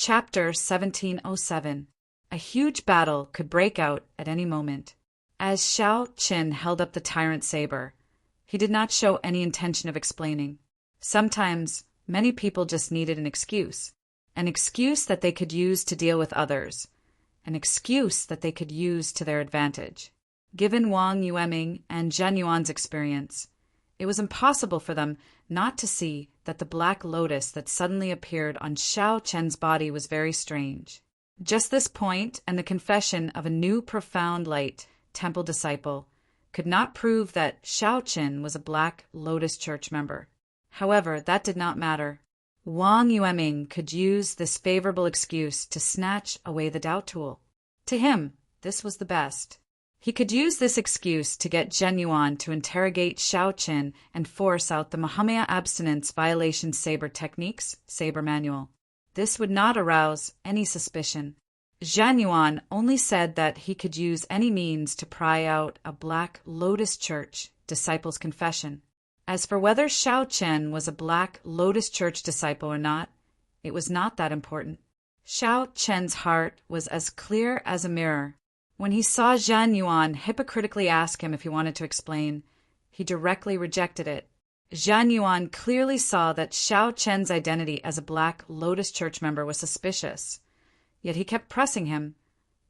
Chapter 1707. A huge battle could break out at any moment. As Xiao Qin held up the tyrant's saber, he did not show any intention of explaining. Sometimes, many people just needed an excuse that they could use to deal with others, an excuse that they could use to their advantage. Given Wang Yueming and Zhen Yuan's experience, it was impossible for them not to see that the black lotus that suddenly appeared on Xiao Chen's body was very strange. Just this point and the confession of a new profound light temple disciple could not prove that Xiao Chen was a black lotus church member. However, that did not matter. Wang Yueming could use this favorable excuse to snatch away the doubt tool. To him, this was the best. He could use this excuse to get Zhen Yuan to interrogate Xiao Chen and force out the Mahamaya abstinence violation saber techniques saber manual. This would not arouse any suspicion. Zhen Yuan only said that he could use any means to pry out a black lotus church disciple's confession. As for whether Xiao Chen was a black lotus church disciple or not, it was not that important. Xiao Chen's heart was as clear as a mirror. When he saw Zhen Yuan hypocritically ask him if he wanted to explain, he directly rejected it. Zhen Yuan clearly saw that Xiao Chen's identity as a black lotus church member was suspicious. Yet he kept pressing him,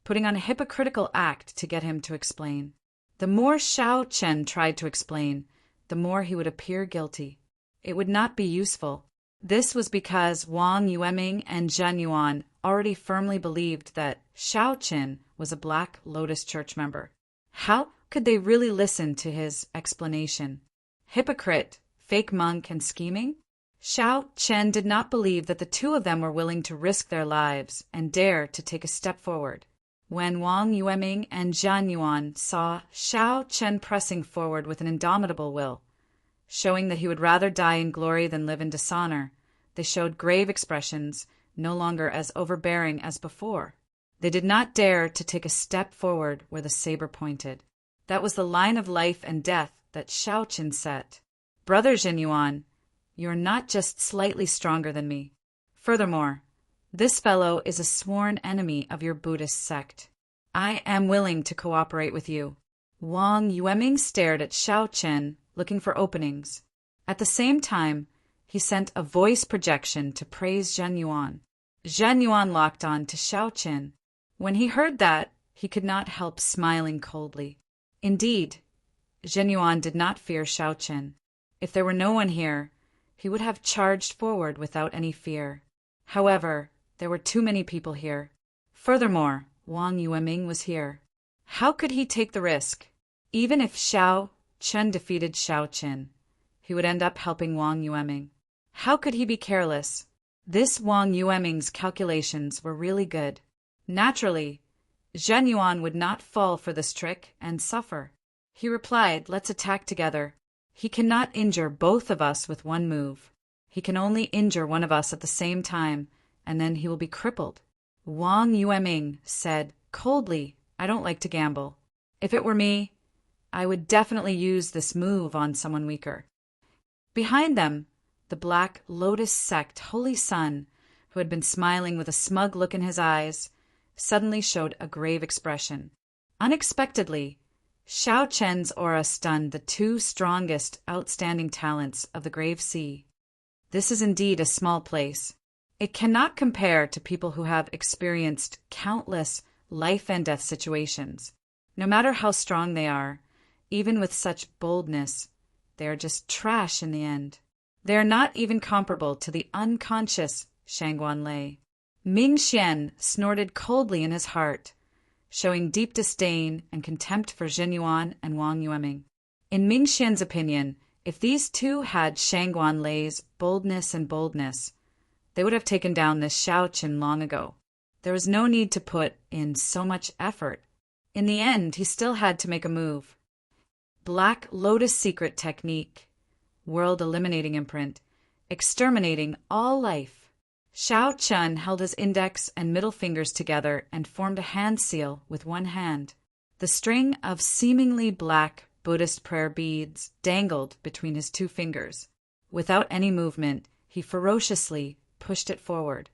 putting on a hypocritical act to get him to explain. The more Xiao Chen tried to explain, the more he would appear guilty. It would not be useful. This was because Wang Yueming and Zhen Yuan already firmly believed that Xiao Chen was a black lotus church member. How could they really listen to his explanation? Hypocrite, fake monk, and scheming? Xiao Chen did not believe that the two of them were willing to risk their lives and dare to take a step forward. When Wang Yueming and Zhen Yuan saw Xiao Chen pressing forward with an indomitable will, showing that he would rather die in glory than live in dishonor, they showed grave expressions, no longer as overbearing as before. They did not dare to take a step forward where the saber pointed. That was the line of life and death that Xiao Chen set. Brother Zhen Yuan, you are not just slightly stronger than me. Furthermore, this fellow is a sworn enemy of your Buddhist sect. I am willing to cooperate with you. Wang Yueming stared at Xiao Chen, looking for openings. At the same time, he sent a voice projection to praise Zhen Yuan. Zhen Yuan locked on to Xiao Chen. When he heard that, he could not help smiling coldly. Indeed, Zhen Yuan did not fear Xiao Chen. If there were no one here, he would have charged forward without any fear. However, there were too many people here. Furthermore, Wang Yueming was here. How could he take the risk? Even if Xiao Chen defeated Xiao Chen, he would end up helping Wang Yueming. How could he be careless? This Wang Yueming's calculations were really good. Naturally, Zhen Yuan would not fall for this trick and suffer. He replied, "Let's attack together. He cannot injure both of us with one move. He can only injure one of us at the same time, and then he will be crippled." Wang Yueming said coldly, "I don't like to gamble. If it were me, I would definitely use this move on someone weaker." Behind them, the Black Lotus sect Holy Sun, who had been smiling with a smug look in his eyes, suddenly showed a grave expression. Unexpectedly, Xiao Chen's aura stunned the two strongest outstanding talents of the Grave Sea. This is indeed a small place. It cannot compare to people who have experienced countless life and death situations. No matter how strong they are, even with such boldness, they are just trash in the end. They are not even comparable to the unconscious Shangguan Lei. Ming Xian snorted coldly in his heart, showing deep disdain and contempt for Zhen Yuan and Wang Yueming. In Ming Xian's opinion, if these two had Shangguan Lei's boldness, they would have taken down this Xiao Chen long ago. There was no need to put in so much effort. In the end, he still had to make a move. Black Lotus secret technique. World eliminating imprint. Exterminating all life. Xiao Chen held his index and middle fingers together and formed a hand seal with one hand. The string of seemingly black Buddhist prayer beads dangled between his two fingers. Without any movement, he ferociously pushed it forward.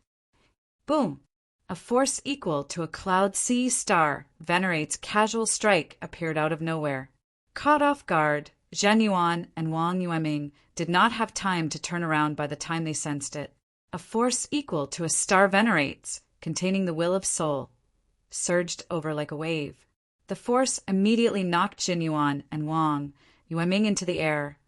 Boom! A force equal to a Cloud C star Venerate's casual strike appeared out of nowhere. Caught off guard, Zhen Yuan and Wang Yueming did not have time to turn around by the time they sensed it. A force equal to a star Venerate's, containing the will of Soul, surged over like a wave. The force immediately knocked Zhen Yuan and Wang Yueming into the air,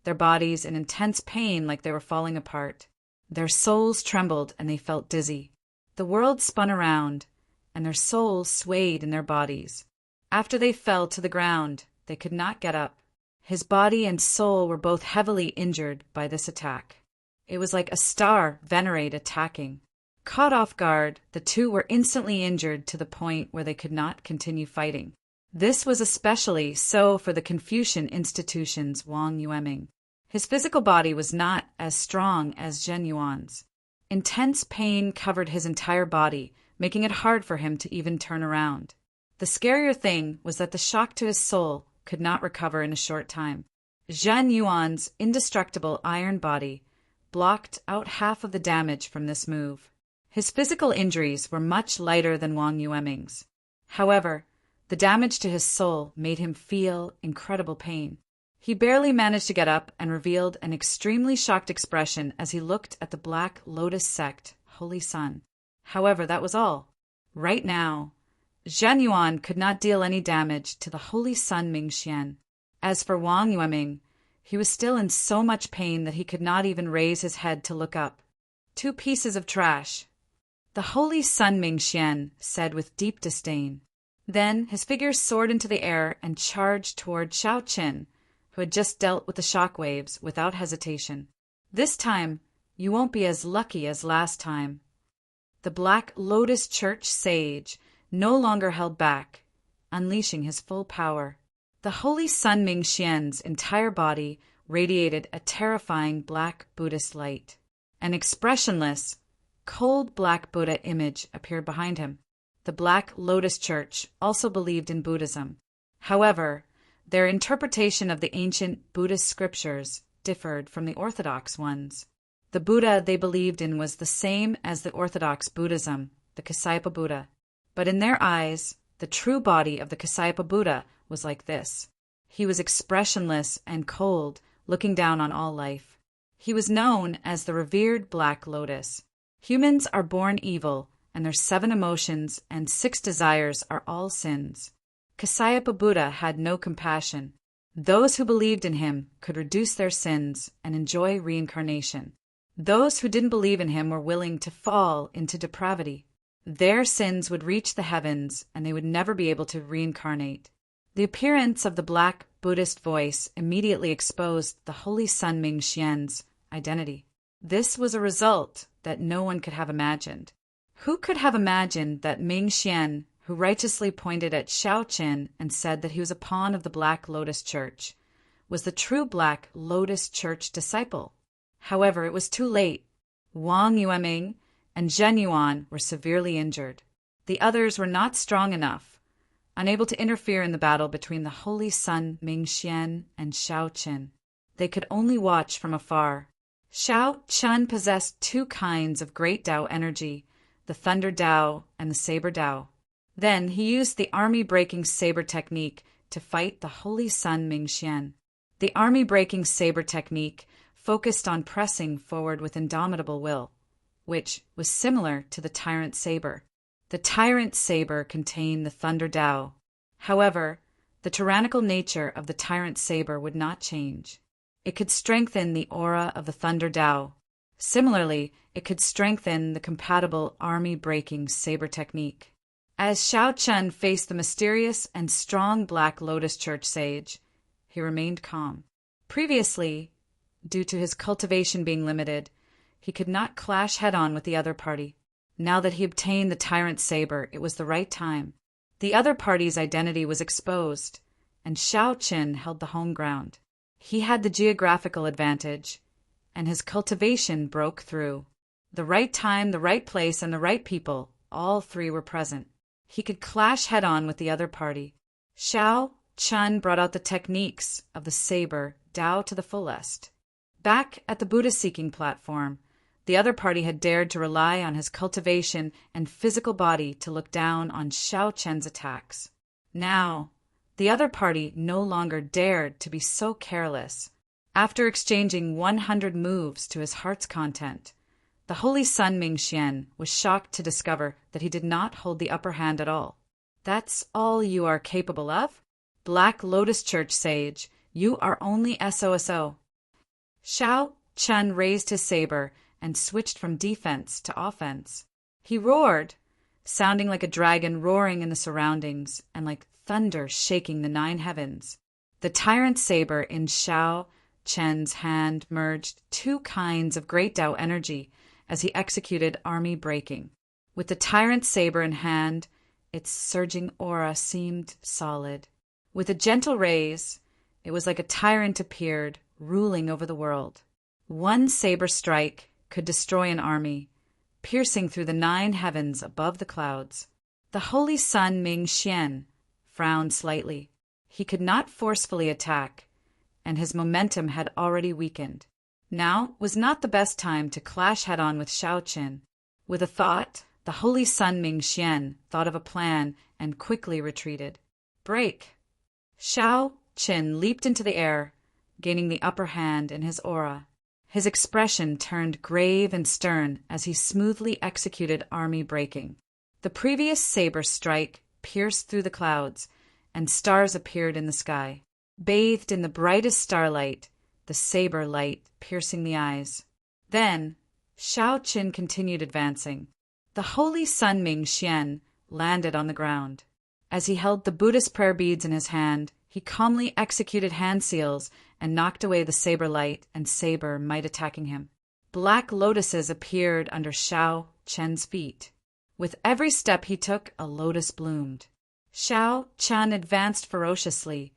their bodies in intense pain like they were falling apart. Their souls trembled and they felt dizzy. The world spun around, and their souls swayed in their bodies. After they fell to the ground, they could not get up. His body and soul were both heavily injured by this attack. It was like a star Venerate attacking. Caught off guard, the two were instantly injured to the point where they could not continue fighting. This was especially so for the Confucian institution's Wang Yueming. His physical body was not as strong as Zhen Yuan's. Intense pain covered his entire body, making it hard for him to even turn around. The scarier thing was that the shock to his soul could not recover in a short time. Zhen Yuan's indestructible iron body blocked out half of the damage from this move. His physical injuries were much lighter than Wang Yueming's. However, the damage to his soul made him feel incredible pain. He barely managed to get up and revealed an extremely shocked expression as he looked at the Black Lotus sect, Holy Sun. However, that was all. Right now, Zhen Yuan could not deal any damage to the Holy Sun Mingxian. As for Wang Yueming, he was still in so much pain that he could not even raise his head to look up. 2 pieces of trash, the Holy Sun Mingxian said with deep disdain. Then his figure soared into the air and charged toward Xiao Qin, who had just dealt with the shock waves without hesitation. This time, you won't be as lucky as last time. The Black Lotus Church sage no longer held back, unleashing his full power. The Holy Sun Mingxian's entire body radiated a terrifying black Buddhist light. An expressionless, cold black Buddha image appeared behind him. The Black Lotus Church also believed in Buddhism. However, their interpretation of the ancient Buddhist scriptures differed from the orthodox ones. The Buddha they believed in was the same as the orthodox Buddhism, the Kasyapa Buddha. But in their eyes, the true body of the Kasyapa Buddha was like this. He was expressionless and cold, looking down on all life. He was known as the revered Black Lotus. Humans are born evil, and their 7 emotions and 6 desires are all sins. Kasyapa Buddha had no compassion. Those who believed in him could reduce their sins and enjoy reincarnation. Those who didn't believe in him were willing to fall into depravity. Their sins would reach the heavens, and they would never be able to reincarnate. The appearance of the Black Buddhist voice immediately exposed the Holy Sun Mingxian's identity. This was a result that no one could have imagined. Who could have imagined that Mingxian, who righteously pointed at Xiao Qin and said that he was a pawn of the Black Lotus Church, was the true Black Lotus Church disciple? However, it was too late. Wang Yueming and Zhen Yuan were severely injured. The others were not strong enough, unable to interfere in the battle between the Holy Sun Mingxian and Xiao Qin. They could only watch from afar. Xiao Qin possessed 2 kinds of great Tao energy, the Thunder Tao and the Saber Tao. Then he used the army-breaking saber technique to fight the Holy Sun Mingxian. The army-breaking saber technique focused on pressing forward with indomitable will, which was similar to the Tyrant Saber. The Tyrant Saber contained the Thunder Tao. However, the tyrannical nature of the Tyrant Saber would not change. It could strengthen the aura of the Thunder Tao. Similarly, it could strengthen the compatible army-breaking saber technique. As Xiao Qin faced the mysterious and strong Black Lotus Church sage, he remained calm. Previously, due to his cultivation being limited, he could not clash head-on with the other party. Now that he obtained the Tyrant Saber, it was the right time. The other party's identity was exposed, and Xiao Qin held the home ground. He had the geographical advantage, and his cultivation broke through. The right time, the right place, and the right people, all 3 were present. He could clash head-on with the other party. Xiao Qin brought out the techniques of the Saber Tao to the fullest. Back at the Buddha-seeking platform, The other party had dared to rely on his cultivation and physical body to look down on Xiao Chen's attacks. Now, the other party no longer dared to be so careless. After exchanging 100 moves to his heart's content, the Holy Sun Mingxian was shocked to discover that he did not hold the upper hand at all. "That's all you are capable of? Black Lotus Church sage, you are only SOSO." Xiao Chen raised his saber and switched from defense to offense. He roared, sounding like a dragon roaring in the surroundings and like thunder shaking the 9 heavens. The tyrant saber in Xiao Chen's hand merged 2 kinds of great Tao energy as he executed army breaking. With the tyrant saber in hand, its surging aura seemed solid. With a gentle raise, it was like a tyrant appeared, ruling over the world. One saber strike could destroy an army, piercing through the 9 heavens above the clouds. The Holy Sun Mingxian frowned slightly. He could not forcefully attack, and his momentum had already weakened. Now was not the best time to clash head-on with Xiao Chen. With a thought, the Holy Sun Mingxian thought of a plan and quickly retreated. Break! Xiao Chen leaped into the air, gaining the upper hand in his aura. His expression turned grave and stern as he smoothly executed army breaking. The previous saber strike pierced through the clouds, and stars appeared in the sky. Bathed in the brightest starlight, the saber light piercing the eyes. Then, Xiao Chen continued advancing. The Holy Sun Mingxian landed on the ground. As he held the Buddhist prayer beads in his hand, he calmly executed hand seals and knocked away the saber light and saber might attacking him. Black lotuses appeared under Xiao Chen's feet. With every step he took, a lotus bloomed. Xiao Chen advanced ferociously,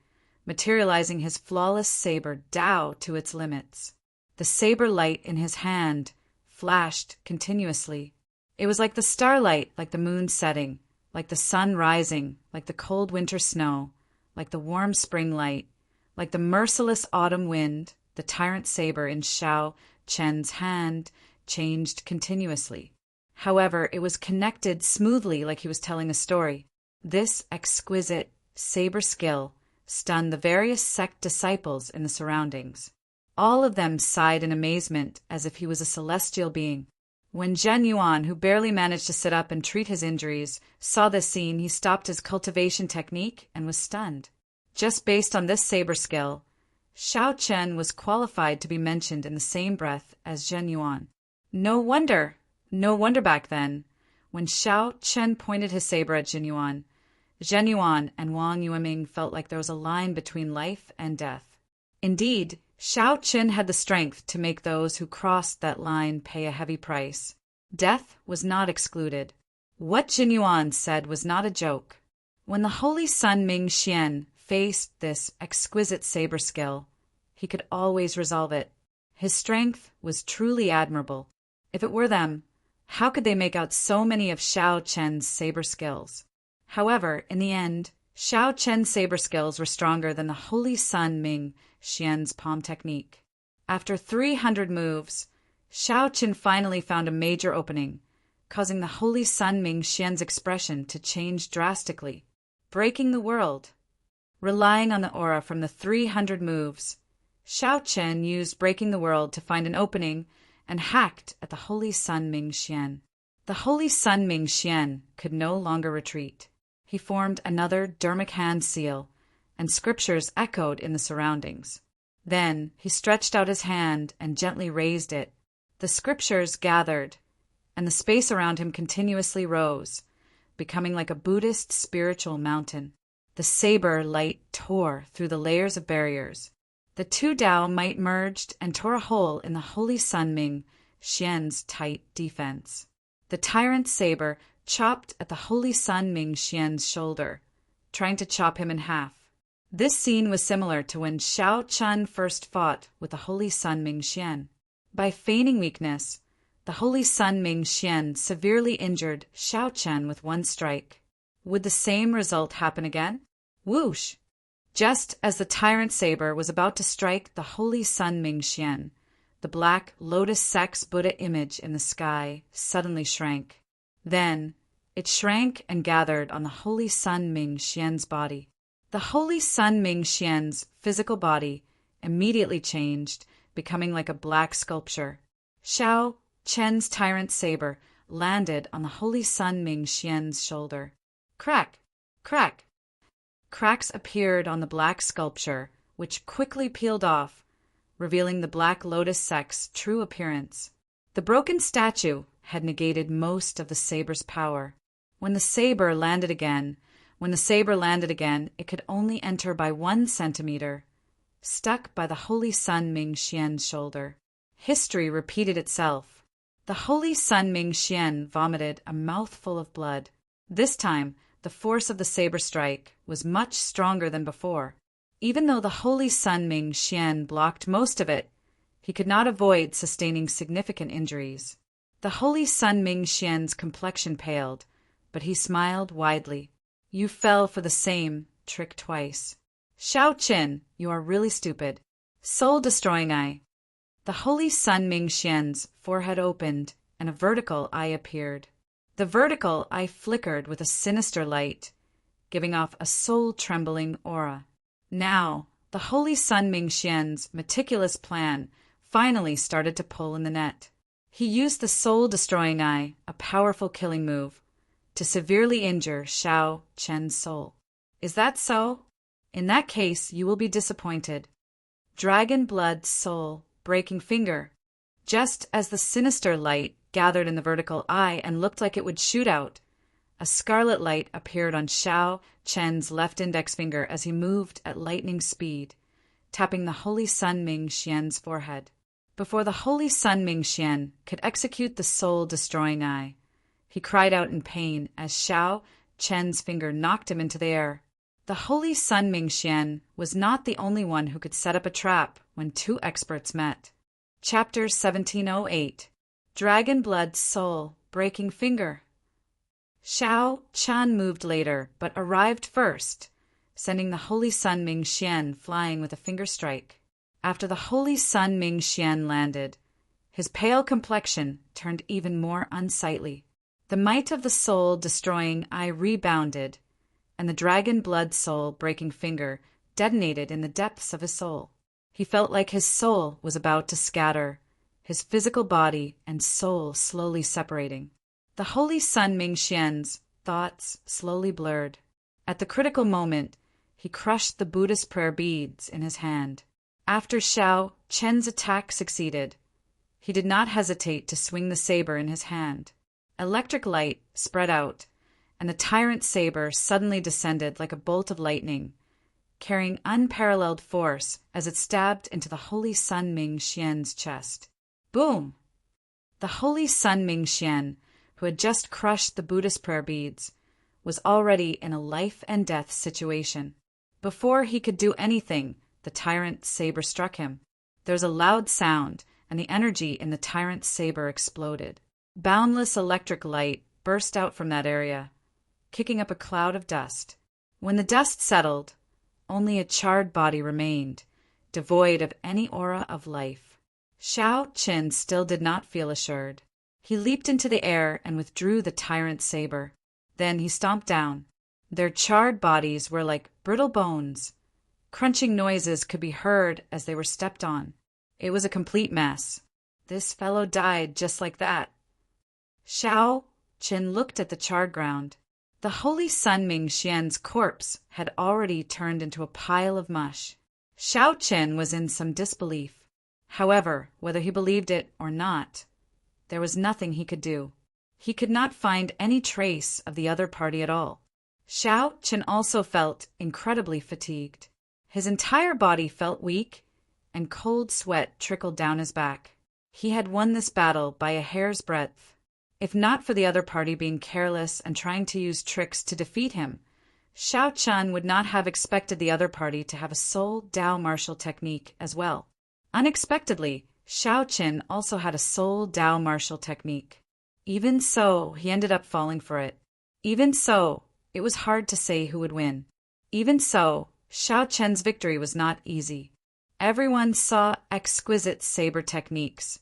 materializing his flawless saber Dao to its limits. The saber light in his hand flashed continuously. It was like the starlight, like the moon setting, like the sun rising, like the cold winter snow, like the warm spring light, like the merciless autumn wind. The tyrant saber in Xiao Chen's hand changed continuously. However, it was connected smoothly like he was telling a story. This exquisite saber skill stunned the various sect disciples in the surroundings. All of them sighed in amazement as if he was a celestial being. When Zhen Yuan, who barely managed to sit up and treat his injuries, saw this scene, he stopped his cultivation technique and was stunned. Just based on this saber skill, Xiao Chen was qualified to be mentioned in the same breath as Zhen Yuan. No wonder back then, when Xiao Chen pointed his saber at Zhen Yuan and Wang Yueming felt like there was a line between life and death. Indeed, Xiao Chen had the strength to make those who crossed that line pay a heavy price. Death was not excluded. What Zhen Yuan said was not a joke. When the Holy Sun Mingxian faced this exquisite saber skill, he could always resolve it. His strength was truly admirable. If it were them, how could they make out so many of Xiao Chen's saber skills? However, in the end, Xiao Chen's saber skills were stronger than the Holy Sun Mingxian's palm technique. After 300 moves, Xiao Chen finally found a major opening, causing the Holy Sun Mingxian's expression to change drastically. Breaking the world. Relying on the aura from the 300 moves, Xiao Chen used breaking the world to find an opening and hacked at the Holy Sun Mingxian. The Holy Sun Mingxian could no longer retreat. He formed another dermic hand seal, and scriptures echoed in the surroundings. Then he stretched out his hand and gently raised it. The scriptures gathered, and the space around him continuously rose, becoming like a Buddhist spiritual mountain. The saber light tore through the layers of barriers. The 2 Tao might merged and tore a hole in the Holy Sun Mingxian's tight defense. The tyrant saber chopped at the Holy Sun Mingxian's shoulder, trying to chop him in half. This scene was similar to when Xiao Chen first fought with the Holy Sun Mingxian. By feigning weakness, the Holy Sun Mingxian severely injured Xiao Chen with one strike. Would the same result happen again? Whoosh! Just as the tyrant saber was about to strike the Holy Sun Mingxian, The black lotus sex Buddha image in the sky suddenly shrank. Then, it shrank and gathered on the Holy Sun Ming Xian's body. The Holy Sun Ming Xian's physical body immediately changed, becoming like a black sculpture. Xiao Chen's tyrant saber landed on the Holy Sun Ming Xian's shoulder. Crack! Crack! Cracks appeared on the black sculpture, which quickly peeled off, revealing the black lotus sect's true appearance. The broken statue had negated most of the saber's power. When the saber landed again, it could only enter by 1 centimeter, stuck by the Holy Sun Ming Xian's shoulder. History repeated itself. The Holy Sun Ming Xian vomited a mouthful of blood. This time, the force of the saber strike was much stronger than before. Even though the Holy Sun Ming Xian blocked most of it, he could not avoid sustaining significant injuries. The Holy Sun Ming Xian's complexion paled, but he smiled widely. You fell for the same trick twice. Xiao Qin, you are really stupid. Soul-destroying eye. The Holy Sun Ming Xian's forehead opened, and a vertical eye appeared. The vertical eye flickered with a sinister light, giving off a soul-trembling aura. Now, the Holy Sun Ming Xian's meticulous plan finally started to pull in the net. He used the soul-destroying eye, a powerful killing move, to severely injure Xiao Chen's soul. Is that so? In that case, you will be disappointed. Dragon blood soul, breaking finger. Just as the sinister light gathered in the vertical eye and looked like it would shoot out, a scarlet light appeared on Xiao Chen's left index finger as he moved at lightning speed, tapping the Holy Sun Ming Xian's forehead. Before the Holy Sun Ming Xian could execute the soul-destroying eye, he cried out in pain as Xiao Chen's finger knocked him into the air. The Holy Sun Ming Xian was not the only one who could set up a trap when 2 experts met. Chapter 1708. Dragon Blood Soul, Breaking Finger. Xiao Chen moved later, but arrived first, sending the Holy Sun Ming Xian flying with a finger strike. After the Holy Sun Ming Xian landed, his pale complexion turned even more unsightly. The might of the soul-destroying eye rebounded, and the dragon blood soul-breaking finger detonated in the depths of his soul. He felt like his soul was about to scatter, his physical body and soul slowly separating. The Holy Sun Ming Xian's thoughts slowly blurred. At the critical moment, he crushed the Buddhist prayer beads in his hand. After Xiao Chen's attack succeeded, he did not hesitate to swing the saber in his hand. Electric light spread out, and the tyrant saber suddenly descended like a bolt of lightning, carrying unparalleled force as it stabbed into the Holy Sun Ming Xian's chest. Boom! The Holy Sun Ming Xian, who had just crushed the Buddhist prayer beads, was already in a life-and-death situation. Before he could do anything, the tyrant saber struck him. There was a loud sound, and the energy in the tyrant saber exploded. Boundless electric light burst out from that area, kicking up a cloud of dust. When the dust settled, only a charred body remained, devoid of any aura of life. Xiao Qin still did not feel assured. He leaped into the air and withdrew the tyrant saber. Then he stomped down. Their charred bodies were like brittle bones. Crunching noises could be heard as they were stepped on. It was a complete mess. This fellow died just like that. Xiao Qin looked at the charred ground. The Holy Sun Ming Xian's corpse had already turned into a pile of mush. Xiao Qin was in some disbelief. However, whether he believed it or not, there was nothing he could do. He could not find any trace of the other party at all. Xiao Qin also felt incredibly fatigued. His entire body felt weak, and cold sweat trickled down his back. He had won this battle by a hair's breadth. If not for the other party being careless and trying to use tricks to defeat him, Xiao Chen would not have expected the other party to have a Soul Dao martial technique as well. Unexpectedly, Xiao Qin also had a Soul Dao martial technique. Even so, he ended up falling for it. Even so, it was hard to say who would win. Even so, Xiao Chen's victory was not easy. Everyone saw exquisite saber techniques,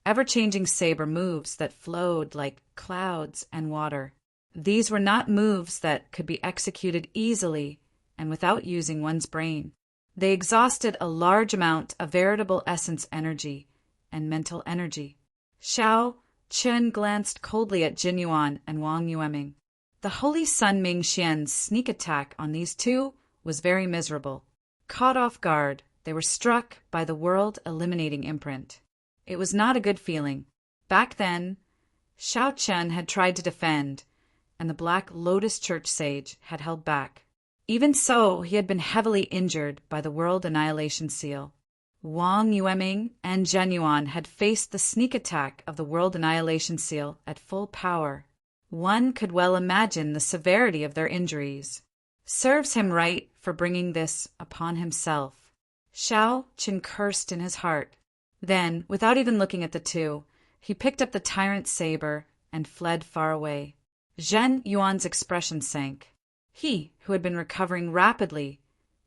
ever-changing saber moves that flowed like clouds and water. These were not moves that could be executed easily and without using one's brain. They exhausted a large amount of veritable essence energy and mental energy. Xiao Chen glanced coldly at Jin Yuan and Wang Yueming. The Holy Sun Ming Xian's sneak attack on these two was very miserable. Caught off guard, they were struck by the world-eliminating imprint. It was not a good feeling. Back then, Xiao Chen had tried to defend, and the Black Lotus Church sage had held back. Even so, he had been heavily injured by the World Annihilation Seal. Wang Yueming and Zhen Yuan had faced the sneak attack of the World Annihilation Seal at full power. One could well imagine the severity of their injuries. Serves him right for bringing this upon himself. Xiao Chen cursed in his heart. Then, without even looking at the two, he picked up the tyrant saber and fled far away. Zhen Yuan's expression sank. He, who had been recovering rapidly,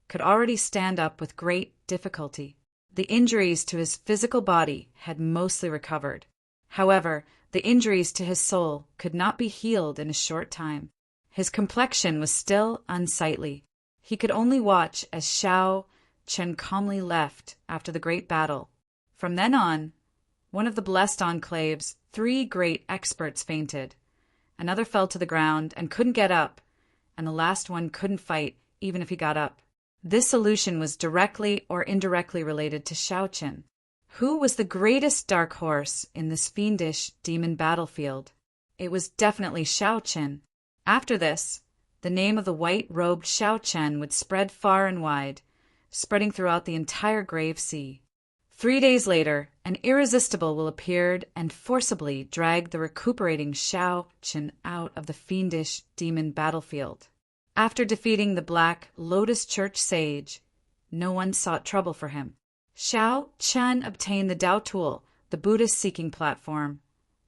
could already stand up with great difficulty. The injuries to his physical body had mostly recovered. However, the injuries to his soul could not be healed in a short time. His complexion was still unsightly. He could only watch as Xiao Chen calmly left after the great battle. From then on, one of the blessed enclave's 3 great experts fainted. Another fell to the ground and couldn't get up, and the last one couldn't fight even if he got up. This solution was directly or indirectly related to Xiao Chen. Who was the greatest dark horse in this fiendish demon battlefield? It was definitely Xiao Chen. After this, the name of the white-robed Xiao Chen would spread far and wide, spreading throughout the entire Grave Sea. 3 days later, an irresistible will appeared and forcibly dragged the recuperating Xiao Chen out of the fiendish demon battlefield. After defeating the Black Lotus Church sage, no one sought trouble for him. Xiao Chen obtained the Dao Tool, the Buddhist seeking platform,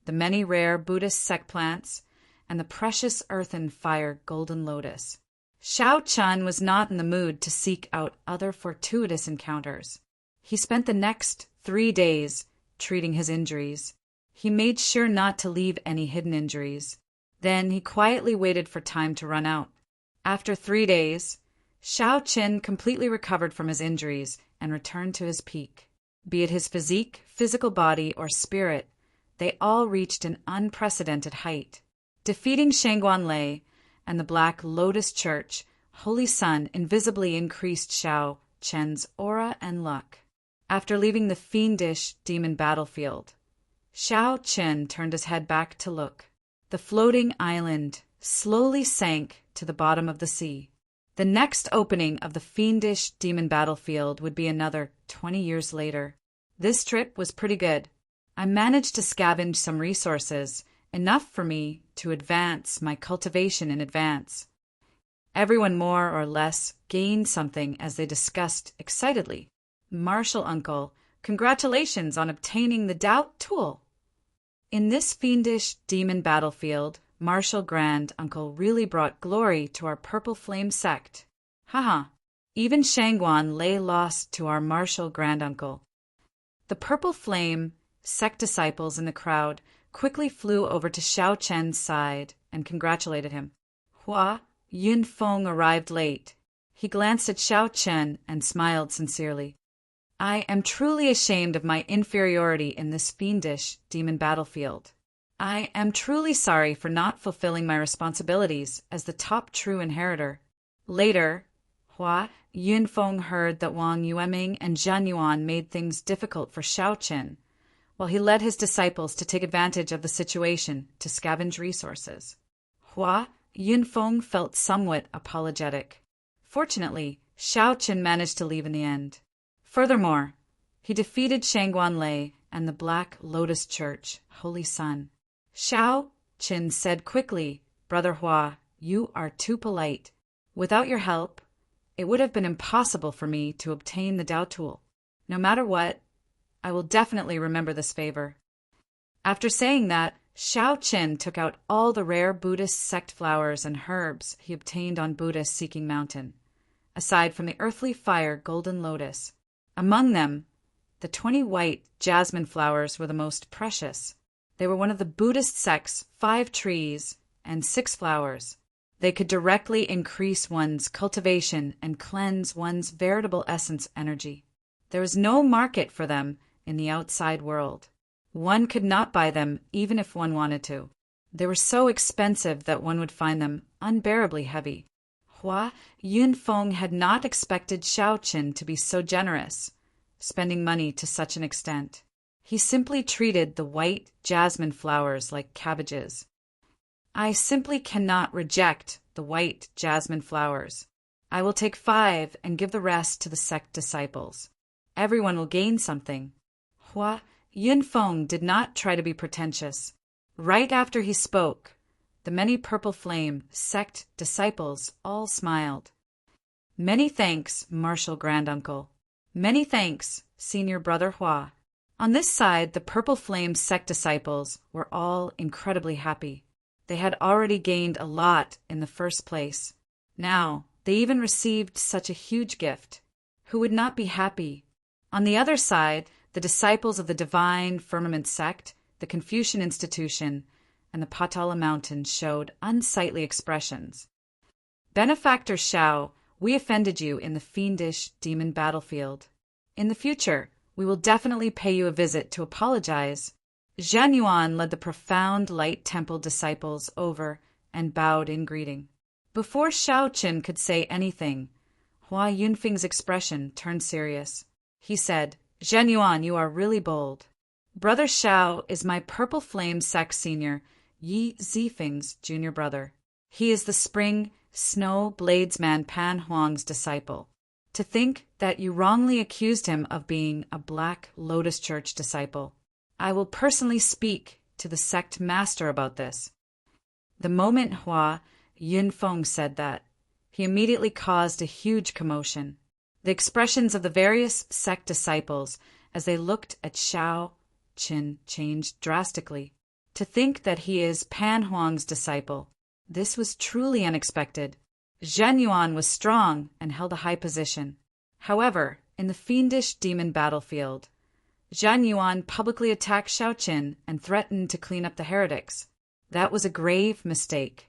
the many rare Buddhist sect plants, and the precious earthen fire golden lotus. Xiao Chen was not in the mood to seek out other fortuitous encounters. He spent the next 3 days treating his injuries. He made sure not to leave any hidden injuries. Then he quietly waited for time to run out. After 3 days, Xiao Chen completely recovered from his injuries and returned to his peak. Be it his physique, physical body, or spirit, they all reached an unprecedented height. Defeating Shangguan Lei and the Black Lotus Church, Holy Sun invisibly increased Xiao Chen's aura and luck. After leaving the fiendish demon battlefield, Xiao Chen turned his head back to look. The floating island slowly sank to the bottom of the sea. The next opening of the fiendish demon battlefield would be another 20 years later. This trip was pretty good. I managed to scavenge some resources, enough for me to advance my cultivation in advance. Everyone more or less gained something as they discussed excitedly. Martial Uncle, congratulations on obtaining the Dao Tool. In this fiendish demon battlefield, Martial Grand Uncle really brought glory to our Purple Flame sect. Haha, even Shangguan lay lost to our Martial Grand Uncle. The Purple Flame sect disciples in the crowd quickly flew over to Xiao Chen's side and congratulated him. Hua Yunfeng arrived late. He glanced at Xiao Chen and smiled sincerely. I am truly ashamed of my inferiority in this fiendish demon battlefield. I am truly sorry for not fulfilling my responsibilities as the top true inheritor. Later, Hua Yunfeng heard that Wang Yueming and Zhen Yuan made things difficult for Xiao Chen, while he led his disciples to take advantage of the situation to scavenge resources. Hua Yunfeng felt somewhat apologetic. Fortunately, Xiao Chen managed to leave in the end. Furthermore, he defeated Shangguan Lei and the Black Lotus Church, Holy Sun. Xiao Chen said quickly, Brother Hua, you are too polite. Without your help, it would have been impossible for me to obtain the Dao Tool. No matter what, I will definitely remember this favor. After saying that, Xiao Chen took out all the rare Buddhist sect flowers and herbs he obtained on Buddhist Seeking Mountain, aside from the earthly fire golden lotus. Among them, the 20 white jasmine flowers were the most precious. They were one of the Buddhist sect's 5 trees and 6 flowers. They could directly increase one's cultivation and cleanse one's veritable essence energy. There was no market for them in the outside world. One could not buy them even if one wanted to. They were so expensive that one would find them unbearably heavy. Hua Yunfeng had not expected Xiaoqin to be so generous, spending money to such an extent. He simply treated the white jasmine flowers like cabbages. I simply cannot reject the white jasmine flowers. I will take 5 and give the rest to the sect disciples. Everyone will gain something. Hua Yunfeng did not try to be pretentious. Right after he spoke, the many purple flame sect disciples all smiled. Many thanks, Martial Granduncle. Many thanks, Senior Brother Hua. On this side, the purple flame sect disciples were all incredibly happy. They had already gained a lot in the first place. Now, they even received such a huge gift. Who would not be happy? On the other side, the disciples of the Divine Firmament sect, the Confucian Institution, and the Patala Mountains showed unsightly expressions. Benefactor Shao, we offended you in the fiendish demon battlefield. In the future, we will definitely pay you a visit to apologize. Zhen Yuan led the profound light temple disciples over and bowed in greeting. Before Xiaoqin could say anything, Hua Yunfeng's expression turned serious. He said, Zhen Yuan, you are really bold. Brother Xiao is my Purple Flame sect senior, Yi Zifeng's junior brother. He is the spring snow bladesman Pan Huang's disciple. To think that you wrongly accused him of being a Black Lotus Church disciple. I will personally speak to the sect master about this. The moment Hua Yunfeng said that, he immediately caused a huge commotion. The expressions of the various sect disciples as they looked at Xiaoqin changed drastically. To think that he is Pan Huang's disciple, this was truly unexpected. Zhen Yuan was strong and held a high position. However, in the fiendish demon battlefield, Zhen Yuan publicly attacked Xiaoqin and threatened to clean up the heretics. That was a grave mistake.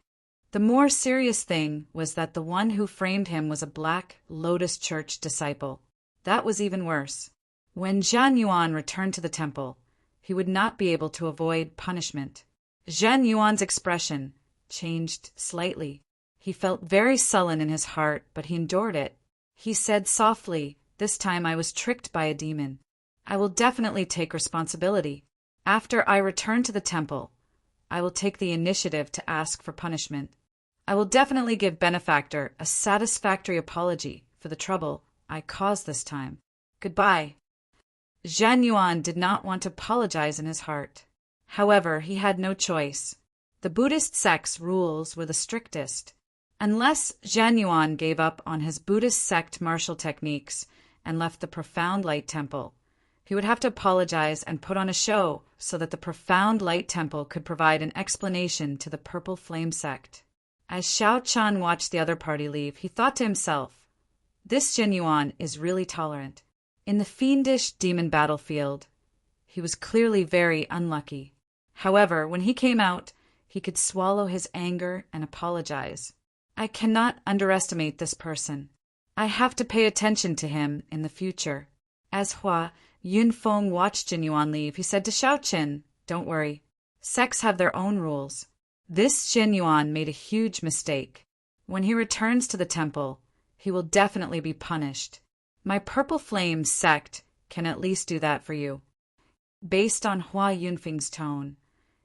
The more serious thing was that the one who framed him was a Black Lotus Church disciple. That was even worse. When Zhen Yuan returned to the temple, he would not be able to avoid punishment. Zhen Yuan's expression changed slightly. He felt very sullen in his heart, but he endured it. He said softly, "This time I was tricked by a demon. I will definitely take responsibility. After I return to the temple, I will take the initiative to ask for punishment. I will definitely give Benefactor a satisfactory apology for the trouble I caused this time. Goodbye." Zhen Yuan did not want to apologize in his heart. However, he had no choice. The Buddhist sect's rules were the strictest. Unless Zhen Yuan gave up on his Buddhist sect martial techniques and left the Profound Light Temple, he would have to apologize and put on a show so that the Profound Light Temple could provide an explanation to the Purple Flame sect. As Xiao Chan watched the other party leave, he thought to himself, "This Zhen Yuan is really tolerant." In the fiendish demon battlefield, he was clearly very unlucky. However, when he came out, he could swallow his anger and apologize. I cannot underestimate this person. I have to pay attention to him in the future. As Hua Yunfeng watched Zhen Yuan leave, he said to Xiaoqin, "Don't worry. Sects have their own rules. This Zhen Yuan made a huge mistake. When he returns to the temple, he will definitely be punished. My Purple Flame sect can at least do that for you." Based on Hua Yunfeng's tone,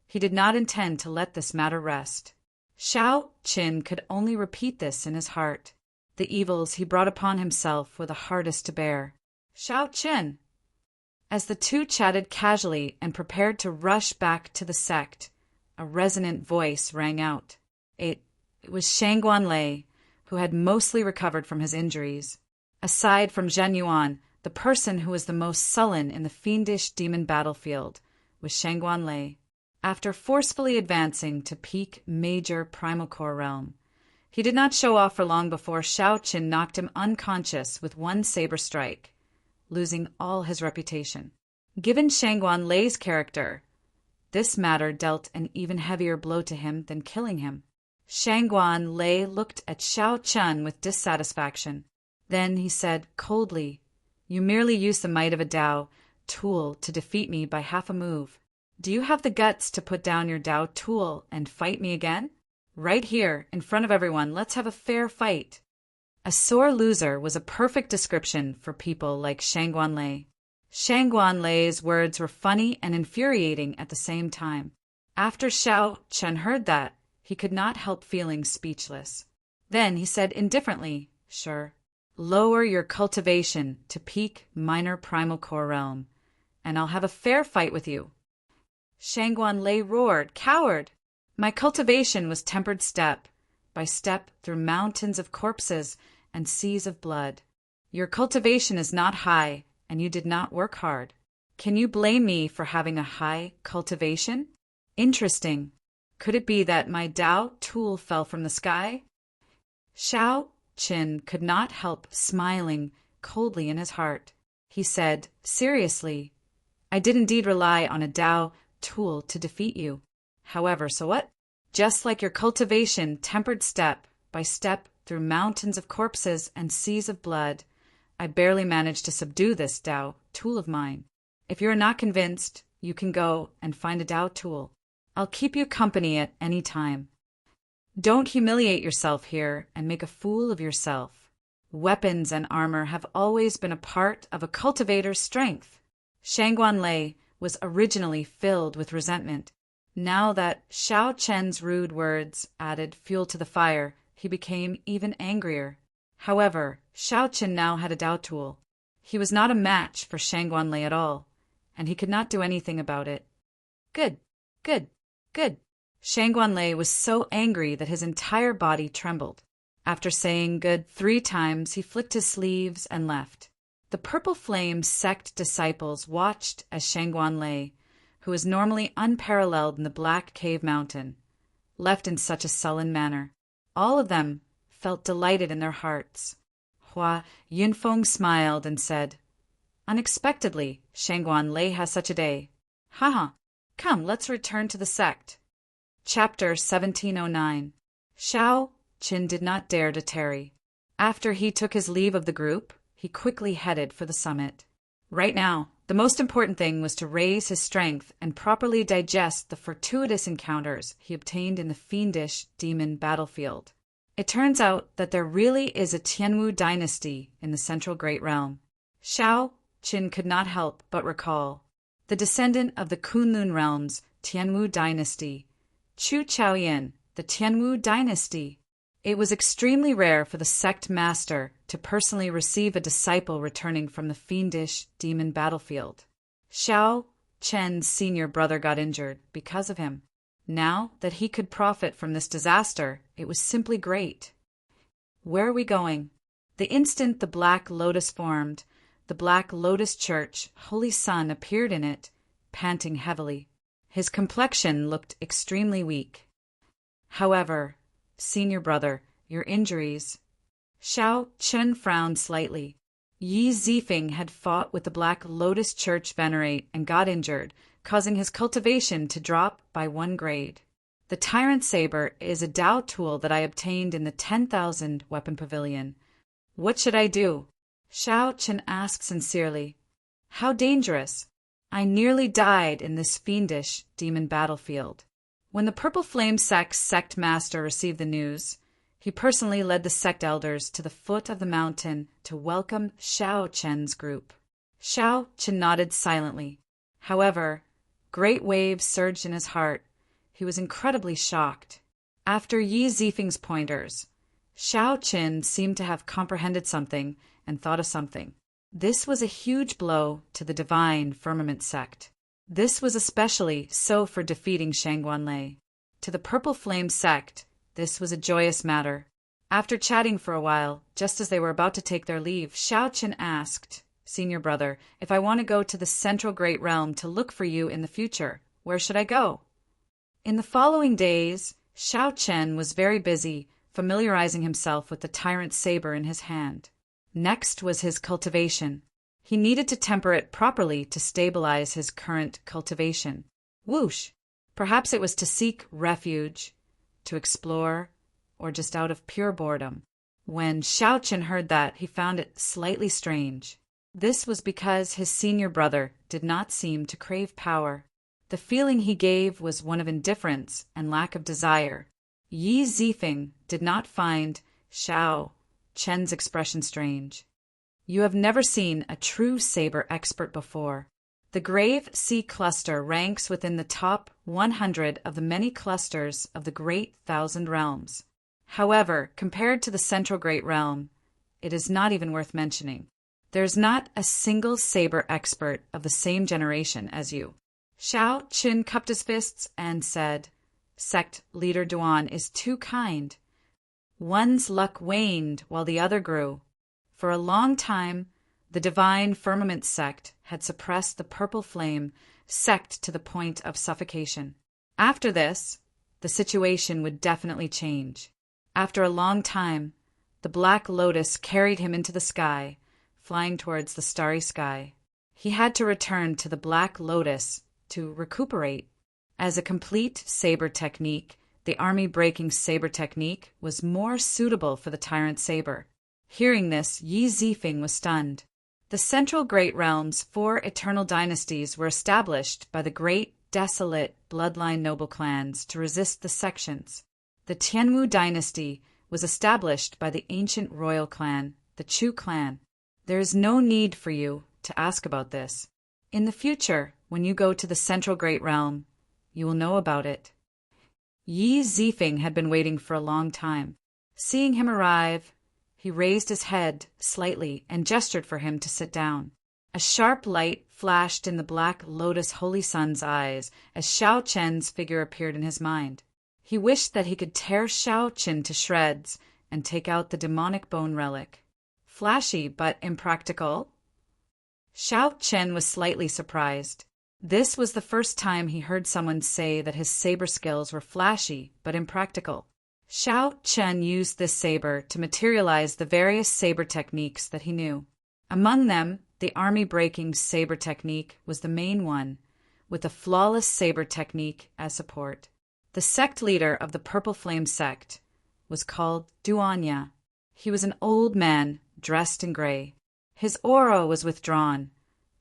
he did not intend to let this matter rest. Xiaoqin could only repeat this in his heart. The evils he brought upon himself were the hardest to bear. "Xiaoqin!" As the two chatted casually and prepared to rush back to the sect, a resonant voice rang out. It was Shangguan Lei, who had mostly recovered from his injuries. Aside from Zhen Yuan, the person who was the most sullen in the fiendish demon battlefield was Shangguan Lei. After forcefully advancing to peak major primal core realm, he did not show off for long before Xiaoqin knocked him unconscious with one saber strike, losing all his reputation. Given Shangguan Lei's character, this matter dealt an even heavier blow to him than killing him. Shangguan Lei looked at Xiao Chen with dissatisfaction. Then he said coldly, "You merely used the might of a Dao tool to defeat me by half a move. Do you have the guts to put down your Dao tool and fight me again? Right here, in front of everyone, let's have a fair fight." A sore loser was a perfect description for people like Shangguan Lei. Shangguan Lei's words were funny and infuriating at the same time. After Xiao Chen heard that, he could not help feeling speechless. Then he said indifferently, "Sure. Lower your cultivation to peak minor primal core realm, and I'll have a fair fight with you." Shangguan Lei roared, "Coward! My cultivation was tempered step by step through mountains of corpses and seas of blood. Your cultivation is not high, and you did not work hard. Can you blame me for having a high cultivation? Interesting. Could it be that my Dao tool fell from the sky?" Xiao Qin could not help smiling coldly in his heart. He said seriously, "I did indeed rely on a Dao tool to defeat you. However, so what? Just like your cultivation tempered step by step through mountains of corpses and seas of blood, I barely managed to subdue this Dao tool of mine. If you are not convinced, you can go and find a Dao tool. I'll keep you company at any time. Don't humiliate yourself here and make a fool of yourself. Weapons and armor have always been a part of a cultivator's strength." Shangguan Lei was originally filled with resentment. Now that Xiao Chen's rude words added fuel to the fire, he became even angrier. However, Xiao Chen now had a Dao tool. He was not a match for Shangguan Lei at all, and he could not do anything about it. Good, good, good. Shangguan Lei was so angry that his entire body trembled. After saying good 3 times, he flicked his sleeves and left. The Purple Flame sect disciples watched as Shangguan Lei, who was normally unparalleled in the Black Cave Mountain, left in such a sullen manner. All of them felt delighted in their hearts. Hua Yunfeng smiled and said, "Unexpectedly, Shangguan Lei has such a day. Haha, come, let's return to the sect." Chapter 1709. Xiao Qin did not dare to tarry. After he took his leave of the group, he quickly headed for the summit. Right now, the most important thing was to raise his strength and properly digest the fortuitous encounters he obtained in the fiendish demon battlefield. It turns out that there really is a Tianwu dynasty in the Central Great Realm. Xiao Qin could not help but recall the descendant of the Kunlun realm's Tianwu dynasty, Chu Chaoyan, the Tianwu dynasty. It was extremely rare for the sect master to personally receive a disciple returning from the fiendish demon battlefield. Xiao Chen's senior brother got injured because of him. Now that he could profit from this disaster, it was simply great. Where are we going? The instant the Black Lotus formed, the Black Lotus Church, Holy Sun appeared in it, panting heavily. His complexion looked extremely weak. However, senior brother, your injuries. Xiao Chen frowned slightly. Yi Zifeng had fought with the Black Lotus Church Venerate and got injured, causing his cultivation to drop by 1 grade. The Tyrant Saber is a Dao tool that I obtained in the 10,000 Weapon Pavilion. What should I do? Xiao Chen asked sincerely. How dangerous? I nearly died in this fiendish demon battlefield. When the Purple Flame sect's sect master received the news, he personally led the sect elders to the foot of the mountain to welcome Xiao Chen's group. Xiao Chen nodded silently. However, great waves surged in his heart. He was incredibly shocked. After Yi Zifeng's pointers, Xiao Chen seemed to have comprehended something and thought of something. This was a huge blow to the Divine Firmament sect. This was especially so for defeating Shangguan Lei. To the Purple Flame sect, this was a joyous matter. After chatting for a while, just as they were about to take their leave, Xiao Chen asked, Senior brother, if I want to go to the Central Great Realm to look for you in the future, where should I go? In the following days, Xiao Chen was very busy familiarizing himself with the Tyrant Saber in his hand. Next was his cultivation. He needed to temper it properly to stabilize his current cultivation. Whoosh! Perhaps it was to seek refuge, to explore, or just out of pure boredom. When Xiaoqin heard that, he found it slightly strange. This was because his senior brother did not seem to crave power. The feeling he gave was one of indifference and lack of desire. Yi Zifeng did not find Xiao Chen's expression strange. You have never seen a true saber expert before. The Grave Sea Cluster ranks within the top 100 of the many clusters of the Great Thousand Realms. However, compared to the Central Great Realm, it is not even worth mentioning. There is not a single saber expert of the same generation as you. Xiao Qin cupped his fists and said, Sect leader Duan is too kind. One's luck waned while the other grew. For a long time, the Divine Firmament sect had suppressed the purple flame sect to the point of suffocation. After this, the situation would definitely change. After a long time, the Black Lotus carried him into the sky, flying towards the starry sky. He had to return to the Black Lotus to recuperate. As a complete saber technique, the army-breaking saber technique was more suitable for the Tyrant Saber. Hearing this, Yi Zifeng was stunned. The Central Great Realm's 4 eternal dynasties were established by the great, desolate, bloodline noble clans to resist the sections. The Tianwu dynasty was established by the ancient royal clan, the Chu clan. There is no need for you to ask about this. In the future, when you go to the Central Great Realm, you will know about it. Yi Zifeng had been waiting for a long time. Seeing him arrive, he raised his head slightly and gestured for him to sit down. A sharp light flashed in the Black Lotus Holy Sun's eyes as Xiao Chen's figure appeared in his mind. He wished that he could tear Xiao Chen to shreds and take out the demonic bone relic. Flashy but impractical? Xiao Chen was slightly surprised. This was the first time he heard someone say that his saber skills were flashy but impractical. Xiao Chen used this saber to materialize the various saber techniques that he knew. Among them, the army-breaking saber technique was the main one, with the flawless saber technique as support. The sect leader of the Purple Flame sect was called Duanya. He was an old man dressed in gray. His aura was withdrawn,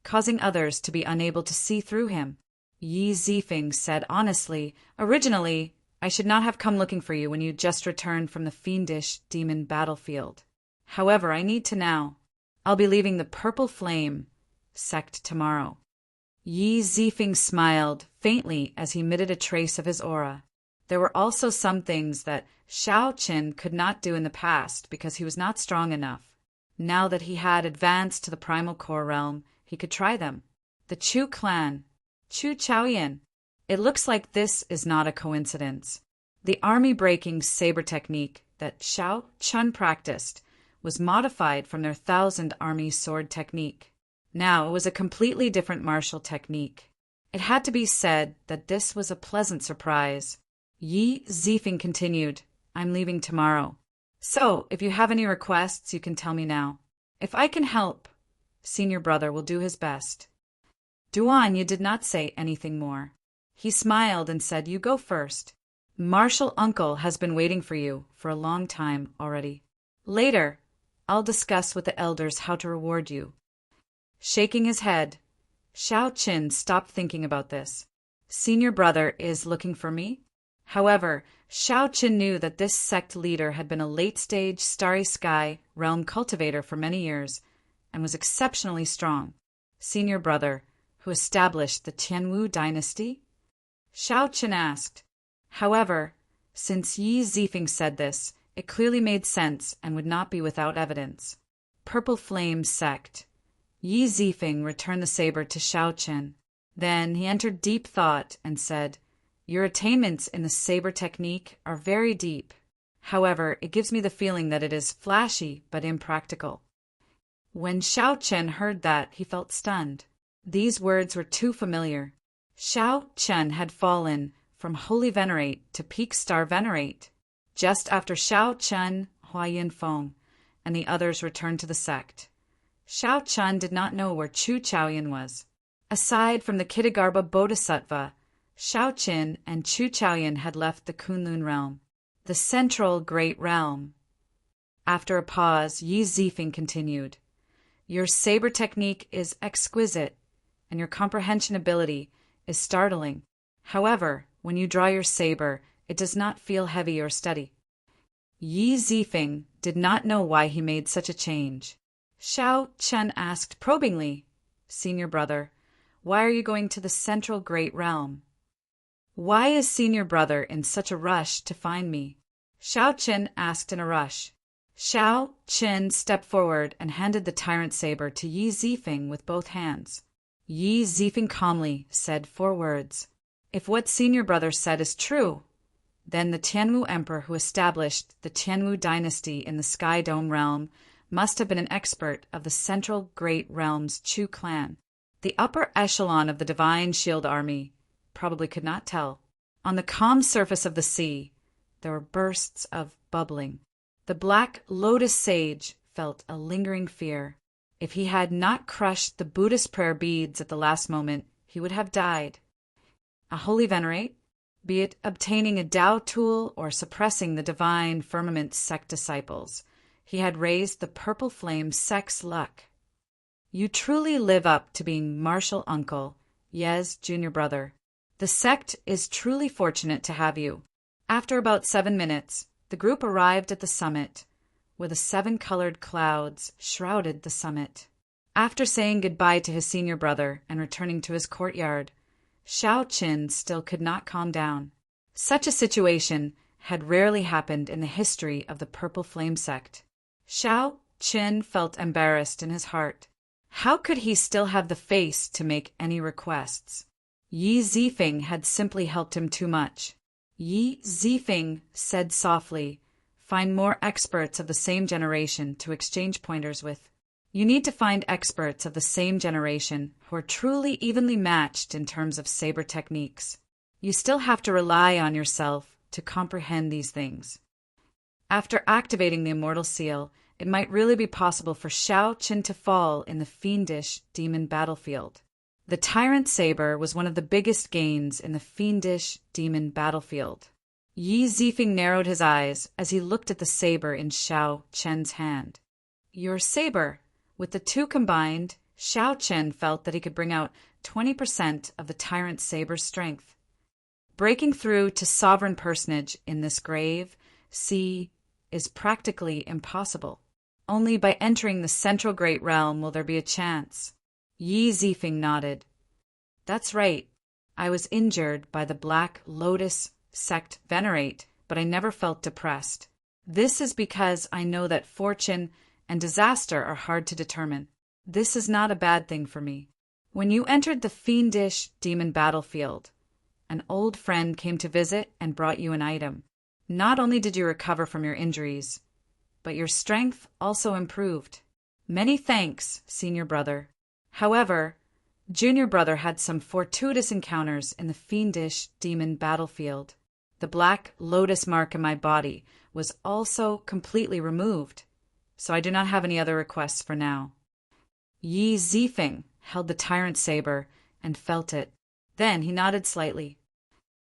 causing others to be unable to see through him. Yi Zifeng said honestly, originally, I should not have come looking for you when you just returned from the fiendish demon battlefield. However, I need to now. I'll be leaving the Purple Flame sect tomorrow. Yi Zifeng smiled faintly as he emitted a trace of his aura. There were also some things that Xiao Qin could not do in the past because he was not strong enough. Now that he had advanced to the Primal Core realm, he could try them. The Chu clan, Chu Chaoyan. It looks like this is not a coincidence. The army-breaking saber technique that Xiao Chun practiced was modified from their 1,000 army sword technique. Now it was a completely different martial technique. It had to be said that this was a pleasant surprise. Yi Zifeng continued, I'm leaving tomorrow. So, if you have any requests, you can tell me now. If I can help, senior brother will do his best. Duanya did not say anything more. He smiled and said, You go first. Martial uncle has been waiting for you for a long time already. Later, I'll discuss with the elders how to reward you. Shaking his head, Xiao Qin stopped thinking about this. Senior brother is looking for me? However, Xiao Qin knew that this sect leader had been a late-stage Starry Sky realm cultivator for many years and was exceptionally strong. Senior brother, who established the Tianwu dynasty? Xiao Qin asked. However, since Yi Zifeng said this, it clearly made sense and would not be without evidence. Purple Flame sect. Yi Zifeng returned the saber to Xiao Qin. Then he entered deep thought and said, Your attainments in the saber technique are very deep. However, it gives me the feeling that it is flashy but impractical. When Xiao Qin heard that, he felt stunned. These words were too familiar. Xiao Qin had fallen from Holy Venerate to Peak Star Venerate, just after Xiao Qin, Huayin Feng, and the others returned to the sect. Xiao Chun did not know where Chu Chaoyan was. Aside from the Kitagarbha Bodhisattva, Xiao Qin and Chu Chaoyan had left the Kunlun realm, the central great realm. After a pause, Yi Zifeng continued, "Your saber technique is exquisite, and your comprehension ability is startling. However, when you draw your saber, it does not feel heavy or steady." Yi Zifeng did not know why he made such a change. Xiao Chen asked probingly, "Senior brother, why are you going to the central great realm? Why is senior brother in such a rush to find me?" Xiao Chen asked in a rush. Xiao Chen stepped forward and handed the tyrant saber to Yi Zifeng with both hands. Yi Zifeng calmly said 4 words. "If what senior brother said is true, then the Tianwu emperor who established the Tianwu dynasty in the Sky Dome realm must have been an expert of the central great realm's Chu clan. The upper echelon of the divine shield army probably could not tell." On the calm surface of the sea, there were bursts of bubbling. The Black Lotus sage felt a lingering fear. If he had not crushed the Buddhist prayer beads at the last moment, he would have died. A holy venerate, be it obtaining a Tao tool or suppressing the divine firmament sect disciples, he had raised the purple flame sect's luck. "You truly live up to being martial uncle, Yez junior brother. The sect is truly fortunate to have you." After about 7 minutes, the group arrived at the summit, where the 7-colored clouds shrouded the summit. After saying goodbye to his senior brother and returning to his courtyard, Xiao Qin still could not calm down. Such a situation had rarely happened in the history of the Purple Flame sect. Xiao Qin felt embarrassed in his heart. How could he still have the face to make any requests? Yi Zifeng had simply helped him too much. Yi Zifeng said softly, "Find more experts of the same generation to exchange pointers with. You need to find experts of the same generation who are truly evenly matched in terms of saber techniques. You still have to rely on yourself to comprehend these things." After activating the Immortal Seal, it might really be possible for Xiao Qin to fall in the fiendish demon battlefield. The Tyrant Saber was one of the biggest gains in the fiendish demon battlefield. Yi Zifeng narrowed his eyes as he looked at the saber in Xiao Chen's hand. "Your saber." With the two combined, Xiao Chen felt that he could bring out 20% of the Tyrant Saber's strength. Breaking through to sovereign personage in this grave sea is practically impossible. Only by entering the central great realm will there be a chance. Yi Zifeng nodded. "That's right. I was injured by the Black Lotus sect venerate, but I never felt depressed. This is because I know that fortune and disaster are hard to determine. This is not a bad thing for me. When you entered the fiendish demon battlefield, an old friend came to visit and brought you an item. Not only did you recover from your injuries, but your strength also improved. Many thanks, senior brother. However, junior brother had some fortuitous encounters in the fiendish demon battlefield. The Black Lotus mark in my body was also completely removed, so I do not have any other requests for now." Yi Zifeng held the Tyrant Saber and felt it. Then he nodded slightly.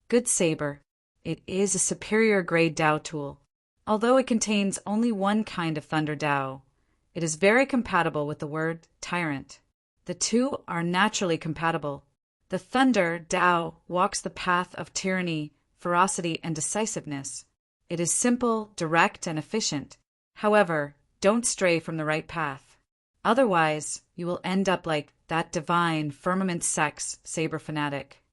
"Good saber. It is a superior grade Tao tool. Although it contains only one kind of Thunder Tao, it is very compatible with the word Tyrant. The two are naturally compatible. The Thunder Tao walks the path of tyranny, ferocity, and decisiveness. It is simple, direct, and efficient. However, don't stray from the right path. Otherwise, you will end up like that divine firmament sex saber fanatic."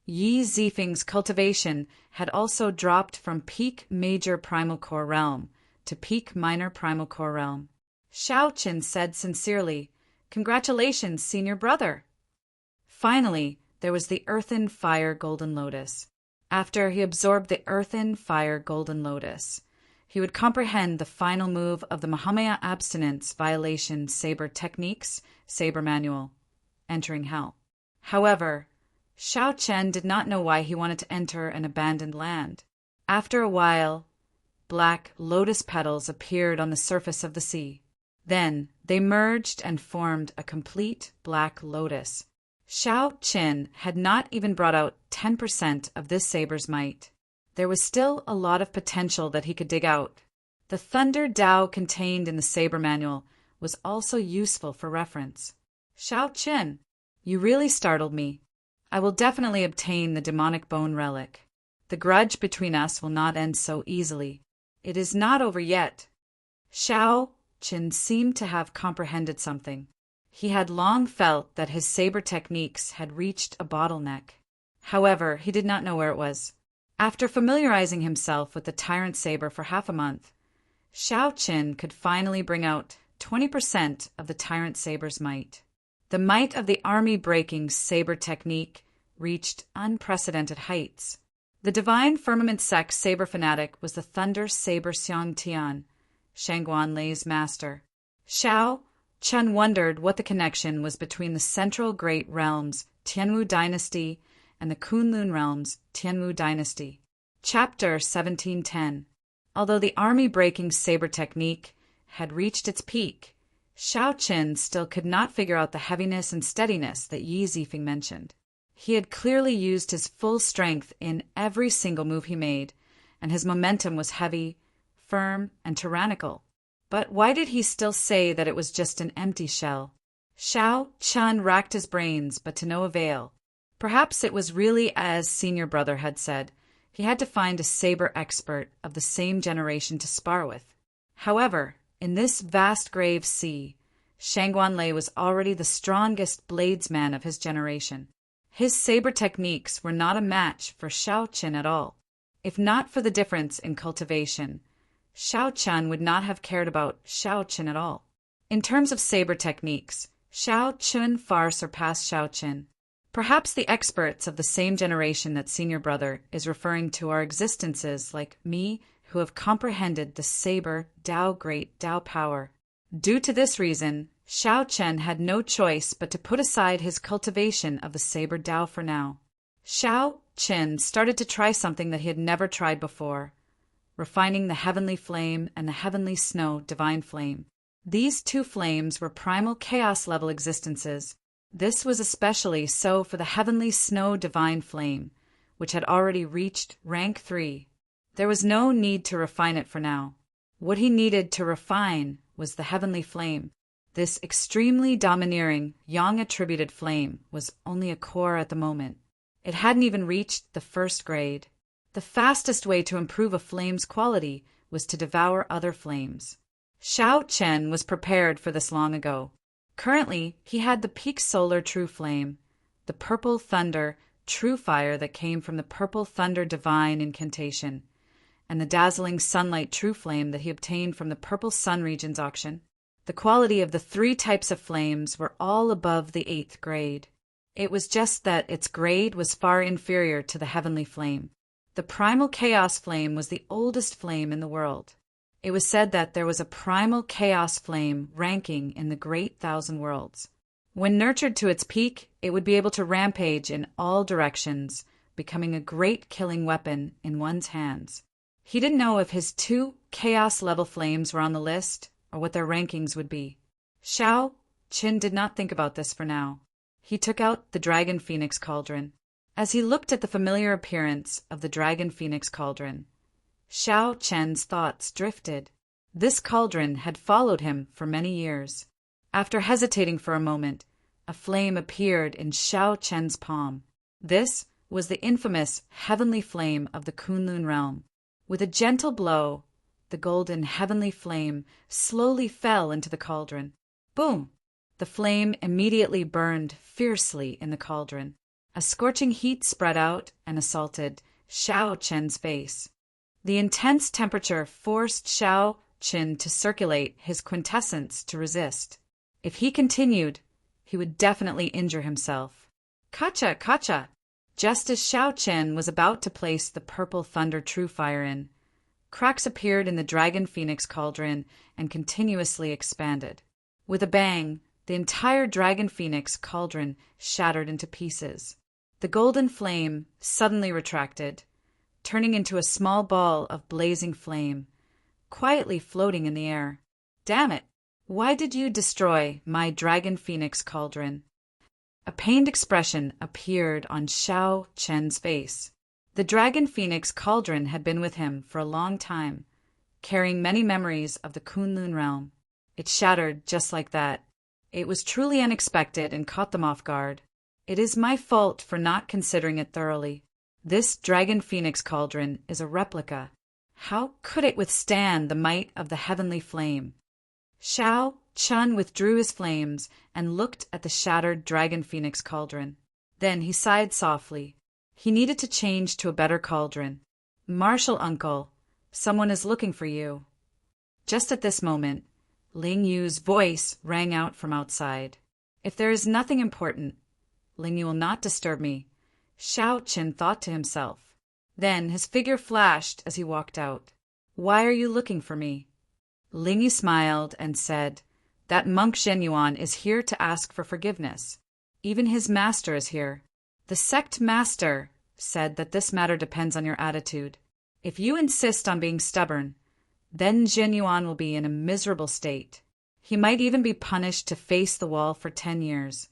Yi Zifeng's cultivation had also dropped from peak major primal core realm to peak minor primal core realm. Xiao Qin said sincerely, "Congratulations, senior brother." Finally, there was the Earthen Fire Golden Lotus. After he absorbed the Earthen Fire Golden Lotus, he would comprehend the final move of the Mahamaya Abstinence Violation Saber Techniques Saber Manual, entering Hell. However, Xiao Chen did not know why he wanted to enter an abandoned land. After a while, black lotus petals appeared on the surface of the sea. Then they merged and formed a complete black lotus. Xiao Qin had not even brought out 10% of this saber's might. There was still a lot of potential that he could dig out. The Thunder Tao contained in the saber manual was also useful for reference. Xiao Qin, you really startled me. I will definitely obtain the demonic bone relic. The grudge between us will not end so easily. It is not over yet. Xiao Qin seemed to have comprehended something. He had long felt that his saber techniques had reached a bottleneck. However, he did not know where it was. After familiarizing himself with the tyrant saber for half a month, Xiao Qin could finally bring out 20% of the tyrant saber's might. The might of the army-breaking saber technique reached unprecedented heights. The divine firmament sect saber fanatic was the Thunder Saber Xiang Tian, Shangguan Lei's master. Xiao Qin wondered what the connection was between the central great realms, Tianwu Dynasty, and the Kunlun realms, Tianwu Dynasty. Chapter 1710. Although the army-breaking saber technique had reached its peak, Xiao Qin still could not figure out the heaviness and steadiness that Yi Zifeng mentioned. He had clearly used his full strength in every single move he made, and his momentum was heavy, firm, and tyrannical. But why did he still say that it was just an empty shell? Xiao Qin racked his brains, but to no avail. Perhaps it was really as senior brother had said. He had to find a saber expert of the same generation to spar with. However, in this vast grave sea, Shangguan Lei was already the strongest bladesman of his generation. His saber techniques were not a match for Xiao Qin at all. If not for the difference in cultivation, Xiao Qin would not have cared about Xiao Qin at all. In terms of saber techniques, Xiao Qin far surpassed Xiao Qin. Perhaps the experts of the same generation that senior brother is referring to are existences like me who have comprehended the saber Tao great Tao power. Due to this reason, Xiao Qin had no choice but to put aside his cultivation of the saber Tao for now. Xiao Qin started to try something that he had never tried before, refining the heavenly flame and the heavenly snow divine flame. These two flames were primal chaos-level existences. This was especially so for the heavenly snow divine flame, which had already reached rank 3. There was no need to refine it for now. What he needed to refine was the heavenly flame. This extremely domineering, yang-attributed flame was only a core at the moment. It hadn't even reached the first grade. The fastest way to improve a flame's quality was to devour other flames. Xiao Qin was prepared for this long ago. Currently, he had the peak solar true flame, the purple thunder true fire that came from the purple thunder divine incantation, and the dazzling sunlight true flame that he obtained from the purple sun regions auction. The quality of the 3 types of flames were all above the 8th grade. It was just that its grade was far inferior to the heavenly flame. The primal chaos flame was the oldest flame in the world. It was said that there was a primal chaos flame ranking in the great thousand worlds. When nurtured to its peak, it would be able to rampage in all directions, becoming a great killing weapon in one's hands. He didn't know if his 2 chaos-level flames were on the list, or what their rankings would be. Xiao Qin did not think about this for now. He took out the Dragon Phoenix Cauldron. As he looked at the familiar appearance of the Dragon Phoenix Cauldron, Xiao Qin's thoughts drifted. This cauldron had followed him for many years. After hesitating for a moment, a flame appeared in Xiao Qin's palm. This was the infamous heavenly flame of the Kunlun realm. With a gentle blow, the golden heavenly flame slowly fell into the cauldron. Boom! The flame immediately burned fiercely in the cauldron. A scorching heat spread out and assaulted Xiao Qin's face. The intense temperature forced Xiao Qin to circulate his quintessence to resist. If he continued, he would definitely injure himself. Kacha, kacha! Just as Xiao Qin was about to place the purple thunder true fire in, cracks appeared in the Dragon Phoenix Cauldron and continuously expanded. With a bang, the entire Dragon Phoenix Cauldron shattered into pieces. The golden flame suddenly retracted, turning into a small ball of blazing flame, quietly floating in the air. Damn it! Why did you destroy my dragon phoenix cauldron? A pained expression appeared on Xiao Chen's face. The dragon phoenix cauldron had been with him for a long time, carrying many memories of the Kunlun realm. It shattered just like that. It was truly unexpected and caught them off guard. It is my fault for not considering it thoroughly. This dragon phoenix cauldron is a replica. How could it withstand the might of the heavenly flame? Xiao Chen withdrew his flames and looked at the shattered dragon phoenix cauldron. Then he sighed softly. He needed to change to a better cauldron. Martial uncle, someone is looking for you. Just at this moment, Ling Yu's voice rang out from outside. If there is nothing important, Ling Yu will not disturb me, Xiao Chen thought to himself. Then his figure flashed as he walked out. Why are you looking for me? Ling Yu smiled and said, that monk Zhenyuan is here to ask for forgiveness. Even his master is here. The sect master said that this matter depends on your attitude. If you insist on being stubborn, then Zhenyuan will be in a miserable state. He might even be punished to face the wall for 10 years.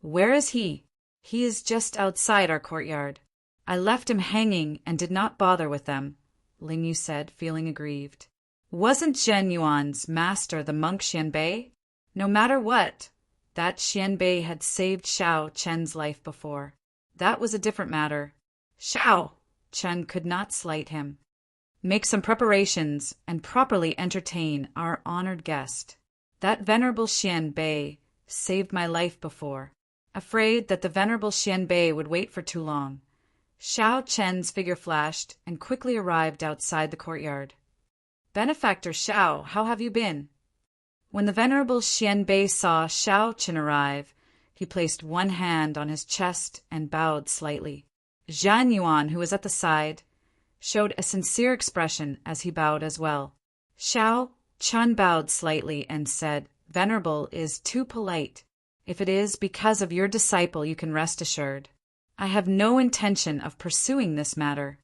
Where is he? He is just outside our courtyard. I left him hanging and did not bother with them, Ling Yu said, feeling aggrieved. Wasn't Zhenyuan's master the monk Xianbei? No matter what, that Xianbei had saved Xiao Chen's life before. That was a different matter. Xiao Chen could not slight him. Make some preparations and properly entertain our honored guest. That venerable Xianbei saved my life before. Afraid that the venerable Xianbei would wait for too long, Xiao Chen's figure flashed and quickly arrived outside the courtyard. Benefactor Xiao, how have you been? When the venerable Xianbei saw Xiao Chen arrive, he placed one hand on his chest and bowed slightly. Zhenyuan, who was at the side, showed a sincere expression as he bowed as well. Xiao Chen bowed slightly and said, Venerable is too polite. If it is because of your disciple, you can rest assured. I have no intention of pursuing this matter.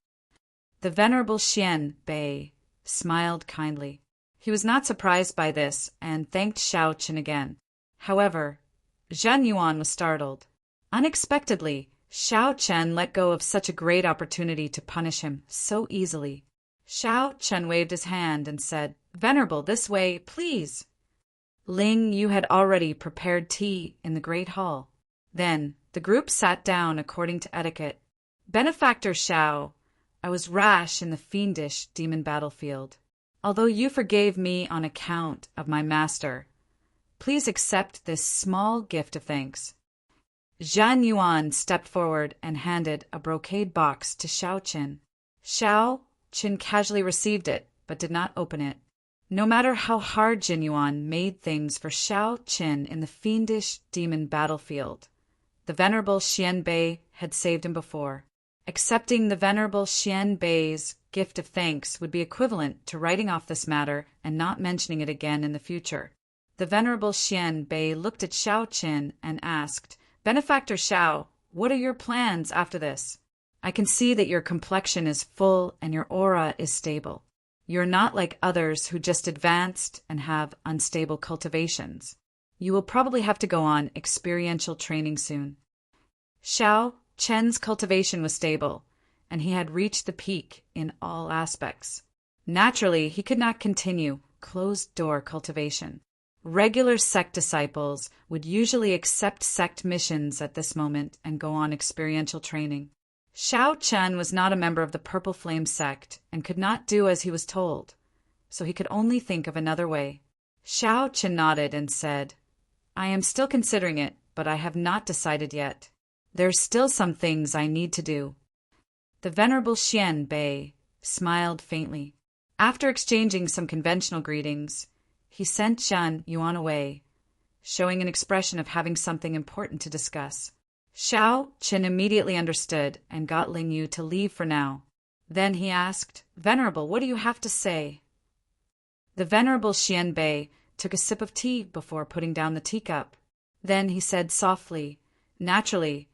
The venerable Xianbei smiled kindly. He was not surprised by this and thanked Xiao Chen again. However, Zhenyuan was startled. Unexpectedly, Xiao Chen let go of such a great opportunity to punish him so easily. Xiao Chen waved his hand and said, Venerable, this way, please. Ling Yu had already prepared tea in the great hall. Then the group sat down according to etiquette. Benefactor Xiao, I was rash in the fiendish demon battlefield. Although you forgave me on account of my master, please accept this small gift of thanks. Zhenyuan stepped forward and handed a brocade box to Xiao Chen. Xiao Chen casually received it, but did not open it. No matter how hard Zhenyuan made things for Xiao Chen in the fiendish demon battlefield, the venerable Xianbei had saved him before. Accepting the venerable Xianbei's gift of thanks would be equivalent to writing off this matter and not mentioning it again in the future. The venerable Xianbei looked at Xiao Chen and asked, Benefactor Xiao, what are your plans after this? I can see that your complexion is full and your aura is stable. You're not like others who just advanced and have unstable cultivations. You will probably have to go on experiential training soon. Xiao Chen's cultivation was stable, and he had reached the peak in all aspects. Naturally, he could not continue closed-door cultivation. Regular sect disciples would usually accept sect missions at this moment and go on experiential training. Xiao Chen was not a member of the Purple Flame sect and could not do as he was told, so he could only think of another way. Xiao Chen nodded and said, I am still considering it, but I have not decided yet. There's still some things I need to do. The venerable Xianbei smiled faintly. After exchanging some conventional greetings, he sent Zhenyuan away, showing an expression of having something important to discuss. Xiao Chen immediately understood and got Ling Yu to leave for now. Then he asked, Venerable, what do you have to say? The venerable Xianbei took a sip of tea before putting down the teacup. Then he said softly, Naturally,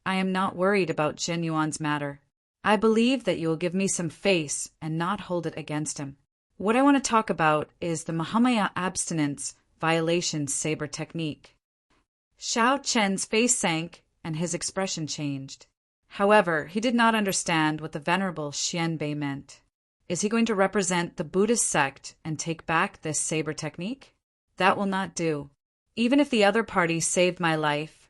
I am not worried about Zhenyuan's matter. I believe that you will give me some face and not hold it against him. What I want to talk about is the Mahamaya abstinence Violation Saber Technique. Xiao Chen's face sank and his expression changed. However, he did not understand what the Venerable Xianbei meant. Is he going to represent the Buddhist sect and take back this saber technique? That will not do. Even if the other party saved my life,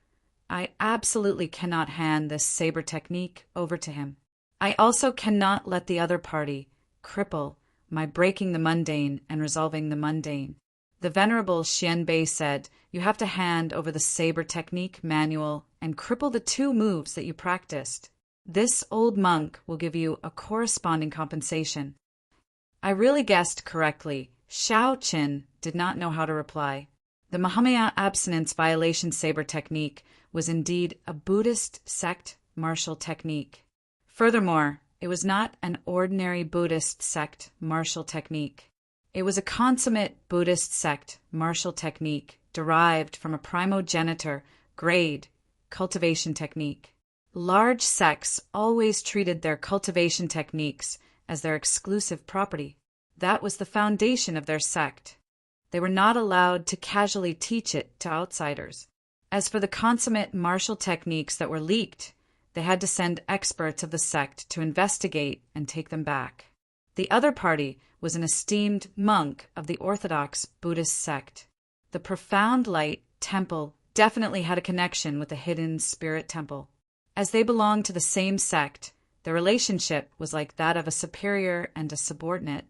I absolutely cannot hand this saber technique over to him. I also cannot let the other party cripple my breaking the mundane and resolving the mundane. The Venerable Xianbei said, you have to hand over the saber technique manual and cripple the 2 moves that you practiced. This old monk will give you a corresponding compensation. I really guessed correctly. Xiao Qin did not know how to reply. The Mahamaya abstinence violation saber technique was indeed a Buddhist sect martial technique. Furthermore, it was not an ordinary Buddhist sect martial technique. It was a consummate Buddhist sect martial technique derived from a primogenitor grade cultivation technique. Large sects always treated their cultivation techniques as their exclusive property. That was the foundation of their sect. They were not allowed to casually teach it to outsiders. As for the consummate martial techniques that were leaked, they had to send experts of the sect to investigate and take them back. The other party was an esteemed monk of the Orthodox Buddhist sect. The Profound Light Temple definitely had a connection with the Hidden Spirit Temple. As they belonged to the same sect, their relationship was like that of a superior and a subordinate.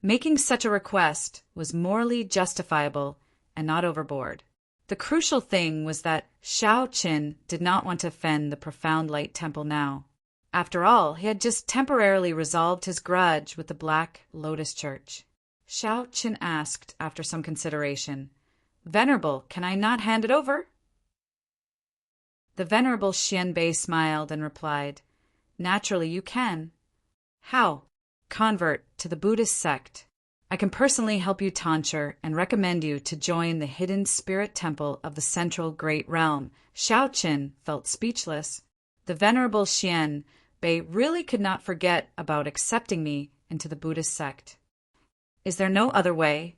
Making such a request was morally justifiable and not overboard. The crucial thing was that Xiao Qin did not want to offend the Profound Light Temple now. After all, he had just temporarily resolved his grudge with the Black Lotus Church. Xiao Qin asked, after some consideration, "Venerable, can I not hand it over?" The Venerable Xianbei smiled and replied, "Naturally you can." "How?" "Convert to the Buddhist sect. I can personally help you tonsure and recommend you to join the Hidden Spirit Temple of the Central Great Realm." Xiao Qin felt speechless. The Venerable Xianbei really could not forget about accepting me into the Buddhist sect. "Is there no other way?"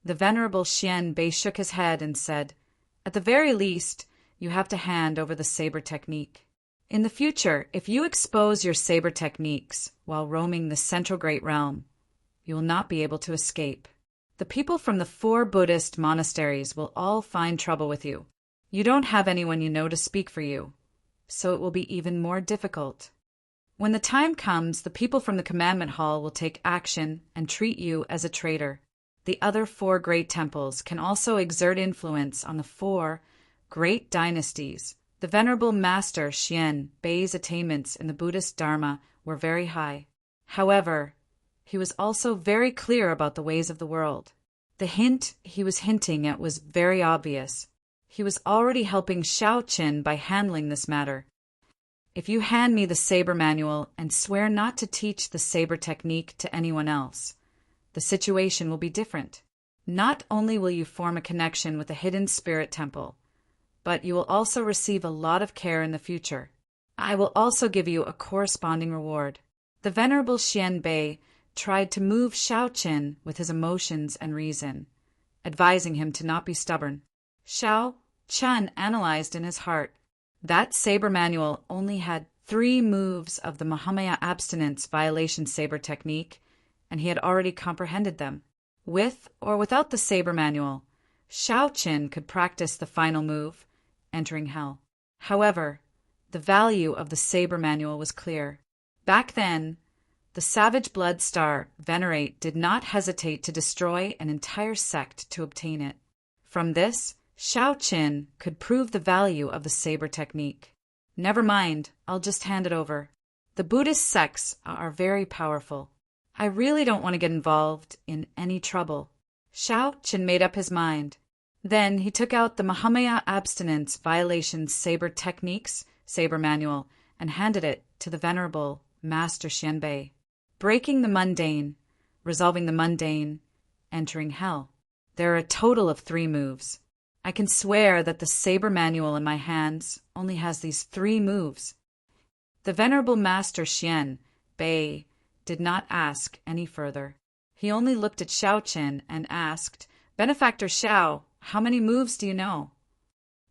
The Venerable Xianbei shook his head and said, "At the very least, you have to hand over the saber technique. In the future, if you expose your saber techniques while roaming the Central Great Realm, you will not be able to escape. The people from the 4 Buddhist monasteries will all find trouble with you. You don't have anyone you know to speak for you, so it will be even more difficult. When the time comes, the people from the Commandment Hall will take action and treat you as a traitor. The other 4 great temples can also exert influence on the 4 great dynasties. The Venerable Master Xianbei's attainments in the Buddhist Dharma were very high. However, he was also very clear about the ways of the world. The hint he was hinting at was very obvious. He was already helping Xiao Qin by handling this matter. If you hand me the saber manual and swear not to teach the saber technique to anyone else, the situation will be different. Not only will you form a connection with the Hidden Spirit Temple, but you will also receive a lot of care in the future. I will also give you a corresponding reward." The Venerable Xianbei tried to move Xiao Qin with his emotions and reason, advising him to not be stubborn. Xiao Qin analyzed in his heart. That saber manual only had 3 moves of the Mahamaya abstinence violation saber technique, and he had already comprehended them. With or without the saber manual, Xiao Qin could practice the final move, entering hell. However, the value of the saber manual was clear. Back then, the Savage Blood Star Venerate did not hesitate to destroy an entire sect to obtain it. From this, Xiao Qin could prove the value of the saber technique. "Never mind, I'll just hand it over. The Buddhist sects are very powerful. I really don't want to get involved in any trouble." Xiao Qin made up his mind. Then he took out the Mahamaya abstinence violation saber techniques saber manual and handed it to the Venerable Master Xianbei. Breaking the mundane, resolving the mundane, entering hell. There are a total of 3 moves. I can swear that the saber manual in my hands only has these 3 moves. The Venerable Master Xianbei did not ask any further. He only looked at Xiao Qin and asked, "Benefactor Xiao, How many moves do you know?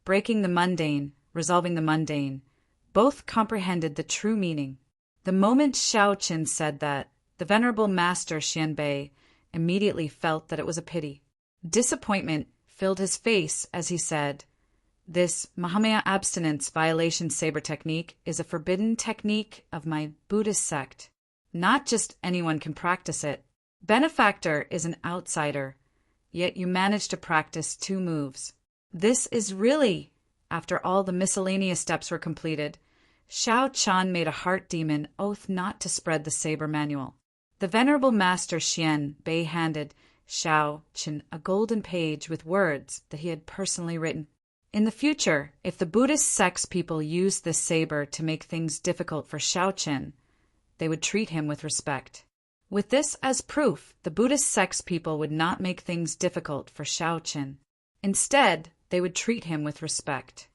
Breaking the mundane, resolving the mundane. Both comprehended the true meaning. The moment Xiao Qin said that, the venerable master Xianbei immediately felt that it was a pity. Disappointment filled his face as he said, "This Mahamaya abstinence violation saber technique is a forbidden technique of my Buddhist sect. Not just anyone can practice it. Benefactor is an outsider, yet you manage to practice 2 moves. This is really..." After all the miscellaneous steps were completed, Xiao Chan made a heart demon oath not to spread the saber manual. The venerable master Xian Bei handed Xiao Qin a golden page with words that he had personally written. In the future, if the Buddhist sect's people used this saber to make things difficult for Xiao Qin, they would treat him with respect. With this as proof, the Buddhist sect's people would not make things difficult for Xiao Qin. Instead, they would treat him with respect.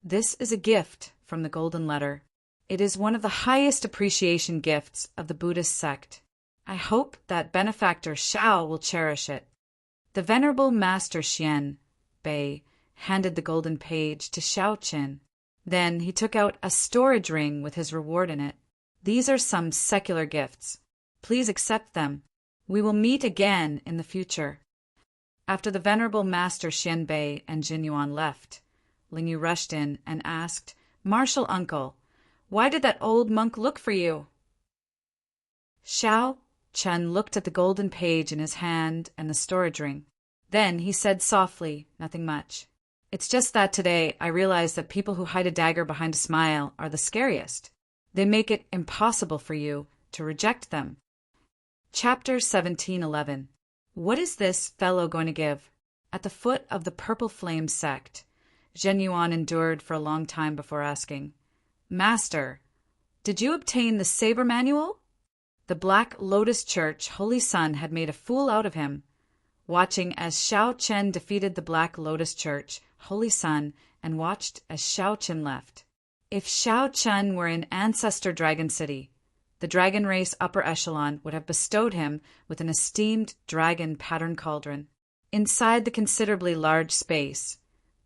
This is a gift from the Golden Letter. It is one of the highest appreciation gifts of the Buddhist sect. I hope that benefactor Xiao will cherish it. The venerable master Xian Bei handed the golden page to Xiao Qin. Then he took out a storage ring with his reward in it. These are some secular gifts. Please accept them. We will meet again in the future. After the venerable master Xianbei and Jinyuan left, Lingyu rushed in and asked, "Martial uncle, why did that old monk look for you?" Xiao Chen looked at the golden page in his hand and the storage ring. Then he said softly, "Nothing much. It's just that today I realized that people who hide a dagger behind a smile are the scariest. They make it impossible for you to reject them." Chapter 17:11. What is this fellow going to give? At the foot of the Purple Flame sect, Zhen Yuan endured for a long time before asking, "Master, did you obtain the saber manual?" The Black Lotus Church Holy Sun had made a fool out of him. Watching as Xiao Chen defeated the Black Lotus Church Holy Sun and watched as Xiao Chen left. If Xiao Chen were in Ancestor Dragon City, the dragon race upper echelon would have bestowed him with an esteemed dragon pattern cauldron. Inside the considerably large space,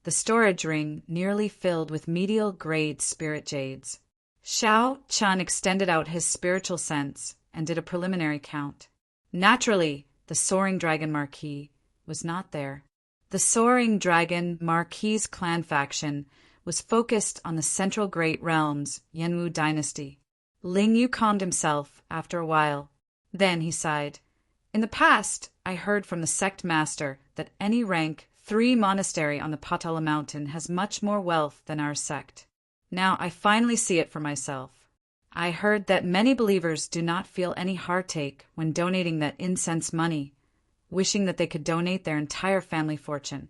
the storage ring nearly filled with medial grade spirit jades. Xiao Chen extended out his spiritual sense and did a preliminary count. Naturally, the Soaring Dragon Marquis was not there. The Soaring Dragon Marquis' clan faction was focused on the Central Great Realms Yanwu dynasty. Lingyu calmed himself after a while. Then he sighed. "In the past, I heard from the sect master that any rank 3 monastery on the Patala mountain has much more wealth than our sect. Now I finally see it for myself. I heard that many believers do not feel any heartache when donating that incense money, wishing that they could donate their entire family fortune."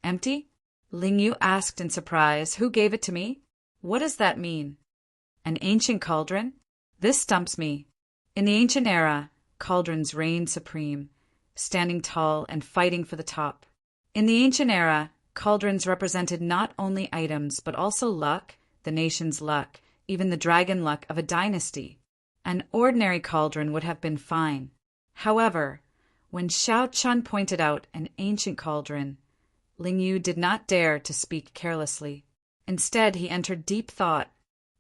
"Empty?" Lingyu asked in surprise. "Who gave it to me? What does that mean? An ancient cauldron? This stumps me. In the ancient era, cauldrons reigned supreme, standing tall and fighting for the top. In the ancient era, cauldrons represented not only items but also luck, the nation's luck, even the dragon luck of a dynasty. An ordinary cauldron would have been fine. However, when Xiao Chun pointed out an ancient cauldron, Lingyu did not dare to speak carelessly. Instead, he entered deep thought.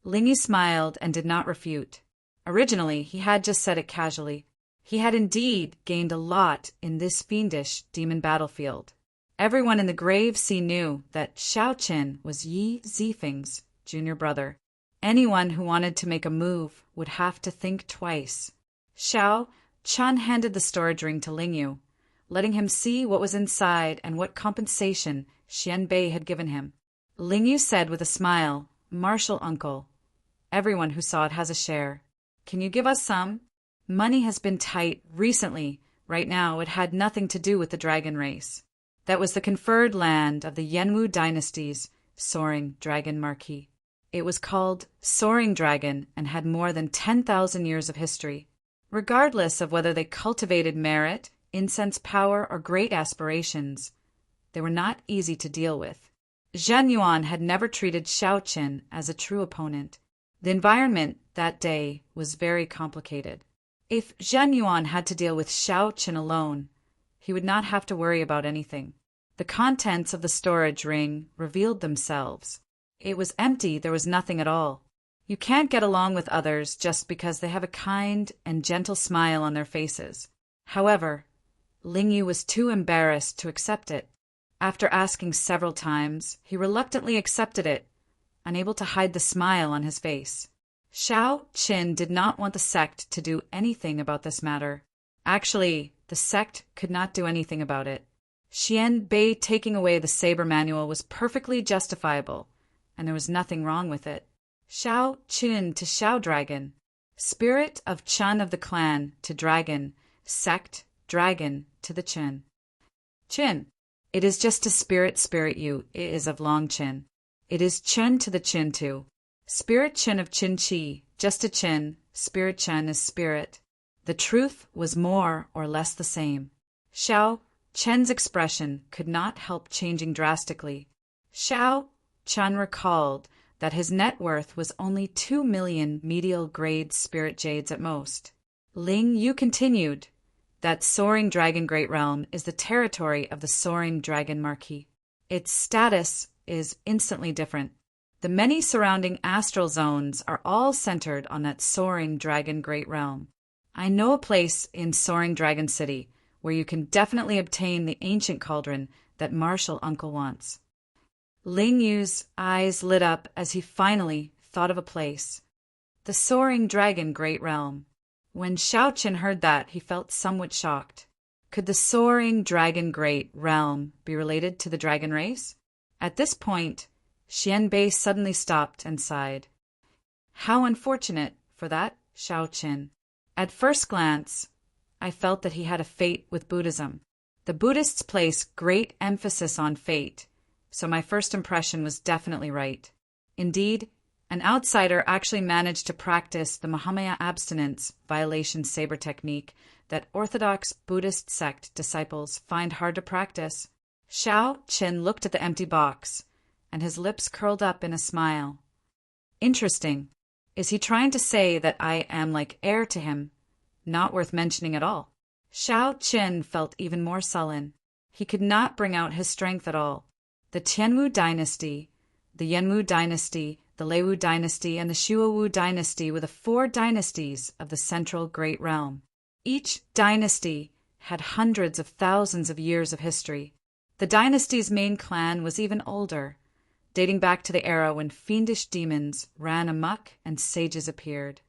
Lingyu smiled and did not refute. Originally, he had just said it casually. He had indeed gained a lot in this fiendish demon battlefield. Everyone in the Grave Sea knew that Xiao Qin was Yi Zifeng's junior brother. Anyone who wanted to make a move would have to think twice. Xiao Chun handed the storage ring to Lingyu, letting him see what was inside and what compensation Xianbei had given him. Lingyu said with a smile, "Martial uncle, everyone who saw it has a share. Can you give us some? Money has been tight recently. Right now, it had nothing to do with the dragon race. That was the conferred land of the Yanwu dynasty's Soaring Dragon Marquis. It was called Soaring Dragon and had more than 10,000 years of history. Regardless of whether they cultivated merit, incense power, or great aspirations, they were not easy to deal with. Zhen Yuan had never treated Xiao Qin as a true opponent. The environment that day was very complicated. If Zhen Yuan had to deal with Xiao Qin alone, he would not have to worry about anything. The contents of the storage ring revealed themselves. It was empty, there was nothing at all. You can't get along with others just because they have a kind and gentle smile on their faces. However, Ling Yu was too embarrassed to accept it. After asking several times, he reluctantly accepted it, unable to hide the smile on his face. Xiao Qin did not want the sect to do anything about this matter. Actually, the sect could not do anything about it. Xian Bei taking away the saber manual was perfectly justifiable, and there was nothing wrong with it. Xiao Qin to Xiao Dragon. Spirit of Chun of the clan to Dragon. Sect, Dragon to the Qin. Qin. It is just a spirit you, it is of long Qin. It is Chun to the Qin too. Spirit Qin of Qin Chi, just a Qin, Spirit Chen is spirit. The truth was more or less the same. Xiao Chen's expression could not help changing drastically. Xiao Chen recalled that his net worth was only 2 million medial-grade spirit jades at most. Ling Yu continued that Soaring Dragon Great Realm is the territory of the Soaring Dragon Marquis. Its status is instantly different. The many surrounding astral zones are all centered on that Soaring Dragon Great Realm. I know a place in Soaring Dragon City where you can definitely obtain the ancient cauldron that Martial Uncle wants. Ling Yu's eyes lit up as he finally thought of a place. The Soaring Dragon Great Realm. When Xiao Qin heard that, he felt somewhat shocked. Could the Soaring Dragon Great Realm be related to the dragon race? At this point, Xian Bei suddenly stopped and sighed. How unfortunate for that Xiao Qin. At first glance, I felt that he had a fate with Buddhism. The Buddhists place great emphasis on fate, so my first impression was definitely right. Indeed, an outsider actually managed to practice the Mahamaya abstinence violation saber technique that Orthodox Buddhist sect disciples find hard to practice. Xiao Qin looked at the empty box, and his lips curled up in a smile. Interesting. Is he trying to say that I am like heir to him? Not worth mentioning at all. Xiao Qin felt even more sullen. He could not bring out his strength at all. The Tianwu dynasty, the Yanwu dynasty, the Leiwu dynasty, and the Shuowu dynasty were the 4 dynasties of the Central Great Realm. Each dynasty had hundreds of thousands of years of history. The dynasty's main clan was even older, dating back to the era when fiendish demons ran amok and sages appeared.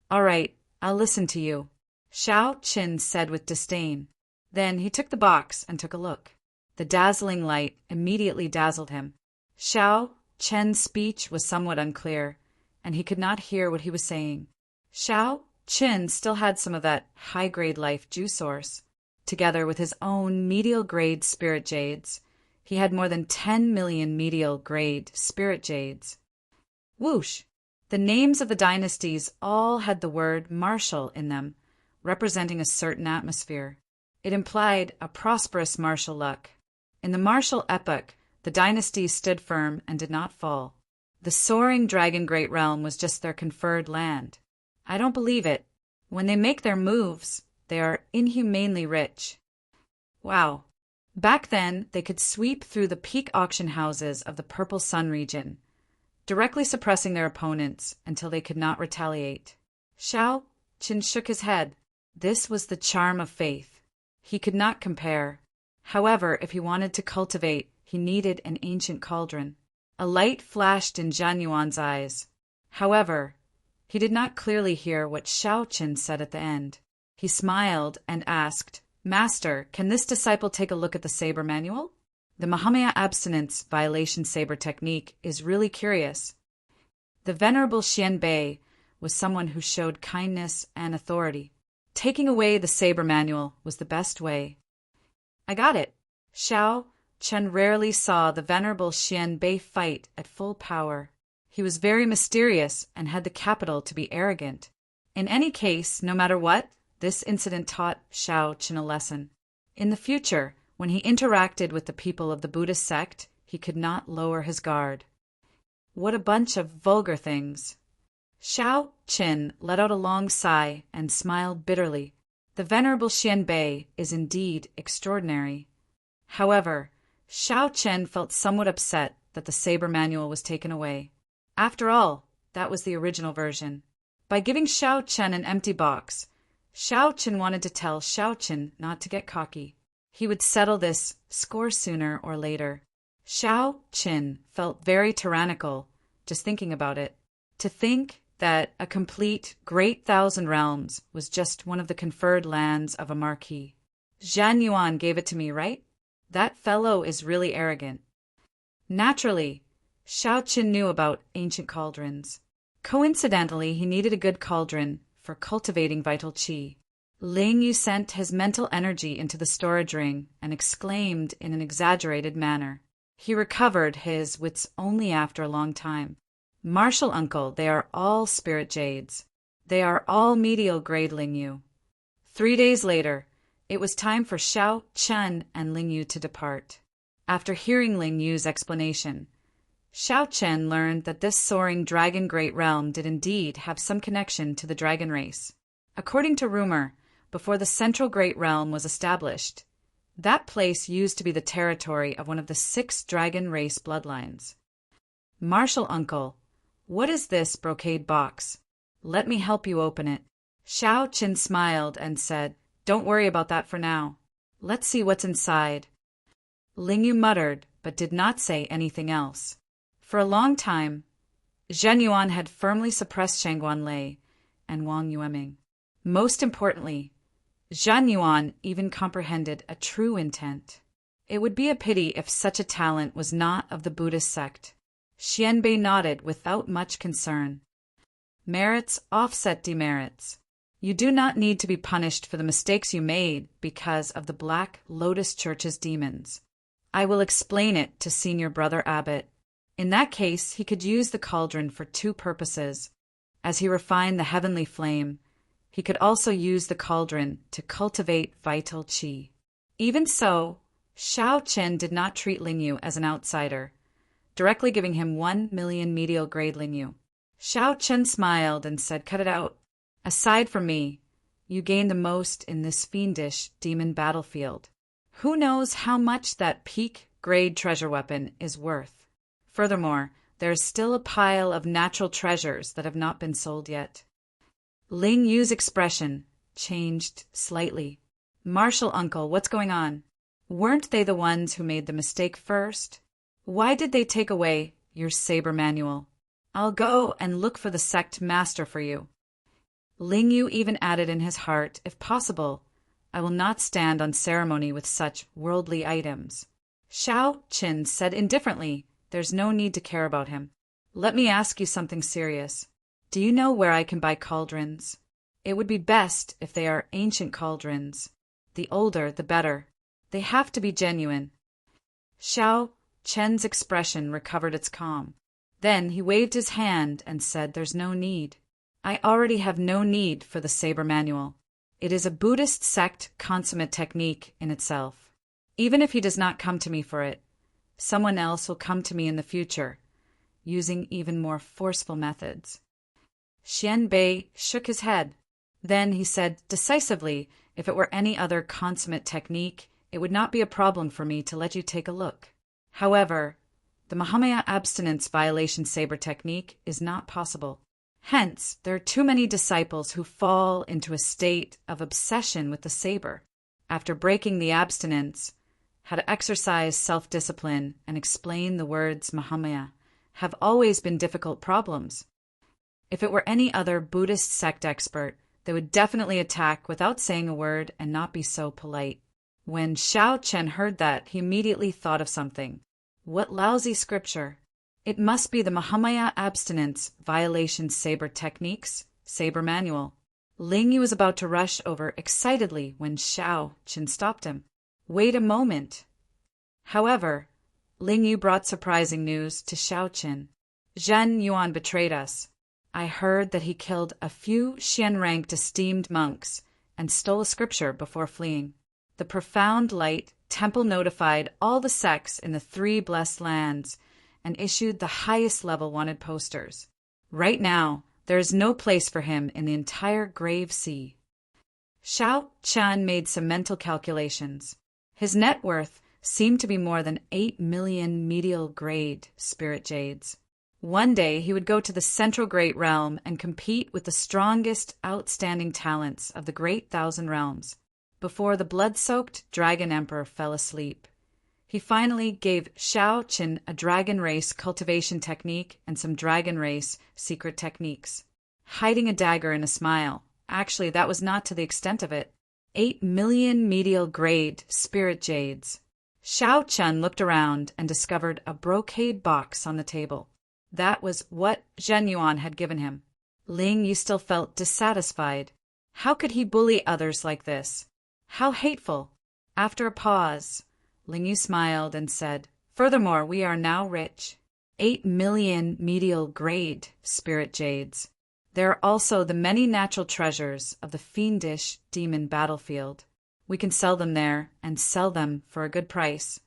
All right, I'll listen to you, Xiao Qin said with disdain. Then he took the box and took a look. The dazzling light immediately dazzled him. Xiao Qin's speech was somewhat unclear, and he could not hear what he was saying. Xiao Qin still had some of that high-grade life juice source. Together with his own medial-grade spirit jades, he had more than 10 million medial-grade spirit jades. Whoosh! The names of the dynasties all had the word martial in them, representing a certain atmosphere. It implied a prosperous martial luck. In the martial epoch, the dynasties stood firm and did not fall. The Soaring Dragon Great Realm was just their conferred land. I don't believe it. When they make their moves, they are inhumanely rich. Wow. Back then, they could sweep through the peak auction houses of the Purple Sun region, directly suppressing their opponents until they could not retaliate. Xiao Qin shook his head. This was the charm of faith. He could not compare. However, if he wanted to cultivate, he needed an ancient cauldron. A light flashed in Zhan Yuan's eyes. However, he did not clearly hear what Xiao Qin said at the end. He smiled and asked, Master, can this disciple take a look at the saber manual? The Mahamaya abstinence violation saber technique is really curious. The Venerable Xian Bei was someone who showed kindness and authority. Taking away the saber manual was the best way. I got it. Xiao Qin rarely saw the Venerable Xian Bei fight at full power. He was very mysterious and had the capital to be arrogant. In any case, no matter what, this incident taught Xiao Qin a lesson. In the future, when he interacted with the people of the Buddhist sect, he could not lower his guard. What a bunch of vulgar things. Xiao Qin let out a long sigh and smiled bitterly. The Venerable Xian Bei is indeed extraordinary. However, Xiao Chen felt somewhat upset that the saber manual was taken away. After all, that was the original version. By giving Xiao Chen an empty box, Xiao Chen wanted to tell Xiao Chen not to get cocky. He would settle this score sooner or later. Xiao Chen felt very tyrannical just thinking about it. To think that a complete Great Thousand Realms was just one of the conferred lands of a marquis. Zhan Yuan gave it to me, right? That fellow is really arrogant. Naturally, Xiao Chen knew about ancient cauldrons. Coincidentally, he needed a good cauldron for cultivating vital qi. Ling Yu sent his mental energy into the storage ring and exclaimed in an exaggerated manner. He recovered his wits only after a long time. Martial uncle, they are all spirit jades. They are all medial grade, Ling Yu. 3 days later, it was time for Xiao Chen and Ling Yu to depart. After hearing Ling Yu's explanation, Xiao Chen learned that this soaring dragon great realm did indeed have some connection to the dragon race. According to rumor, before the central great realm was established, that place used to be the territory of one of the 6 dragon race bloodlines. Martial uncle, what is this brocade box? Let me help you open it. Xiao Chen smiled and said, don't worry about that for now. Let's see what's inside. Ling Yu muttered, but did not say anything else. For a long time, Zhen Yuan had firmly suppressed Shangguan Lei and Wang Yueming. Most importantly, Zhen Yuan even comprehended a true intent. It would be a pity if such a talent was not of the Buddhist sect. Xianbei nodded without much concern. Merits offset demerits. You do not need to be punished for the mistakes you made because of the Black Lotus Church's demons. I will explain it to Senior Brother Abbot. In that case, he could use the cauldron for 2 purposes. As he refined the heavenly flame, he could also use the cauldron to cultivate vital qi. Even so, Xiao Chen did not treat Ling Yu as an outsider, directly giving him 1 million medial grade Ling Yu. Xiao Chen smiled and said, cut it out. Aside from me, you gain the most in this fiendish demon battlefield. Who knows how much that peak grade treasure weapon is worth? Furthermore, there is still a pile of natural treasures that have not been sold yet. Ling Yu's expression changed slightly. Martial uncle, what's going on? Weren't they the ones who made the mistake first? Why did they take away your saber manual? I'll go and look for the sect master for you. Ling Yu even added in his heart, if possible, I will not stand on ceremony with such worldly items. Xiao Chen said indifferently, there's no need to care about him. Let me ask you something serious. Do you know where I can buy cauldrons? It would be best if they are ancient cauldrons. The older, the better. They have to be genuine. Xiao Chen's expression recovered its calm. Then he waved his hand and said, there's no need. I already have no need for the saber manual. It is a Buddhist sect consummate technique in itself. Even if he does not come to me for it, someone else will come to me in the future, using even more forceful methods. Xianbei shook his head. Then he said decisively, if it were any other consummate technique, it would not be a problem for me to let you take a look. However, the Mahamaya abstinence violation saber technique is not possible. Hence, there are too many disciples who fall into a state of obsession with the saber. After breaking the abstinence, how to exercise self-discipline and explain the words Mahamaya have always been difficult problems. If it were any other Buddhist sect expert, they would definitely attack without saying a word and not be so polite. When Xiao Chen heard that, he immediately thought of something. What lousy scripture! It must be the Mahamaya abstinence violation saber techniques, saber manual. Ling Yu was about to rush over excitedly when Xiao Chen stopped him. Wait a moment. However, Ling Yu brought surprising news to Xiao Chen. Zhen Yuan betrayed us. I heard that he killed a few Xian-ranked esteemed monks and stole a scripture before fleeing. The profound light temple notified all the sects in the 3 blessed lands and issued the highest level wanted posters. Right now, there is no place for him in the entire Grave Sea. Xiao Chen made some mental calculations. His net worth seemed to be more than 8 million medial-grade spirit jades. One day he would go to the central great realm and compete with the strongest, outstanding talents of the great Thousand Realms. Before the blood-soaked Dragon Emperor fell asleep, he finally gave Shao Qin a dragon race cultivation technique and some dragon race secret techniques. Hiding a dagger in a smile. Actually, that was not to the extent of it. 8 million medial-grade spirit jades. Shao Qin looked around and discovered a brocade box on the table. That was what Zhen Yuan had given him. Ling Yu still felt dissatisfied. How could he bully others like this? How hateful! After a pause, Ling Yu smiled and said, "Furthermore, we are now rich. 8 million medial grade spirit jades. There are also the many natural treasures of the fiendish demon battlefield. We can sell them there and sell them for a good price."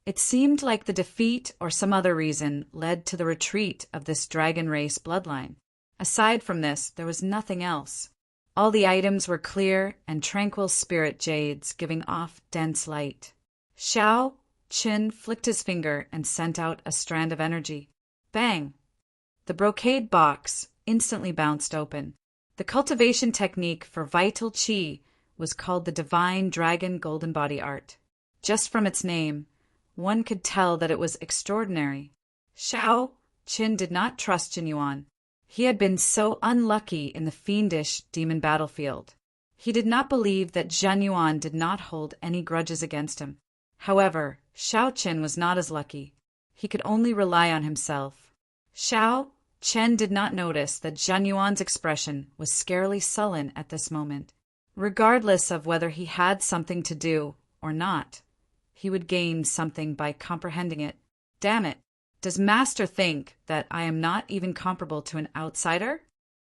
It seemed like the defeat or some other reason led to the retreat of this dragon race bloodline. Aside from this, there was nothing else. All the items were clear and tranquil spirit jades giving off dense light. Shao Qin flicked his finger and sent out a strand of energy. Bang! The brocade box instantly bounced open. The cultivation technique for vital qi was called the Divine Dragon Golden Body Art. Just from its name, one could tell that it was extraordinary. Shao Qin did not trust Jin Yuan. He had been so unlucky in the fiendish demon battlefield. He did not believe that Zhen Yuan did not hold any grudges against him. However, Shao Qin was not as lucky. He could only rely on himself. Shao Qin did not notice that Zhen Yuan's expression was scarily sullen at this moment. Regardless of whether he had something to do or not, he would gain something by comprehending it. Damn it! Does Master think that I am not even comparable to an outsider?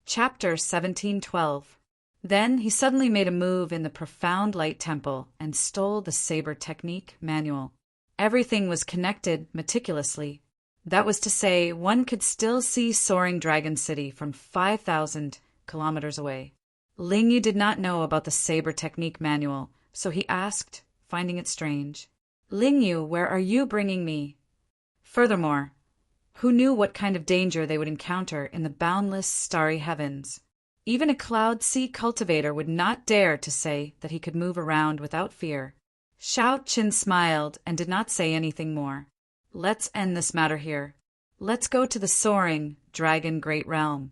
Chapter 1712. Then he suddenly made a move in the profound light temple and stole the saber technique manual. Everything was connected meticulously. That was to say, one could still see Soaring Dragon City from 5,000 kilometers away. Ling Yu did not know about the saber technique manual, so he asked, finding it strange, "Ling Yu, where are you bringing me?" Furthermore, who knew what kind of danger they would encounter in the boundless starry heavens? Even a cloud sea cultivator would not dare to say that he could move around without fear. Shao Qin smiled and did not say anything more. Let's end this matter here. Let's go to the Soaring Dragon Great Realm.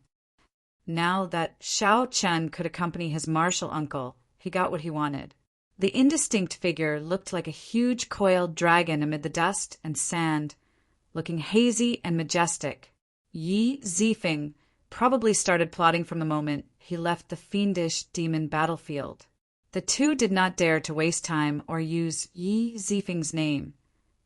Now that Shao Qin could accompany his martial uncle, he got what he wanted. The indistinct figure looked like a huge coiled dragon amid the dust and sand, looking hazy and majestic. Yi Zifeng probably started plotting from the moment he left the fiendish demon battlefield. The two did not dare to waste time or use Yi Zifeng's name,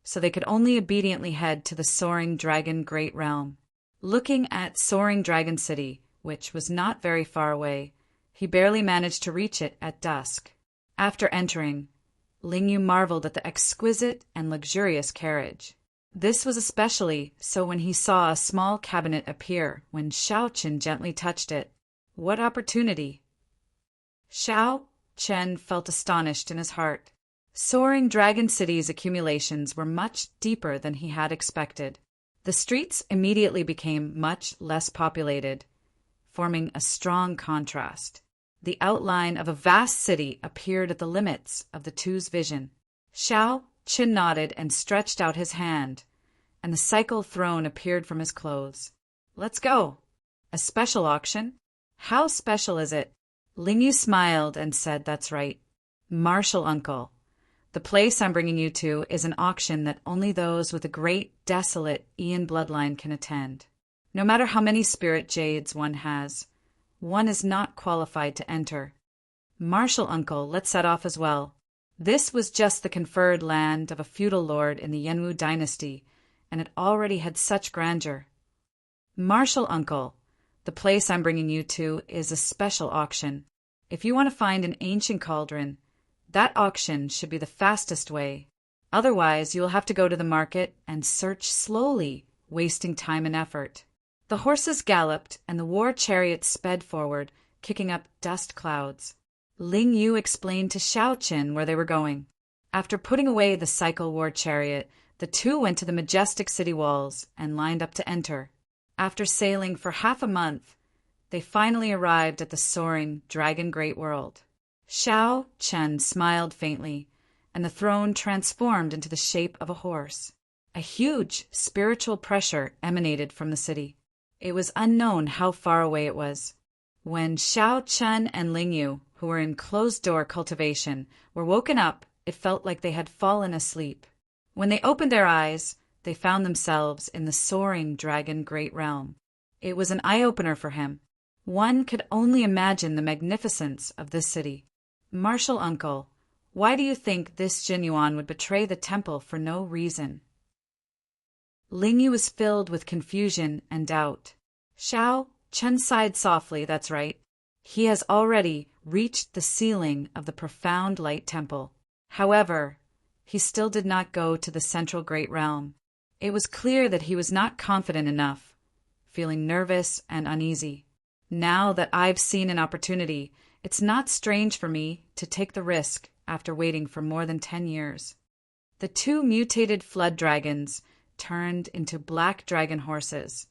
so they could only obediently head to the Soaring Dragon Great Realm. Looking at Soaring Dragon City, which was not very far away, he barely managed to reach it at dusk. After entering, Ling Yu marveled at the exquisite and luxurious carriage. This was especially so when he saw a small cabinet appear when Shao Qin gently touched it. What opportunity! Shao Qin felt astonished in his heart. Soaring Dragon City's accumulations were much deeper than he had expected. The streets immediately became much less populated, forming a strong contrast. The outline of a vast city appeared at the limits of the two's vision. Shao Qin nodded and stretched out his hand, and the cycle throne appeared from his clothes. Let's go. A special auction? How special is it? Ling Yu smiled and said, "That's right. Martial uncle, the place I'm bringing you to is an auction that only those with a great, desolate Ian bloodline can attend. No matter how many spirit jades one has, one is not qualified to enter. Martial uncle, let's set off as well." This was just the conferred land of a feudal lord in the Yanwu dynasty, and it already had such grandeur. Martial uncle, the place I'm bringing you to is a special auction. If you want to find an ancient cauldron, that auction should be the fastest way. Otherwise, you will have to go to the market and search slowly, wasting time and effort. The horses galloped, and the war chariots sped forward, kicking up dust clouds. Ling Yu explained to Shao Qin where they were going. After putting away the cycle war chariot, the two went to the majestic city walls and lined up to enter. After sailing for half a month, they finally arrived at the soaring dragon great world. Xiao Chen smiled faintly, and the throne transformed into the shape of a horse. A huge spiritual pressure emanated from the city. It was unknown how far away it was. When Xiao Chen and Ling Yu, who were in closed-door cultivation, were woken up, it felt like they had fallen asleep. When they opened their eyes, they found themselves in the soaring dragon great realm. It was an eye-opener for him. One could only imagine the magnificence of this city. Martial uncle, why do you think this Jin Yuan would betray the temple for no reason? Ling Yu was filled with confusion and doubt. Xiao Chen sighed softly, that's right. He has already reached the ceiling of the profound light temple. However, he still did not go to the central great realm. It was clear that he was not confident enough, feeling nervous and uneasy. Now that I've seen an opportunity, it's not strange for me to take the risk after waiting for more than 10 years. The two mutated flood dragons turned into black dragon horses,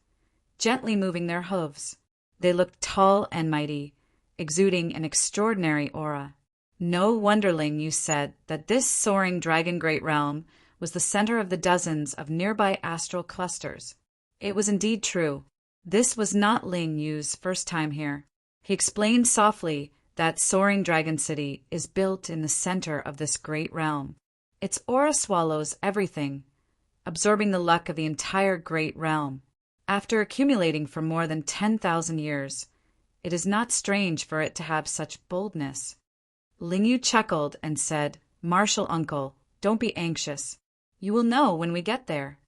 gently moving their hooves. They looked tall and mighty, exuding an extraordinary aura. No wonder, Ling Yu said that this soaring dragon great realm was the center of the dozens of nearby astral clusters. It was indeed true. This was not Ling Yu's first time here. He explained softly that soaring dragon city is built in the center of this great realm. Its aura swallows everything, absorbing the luck of the entire great realm. After accumulating for more than 10,000 years, it is not strange for it to have such boldness. Ling Yu chuckled and said, "Martial uncle, don't be anxious. You will know when we get there."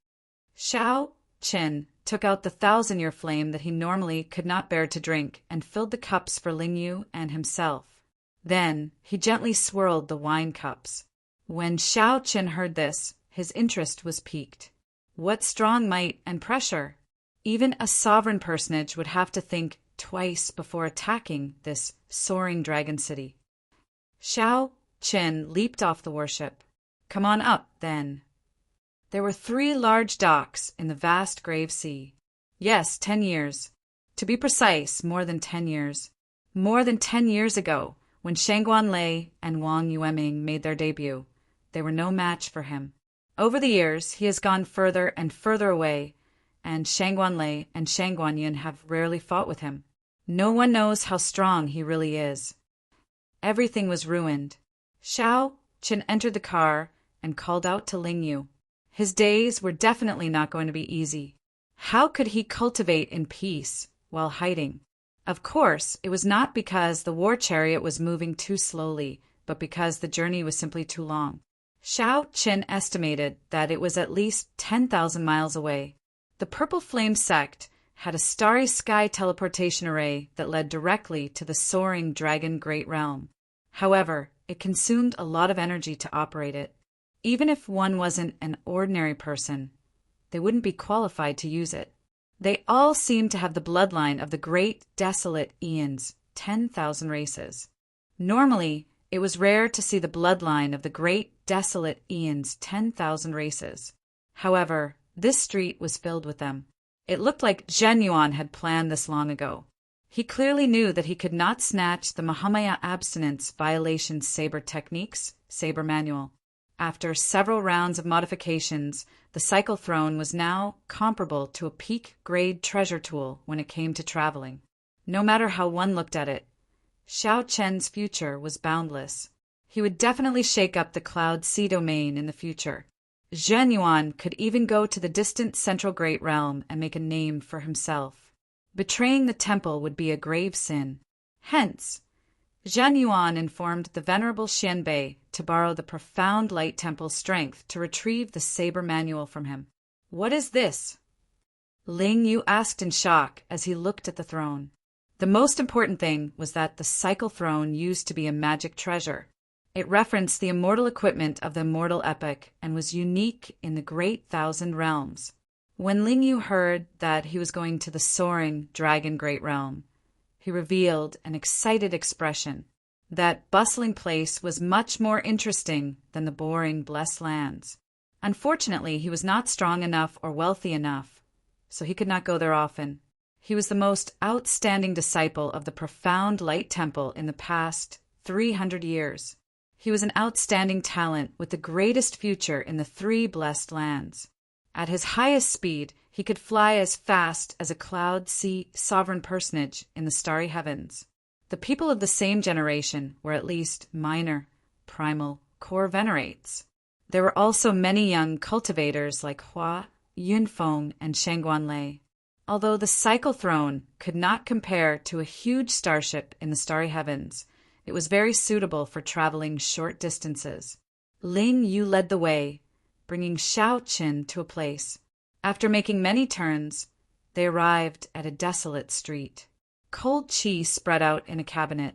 Xiao Qin took out the 1,000-year flame that he normally could not bear to drink and filled the cups for Ling Yu and himself. Then he gently swirled the wine cups. When Xiao Qin heard this, his interest was piqued. What strong might and pressure! Even a sovereign personage would have to think twice before attacking this soaring dragon city. Xiao Qin leaped off the warship. "Come on up, then." There were 3 large docks in the vast grave sea. Yes, 10 years. To be precise, more than 10 years. More than 10 years ago, when Shangguan Lei and Wang Yueming made their debut, they were no match for him. Over the years, he has gone further and further away, and Shangguan Lei and Shangguan Yin have rarely fought with him. No one knows how strong he really is. Everything was ruined. Xiao Qin entered the car and called out to Ling Yu. His days were definitely not going to be easy. How could he cultivate in peace while hiding? Of course, it was not because the war chariot was moving too slowly, but because the journey was simply too long. Xiao Qin estimated that it was at least 10,000 miles away. The Purple Flame sect had a starry sky teleportation array that led directly to the soaring dragon great realm. However, it consumed a lot of energy to operate it. Even if one wasn't an ordinary person, they wouldn't be qualified to use it. They all seemed to have the bloodline of the great desolate Eons, 10,000 races. Normally, it was rare to see the bloodline of the great desolate Eons, 10,000 races. However, this street was filled with them. It looked like Zhen Yuan had planned this long ago. He clearly knew that he could not snatch the Mahamaya abstinence violation saber techniques, saber manual. After several rounds of modifications, the cycle throne was now comparable to a peak-grade treasure tool when it came to traveling. No matter how one looked at it, Xiao Chen's future was boundless. He would definitely shake up the Cloud Sea domain in the future. Zhen Yuan could even go to the distant Central Great Realm and make a name for himself. Betraying the temple would be a grave sin. Hence, Zhen Yuan informed the Venerable Xianbei to borrow the profound Light Temple's strength to retrieve the saber manual from him. "What is this?" Ling Yu asked in shock as he looked at the throne. The most important thing was that the cycle throne used to be a magic treasure. It referenced the immortal equipment of the Immortal epic and was unique in the Great Thousand Realms. When Ling Yu heard that he was going to the soaring Dragon Great Realm, he revealed an excited expression. That bustling place was much more interesting than the boring Blessed Lands. Unfortunately, he was not strong enough or wealthy enough, so he could not go there often. He was the most outstanding disciple of the profound Light Temple in the past 300 years. He was an outstanding talent with the greatest future in the three Blessed Lands. At his highest speed, he could fly as fast as a cloud sea sovereign personage in the starry heavens. The people of the same generation were at least minor, primal, core venerates. There were also many young cultivators like Hua, Yunfeng, and Shangguanlei. Although the cycle throne could not compare to a huge starship in the starry heavens, it was very suitable for traveling short distances. Ling Yu led the way, bringing Xiao Qin to a place. After making many turns, they arrived at a desolate street. Cold cheese spread out in a cabinet,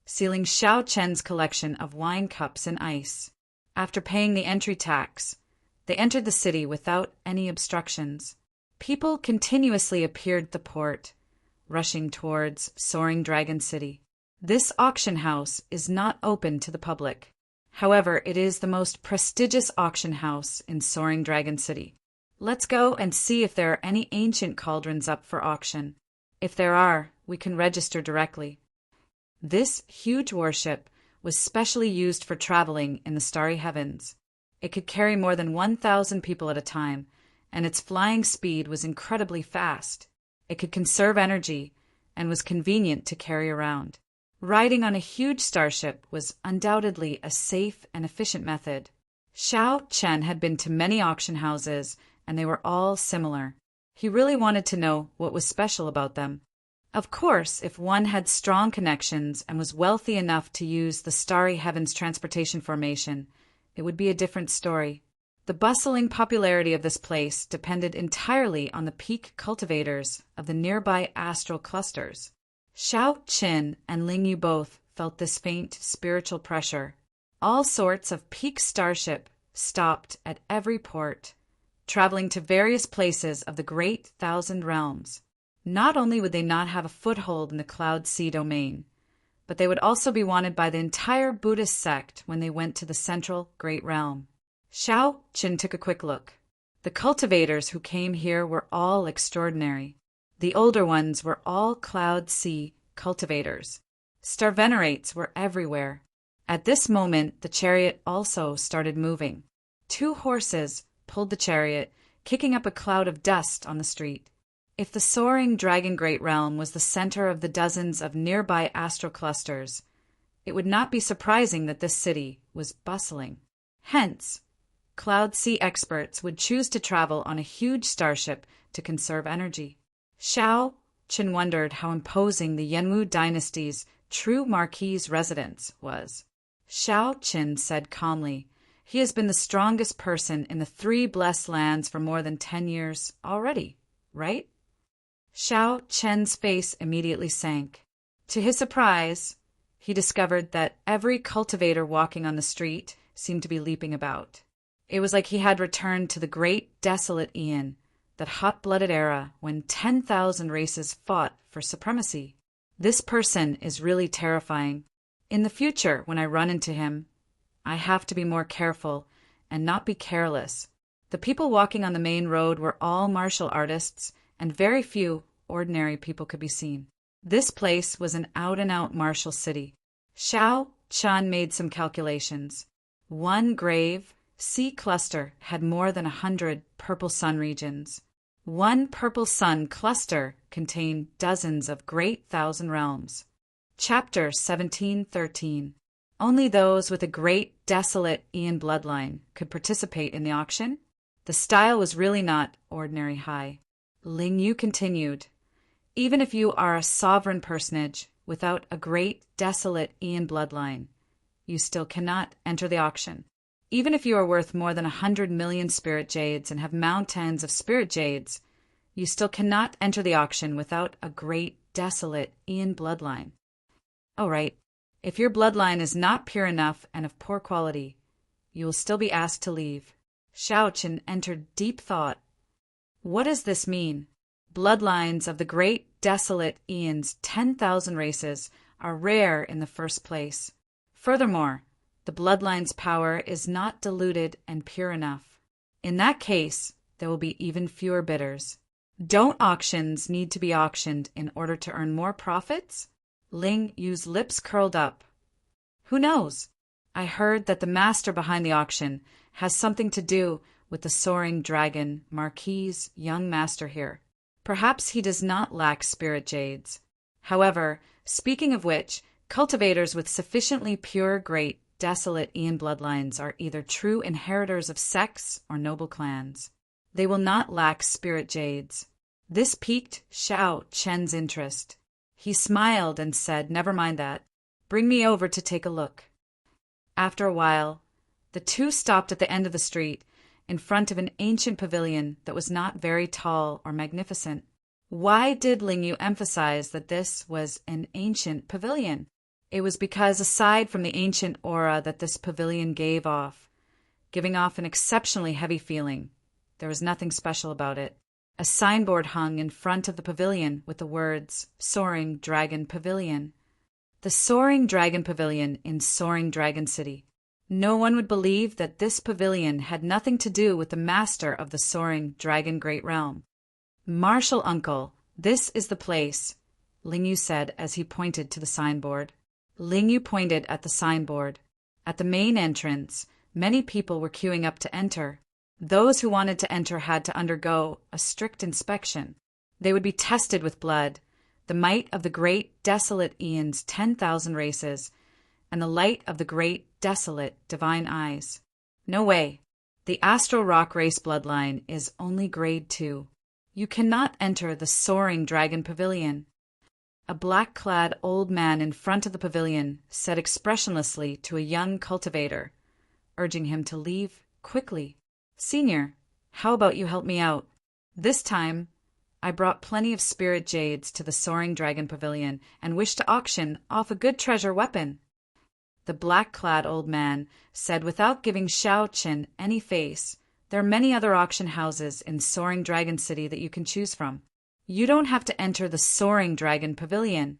sealing Xiao Chen's collection of wine cups and ice. After paying the entry tax, they entered the city without any obstructions. People continuously appeared at the port, rushing towards Soaring Dragon City. This auction house is not open to the public. However, it is the most prestigious auction house in Soaring Dragon City. Let's go and see if there are any ancient cauldrons up for auction. If there are, we can register directly. This huge warship was specially used for traveling in the starry heavens. It could carry more than 1,000 people at a time, and its flying speed was incredibly fast. It could conserve energy and was convenient to carry around. Riding on a huge starship was undoubtedly a safe and efficient method. Xiao Chen had been to many auction houses, and they were all similar. He really wanted to know what was special about them. Of course, if one had strong connections and was wealthy enough to use the Starry Heavens transportation formation, it would be a different story. The bustling popularity of this place depended entirely on the peak cultivators of the nearby astral clusters. Xiao Qin and Ling Yu both felt this faint spiritual pressure. All sorts of peak starship stopped at every port, traveling to various places of the great Thousand Realms. Not only would they not have a foothold in the Cloud Sea domain, but they would also be wanted by the entire Buddhist sect when they went to the central Great Realm. Xiao Qin took a quick look. The cultivators who came here were all extraordinary. The older ones were all Cloud Sea cultivators. Starvenerates were everywhere. At this moment, the chariot also started moving. 2 horses pulled the chariot, kicking up a cloud of dust on the street. If the soaring Dragon Great Realm was the center of the dozens of nearby astral clusters, it would not be surprising that this city was bustling. Hence, Cloud Sea experts would choose to travel on a huge starship to conserve energy. Xiao Qin wondered how imposing the Yanwu dynasty's true marquis' residence was. Xiao Qin said calmly, "He has been the strongest person in the 3 Blessed Lands for more than 10 years already, right?" Xiao Chen's face immediately sank. To his surprise, he discovered that every cultivator walking on the street seemed to be leaping about. It was like he had returned to the great desolate Aeon, that hot-blooded era when 10,000 races fought for supremacy. This person is really terrifying. In the future, when I run into him, I have to be more careful and not be careless. The people walking on the main road were all martial artists, and very few ordinary people could be seen. This place was an out-and-out martial city. Xiao Chen made some calculations. 1 grave sea cluster had more than 100 purple sun regions. 1 purple sun cluster contained dozens of great Thousand Realms. Chapter 1713. Only those with a great desolate Aeon bloodline could participate in the auction. The style was really not ordinary high. Ling Yu continued, "Even if you are a sovereign personage without a great desolate Aeon bloodline, you still cannot enter the auction. Even if you are worth more than 100 million spirit jades and have mountains of spirit jades, you still cannot enter the auction without a great desolate Aeon bloodline. Oh, right. If your bloodline is not pure enough and of poor quality, you will still be asked to leave." Xiao Qin entered deep thought. What does this mean? Bloodlines of the great desolate Aeon's 10,000 races are rare in the first place. Furthermore, the bloodline's power is not diluted and pure enough. In that case, there will be even fewer bidders. Don't auctions need to be auctioned in order to earn more profits? Ling Yu's lips curled up. Who knows? I heard that the master behind the auction has something to do with the soaring dragon, Marquis's young master here. Perhaps he does not lack spirit jades. However, speaking of which, cultivators with sufficiently pure, great, desolate Ian bloodlines are either true inheritors of sects or noble clans. They will not lack spirit jades. This piqued Xiao Chen's interest. He smiled and said, "Never mind that. Bring me over to take a look." After a while, the two stopped at the end of the street, in front of an ancient pavilion that was not very tall or magnificent. Why did Ling Yu emphasize that this was an ancient pavilion? It was because, aside from the ancient aura that this pavilion giving off an exceptionally heavy feeling, there was nothing special about it. A signboard hung in front of the pavilion with the words, "Soaring Dragon Pavilion." The Soaring Dragon Pavilion in Soaring Dragon City. No one would believe that this pavilion had nothing to do with the master of the Soaring Dragon Great Realm. "Martial uncle, this is the place," Ling Yu said as he pointed to the signboard. Ling Yu pointed at the signboard. At the main entrance, many people were queuing up to enter. Those who wanted to enter had to undergo a strict inspection. They would be tested with blood, the might of the great desolate Eon's 10,000 races, and the light of the great desolate divine eyes. No way. The Astral Rock race bloodline is only grade 2. You cannot enter the Soaring Dragon Pavilion. A black-clad old man in front of the pavilion said expressionlessly to a young cultivator, urging him to leave quickly. "Senior, how about you help me out? This time, I brought plenty of spirit jades to the Soaring Dragon Pavilion and wish to auction off a good treasure weapon." The black-clad old man said without giving Xiao Qin any face, "There are many other auction houses in Soaring Dragon City that you can choose from. You don't have to enter the Soaring Dragon Pavilion.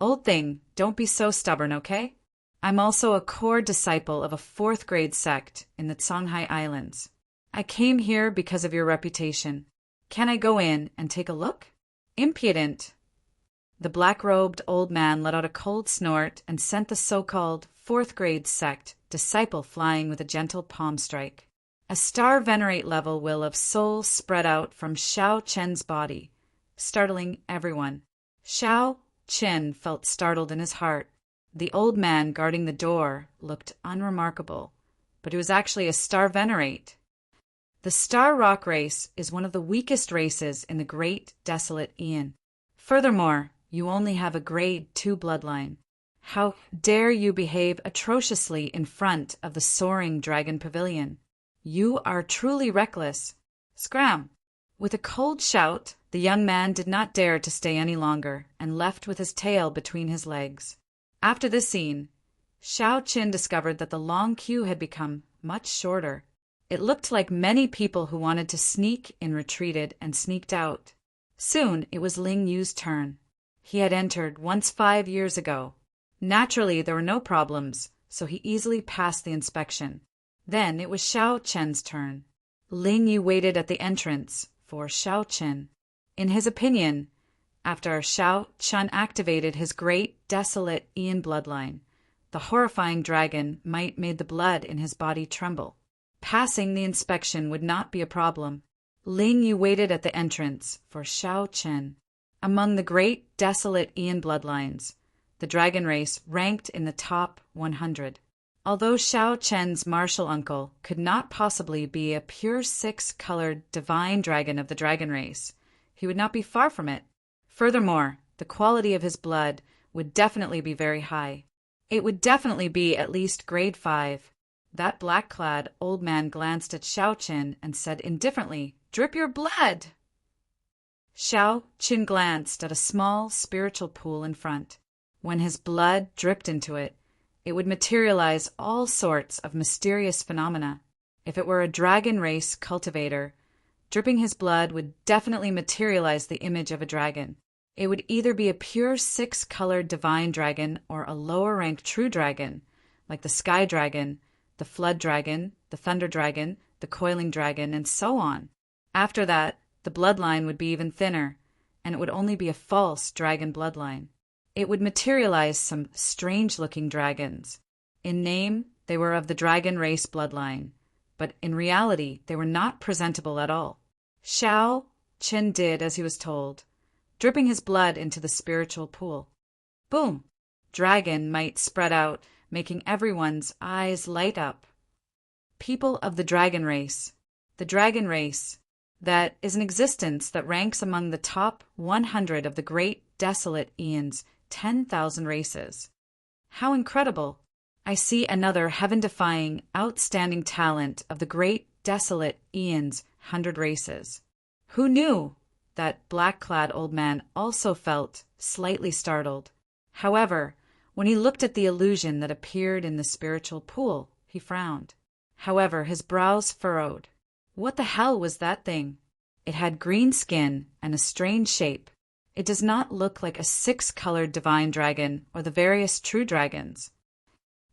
Old thing, don't be so stubborn, okay? I'm also a core disciple of a 4th grade sect in the Songhai Islands. I came here because of your reputation. Can I go in and take a look?" "Impudent!" The black-robed old man let out a cold snort and sent the so-called 4th grade sect disciple flying with a gentle palm strike. A star venerate level will of soul spread out from Xiao Chen's body, startling everyone. Xiao Chen felt startled in his heart. The old man guarding the door looked unremarkable, but he was actually a star venerate. The Star Rock race is one of the weakest races in the Great Desolate Eon. Furthermore, you only have a grade 2 bloodline. How dare you behave atrociously in front of the Soaring Dragon Pavilion? You are truly reckless. Scram! With a cold shout, the young man did not dare to stay any longer and left with his tail between his legs. After this scene, Xiao Qin discovered that the long queue had become much shorter. It looked like many people who wanted to sneak in retreated and sneaked out. Soon it was Ling Yu's turn. He had entered once 5 years ago. Naturally, there were no problems, so he easily passed the inspection. Then it was Xiao Chen's turn. Ling Yu waited at the entrance for Xiao Chen. In his opinion, after Xiao Chen activated his great desolate Eon bloodline, the horrifying dragon might made the blood in his body tremble. Passing the inspection would not be a problem. Ling Yu waited at the entrance for Xiao Chen. Among the great desolate Eon bloodlines, the dragon race ranked in the top 100. Although Xiao Chen's martial uncle could not possibly be a pure 6-colored divine dragon of the dragon race, he would not be far from it. Furthermore, the quality of his blood would definitely be very high. It would definitely be at least grade 5. That black-clad old man glanced at Xiao Qin and said indifferently, "Drip your blood!" Xiao Qin glanced at a small spiritual pool in front. When his blood dripped into it, it would materialize all sorts of mysterious phenomena. If it were a dragon race cultivator, dripping his blood would definitely materialize the image of a dragon. It would either be a pure six-colored divine dragon or a lower-ranked true dragon, like the sky dragon, the flood dragon, the thunder dragon, the coiling dragon, and so on. After that, the bloodline would be even thinner, and it would only be a false dragon bloodline. It would materialize some strange-looking dragons. In name, they were of the dragon race bloodline, but in reality, they were not presentable at all. Shao Chen did as he was told, dripping his blood into the spiritual pool. Boom! Dragon might spread out, making everyone's eyes light up. People of the dragon race. The dragon race, that is an existence that ranks among the top 100 of the great desolate eon's 10,000 races. How incredible! I see another heaven-defying, outstanding talent of the great desolate eon's 100 races. Who knew? That black-clad old man also felt slightly startled. However, when he looked at the illusion that appeared in the spiritual pool, he frowned. However, his brows furrowed. What the hell was that thing? It had green skin and a strange shape. It does not look like a six-colored divine dragon or the various true dragons.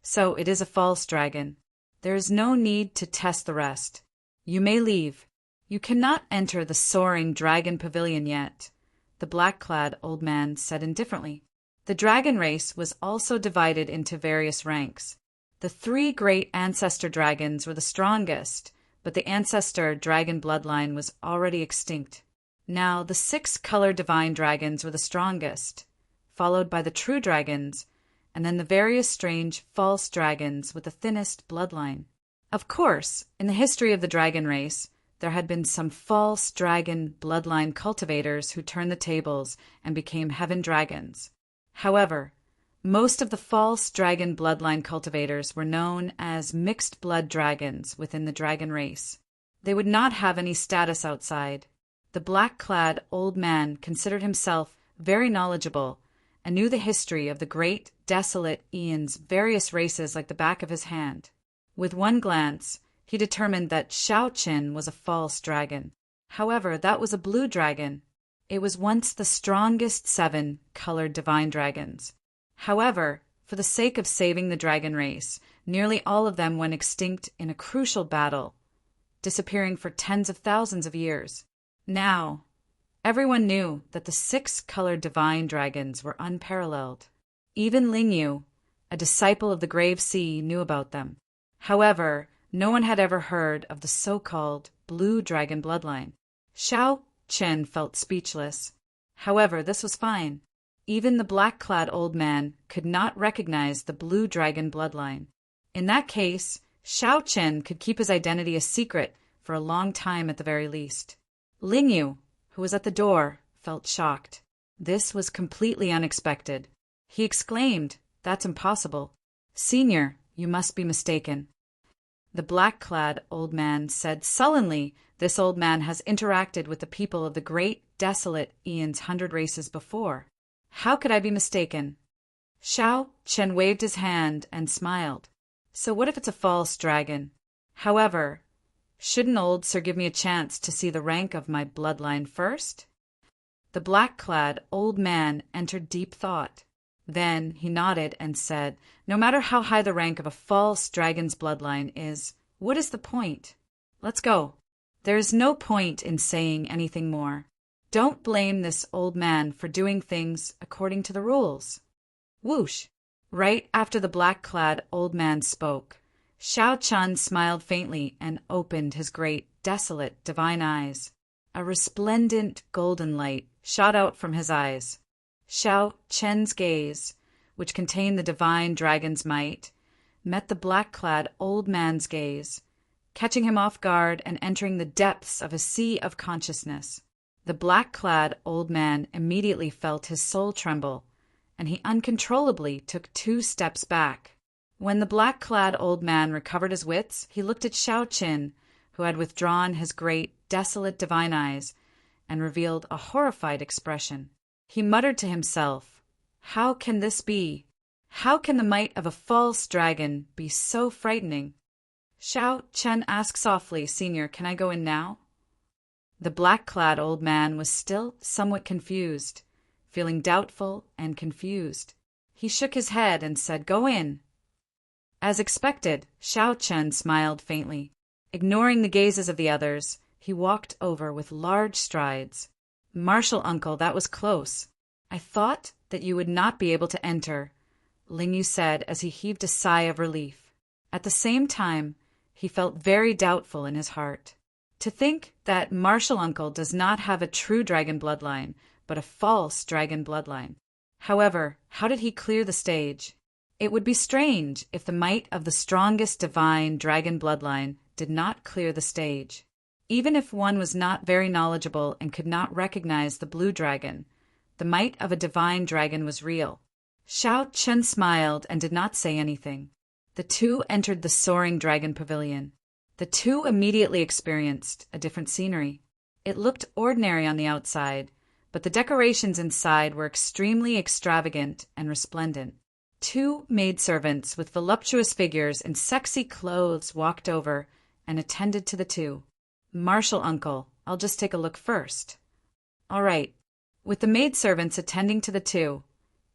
So it is a false dragon. There is no need to test the rest. You may leave. You cannot enter the soaring dragon pavilion yet, the black-clad old man said indifferently. The dragon race was also divided into various ranks. The three great ancestor dragons were the strongest, but the ancestor dragon bloodline was already extinct. Now the six-colored divine dragons were the strongest, followed by the true dragons, and then the various strange false dragons with the thinnest bloodline. Of course, in the history of the dragon race, there had been some false dragon bloodline cultivators who turned the tables and became heaven dragons. However, most of the false dragon bloodline cultivators were known as mixed blood dragons within the dragon race. They would not have any status outside. The black-clad old man considered himself very knowledgeable and knew the history of the great desolate eon's various races like the back of his hand. With one glance, he determined that Shao Qin was a false dragon. However, that was a blue dragon. It was once the strongest 7-colored divine dragons. However, for the sake of saving the dragon race, nearly all of them went extinct in a crucial battle, disappearing for tens of thousands of years. Now, everyone knew that the 6-colored divine dragons were unparalleled. Even Lingyu, a disciple of the Grave Sea, knew about them. However, no one had ever heard of the so-called blue dragon bloodline. Shao Chen felt speechless. However, this was fine. Even the black-clad old man could not recognize the blue dragon bloodline. In that case, Shao Chen could keep his identity a secret for a long time at the very least. Lingyu, who was at the door, felt shocked. This was completely unexpected. He exclaimed, "That's impossible. Senior, you must be mistaken." The black-clad old man said sullenly, "This old man has interacted with the people of the great desolate eon's 100 races before. How could I be mistaken?" Shao Chen waved his hand and smiled. "So what if it's a false dragon? However, shouldn't old sir give me a chance to see the rank of my bloodline first?" The black-clad old man entered deep thought. Then he nodded and said, "No matter how high the rank of a false dragon's bloodline is, what is the point? Let's go. There is no point in saying anything more. Don't blame this old man for doing things according to the rules." Whoosh! Right after the black-clad old man spoke, Shao Chun smiled faintly and opened his great, desolate, divine eyes. A resplendent golden light shot out from his eyes. Shao Chen's gaze, which contained the divine dragon's might, met the black-clad old man's gaze, catching him off guard and entering the depths of a sea of consciousness. The black-clad old man immediately felt his soul tremble, and he uncontrollably took 2 steps back. When the black-clad old man recovered his wits, he looked at Shao Qin, who had withdrawn his great, desolate divine eyes, and revealed a horrified expression. He muttered to himself, "How can this be? How can the might of a false dragon be so frightening?" Shao Chen asked softly, "Senior, can I go in now?" The black-clad old man was still somewhat confused, feeling doubtful and confused. He shook his head and said, "Go in." As expected, Xiao Chen smiled faintly. Ignoring the gazes of the others, he walked over with large strides. "Martial uncle, that was close. I thought that you would not be able to enter," Ling Yu said as he heaved a sigh of relief. At the same time, he felt very doubtful in his heart. To think that Martial uncle does not have a true dragon bloodline, but a false dragon bloodline. However, how did he clear the stage? It would be strange if the might of the strongest divine dragon bloodline did not clear the stage. Even if one was not very knowledgeable and could not recognize the blue dragon, the might of a divine dragon was real. Xiao Chen smiled and did not say anything. The two entered the soaring dragon pavilion. The two immediately experienced a different scenery. It looked ordinary on the outside, but the decorations inside were extremely extravagant and resplendent. Two maidservants with voluptuous figures and sexy clothes walked over and attended to the two. "Martial uncle, I'll just take a look first." "All right." With the maidservants attending to the two,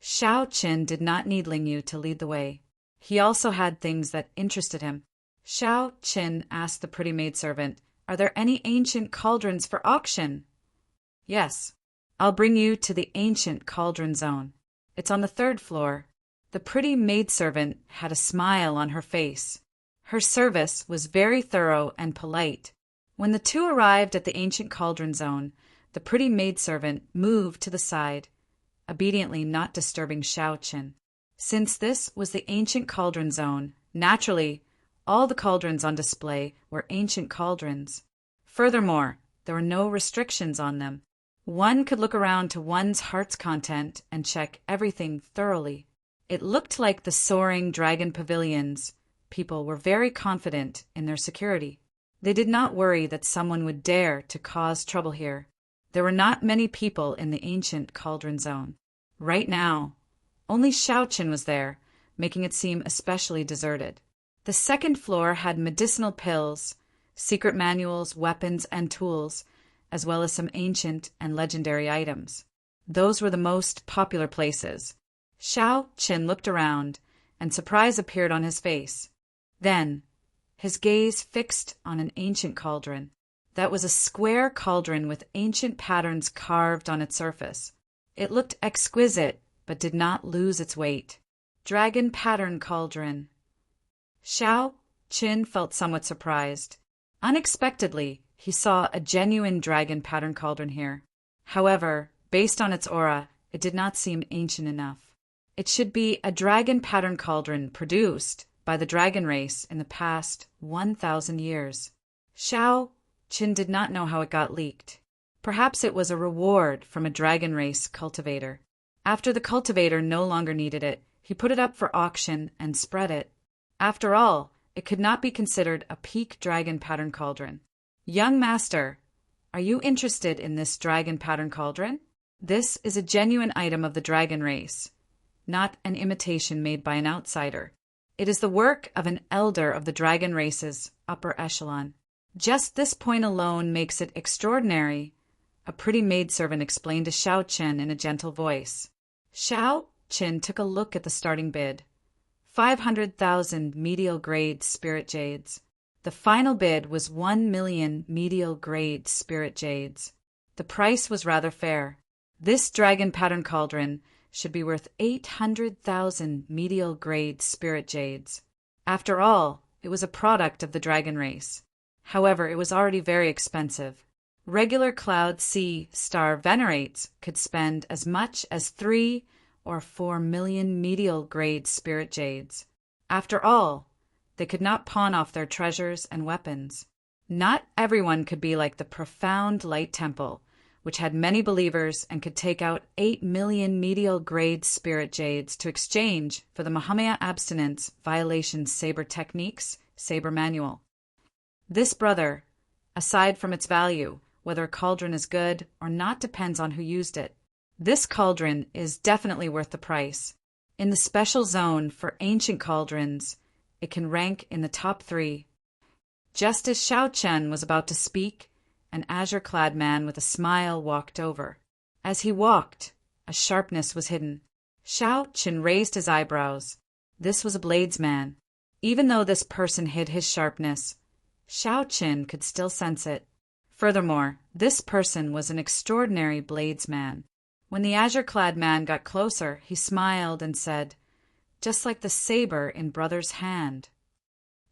Xiao Qin did not need Ling Yu to lead the way. He also had things that interested him. Xiao Qin asked the pretty maidservant, "Are there any ancient cauldrons for auction?" "Yes. I'll bring you to the ancient cauldron zone. It's on the 3rd floor." The pretty maidservant had a smile on her face. Her service was very thorough and polite. When the two arrived at the ancient cauldron zone, the pretty maidservant moved to the side, obediently not disturbing Xiao Qin. Since this was the ancient cauldron zone, naturally, all the cauldrons on display were ancient cauldrons. Furthermore, there were no restrictions on them. One could look around to one's heart's content and check everything thoroughly. It looked like the soaring dragon pavilions. People were very confident in their security. They did not worry that someone would dare to cause trouble here. There were not many people in the ancient cauldron zone. Right now, only Xiao Qin was there, making it seem especially deserted. The 2nd floor had medicinal pills, secret manuals, weapons, and tools, as well as some ancient and legendary items. Those were the most popular places. Xiao Qin looked around, and surprise appeared on his face. Then, his gaze fixed on an ancient cauldron. That was a square cauldron with ancient patterns carved on its surface. It looked exquisite, but did not lose its weight. Dragon pattern cauldron. Xiao Qin felt somewhat surprised. Unexpectedly, he saw a genuine dragon pattern cauldron here. However, based on its aura, it did not seem ancient enough. It should be a dragon pattern cauldron produced by the dragon race in the past 1,000 years. Xiao Qin did not know how it got leaked. Perhaps it was a reward from a dragon race cultivator. After the cultivator no longer needed it, he put it up for auction and spread it. After all, it could not be considered a peak dragon pattern cauldron. "Young master, are you interested in this dragon pattern cauldron? This is a genuine item of the dragon race, not an imitation made by an outsider. It is the work of an elder of the dragon race's upper echelon. Just this point alone makes it extraordinary," a pretty maidservant explained to Xiao Qin in a gentle voice. Xiao Qin took a look at the starting bid. 500,000 medial-grade spirit jades. The final bid was 1 million medial-grade spirit jades. The price was rather fair. This dragon pattern cauldron should be worth 800,000 medial-grade spirit jades. After all, it was a product of the dragon race. However, it was already very expensive. Regular Cloud Sea Star venerates could spend as much as 3 or 4 million medial-grade spirit jades. After all, they could not pawn off their treasures and weapons. Not everyone could be like the profound Light Temple, which had many believers and could take out 8 million medial-grade spirit jades to exchange for the Mahamaya Abstinence Violation Saber Techniques Saber Manual. This, brother, aside from its value, whether a cauldron is good or not depends on who used it. This cauldron is definitely worth the price. In the special zone for ancient cauldrons, it can rank in the top 3. Just as Xiao Chen was about to speak, an azure-clad man with a smile walked over. As he walked, a sharpness was hidden. Shao Qin raised his eyebrows. This was a bladesman. Even though this person hid his sharpness, Shao Qin could still sense it. Furthermore, this person was an extraordinary bladesman. When the azure-clad man got closer, he smiled and said, "Just like the saber in brother's hand."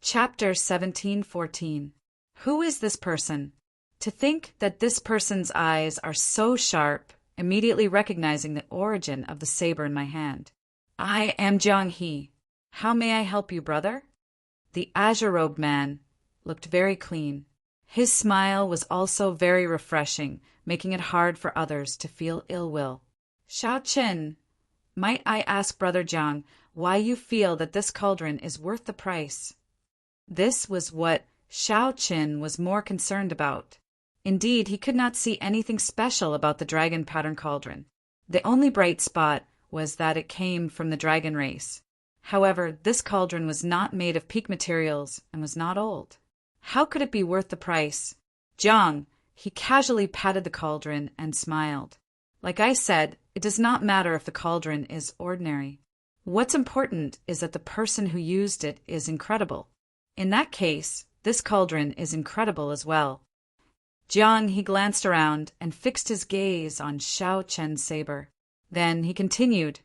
Chapter 17:14. Who is this person? To think that this person's eyes are so sharp, immediately recognizing the origin of the saber in my hand. I am Jiang He. How may I help you, brother? The azure-robed man looked very clean. His smile was also very refreshing, making it hard for others to feel ill will. Shao Qin, might I ask Brother Jiang why you feel that this cauldron is worth the price? This was what Shao Qin was more concerned about. Indeed, he could not see anything special about the dragon pattern cauldron. The only bright spot was that it came from the dragon race. However, this cauldron was not made of peak materials and was not old. How could it be worth the price? Jiang, he casually patted the cauldron and smiled. Like I said, it does not matter if the cauldron is ordinary. What's important is that the person who used it is incredible. In that case, this cauldron is incredible as well. Jiang, he glanced around and fixed his gaze on Shao Qin's saber. Then he continued,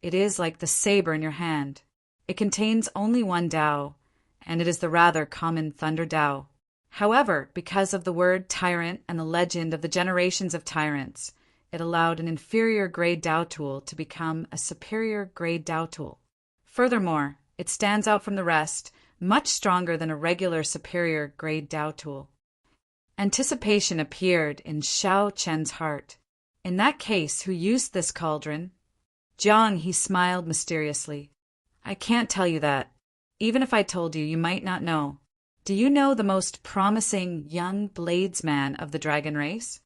"It is like the saber in your hand. It contains only one Tao, and it is the rather common Thunder Tao. However, because of the word tyrant and the legend of the generations of tyrants, it allowed an inferior grade Tao tool to become a superior grade Tao tool. Furthermore, it stands out from the rest, much stronger than a regular superior grade Tao tool." Anticipation appeared in Shao Qin's heart. In that case, who used this cauldron? Jiang, he smiled mysteriously. "I can't tell you that. Even if I told you, you might not know. Do you know the most promising young bladesman of the dragon race?"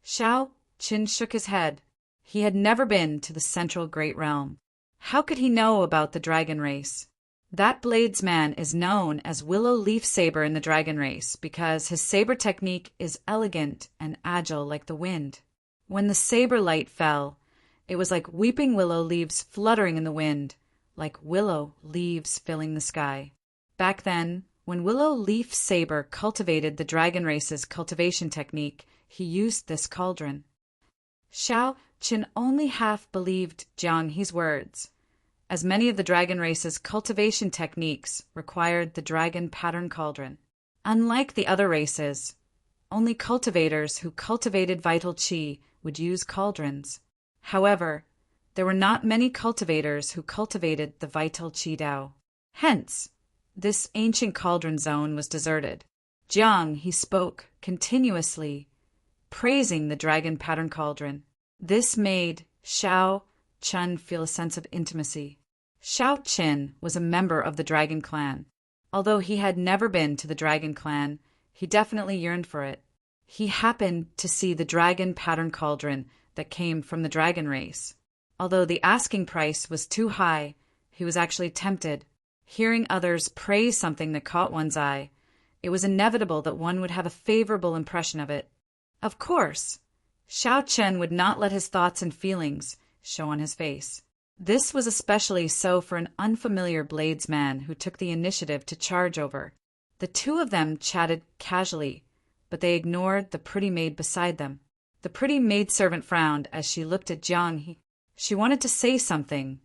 Shao Qin shook his head. He had never been to the central great realm. How could he know about the dragon race? That bladesman is known as Willow Leaf Saber in the dragon race because his saber technique is elegant and agile like the wind. When the saber light fell, it was like weeping willow leaves fluttering in the wind, like willow leaves filling the sky. Back then, when Willow Leaf Saber cultivated the dragon race's cultivation technique, he used this cauldron. Shao Qin only half believed Jiang He's words, as many of the dragon race's cultivation techniques required the dragon pattern cauldron. Unlike the other races, only cultivators who cultivated vital qi would use cauldrons. However, there were not many cultivators who cultivated the vital qi Tao. Hence, this ancient cauldron zone was deserted. Jiang, he spoke continuously, praising the dragon pattern cauldron. This made Shao Qin feel a sense of intimacy. Shao Qin was a member of the Dragon Clan. Although he had never been to the Dragon Clan, he definitely yearned for it. He happened to see the dragon pattern cauldron that came from the dragon race. Although the asking price was too high, he was actually tempted. Hearing others praise something that caught one's eye, it was inevitable that one would have a favorable impression of it. Of course, Shao Qin would not let his thoughts and feelings show on his face. This was especially so for an unfamiliar bladesman who took the initiative to charge over. The two of them chatted casually, but they ignored the pretty maid beside them. The pretty maidservant frowned as she looked at Jiang. She wanted to say something,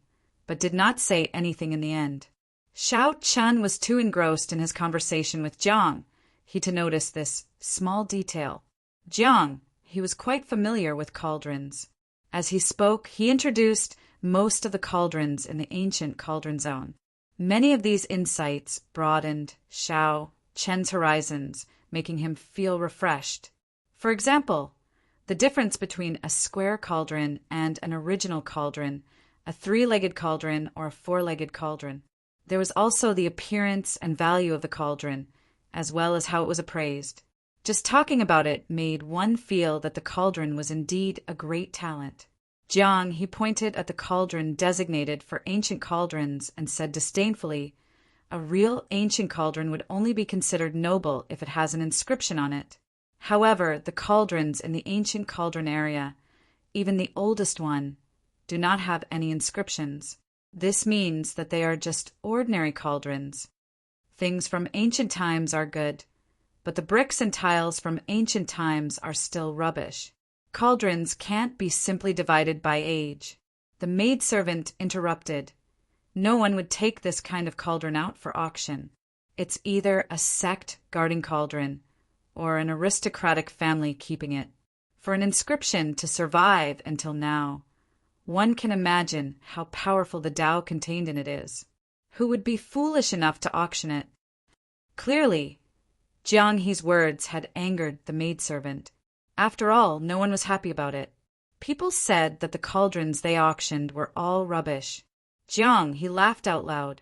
but did not say anything in the end. Shao Qin was too engrossed in his conversation with Jiang to notice this small detail. Jiang, he was quite familiar with cauldrons. As he spoke, he introduced most of the cauldrons in the ancient cauldron zone. Many of these insights broadened Shao Qin's horizons, making him feel refreshed. For example, the difference between a square cauldron and an original cauldron, a three-legged cauldron or a four-legged cauldron. There was also the appearance and value of the cauldron, as well as how it was appraised. Just talking about it made one feel that the cauldron was indeed a great talent. Jiang, he pointed at the cauldron designated for ancient cauldrons and said disdainfully, "A real ancient cauldron would only be considered noble if it has an inscription on it. However, the cauldrons in the ancient cauldron area even the oldest one, do not have any inscriptions. This means that they are just ordinary cauldrons. Things from ancient times are good, but the bricks and tiles from ancient times are still rubbish. Cauldrons can't be simply divided by age. The maidservant interrupted. No one would take this kind of cauldron out for auction. It's either a sect guarding cauldron or an aristocratic family keeping it. For an inscription to survive until now, one can imagine how powerful the Tao contained in it is. Who would be foolish enough to auction it? Clearly, Jiang He's words had angered the maidservant. After all, no one was happy about it. People said that the cauldrons they auctioned were all rubbish. Jiang He laughed out loud.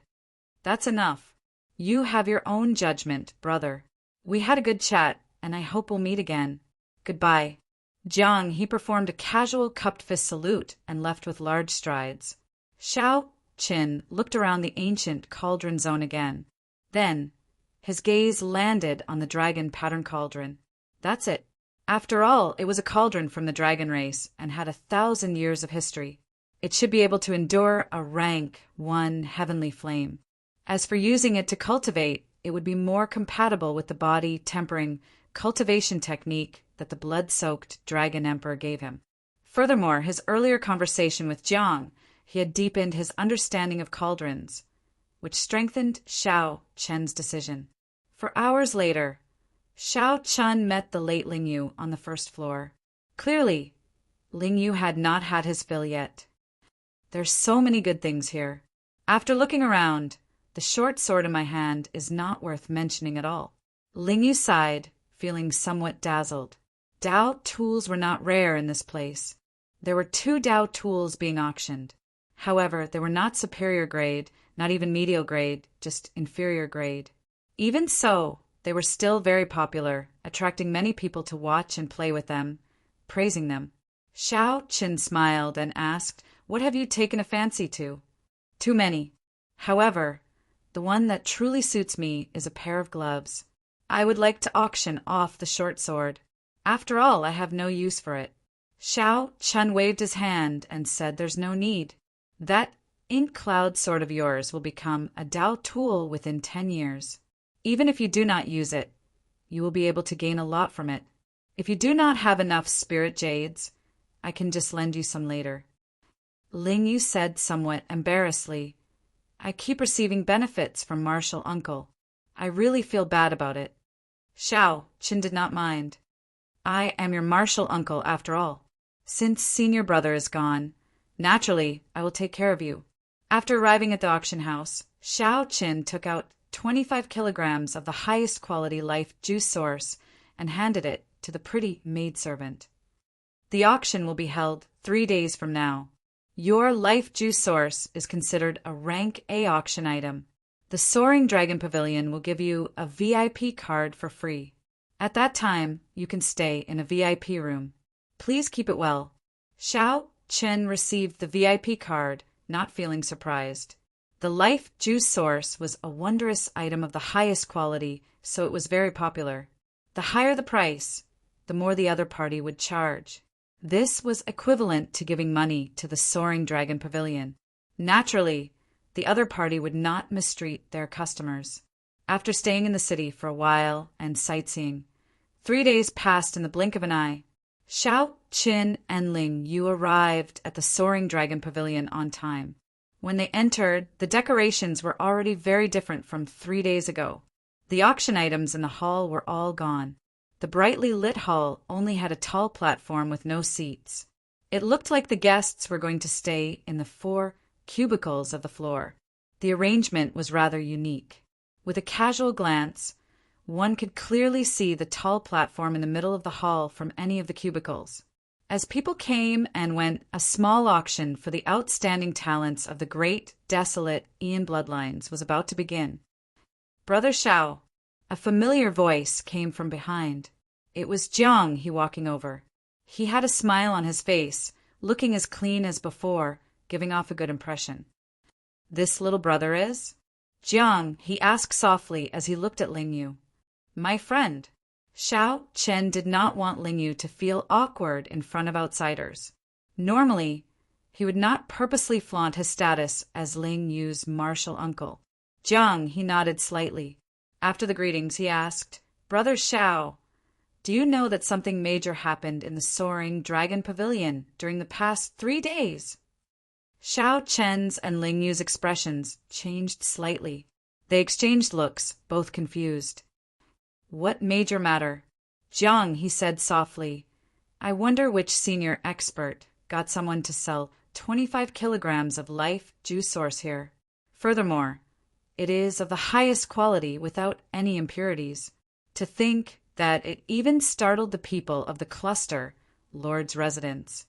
That's enough. You have your own judgment, brother. We had a good chat, and I hope we'll meet again. Goodbye. Jiang He performed a casual cupped fist salute and left with large strides. Xiao Qin looked around the ancient cauldron zone again. Then, his gaze landed on the dragon pattern cauldron. That's it. After all, it was a cauldron from the dragon race and had 1,000 years of history. It should be able to endure a rank 1 heavenly flame. As for using it to cultivate, it would be more compatible with the body tempering cultivation technique that the blood-soaked dragon emperor gave him. Furthermore, his earlier conversation with Jiang, he had deepened his understanding of cauldrons, which strengthened Xiao Chen's decision. For hours later, Xiao Chen met the late Ling Yu on the first floor. Clearly, Ling Yu had not had his fill yet. There's so many good things here. After looking around, the short sword in my hand is not worth mentioning at all. Ling Yu sighed, feeling somewhat dazzled. Dao tools were not rare in this place. There were 2 Dao tools being auctioned. However, they were not superior grade, not even medial grade, just inferior grade. Even so, they were still very popular, attracting many people to watch and play with them, praising them. Xiao Qin smiled and asked, "What have you taken a fancy to?" "Too many. However, the one that truly suits me is a pair of gloves. I would like to auction off the short sword. After all, I have no use for it." Xiao Chen waved his hand and said, "There's no need. That ink cloud sword of yours will become a Dao tool within 10 years. Even if you do not use it, you will be able to gain a lot from it. If you do not have enough spirit jades, I can just lend you some later." Ling Yu said somewhat embarrassedly, "I keep receiving benefits from Martial Uncle. I really feel bad about it." Xiao Qin did not mind. "I am your martial uncle after all. Since senior brother is gone, naturally, I will take care of you." After arriving at the auction house, Xiao Qin took out 25 kilograms of the highest quality life juice source and handed it to the pretty maidservant. "The auction will be held 3 days from now. Your life juice source is considered a rank A auction item. The Soaring Dragon Pavilion will give you a VIP card for free. At that time, you can stay in a VIP room. Please keep it well." Xiao Qin received the VIP card, not feeling surprised. The life juice source was a wondrous item of the highest quality, so it was very popular. The higher the price, the more the other party would charge. This was equivalent to giving money to the Soaring Dragon Pavilion. Naturally, the other party would not mistreat their customers. After staying in the city for a while and sightseeing, 3 days passed in the blink of an eye. Xiao Qin and Ling Yu arrived at the Soaring Dragon Pavilion on time. When they entered, the decorations were already very different from 3 days ago. The auction items in the hall were all gone. The brightly lit hall only had a tall platform with no seats. It looked like the guests were going to stay in the 4 cubicles of the floor. The arrangement was rather unique. With a casual glance, one could clearly see the tall platform in the middle of the hall from any of the cubicles. As people came and went, a small auction for the outstanding talents of the great, desolate Ian bloodlines was about to begin. "Brother Xiao," a familiar voice came from behind. It was Jiang He walking over. He had a smile on his face, looking as clean as before, giving off a good impression. "This little brother is?" Jiang He asked softly as he looked at Ling Yu. "My friend." Xiao Chen did not want Ling Yu to feel awkward in front of outsiders. Normally, he would not purposely flaunt his status as Ling Yu's martial uncle. Jiang, he nodded slightly. After the greetings, he asked, "Brother Xiao, do you know that something major happened in the soaring dragon pavilion during the past 3 days?" Xiao Chen's and Ling Yu's expressions changed slightly. They exchanged looks, both confused. "What major matter?" "Jiang," he said softly, "I wonder which senior expert got someone to sell 25 kilograms of life juice source here. Furthermore, it is of the highest quality without any impurities. To think that it even startled the people of the cluster Lord's residence."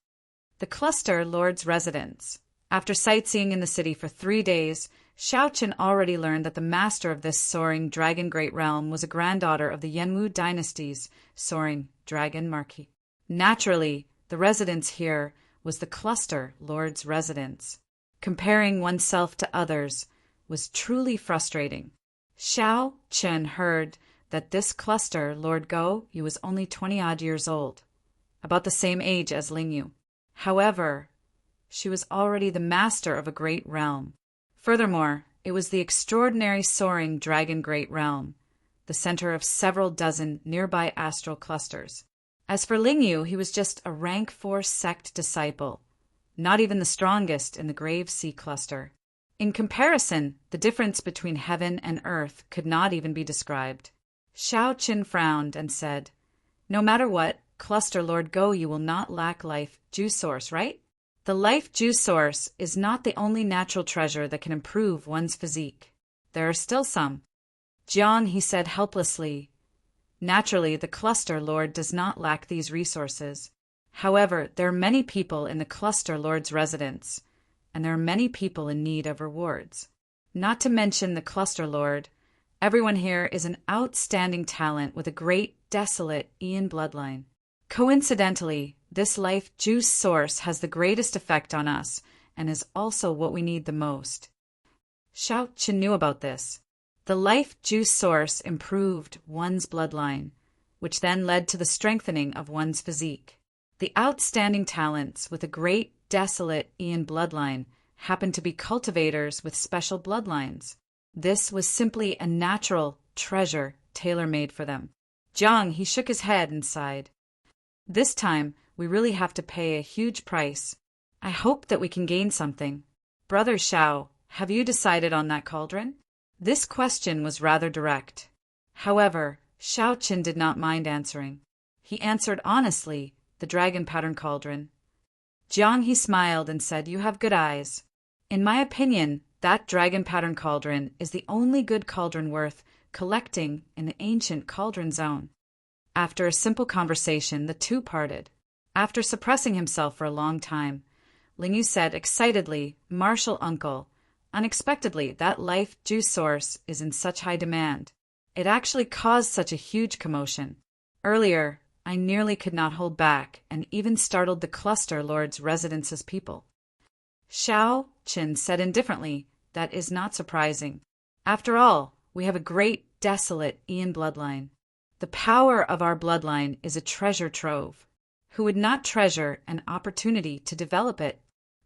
The cluster Lord's residence. After sightseeing in the city for 3 days, Xiao Qin already learned that the master of this soaring dragon great realm was a granddaughter of the Yanwu dynasty's soaring dragon marquis. Naturally, the residence here was the cluster Lord's residence. Comparing oneself to others was truly frustrating. Xiao Qin heard that this cluster Lord Go Yu was only 20-odd years old, about the same age as Ling Yu. However, she was already the master of a great realm. Furthermore, it was the extraordinary soaring dragon great realm, the center of several dozen nearby astral clusters. As for Ling Yu, he was just a rank 4 sect disciple, not even the strongest in the Grave Sea cluster. In comparison, the difference between heaven and earth could not even be described. Xiao Qin frowned and said, "No matter what, cluster Lord Go Yu will not lack life juice source, right? The life juice source is not the only natural treasure that can improve one's physique. There are still some." "Jiang," he said helplessly, "naturally the cluster lord does not lack these resources. However, there are many people in the cluster lord's residence, and there are many people in need of rewards. Not to mention the cluster lord, everyone here is an outstanding talent with a great, desolate Ian bloodline. Coincidentally, this life juice source has the greatest effect on us and is also what we need the most." Xiao Qin knew about this. The life juice source improved one's bloodline, which then led to the strengthening of one's physique. The outstanding talents with a great, desolate Ian bloodline happened to be cultivators with special bloodlines. This was simply a natural treasure tailor-made for them. Jiang, he shook his head and sighed. "This time, we really have to pay a huge price. I hope that we can gain something. Brother Xiao, have you decided on that cauldron?" This question was rather direct. However, Xiao Qin did not mind answering. He answered honestly, the dragon pattern cauldron. Jiang, he smiled and said, "You have good eyes. In my opinion, that dragon pattern cauldron is the only good cauldron worth collecting in the ancient cauldron zone." After a simple conversation, the two parted. After suppressing himself for a long time, Ling Yu said excitedly, "Martial uncle, unexpectedly, that life juice source is in such high demand. It actually caused such a huge commotion. Earlier, I nearly could not hold back and even startled the cluster lord's residence's people." Xiao Qin said indifferently, "That is not surprising. After all, we have a great, desolate Ian bloodline. The power of our bloodline is a treasure trove. Who would not treasure an opportunity to develop it?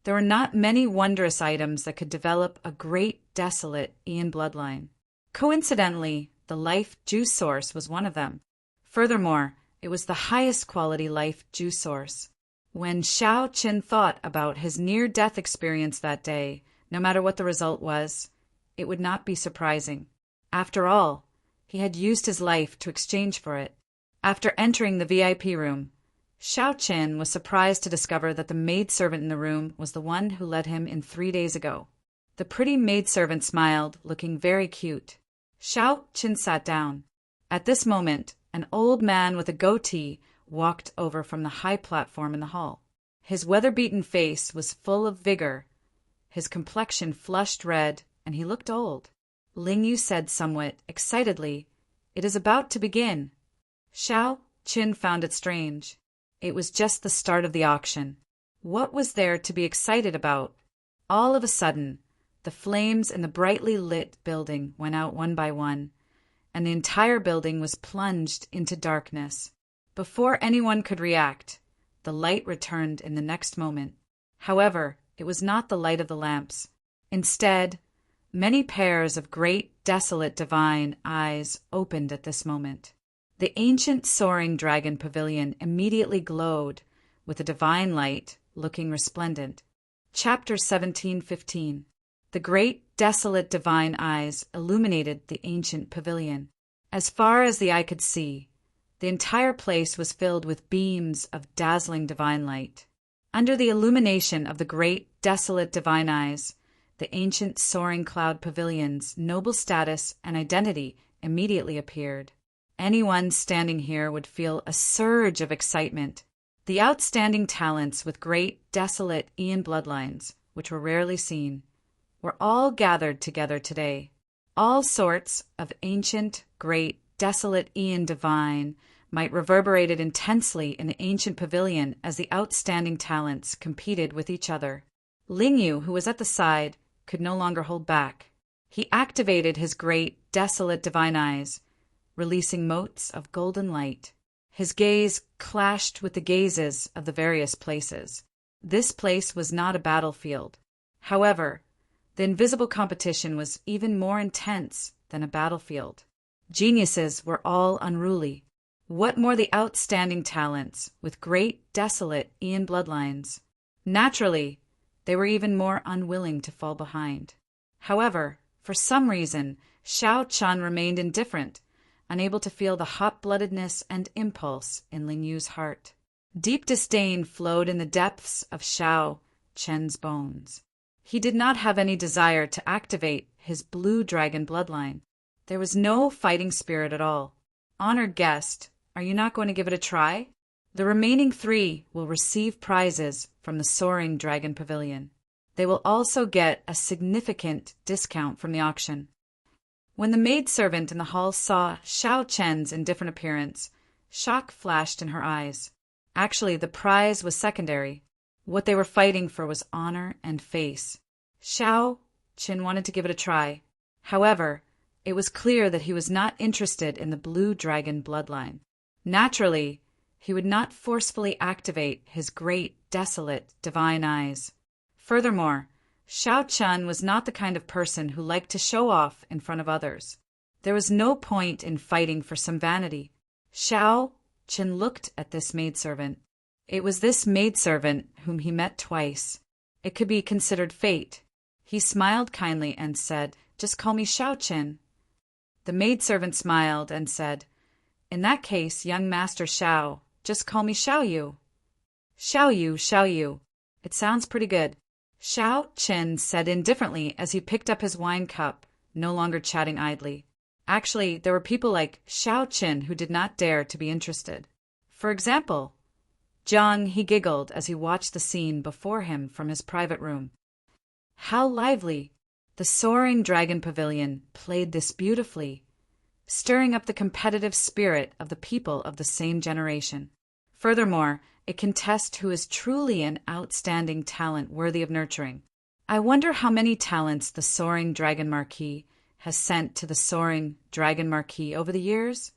There are not many wondrous items that could develop a great, desolate Ian bloodline. Coincidentally, the life juice source was one of them. Furthermore, it was the highest quality life juice source." When Xiao Qin thought about his near-death experience that day, no matter what the result was, it would not be surprising. After all, he had used his life to exchange for it. After entering the VIP room, Xiao Qin was surprised to discover that the maidservant in the room was the one who let him in 3 days ago. The pretty maidservant smiled, looking very cute. Xiao Qin sat down. At this moment, an old man with a goatee walked over from the high platform in the hall. His weather-beaten face was full of vigor, his complexion flushed red, and he looked old. Ling Yu said somewhat excitedly, "It is about to begin." Xiao Qin found it strange. It was just the start of the auction. What was there to be excited about? All of a sudden, the flames in the brightly lit building went out one by one, and the entire building was plunged into darkness. Before anyone could react, the light returned in the next moment. However, it was not the light of the lamps. Instead, many pairs of great, desolate, divine eyes opened at this moment. The ancient soaring dragon pavilion immediately glowed with a divine light, looking resplendent. Chapter 17:15. The great, desolate, divine eyes illuminated the ancient pavilion. As far as the eye could see, the entire place was filled with beams of dazzling divine light. Under the illumination of the great, desolate, divine eyes, the ancient soaring cloud pavilion's noble status and identity immediately appeared. Anyone standing here would feel a surge of excitement. The outstanding talents with great, desolate Aeon bloodlines, which were rarely seen, were all gathered together today. All sorts of ancient, great, desolate Aeon divine might reverberated intensely in the ancient pavilion as the outstanding talents competed with each other. Ling Yu, who was at the side, could no longer hold back. He activated his great, desolate divine eyes, releasing motes of golden light. His gaze clashed with the gazes of the various places. This place was not a battlefield. However, the invisible competition was even more intense than a battlefield. Geniuses were all unruly. What more the outstanding talents with great, desolate Aeon bloodlines? Naturally, they were even more unwilling to fall behind. However, for some reason, Shao Chun remained indifferent, unable to feel the hot-bloodedness and impulse in Ling Yu's heart. Deep disdain flowed in the depths of Shao Chen's bones. He did not have any desire to activate his blue dragon bloodline. There was no fighting spirit at all. Honored guest, are you not going to give it a try? The remaining 3 will receive prizes from the Soaring Dragon Pavilion. They will also get a significant discount from the auction. When the maidservant in the hall saw Shao Chen's indifferent appearance, shock flashed in her eyes. Actually, the prize was secondary. What they were fighting for was honor and face. Shao Chen wanted to give it a try. However, it was clear that he was not interested in the blue dragon bloodline. Naturally, he would not forcefully activate his great, desolate, divine eyes. Furthermore, Shao Chun was not the kind of person who liked to show off in front of others. There was no point in fighting for some vanity. Shao Chun looked at this maidservant. It was this maidservant whom he met twice. It could be considered fate. He smiled kindly and said, "Just call me Shao Chun." The maidservant smiled and said, "In that case, young Master Shao, just call me Xiao Yu." Xiao Yu, Xiao Yu. It sounds pretty good. Shao Chen said indifferently as he picked up his wine cup, no longer chatting idly. Actually, there were people like Shao Chen who did not dare to be interested. For example, Zhang, he giggled as he watched the scene before him from his private room. How lively! The Soaring Dragon Pavilion played this beautifully, stirring up the competitive spirit of the people of the same generation. Furthermore, it can test who is truly an outstanding talent worthy of nurturing. I wonder how many talents the Soaring Dragon Marquis has sent to the Soaring Dragon Marquis over the years?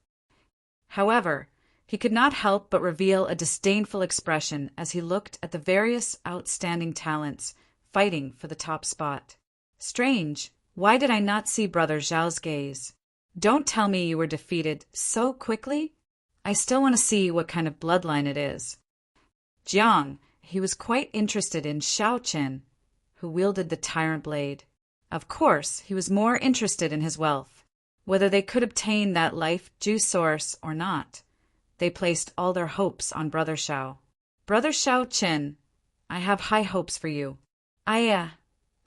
However, he could not help but reveal a disdainful expression as he looked at the various outstanding talents fighting for the top spot. Strange, why did I not see Brother Zhao's gaze? Don't tell me you were defeated so quickly? I still want to see what kind of bloodline it is. Jiang, he was quite interested in Shao Chen, who wielded the tyrant blade. Of course, he was more interested in his wealth. Whether they could obtain that life juice source or not, they placed all their hopes on Brother Shao. Brother Shao Chen, I have high hopes for you.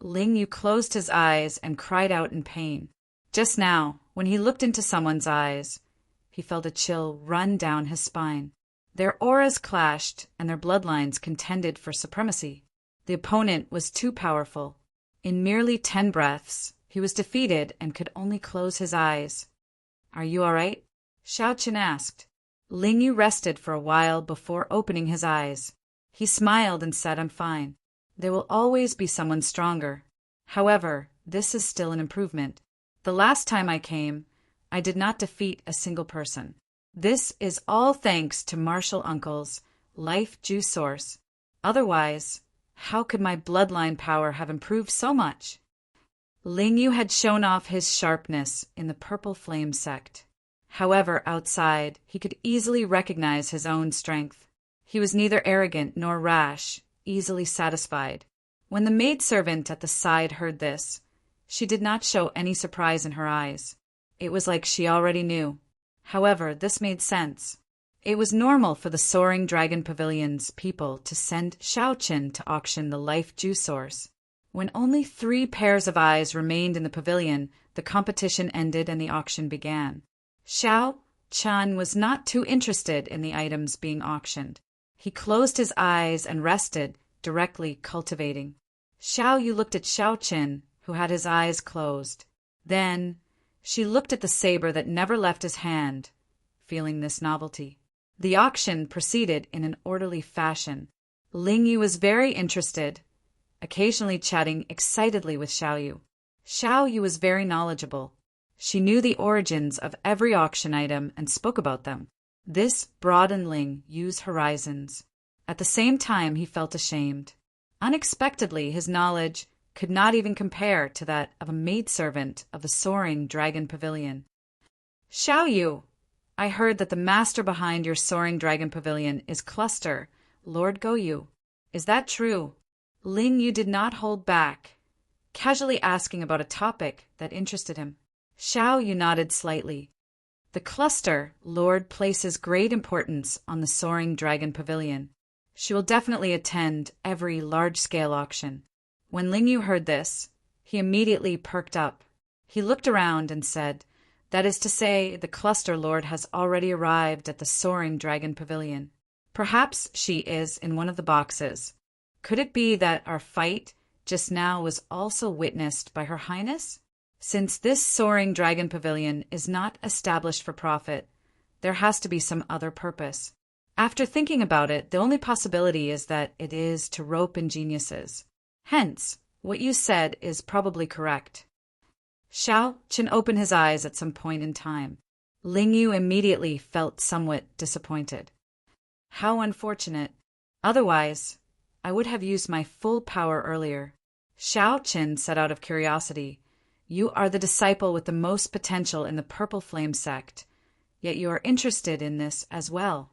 Ling Yu closed his eyes and cried out in pain. Just now, when he looked into someone's eyes, he felt a chill run down his spine. Their auras clashed, and their bloodlines contended for supremacy. The opponent was too powerful. In merely 10 breaths, he was defeated and could only close his eyes. Are you all right? Shao Chen asked. Ling Yu rested for a while before opening his eyes. He smiled and said, I'm fine. There will always be someone stronger. However, this is still an improvement. The last time I came, I did not defeat a single person. This is all thanks to martial uncles, life juice source. Otherwise, how could my bloodline power have improved so much? Ling Yu had shown off his sharpness in the Purple Flame sect. However, outside, he could easily recognize his own strength. He was neither arrogant nor rash, easily satisfied. When the maidservant at the side heard this, she did not show any surprise in her eyes. It was like she already knew. However, this made sense. It was normal for the Soaring Dragon Pavilion's people to send Xiaoqin to auction the life juice source. When only 3 pairs of eyes remained in the pavilion, the competition ended and the auction began. Xiaoqin was not too interested in the items being auctioned. He closed his eyes and rested, directly cultivating. Xiao Yu looked at Xiaoqin, who had his eyes closed. Then she looked at the saber that never left his hand, feeling this novelty. The auction proceeded in an orderly fashion. Ling Yu was very interested, occasionally chatting excitedly with Xiao Yu. Xiao Yu was very knowledgeable. She knew the origins of every auction item and spoke about them. This broadened Ling Yu's horizons. At the same time, he felt ashamed. Unexpectedly, his knowledge could not even compare to that of a maidservant of the Soaring Dragon Pavilion. Xiao Yu, I heard that the master behind your Soaring Dragon Pavilion is Cluster, Lord Goyu. Is that true? Ling Yu did not hold back, casually asking about a topic that interested him. Xiao Yu nodded slightly. The Cluster Lord places great importance on the Soaring Dragon Pavilion. She will definitely attend every large-scale auction. When Ling Yu heard this, he immediately perked up. He looked around and said, that is to say, the Cluster Lord has already arrived at the Soaring Dragon Pavilion. Perhaps she is in one of the boxes. Could it be that our fight just now was also witnessed by Her Highness? Since this Soaring Dragon Pavilion is not established for profit, there has to be some other purpose. After thinking about it, the only possibility is that it is to rope in geniuses. Hence, what you said is probably correct. Xiaoqin opened his eyes at some point in time. Ling Yu immediately felt somewhat disappointed. How unfortunate. Otherwise, I would have used my full power earlier. Xiaoqin said out of curiosity, you are the disciple with the most potential in the Purple Flame sect, yet you are interested in this as well.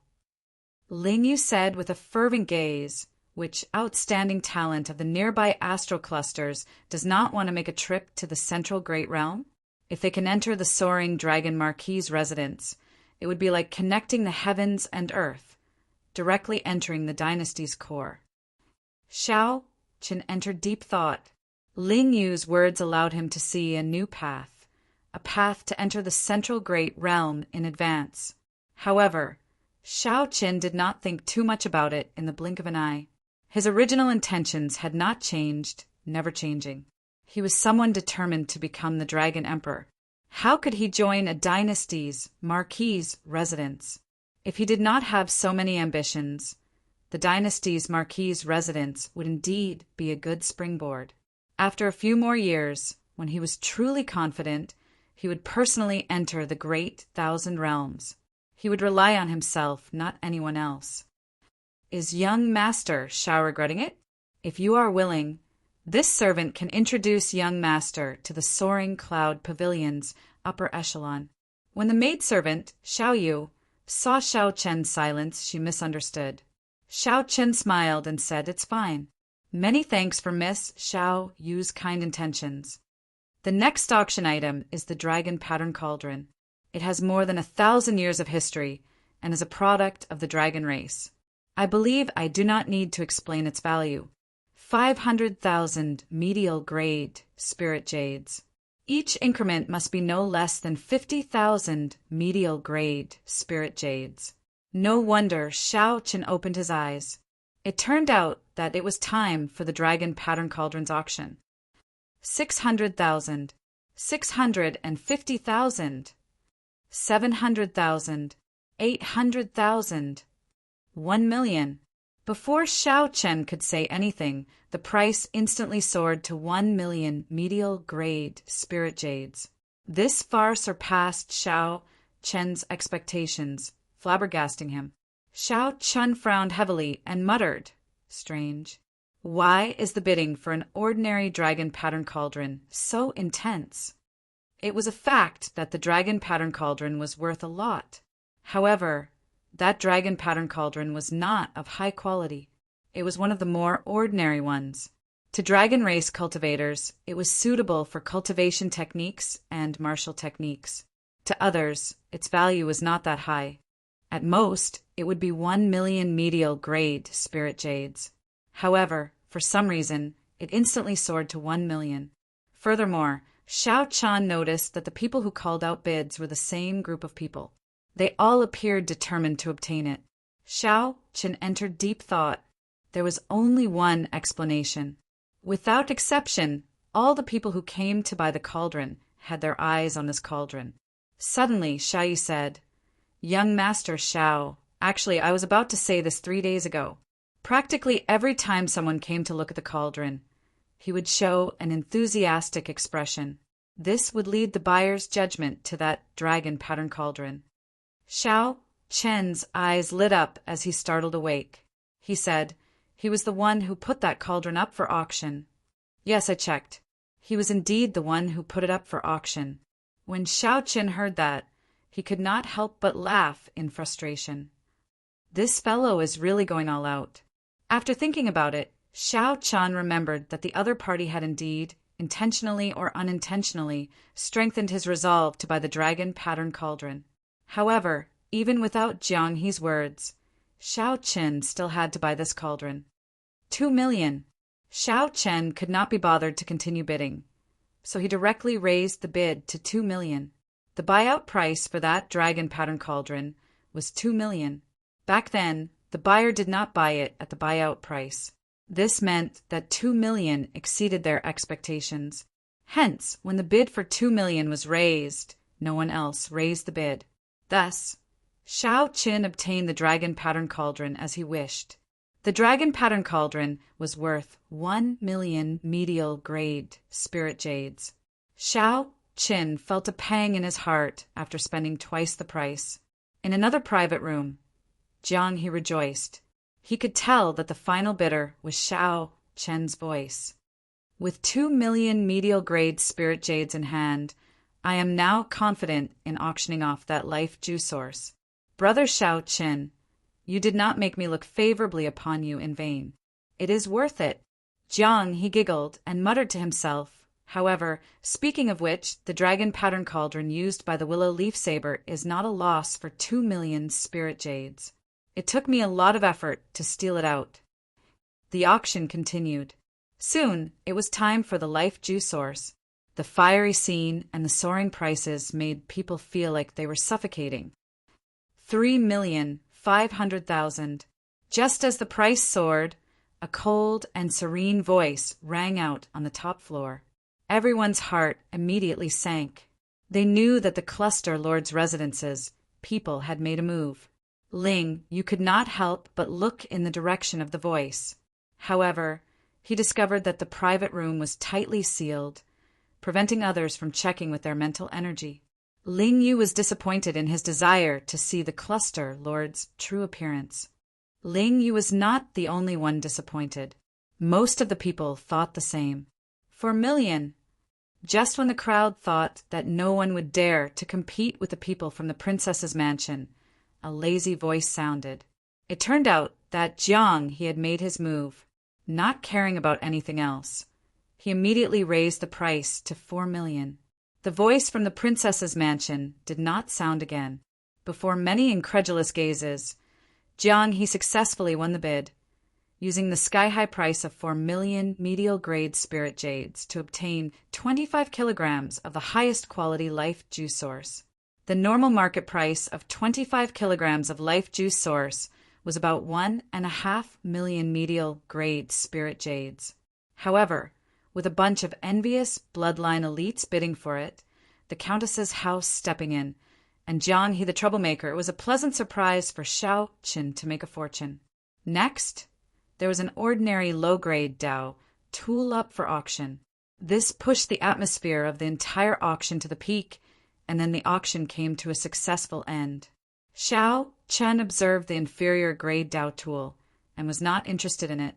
Ling Yu said with a fervent gaze, which outstanding talent of the nearby astral clusters does not want to make a trip to the central great realm? If they can enter the Soaring Dragon Marquis's residence, it would be like connecting the heavens and earth, directly entering the dynasty's core. Xiaoqin entered deep thought. Ling Yu's words allowed him to see a new path, a path to enter the central great realm in advance. However, Xiaoqin did not think too much about it in the blink of an eye. His original intentions had not changed, never changing. He was someone determined to become the Dragon Emperor. How could he join a dynasty's Marquis's residence? If he did not have so many ambitions, the dynasty's Marquis's residence would indeed be a good springboard. After a few more years, when he was truly confident, he would personally enter the great 1,000 realms. He would rely on himself, not anyone else. Is young master Xiao regretting it? If you are willing, this servant can introduce young master to the Soaring Cloud Pavilion's upper echelon. When the maidservant, Xiao Yu, saw Xiaoqin's silence, she misunderstood. Xiaoqin smiled and said, it's fine. Many thanks for Miss Xiao Yu's kind intentions. The next auction item is the Dragon Pattern Cauldron. It has more than 1,000 years of history and is a product of the dragon race. I believe I do not need to explain its value. 500,000 medial grade spirit jades. Each increment must be no less than 50,000 medial grade spirit jades. No wonder Xiaoqin opened his eyes. It turned out that it was time for the Dragon Pattern Cauldron's auction. 600,000, 650,000, 700,000, 800,000, 1,000,000. Before Xiaoqin could say anything, the price instantly soared to 1,000,000 medial grade spirit jades. This far surpassed Xiaoqin's expectations, flabbergasting him. Xiao Chun frowned heavily and muttered, "Strange. Why is the bidding for an ordinary dragon pattern cauldron so intense?" It was a fact that the dragon pattern cauldron was worth a lot. However, that dragon pattern cauldron was not of high quality. It was one of the more ordinary ones. To dragon race cultivators, it was suitable for cultivation techniques and martial techniques. To others, its value was not that high. At most, it would be 1,000,000 medial grade spirit jades. However, for some reason, it instantly soared to 1,000,000. Furthermore, Xiao Chan noticed that the people who called out bids were the same group of people. They all appeared determined to obtain it. Xiao Chen entered deep thought. There was only one explanation. Without exception, all the people who came to buy the cauldron had their eyes on this cauldron. Suddenly, Xiao Yi said, "Young Master Xiao, actually, I was about to say this 3 days ago. Practically every time someone came to look at the cauldron, he would show an enthusiastic expression. This would lead the buyer's judgment to that dragon pattern cauldron." Xiao Chen's eyes lit up as he startled awake. He said, "He was the one who put that cauldron up for auction." "Yes, I checked. He was indeed the one who put it up for auction." When Xiao Chen heard that, he could not help but laugh in frustration. This fellow is really going all out. After thinking about it, Xiao Chan remembered that the other party had indeed, intentionally or unintentionally, strengthened his resolve to buy the dragon pattern cauldron. However, even without Jiang He's words, Xiao Chen still had to buy this cauldron. 2,000,000. Xiao Chen could not be bothered to continue bidding, so he directly raised the bid to 2,000,000. The buyout price for that dragon pattern cauldron was 2,000,000. Back then, the buyer did not buy it at the buyout price. This meant that 2,000,000 exceeded their expectations. Hence, when the bid for 2,000,000 was raised, no one else raised the bid. Thus, Xiao Qin obtained the dragon pattern cauldron as he wished. The dragon pattern cauldron was worth 1,000,000 medial grade spirit jades. Xiao Qin felt a pang in his heart after spending twice the price. In another private room, Jiang He rejoiced. He could tell that the final bidder was Xiao Chen's voice. "With 2,000,000 medial grade spirit jades in hand, I am now confident in auctioning off that life juice source. Brother Xiao Chen, you did not make me look favorably upon you in vain. It is worth it." Jiang He giggled and muttered to himself. However, speaking of which, the dragon pattern cauldron used by the willow leaf saber is not a loss for 2,000,000 spirit jades. It took me a lot of effort to steal it out. The auction continued. Soon, it was time for the life juice source. The fiery scene and the soaring prices made people feel like they were suffocating. 3,500,000. Just as the price soared, a cold and serene voice rang out on the top floor. Everyone's heart immediately sank. They knew that the cluster lord's residences, people had made a move. Ling, you could not help but look in the direction of the voice. However, he discovered that the private room was tightly sealed, preventing others from checking with their mental energy. Ling Yu was disappointed in his desire to see the cluster lord's true appearance. Ling Yu was not the only one disappointed. Most of the people thought the same. 4,000,000. Just when the crowd thought that no one would dare to compete with the people from the princess's mansion, a lazy voice sounded. It turned out that Jiang He had made his move, not caring about anything else. He immediately raised the price to 4,000,000. The voice from the princess's mansion did not sound again. Before many incredulous gazes, Jiang He successfully won the bid, using the sky-high price of 4,000,000 medial-grade spirit jades to obtain 25 kilograms of the highest quality life juice source. The normal market price of 25 kilograms of life juice source was about 1.5 million medial-grade spirit jades. However, with a bunch of envious bloodline elites bidding for it, the Countess's house stepping in, and Jiang He the troublemaker, it was a pleasant surprise for Xiao Qin to make a fortune. Next, there was an ordinary low-grade Dao tool up for auction. This pushed the atmosphere of the entire auction to the peak, and then the auction came to a successful end. Xiao Chen observed the inferior grade Dao tool and was not interested in it.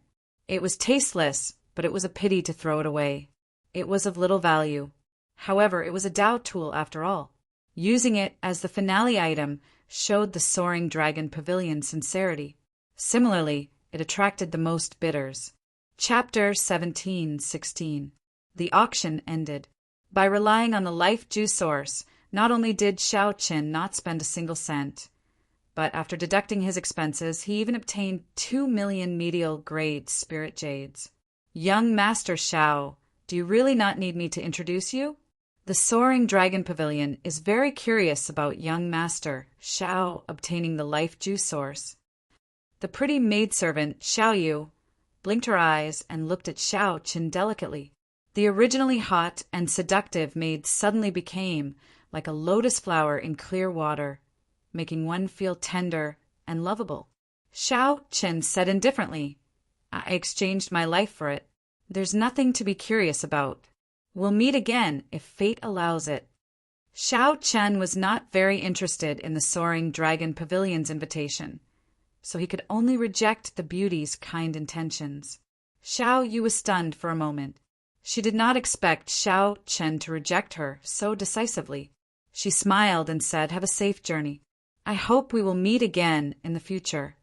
It was tasteless, but it was a pity to throw it away. It was of little value. However, it was a Dao tool after all. Using it as the finale item showed the soaring dragon pavilion's sincerity. Similarly, it attracted the most bidders. Chapter 17:16. The auction ended. By relying on the life juice source, not only did Xiao Qin not spend a single cent, but after deducting his expenses, he even obtained 2 million medial grade spirit jades. Young Master Xiao, do you really not need me to introduce you? The Soaring Dragon Pavilion is very curious about young Master Xiao obtaining the life juice source. The pretty maidservant, Xiao Yu, blinked her eyes and looked at Xiao Qin delicately. The originally hot and seductive maid suddenly became like a lotus flower in clear water, making one feel tender and lovable. Xiao Qin said indifferently, I exchanged my life for it. There's nothing to be curious about. We'll meet again if fate allows it. Xiao Chen was not very interested in the Soaring Dragon Pavilion's invitation, so he could only reject the beauty's kind intentions. Xiao Yu was stunned for a moment. She did not expect Xiao Chen to reject her so decisively. She smiled and said, Have a safe journey. I hope we will meet again in the future.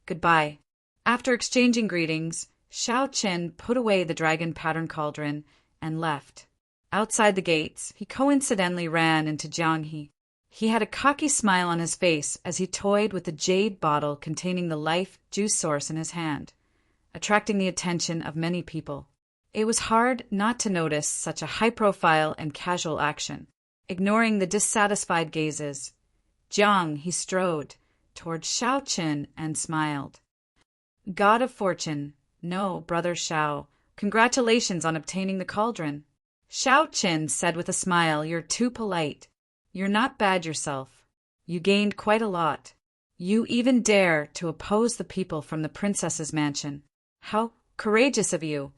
Goodbye. After exchanging greetings, Xiao Chen put away the dragon pattern cauldron and left. Outside the gates, he coincidentally ran into Jiang He. He had a cocky smile on his face as he toyed with the jade bottle containing the life juice source in his hand, attracting the attention of many people. It was hard not to notice such a high-profile and casual action. Ignoring the dissatisfied gazes, Jiang He strode toward Xiao Qin and smiled. God of fortune, no, brother Xiao, congratulations on obtaining the cauldron. Xiao Qin said with a smile, You're too polite. You're not bad yourself. You gained quite a lot. You even dare to oppose the people from the princess's mansion. How courageous of you.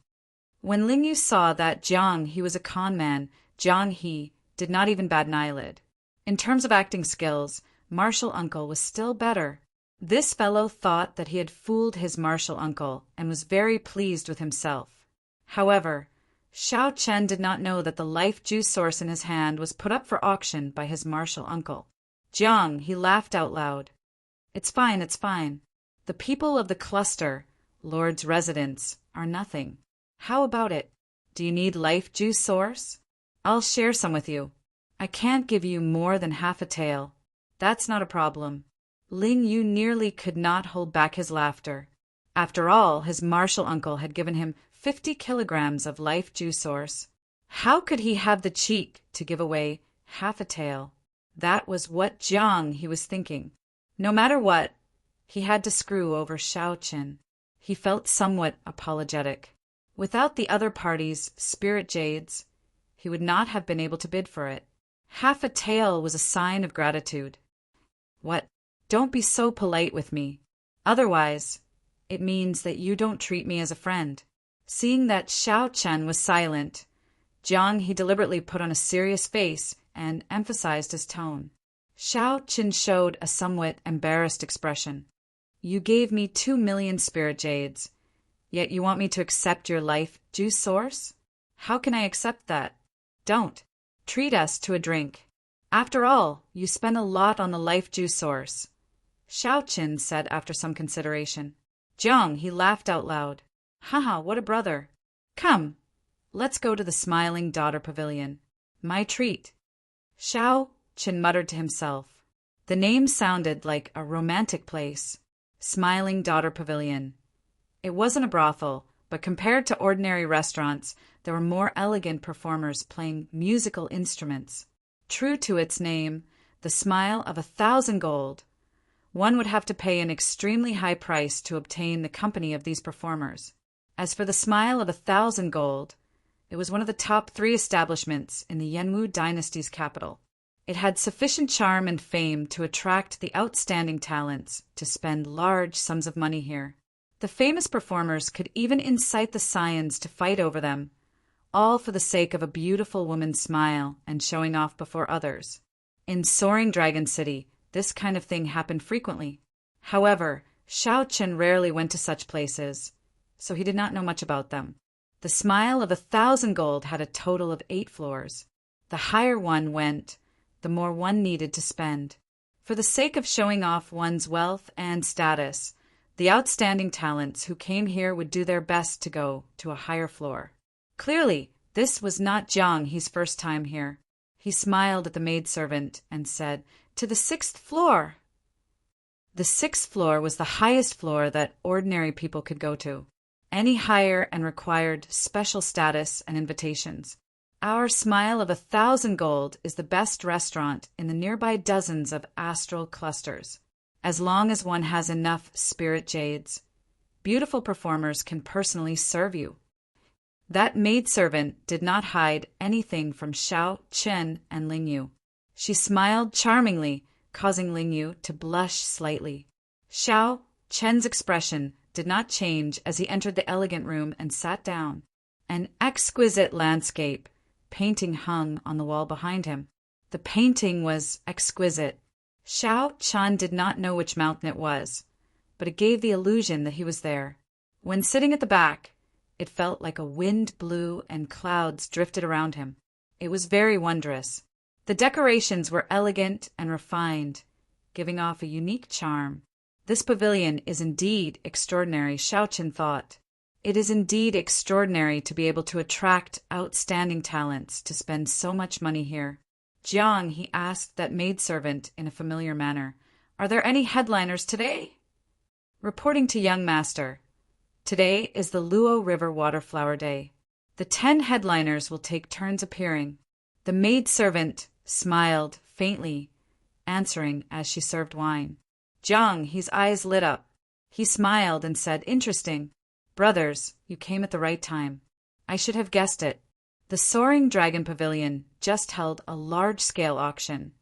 When Ling Yu saw that Jiang He was a con man, Jiang He did not even bat an eyelid. In terms of acting skills, martial uncle was still better. This fellow thought that he had fooled his martial uncle and was very pleased with himself. However, Xiao Chen did not know that the life juice source in his hand was put up for auction by his martial uncle. Jiang He laughed out loud. It's fine, it's fine. The people of the cluster, Lord's residents, are nothing. How about it? Do you need life juice source? I'll share some with you. I can't give you more than half a tael. That's not a problem. Ling Yu nearly could not hold back his laughter. After all, his martial uncle had given him 50 kilograms of life juice source. How could he have the cheek to give away half a tael? That was what Jiang He was thinking. No matter what, he had to screw over Xiao Qin. He felt somewhat apologetic. Without the other party's spirit jades, he would not have been able to bid for it. Half a tael was a sign of gratitude. What? Don't be so polite with me. Otherwise, it means that you don't treat me as a friend. Seeing that Xiao Chen was silent, Jiang He deliberately put on a serious face and emphasized his tone. Xiao Qin showed a somewhat embarrassed expression. You gave me 2 million spirit jades, yet you want me to accept your life juice source? How can I accept that? Don't. Treat us to a drink. After all, you spend a lot on the life juice source, Xiao Qin said after some consideration. Jiang He laughed out loud. Haha, what a brother. Come, let's go to the Smiling Daughter Pavilion. My treat. Xiao Qin muttered to himself. The name sounded like a romantic place. Smiling Daughter Pavilion. It wasn't a brothel, but compared to ordinary restaurants, there were more elegant performers playing musical instruments. True to its name, the smile of 1,000 gold, one would have to pay an extremely high price to obtain the company of these performers. As for the smile of 1,000 gold, it was one of the top 3 establishments in the Yanwu dynasty's capital. It had sufficient charm and fame to attract the outstanding talents to spend large sums of money here. The famous performers could even incite the scions to fight over them, all for the sake of a beautiful woman's smile and showing off before others. In Soaring Dragon City, This kind of thing happened frequently. However, Xiao Chen rarely went to such places, so he did not know much about them. The Smile of 1,000 Gold had a total of 8 floors. The higher one went, the more one needed to spend. For the sake of showing off one's wealth and status, the outstanding talents who came here would do their best to go to a higher floor. Clearly, this was not Jiang He's first time here. He smiled at the maidservant and said, "To the 6th floor." The 6th floor was the highest floor that ordinary people could go to. Any higher and required special status and invitations. Our Smile of 1,000 Gold is the best restaurant in the nearby dozens of astral clusters. As long as one has enough spirit jades, beautiful performers can personally serve you. That maidservant did not hide anything from Xiao Chen and Ling Yu. She smiled charmingly, causing Ling Yu to blush slightly. Xiao Chen's expression did not change as he entered the elegant room and sat down. An exquisite landscape painting hung on the wall behind him. The painting was exquisite. Xiao Chen did not know which mountain it was, but it gave the illusion that he was there. When sitting at the back, it felt like a wind blew and clouds drifted around him. It was very wondrous. The decorations were elegant and refined, giving off a unique charm. This pavilion is indeed extraordinary, Xiao Chen thought. It is indeed extraordinary to be able to attract outstanding talents to spend so much money here. Jiang, he asked that maidservant in a familiar manner, "Are there any headliners today?" Reporting to young master, "Today is the Luo River Waterflower Day. The 10 headliners will take turns appearing." The maidservant smiled faintly, answering as she served wine. Jiang, his eyes lit up. He smiled and said, "Interesting. Brothers, you came at the right time. I should have guessed it. The Soaring Dragon Pavilion just held a large-scale auction,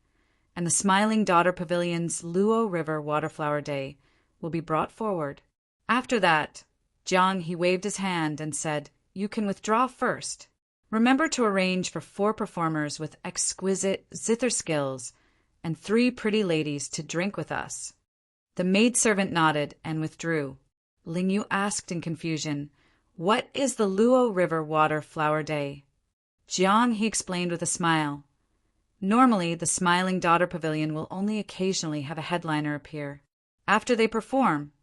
and the Smiling Daughter Pavilion's Luo River Waterflower Day will be brought forward. After that," Jiang, he waved his hand and said, "You can withdraw first. Remember to arrange for 4 performers with exquisite zither skills and 3 pretty ladies to drink with us." The maidservant nodded and withdrew. Ling Yu asked in confusion, "What is the Luo River Water Flower Day?" Jiang, he explained with a smile. "Normally, the Smiling Daughter Pavilion will only occasionally have a headliner appear. After they perform,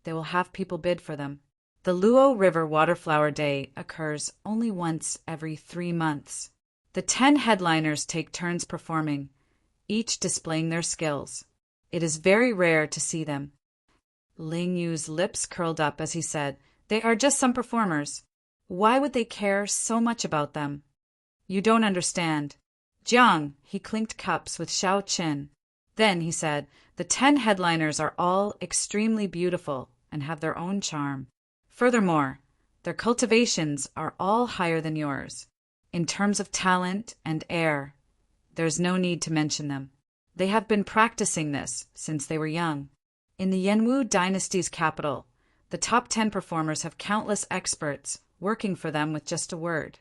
they will have people bid for them. The Luo River Waterflower Day occurs only once every 3 months. The 10 headliners take turns performing, each displaying their skills. It is very rare to see them." Ling Yu's lips curled up as he said, "They are just some performers. Why would they care so much about them? You don't understand." Jiang, he clinked cups with Xiao Chen. Then he said, "The 10 headliners are all extremely beautiful and have their own charm. Furthermore, their cultivations are all higher than yours. In terms of talent and air, there's no need to mention them. They have been practicing this since they were young. In the Yanwu dynasty's capital, the top 10 performers have countless experts working for them with just a word."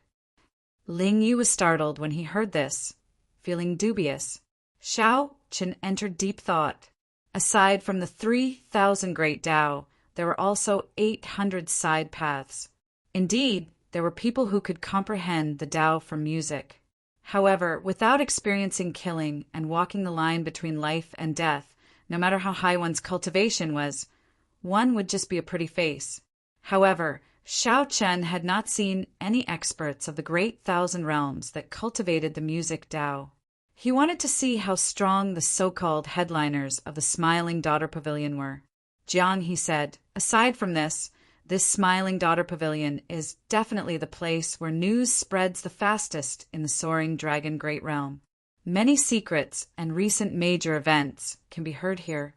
Ling Yu was startled when he heard this, feeling dubious. Xiao Chen entered deep thought. Aside from the 3,000 great Tao, there were also 800 side paths. Indeed, there were people who could comprehend the Tao from music. However, without experiencing killing and walking the line between life and death, no matter how high one's cultivation was, one would just be a pretty face. However, Xiao Chen had not seen any experts of the great 1,000 realms that cultivated the music Tao. He wanted to see how strong the so-called headliners of the Smiling Daughter Pavilion were. Jiang, he said, "Aside from this Smiling Daughter Pavilion is definitely the place where news spreads the fastest in the Soaring Dragon Great Realm. Many secrets and recent major events can be heard here."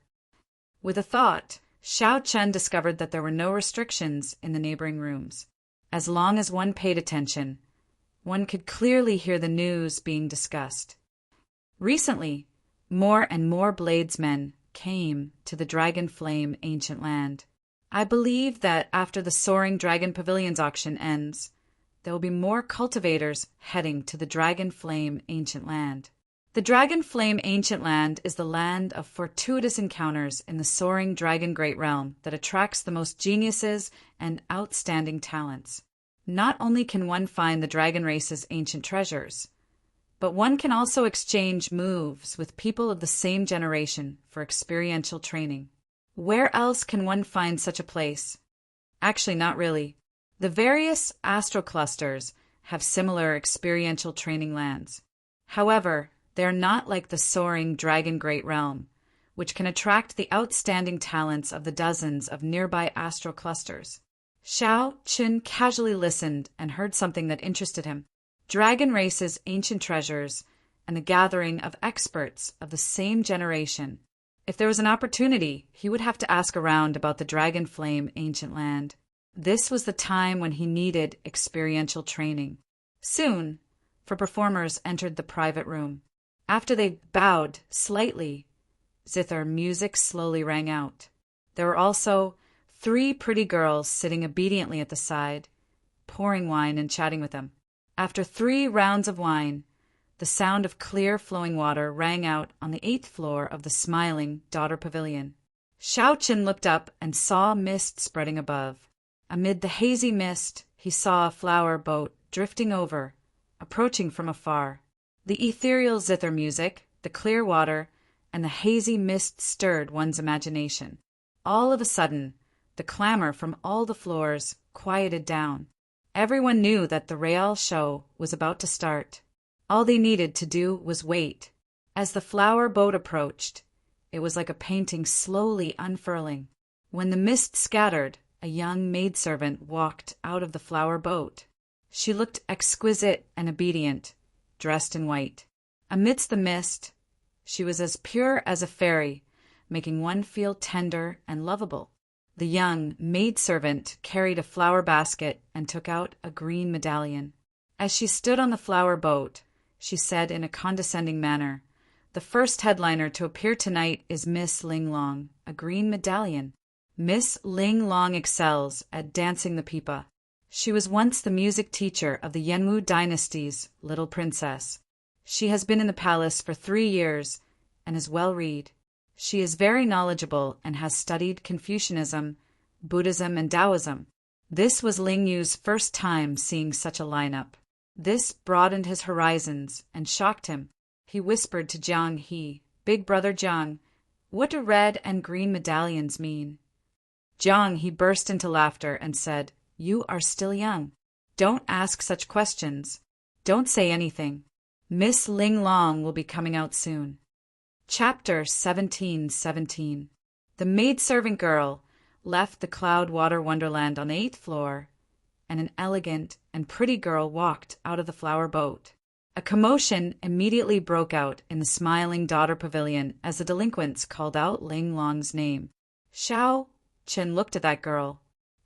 With a thought, Xiao Chen discovered that there were no restrictions in the neighboring rooms. As long as one paid attention, one could clearly hear the news being discussed. Recently, more and more bladesmen came to the Dragon Flame ancient land. I believe that after the Soaring Dragon Pavilion's auction ends, there will be more cultivators heading to the Dragon Flame ancient land. The Dragon Flame Ancient Land is the land of fortuitous encounters in the soaring Dragon Great Realm that attracts the most geniuses and outstanding talents. Not only can one find the dragon race's ancient treasures, but one can also exchange moves with people of the same generation for experiential training. Where else can one find such a place? Actually, not really. The various astroclusters have similar experiential training lands. However, they are not like the soaring Dragon Great Realm, which can attract the outstanding talents of the dozens of nearby astroclusters. Xiao Qin casually listened and heard something that interested him. Dragon race's ancient treasures and the gathering of experts of the same generation. If there was an opportunity, he would have to ask around about the Dragon Flame Ancient Land. This was the time when he needed experiential training. Soon, four performers entered the private room. After they bowed slightly, zither music slowly rang out. There were also 3 pretty girls sitting obediently at the side, pouring wine and chatting with them. After 3 rounds of wine, the sound of clear flowing water rang out on the 8th floor of the smiling Daughter Pavilion. Xiao Qin looked up and saw mist spreading above. Amid the hazy mist, he saw a flower boat drifting over, approaching from afar. The ethereal zither music, the clear water, and the hazy mist stirred one's imagination. All of a sudden, the clamor from all the floors quieted down. Everyone knew that the Real show was about to start. All they needed to do was wait. As the flower boat approached, it was like a painting slowly unfurling. When the mist scattered, a young maidservant walked out of the flower boat. She looked exquisite and obedient, dressed in white. Amidst the mist, she was as pure as a fairy, making one feel tender and lovable. The young maidservant carried a flower basket and took out a green medallion. As she stood on the flower boat, she said in a condescending manner, "The first headliner to appear tonight is Miss Ling Long, a green medallion. Miss Ling Long excels at dancing the pipa. She was once the music teacher of the Yenwu dynasty's little princess. She has been in the palace for 3 years and is well read. She is very knowledgeable and has studied Confucianism, Buddhism, and Taoism." This was Ling Yu's first time seeing such a lineup. This broadened his horizons and shocked him. He whispered to Jiang He, "Big brother Jiang, what do red and green medallions mean?" Jiang He burst into laughter and said, "You are still young. Don't ask such questions. Don't say anything. Miss Ling Long will be coming out soon." Chapter 17:17. The maidservant girl left the Cloud Water Wonderland on the 8th floor, and an elegant and pretty girl walked out of the flower boat. A commotion immediately broke out in the smiling Daughter Pavilion as the delinquents called out Ling Long's name. Xiao Qin looked at that girl.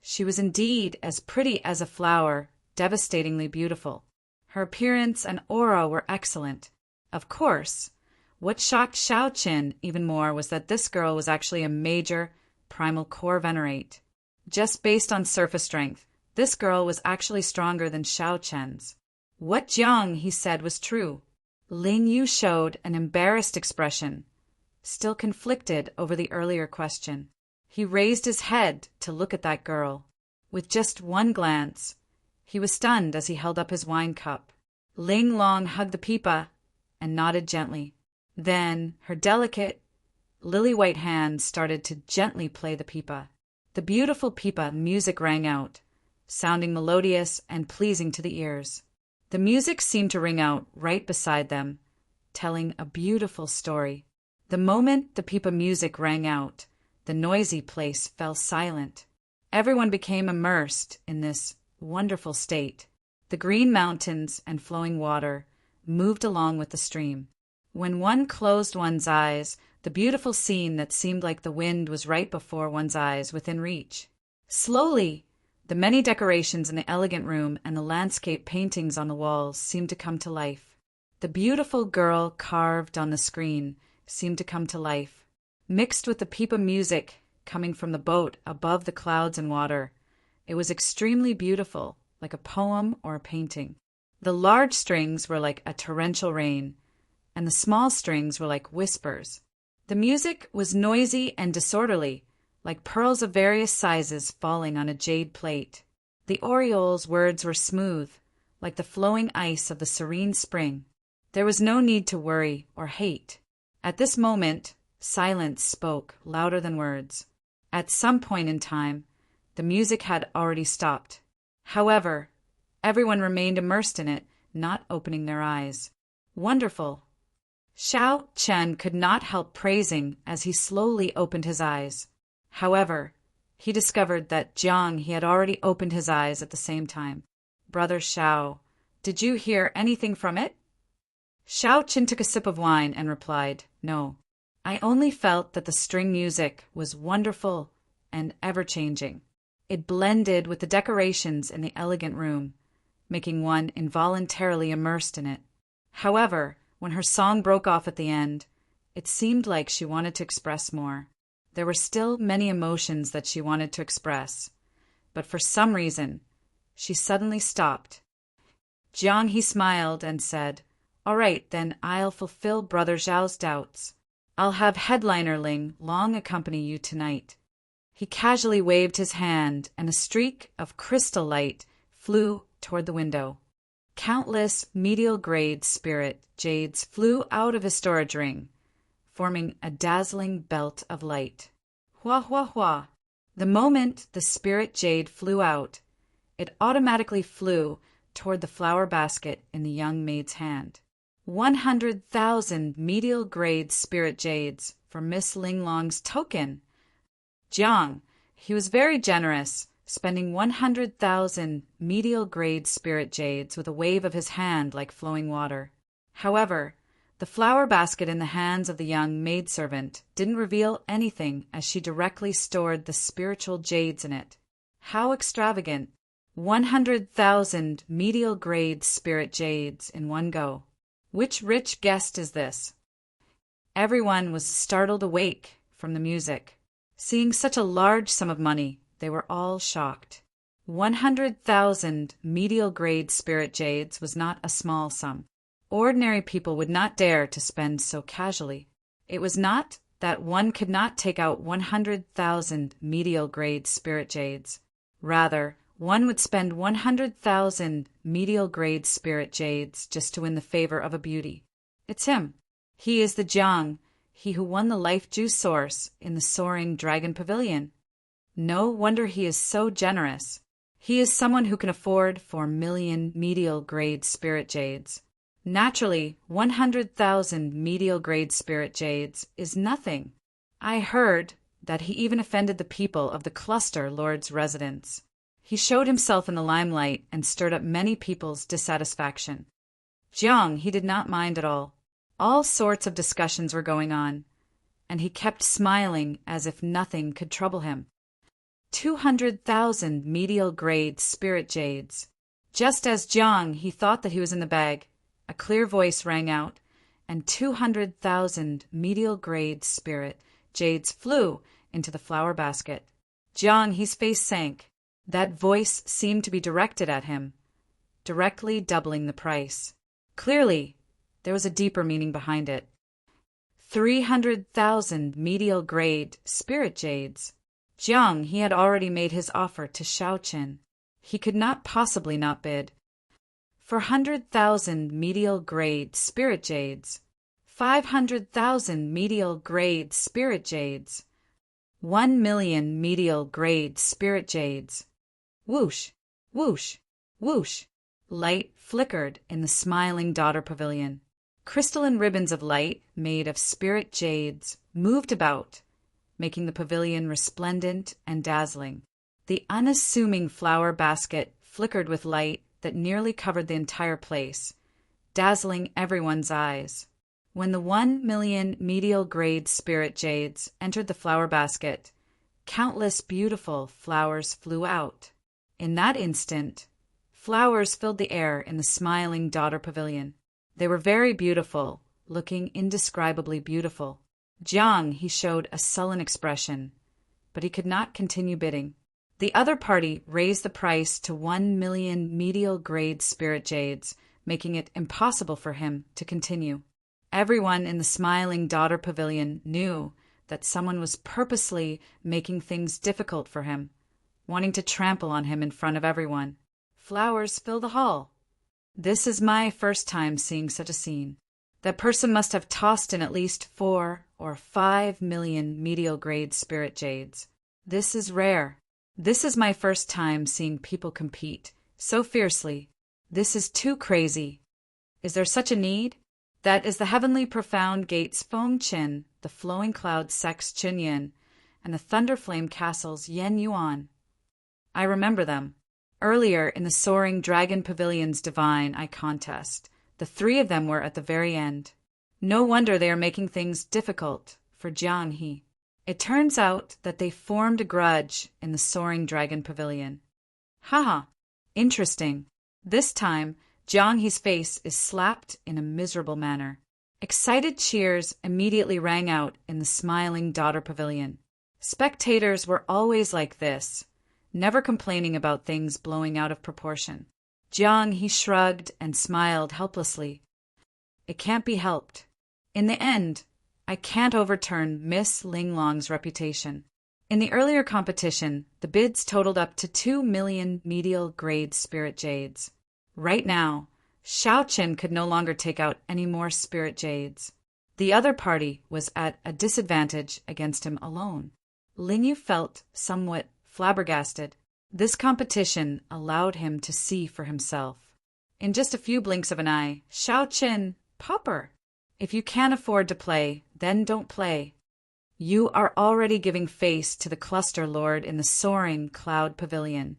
She was indeed as pretty as a flower, devastatingly beautiful. Her appearance and aura were excellent. Of course, what shocked Xiao Qin even more was that this girl was actually a major primal core venerate. Just based on surface strength, this girl was actually stronger than Xiao Qin's. What Jiang He said was true. Ling Yu showed an embarrassed expression, still conflicted over the earlier question. He raised his head to look at that girl. With just one glance, he was stunned as he held up his wine cup. Ling Long hugged the pipa and nodded gently. Then her delicate, lily-white hands started to gently play the pipa. The beautiful pipa music rang out, sounding melodious and pleasing to the ears. The music seemed to ring out right beside them, telling a beautiful story. The moment the pipa music rang out, the noisy place fell silent. Everyone became immersed in this wonderful state. The green mountains and flowing water moved along with the stream. When one closed one's eyes, the beautiful scene that seemed like the wind was right before one's eyes, within reach. Slowly, the many decorations in the elegant room and the landscape paintings on the walls seemed to come to life. The beautiful girl carved on the screen seemed to come to life. Mixed with the pipa music coming from the boat above the clouds and water, it was extremely beautiful, like a poem or a painting. The large strings were like a torrential rain, and the small strings were like whispers. The music was noisy and disorderly, like pearls of various sizes falling on a jade plate. The Oriole's words were smooth, like the flowing ice of the serene spring. There was no need to worry or hate. At this moment, silence spoke louder than words. At some point in time, the music had already stopped. However, everyone remained immersed in it, not opening their eyes. Wonderful! Xiao Chen could not help praising as he slowly opened his eyes. However, he discovered that Jiang he had already opened his eyes at the same time. Brother Xiao, did you hear anything from it? Xiao Chen took a sip of wine and replied, No. I only felt that the string music was wonderful and ever-changing. It blended with the decorations in the elegant room, making one involuntarily immersed in it. However, when her song broke off at the end, it seemed like she wanted to express more. There were still many emotions that she wanted to express, but for some reason, she suddenly stopped. Jiang he smiled and said, All right, then I'll fulfill Brother Zhao's doubts. I'll have Headliner Ling Long accompany you tonight. He casually waved his hand, and a streak of crystal light flew toward the window. Countless medial-grade spirit jades flew out of his storage ring, forming a dazzling belt of light. Hua hua hua! The moment the spirit jade flew out, it automatically flew toward the flower basket in the young maid's hand. 100,000 medial-grade spirit jades for Miss Linglong's token. Jiang, he was very generous, spending 100,000 medial-grade spirit jades with a wave of his hand like flowing water. However, the flower basket in the hands of the young maidservant didn't reveal anything as she directly stored the spiritual jades in it. How extravagant! 100,000 medial-grade spirit jades in one go. Which rich guest is this? Everyone was startled awake from the music. Seeing such a large sum of money, they were all shocked. 100,000 medial-grade spirit jades was not a small sum. Ordinary people would not dare to spend so casually. It was not that one could not take out 100,000 medial-grade spirit jades. Rather, one would spend 100,000 medial-grade spirit jades just to win the favor of a beauty. It's him. He is the Jiang, he who won the life juice source in the soaring dragon pavilion. No wonder he is so generous. He is someone who can afford 4,000,000 medial-grade spirit jades. Naturally, 100,000 medial-grade spirit jades is nothing. I heard that he even offended the people of the cluster lord's residence. He showed himself in the limelight and stirred up many people's dissatisfaction. Jiang, he did not mind at all. All sorts of discussions were going on, and he kept smiling as if nothing could trouble him. 200,000 medial-grade spirit jades. Just as Jiang, he thought that he was in the bag, a clear voice rang out, and 200,000 medial-grade spirit jades flew into the flower basket. Jiang, his face sank. That voice seemed to be directed at him, directly doubling the price. Clearly, there was a deeper meaning behind it. 300,000 medial-grade spirit jades. Jiang, he had already made his offer to Xiao Chen. He could not possibly not bid. 400,000 medial-grade spirit jades. 500,000 medial-grade spirit jades. 1,000,000 medial-grade spirit jades. Whoosh, whoosh, whoosh. Light flickered in the smiling daughter pavilion. Crystalline ribbons of light made of spirit jades moved about, making the pavilion resplendent and dazzling. The unassuming flower basket flickered with light that nearly covered the entire place, dazzling everyone's eyes. When the 1,000,000 medial-grade spirit jades entered the flower basket, countless beautiful flowers flew out. In that instant, flowers filled the air in the smiling daughter pavilion. They were very beautiful, looking indescribably beautiful. Jiang, he showed a sullen expression, but he could not continue bidding. The other party raised the price to 1,000,000 medial-grade spirit jades, making it impossible for him to continue. Everyone in the Smiling Daughter Pavilion knew that someone was purposely making things difficult for him, wanting to trample on him in front of everyone. Flowers fill the hall. This is my first time seeing such a scene. That person must have tossed in at least 4 or 5 million medial-grade spirit jades. This is rare. This is my first time seeing people compete so fiercely. This is too crazy. Is there such a need? That is the heavenly profound gates Feng Qin, the flowing cloud Sex Qin Yin, and the thunderflame castles Yen Yuan. I remember them. Earlier in the soaring dragon pavilion's divine eye contest, the 3 of them were at the very end. No wonder they are making things difficult for Jiang He. It turns out that they formed a grudge in the soaring dragon pavilion. Haha, interesting. This time, Jiang He's face is slapped in a miserable manner. Excited cheers immediately rang out in the Smiling Daughter Pavilion. Spectators were always like this, never complaining about things blowing out of proportion. Jiang He shrugged and smiled helplessly. It can't be helped. In the end, I can't overturn Miss Linglong's reputation. In the earlier competition, the bids totaled up to 2 million medial-grade spirit jades. Right now, Xiaoqin could no longer take out any more spirit jades. The other party was at a disadvantage against him alone. Lingyu felt somewhat flabbergasted. This competition allowed him to see for himself. In just a few blinks of an eye, Xiaoqin, Popper. If you can't afford to play, then don't play. You are already giving face to the cluster lord in the soaring cloud pavilion,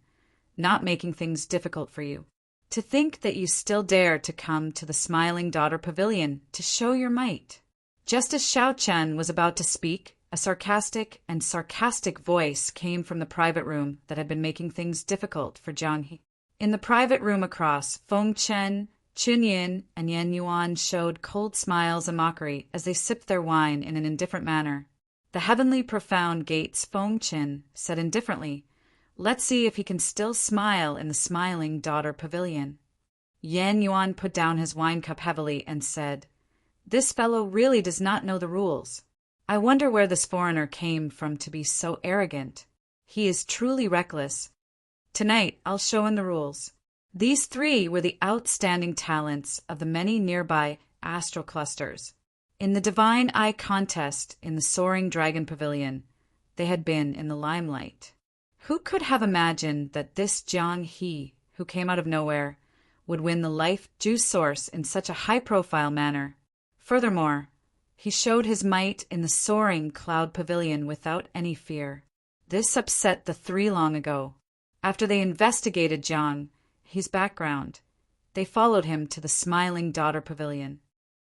not making things difficult for you. To think that you still dare to come to the Smiling Daughter Pavilion to show your might. Just as Xiaoqian was about to speak, a sarcastic voice came from the private room that had been making things difficult for Jiang He. In the private room across, Feng Chen, Qin Yin, and Yen Yuan showed cold smiles and mockery as they sipped their wine in an indifferent manner. The heavenly profound gates Feng Qin said indifferently, "Let's see if he can still smile in the Smiling Daughter Pavilion." Yen Yuan put down his wine cup heavily and said, "This fellow really does not know the rules. I wonder where this foreigner came from to be so arrogant. He is truly reckless. Tonight I'll show him the rules." These 3 were the outstanding talents of the many nearby astral clusters. In the divine eye contest in the soaring dragon pavilion, they had been in the limelight. Who could have imagined that this Jiang He, who came out of nowhere, would win the life juice source in such a high-profile manner? Furthermore, he showed his might in the soaring cloud pavilion without any fear. This upset the 3 long ago. After they investigated Jiang He's background, they followed him to the Smiling Daughter Pavilion.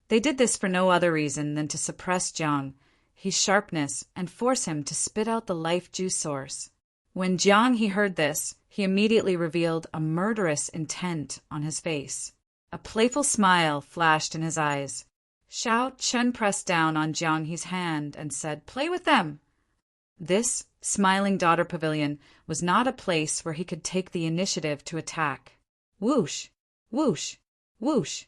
They did this for no other reason than to suppress Jiang He's sharpness and force him to spit out the life juice source. When Jiang He heard this, he immediately revealed a murderous intent on his face. A playful smile flashed in his eyes. Xiaoqian pressed down on Jiang He's hand and said, "Play with them." This Smiling Daughter Pavilion was not a place where he could take the initiative to attack. Whoosh, whoosh, whoosh.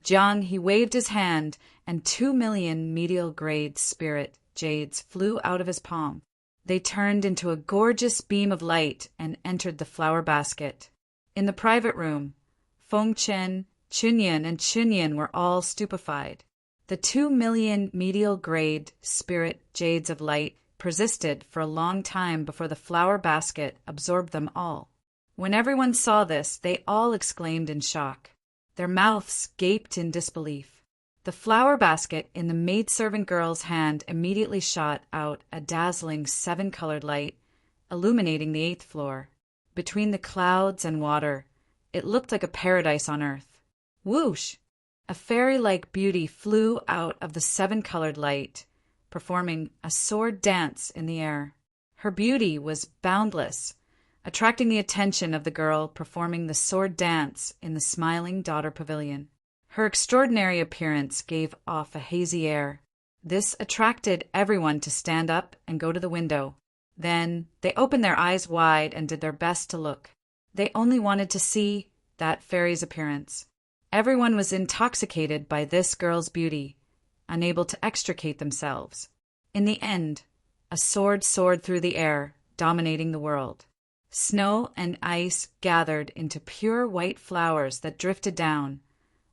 Jiang He waved his hand, and 2 million medial-grade spirit jades flew out of his palm. They turned into a gorgeous beam of light and entered the flower basket. In the private room, Feng Chen, Qin Yin, and Qin Yin were all stupefied. The 2 million medial-grade spirit jades of light persisted for a long time before the flower basket absorbed them all. When everyone saw this, they all exclaimed in shock. Their mouths gaped in disbelief. The flower basket in the maidservant girl's hand immediately shot out a dazzling 7-colored light, illuminating the 8th floor. Between the clouds and water, it looked like a paradise on earth. Whoosh! A fairy-like beauty flew out of the 7-colored light, performing a sword dance in the air. Her beauty was boundless, attracting the attention of the girl performing the sword dance in the Smiling Daughter Pavilion. Her extraordinary appearance gave off a hazy air. This attracted everyone to stand up and go to the window. Then they opened their eyes wide and did their best to look. They only wanted to see that fairy's appearance. Everyone was intoxicated by this girl's beauty, unable to extricate themselves. In the end, a sword soared through the air, dominating the world. Snow and ice gathered into pure white flowers that drifted down,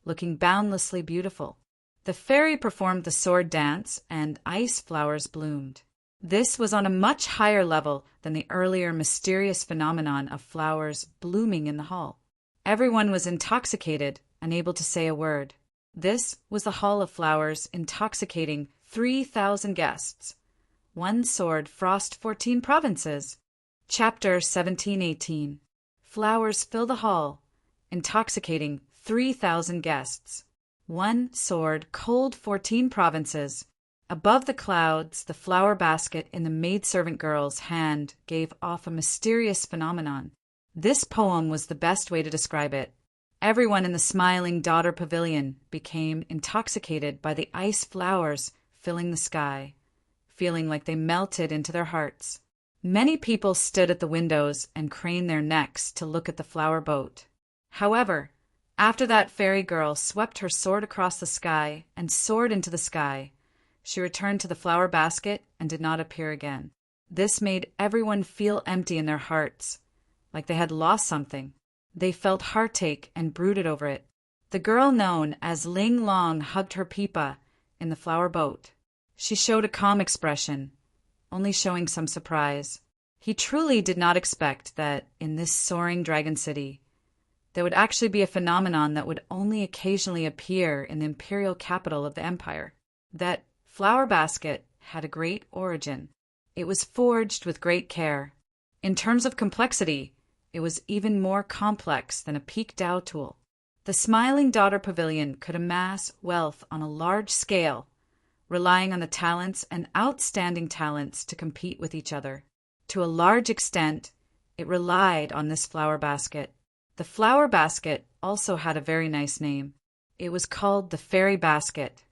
looking boundlessly beautiful. The fairy performed the sword dance, and ice flowers bloomed. This was on a much higher level than the earlier mysterious phenomenon of flowers blooming in the hall. Everyone was intoxicated, unable to say a word. This was the Hall of Flowers, intoxicating 3,000 guests. One sword frost 14 provinces. Chapter 1718. Flowers fill the hall, intoxicating 3,000 guests. One sword cold 14 provinces. Above the clouds, the flower basket in the maidservant girl's hand gave off a mysterious phenomenon. This poem was the best way to describe it. Everyone in the Smiling Daughter Pavilion became intoxicated by the ice flowers filling the sky, feeling like they melted into their hearts. Many people stood at the windows and craned their necks to look at the flower boat. However, after that fairy girl swept her sword across the sky and soared into the sky, she returned to the flower basket and did not appear again. This made everyone feel empty in their hearts, like they had lost something. They felt heartache and brooded over it. The girl known as Ling Long hugged her Peepa in the flower boat. She showed a calm expression, only showing some surprise. He truly did not expect that in this soaring dragon city, there would actually be a phenomenon that would only occasionally appear in the imperial capital of the empire. That flower basket had a great origin. It was forged with great care. In terms of complexity, it was even more complex than a peak Dao tool. The Smiling Daughter Pavilion could amass wealth on a large scale, relying on the talents and outstanding talents to compete with each other. To a large extent, it relied on this flower basket. The flower basket also had a very nice name. It was called the Fairy Basket.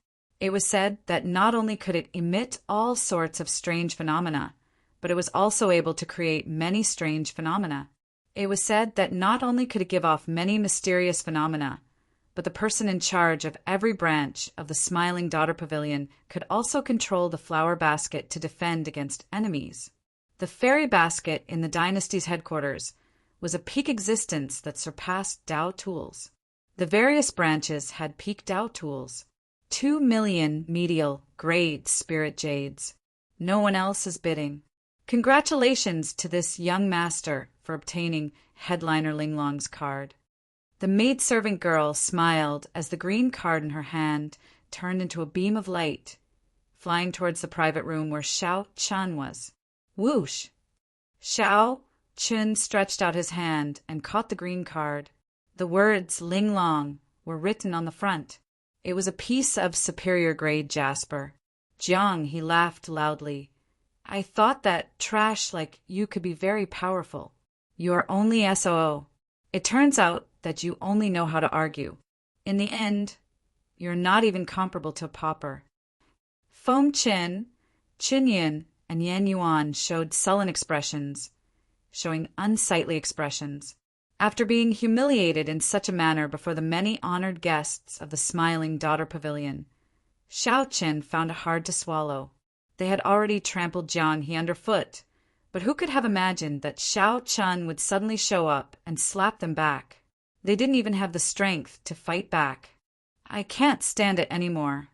It was said that not only could it emit all sorts of strange phenomena, but it was also able to create many strange phenomena. It was said that not only could it give off many mysterious phenomena, but the person in charge of every branch of the Smiling Daughter Pavilion could also control the flower basket to defend against enemies. The Fairy Basket in the dynasty's headquarters was a peak existence that surpassed Dao tools. The various branches had peak Dao tools. 2 million medial grade spirit jades. No one else is bidding. Congratulations to this young master for obtaining Headliner Linglong's card. The maidservant girl smiled as the green card in her hand turned into a beam of light, flying towards the private room where Xiao Chun was. Whoosh! Xiao Chun stretched out his hand and caught the green card. The words Ling Long were written on the front. It was a piece of superior grade jasper. Jiang, he laughed loudly. I thought that trash like you could be very powerful. You are only SOO. It turns out that you only know how to argue. In the end, you're not even comparable to a pauper. Feng Qin, Qin Yin, and Yan Yuan showed sullen expressions, showing unsightly expressions. After being humiliated in such a manner before the many honored guests of the Smiling Daughter Pavilion, Xiao Qin found it hard to swallow. They had already trampled Jiang He underfoot, but who could have imagined that Xiao Chun would suddenly show up and slap them back? They didn't even have the strength to fight back. I can't stand it anymore.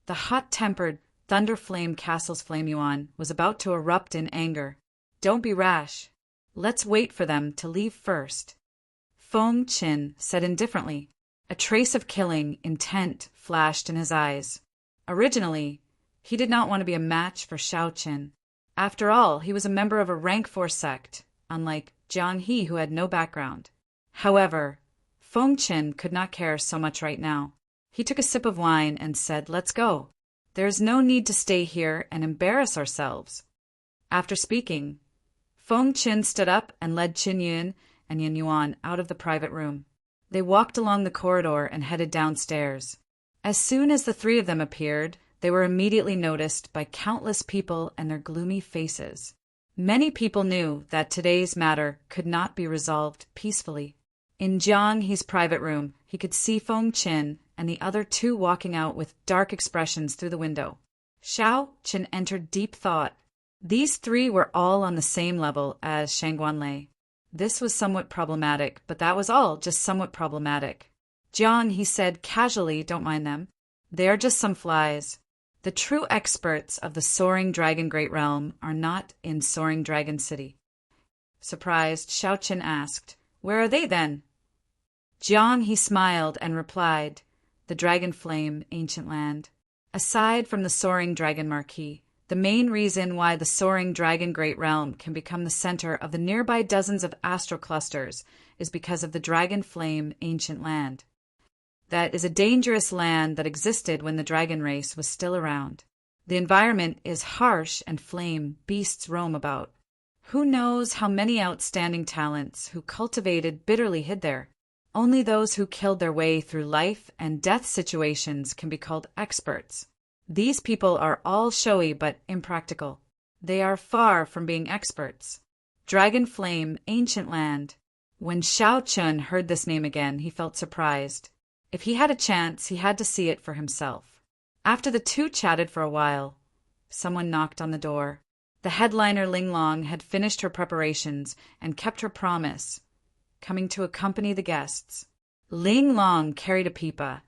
The hot-tempered, thunder-flame castle's Flame Yuan was about to erupt in anger. Don't be rash. Let's wait for them to leave first. Feng Qin said indifferently. A trace of killing intent flashed in his eyes. Originally, he did not want to be a match for Xiao Qin. After all, he was a member of a rank 4 sect, unlike Jiang He, who had no background. However, Feng Qin could not care so much right now. He took a sip of wine and said, "Let's go. There is no need to stay here and embarrass ourselves." After speaking, Feng Qin stood up and led Qin Yun and Yan Yuan out of the private room. They walked along the corridor and headed downstairs. As soon as the three of them appeared, they were immediately noticed by countless people and their gloomy faces. Many people knew that today's matter could not be resolved peacefully. In Jiang He's private room, he could see Feng Qin and the other two walking out with dark expressions through the window. Xiao Qin entered deep thought. These three were all on the same level as Shangguanlei. This was somewhat problematic, but that was all, just somewhat problematic. Jiang, he said casually, don't mind them. They are just some flies. The true experts of the Soaring Dragon Great Realm are not in Soaring Dragon City. Surprised, Xiao Qin asked, where are they then? Jiang, he smiled and replied, the Dragon Flame, Ancient Land. Aside from the Soaring Dragon Marquis, the main reason why the Soaring Dragon Great Realm can become the center of the nearby dozens of astral clusters is because of the Dragon Flame, Ancient Land. That is a dangerous land that existed when the dragon race was still around. The environment is harsh and flame beasts roam about. Who knows how many outstanding talents who cultivated bitterly hid there? Only those who killed their way through life and death situations can be called experts. These people are all showy but impractical. They are far from being experts. Dragon Flame, Ancient Land. When Xiao Qin heard this name again, he felt surprised. If he had a chance, he had to see it for himself. After the two chatted for a while, someone knocked on the door. The headliner Ling Long had finished her preparations and kept her promise, coming to accompany the guests. Ling Long carried a pipa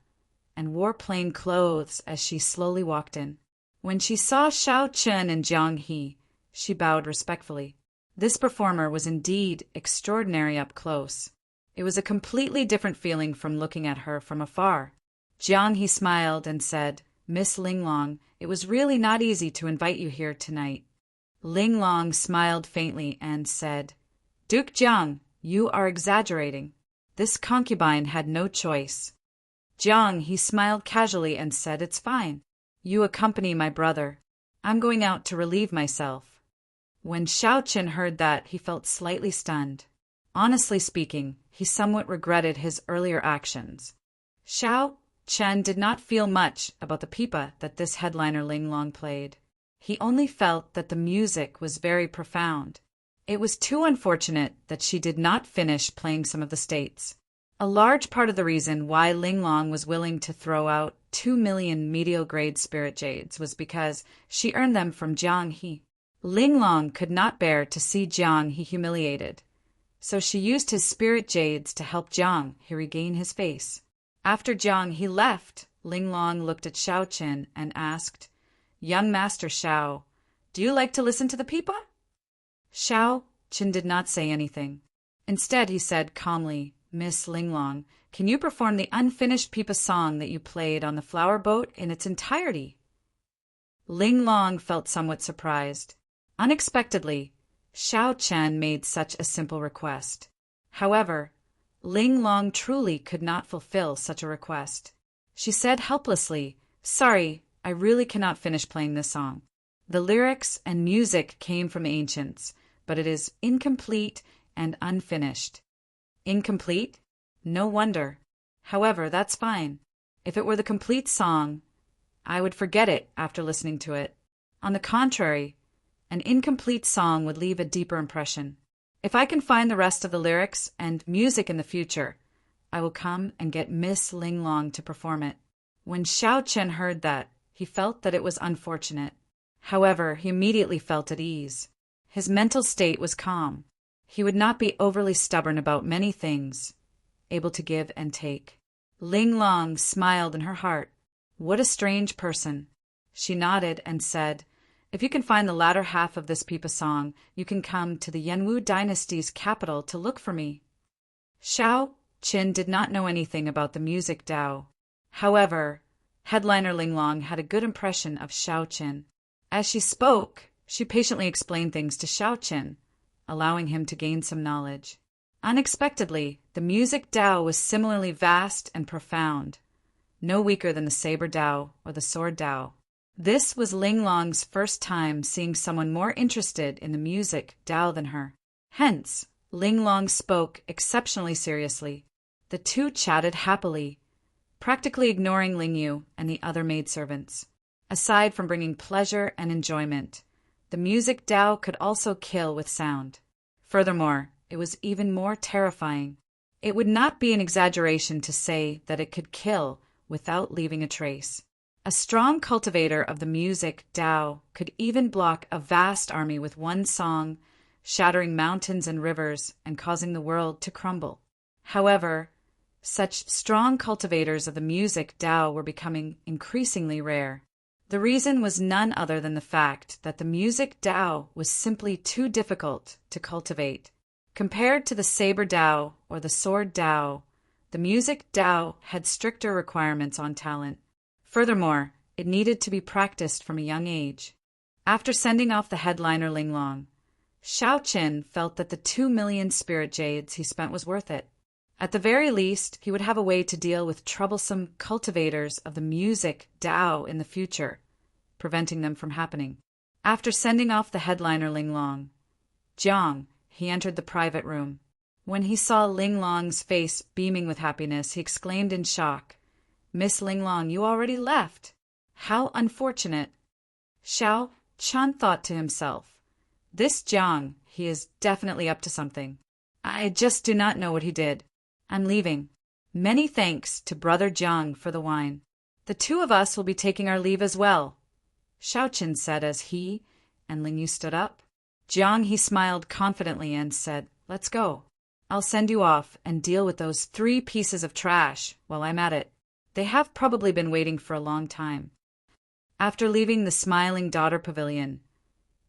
and wore plain clothes as she slowly walked in. When she saw Xiao Qin and Jiang He, she bowed respectfully. This performer was indeed extraordinary up close. It was a completely different feeling from looking at her from afar. Jiang He smiled and said, Miss Ling Long, it was really not easy to invite you here tonight. Ling Long smiled faintly and said, Duke Jiang, you are exaggerating. This concubine had no choice. Jiang He smiled casually and said, it's fine. You accompany my brother. I'm going out to relieve myself. When Xiao Qin heard that, he felt slightly stunned. Honestly speaking, he somewhat regretted his earlier actions. Xiao Qin did not feel much about the pipa that this headliner Ling Long played. He only felt that the music was very profound. It was too unfortunate that she did not finish playing some of the states. A large part of the reason why Ling Long was willing to throw out 2 million medial-grade spirit jades was because she earned them from Jiang He. Ling Long could not bear to see Jiang He humiliated, so she used his spirit jades to help Jiang He regain his face. After Jiang He left, Ling Long looked at Xiao Qin and asked, Young Master Xiao, do you like to listen to the pipa? Xiao Qin did not say anything. Instead, he said calmly, Miss Ling Long, can you perform the unfinished pipa song that you played on the flower boat in its entirety? Ling Long felt somewhat surprised. Unexpectedly, Xiao Qin made such a simple request. However, Ling Long truly could not fulfill such a request. She said helplessly, Sorry, I really cannot finish playing this song. The lyrics and music came from ancients, but it is incomplete and unfinished. Incomplete? No wonder. However, that's fine. If it were the complete song, I would forget it after listening to it. On the contrary, an incomplete song would leave a deeper impression. If I can find the rest of the lyrics and music in the future, I will come and get Miss Ling Long to perform it. When Xiao Qin heard that, he felt that it was unfortunate. However, he immediately felt at ease. His mental state was calm. He would not be overly stubborn about many things, able to give and take. Ling Long smiled in her heart. What a strange person. She nodded and said, If you can find the latter half of this pipa song, you can come to the Yanwu dynasty's capital to look for me. Xiao Qin did not know anything about the music Dao. However, headliner Ling Long had a good impression of Xiao Qin. As she spoke, she patiently explained things to Xiao Qin, allowing him to gain some knowledge. Unexpectedly, the music Dao was similarly vast and profound, no weaker than the saber Dao or the sword Dao. This was Ling Long's first time seeing someone more interested in the music Dao than her. Hence, Ling Long spoke exceptionally seriously. The two chatted happily, practically ignoring Ling Yu and the other maidservants. Aside from bringing pleasure and enjoyment, the music Dao could also kill with sound. Furthermore, it was even more terrifying. It would not be an exaggeration to say that it could kill without leaving a trace. A strong cultivator of the music Tao could even block a vast army with one song, shattering mountains and rivers and causing the world to crumble. However, such strong cultivators of the music Tao were becoming increasingly rare. The reason was none other than the fact that the music Tao was simply too difficult to cultivate. Compared to the saber Tao or the sword Tao, the music Tao had stricter requirements on talent. Furthermore, it needed to be practiced from a young age. After sending off the headliner Linglong, Xiao Qin felt that the 2 million spirit jades he spent was worth it. At the very least, he would have a way to deal with troublesome cultivators of the music Tao in the future, preventing them from happening. After sending off the headliner Linglong, Jiang, he entered the private room. When he saw Linglong's face beaming with happiness, he exclaimed in shock, "Miss Linglong, you already left. How unfortunate." Xiao Qian thought to himself, "This Jiang, he is definitely up to something. I just do not know what he did. I'm leaving. Many thanks to Brother Jiang for the wine. The two of us will be taking our leave as well," Xiao Qin said as he and Ling Yu stood up. Jiang, he smiled confidently and said, "Let's go. I'll send you off and deal with those 3 pieces of trash while I'm at it. They have probably been waiting for a long time." After leaving the smiling daughter pavilion,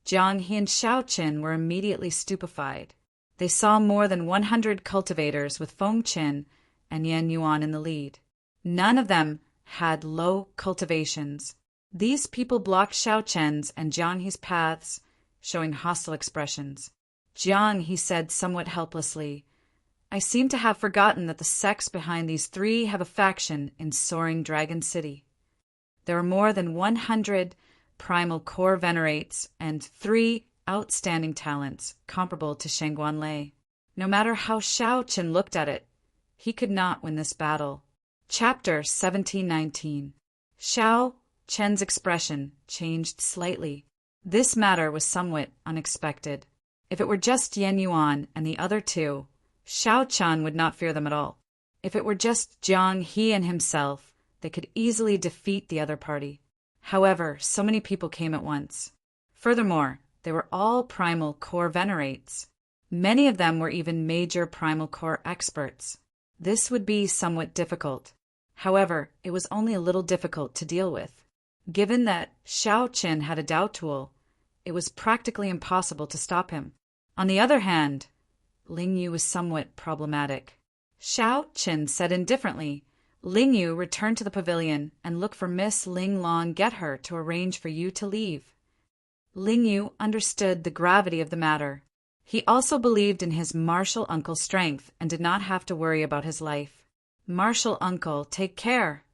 Jiang He and Xiao Qin were immediately stupefied. They saw more than 100 cultivators with Feng Qin and Yan Yuan in the lead. None of them had low cultivations. These people blocked Xiao Qin's and Jiang He's paths, showing hostile expressions. Jiang He said somewhat helplessly, "I seem to have forgotten that the sects behind these 3 have a faction in Soaring Dragon City. There are more than 100 primal core venerates and 3 outstanding talents comparable to Shangguan Lei. No matter how Xiao Qin looked at it, he could not win this battle." Chapter 1719. Xiao Qin's expression changed slightly. This matter was somewhat unexpected. If it were just Yan Yuan and the other 2, Xiao Qian would not fear them at all. If it were just Jiang He and himself, they could easily defeat the other party. However, so many people came at once. Furthermore, they were all primal core venerates. Many of them were even major primal core experts. This would be somewhat difficult. However, it was only a little difficult to deal with. Given that Xiao Qin had a Dao tool, it was practically impossible to stop him. On the other hand, Ling Yu was somewhat problematic. Xiao Qin said indifferently, "Ling Yu, return to the pavilion and look for Miss Linglong. Get her to arrange for you to leave." Ling Yu understood the gravity of the matter. He also believed in his martial uncle's strength and did not have to worry about his life. "Martial uncle, take care."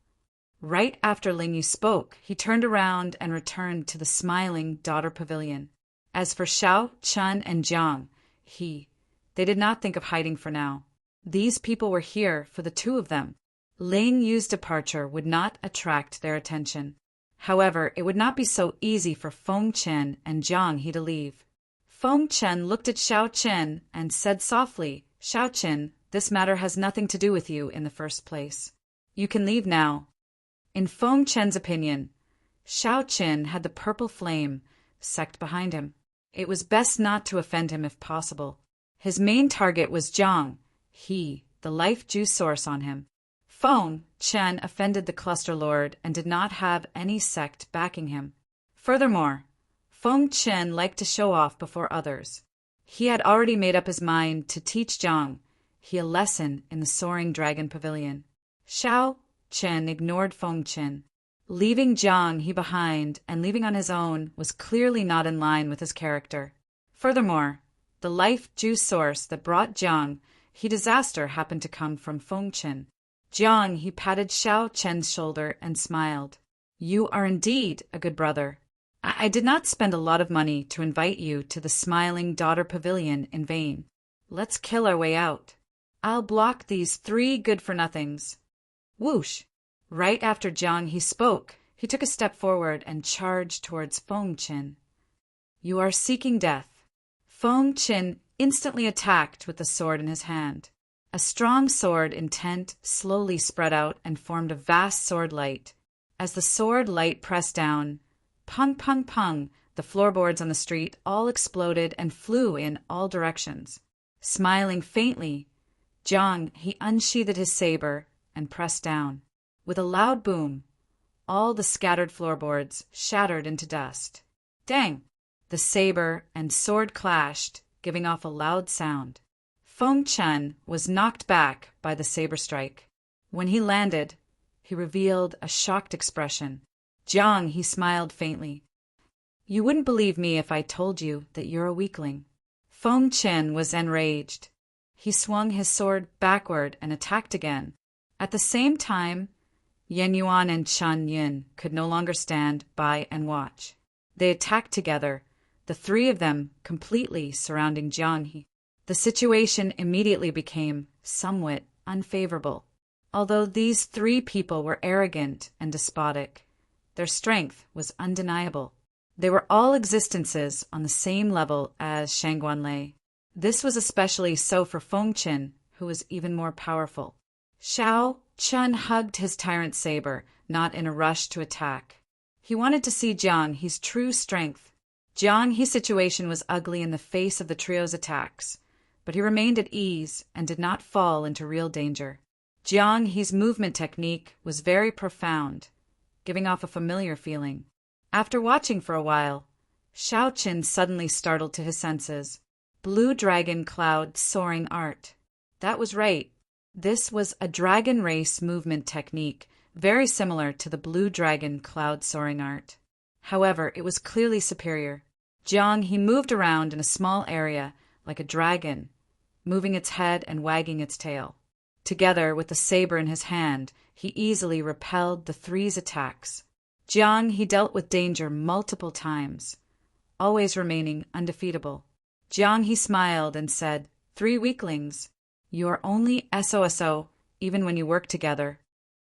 Right after Ling Yu spoke, he turned around and returned to the smiling daughter pavilion. As for Xiao Qian and Jiang, they did not think of hiding for now. These people were here for the 2 of them. Ling Yu's departure would not attract their attention. However, it would not be so easy for Feng Qin and Jiang He to leave. Feng Qin looked at Xiao Qin and said softly, "Xiao Qin, this matter has nothing to do with you in the first place. You can leave now." In Feng Qin's opinion, Xiao Qin had the purple flame sect behind him. It was best not to offend him if possible. His main target was Jiang He, the life juice source on him. Feng Qin offended the Cluster Lord and did not have any sect backing him. Furthermore, Feng Qin liked to show off before others. He had already made up his mind to teach Jiang He a lesson in the Soaring Dragon Pavilion. Xiao Qin ignored Feng Qin. Leaving Jiang He behind and leaving on his own was clearly not in line with his character. Furthermore, the life juice source that brought Jiang He disaster happened to come from Feng Qin. Jiang He patted Xiao Qin's shoulder and smiled. "You are indeed a good brother. I did not spend a lot of money to invite you to the smiling daughter pavilion in vain. Let's kill our way out. I'll block these 3 good-for-nothings." Whoosh! Right after Jiang He spoke, he took a step forward and charged towards Feng Qin. "You are seeking death." Feng Qin instantly attacked with the sword in his hand. A strong sword intent slowly spread out and formed a vast sword light. As the sword light pressed down, pung, pung, pung, the floorboards on the street all exploded and flew in all directions. Smiling faintly, Jiang, he unsheathed his saber and pressed down. With a loud boom, all the scattered floorboards shattered into dust. Dang! The saber and sword clashed, giving off a loud sound. Feng Chen was knocked back by the saber strike. When he landed, he revealed a shocked expression. Jiang, he smiled faintly. You wouldn't believe me if I told you that you're a weakling. Feng Chen was enraged. He swung his sword backward and attacked again. At the same time, Yan Yuan and Chen Yin could no longer stand by and watch. They attacked together, the three of them completely surrounding Jiang. The situation immediately became somewhat unfavorable. Although these three people were arrogant and despotic, their strength was undeniable. They were all existences on the same level as Shangguanlei. This was especially so for Feng Chen, who was even more powerful. Xiao Chen hugged his tyrant saber, not in a rush to attack. He wanted to see Jiang He's true strength. Jiang He's situation was ugly in the face of the trio's attacks, but he remained at ease and did not fall into real danger. Jiang He's movement technique was very profound, giving off a familiar feeling. After watching for a while, Xiao Qin suddenly startled to his senses. Blue dragon cloud soaring art. That was right. This was a dragon race movement technique, very similar to the blue dragon cloud soaring art. However, it was clearly superior. Jiang He moved around in a small area like a dragon, moving its head and wagging its tail. Together with the saber in his hand, he easily repelled the three's attacks. Jiang He dealt with danger multiple times, always remaining undefeatable. Jiang He smiled and said, 3 weaklings. You are only SOSO even when you work together.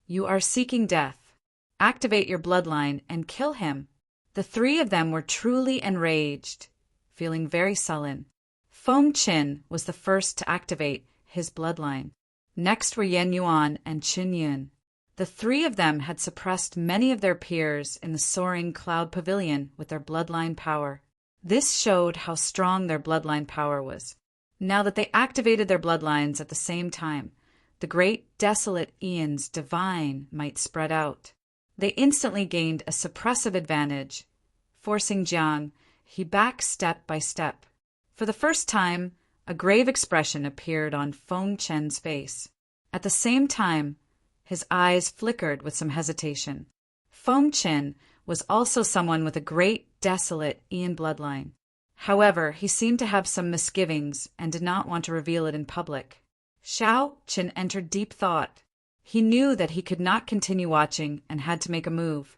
You are seeking death. Activate your bloodline and kill him. The 3 of them were truly enraged, feeling very sullen. Feng Qin was the first to activate his bloodline. Next were Yan Yuan and Qin Yun. The 3 of them had suppressed many of their peers in the soaring cloud pavilion with their bloodline power. This showed how strong their bloodline power was. Now that they activated their bloodlines at the same time, the great desolate Aeon's divine might spread out. They instantly gained a suppressive advantage, forcing Jiang He back step by step. For the first time, a grave expression appeared on Feng Chen's face. At the same time, his eyes flickered with some hesitation. Feng Chen was also someone with a great desolate Aeon bloodline. However, he seemed to have some misgivings and did not want to reveal it in public. Xiao Qin entered deep thought. He knew that he could not continue watching and had to make a move.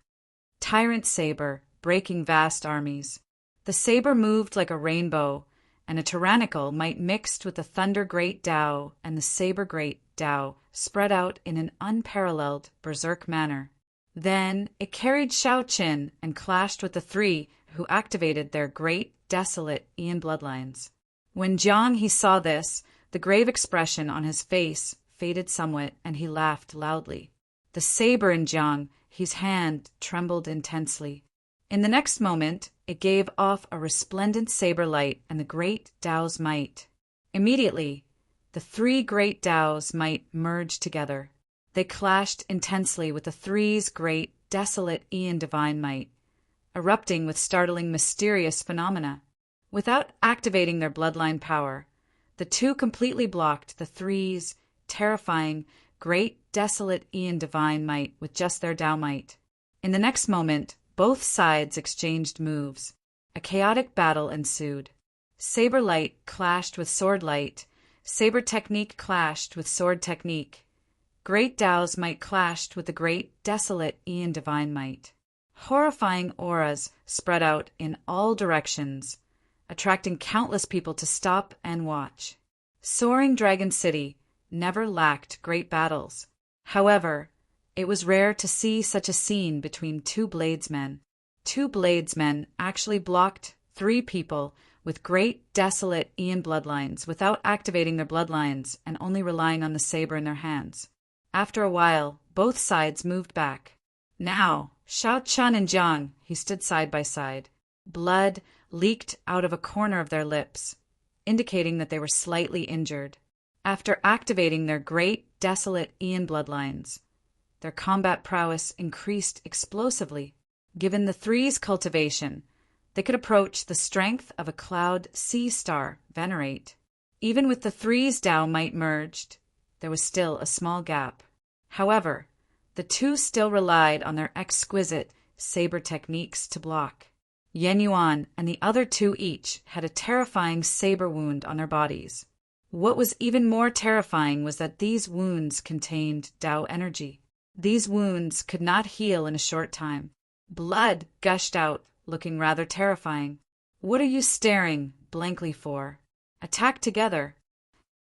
Tyrant saber, breaking vast armies. The saber moved like a rainbow, and a tyrannical might mixed with the thunder great Tao and the saber great Tao spread out in an unparalleled berserk manner. Then it carried Xiao Qin and clashed with the 3 who activated their great desolate Aeon bloodlines. When Jiang He saw this, the grave expression on his face faded somewhat and he laughed loudly. The saber in Jiang He's hand trembled intensely. In the next moment, it gave off a resplendent saber light and the great Tao's might. Immediately, the 3 great Tao's might merged together. They clashed intensely with the 3's great desolate Aeon divine might, erupting with startling mysterious phenomena. Without activating their bloodline power, the 2 completely blocked the 3's terrifying, great desolate Aeon divine might with just their Tao might. In the next moment, both sides exchanged moves. A chaotic battle ensued. Saber light clashed with sword light. Saber technique clashed with sword technique. Great Tao's might clashed with the great desolate Aeon divine might. Horrifying auras spread out in all directions, attracting countless people to stop and watch. Soaring Dragon City never lacked great battles. However, it was rare to see such a scene between 2 bladesmen. 2 bladesmen actually blocked 3 people with great, desolate Ian bloodlines without activating their bloodlines and only relying on the saber in their hands. After a while, both sides moved back. Now, Shao Chun and Jiang, he stood side by side. Blood leaked out of a corner of their lips, indicating that they were slightly injured. After activating their great, desolate Ian bloodlines, their combat prowess increased explosively. Given the three's cultivation, they could approach the strength of a cloud sea star venerate. Even with the three's Tao might merged, there was still a small gap. However, the two still relied on their exquisite saber techniques to block. Yan Yuan and the other two each had a terrifying saber wound on their bodies. What was even more terrifying was that these wounds contained Tao energy. These wounds could not heal in a short time. Blood gushed out, looking rather terrifying. What are you staring blankly for? Attack together.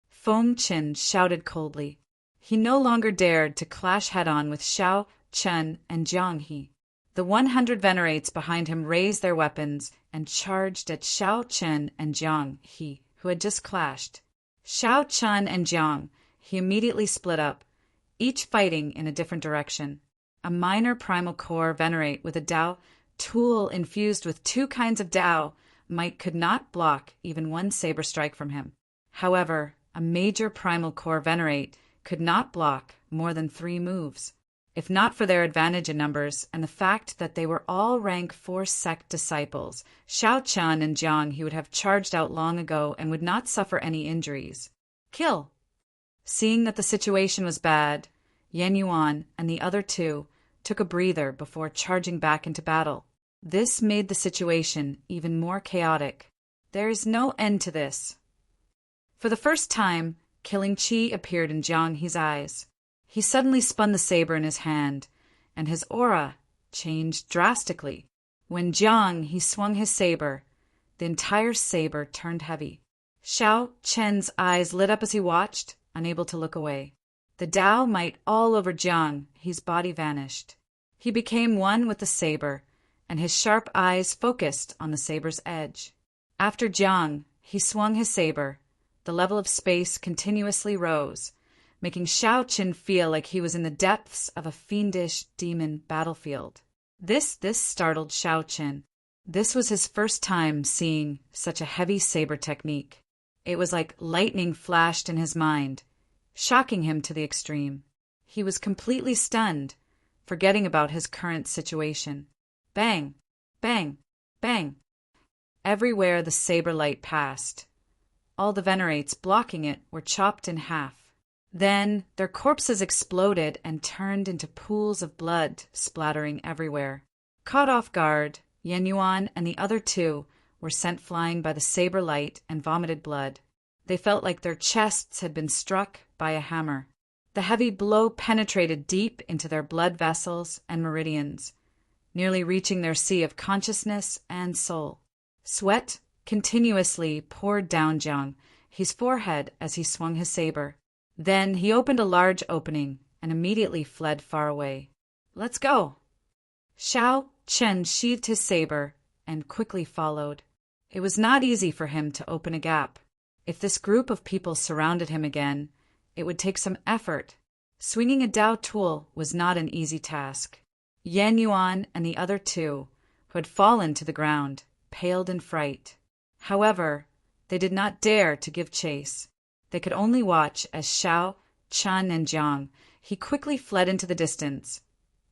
Feng Qin shouted coldly. He no longer dared to clash head-on with Shao, Chen, and Jiang He. The 100 venerates behind him raised their weapons and charged at Shao Chen and Jiang He, who had just clashed. Shao Chen and Jiang He immediately split up, each fighting in a different direction. A minor primal core venerate with a Tao tool infused with two kinds of Tao might could not block even one saber strike from him. However, a major primal core venerate could not block more than 3 moves. If not for their advantage in numbers and the fact that they were all rank 4 sect disciples, Shao Chen and Jiang he would have charged out long ago and would not suffer any injuries. Kill! Seeing that the situation was bad, Yan Yuan and the other two took a breather before charging back into battle. This made the situation even more chaotic. There is no end to this. For the first time, killing Qi appeared in Jiang He's eyes. He suddenly spun the saber in his hand, and his aura changed drastically. When Jiang He swung his saber, the entire saber turned heavy. Shao Chen's eyes lit up as he watched, unable to look away. The Tao might all over Jiang He's body vanished. He became one with the saber, and his sharp eyes focused on the saber's edge. After Jiang He swung his saber, the level of space continuously rose, making Shao Chen feel like he was in the depths of a fiendish demon battlefield. This startled Shao Chen. This was his first time seeing such a heavy saber technique. It was like lightning flashed in his mind, shocking him to the extreme. He was completely stunned, forgetting about his current situation. Bang! Bang! Bang! Everywhere the saber light passed, all the venerates blocking it were chopped in half. Then their corpses exploded and turned into pools of blood splattering everywhere. Caught off guard, Yan Yuan and the other two were sent flying by the saber light and vomited blood. They felt like their chests had been struck by a hammer. The heavy blow penetrated deep into their blood vessels and meridians, nearly reaching their sea of consciousness and soul. Sweat continuously poured down Jiang He's forehead as he swung his saber. Then he opened a large opening and immediately fled far away. Let's go! Shao Chen sheathed his saber and quickly followed. It was not easy for him to open a gap. If this group of people surrounded him again, it would take some effort. Swinging a Tao tool was not an easy task. Yan Yuan and the other two, who had fallen to the ground, paled in fright. However, they did not dare to give chase. They could only watch as Shao, Chen, and Jiang He quickly fled into the distance,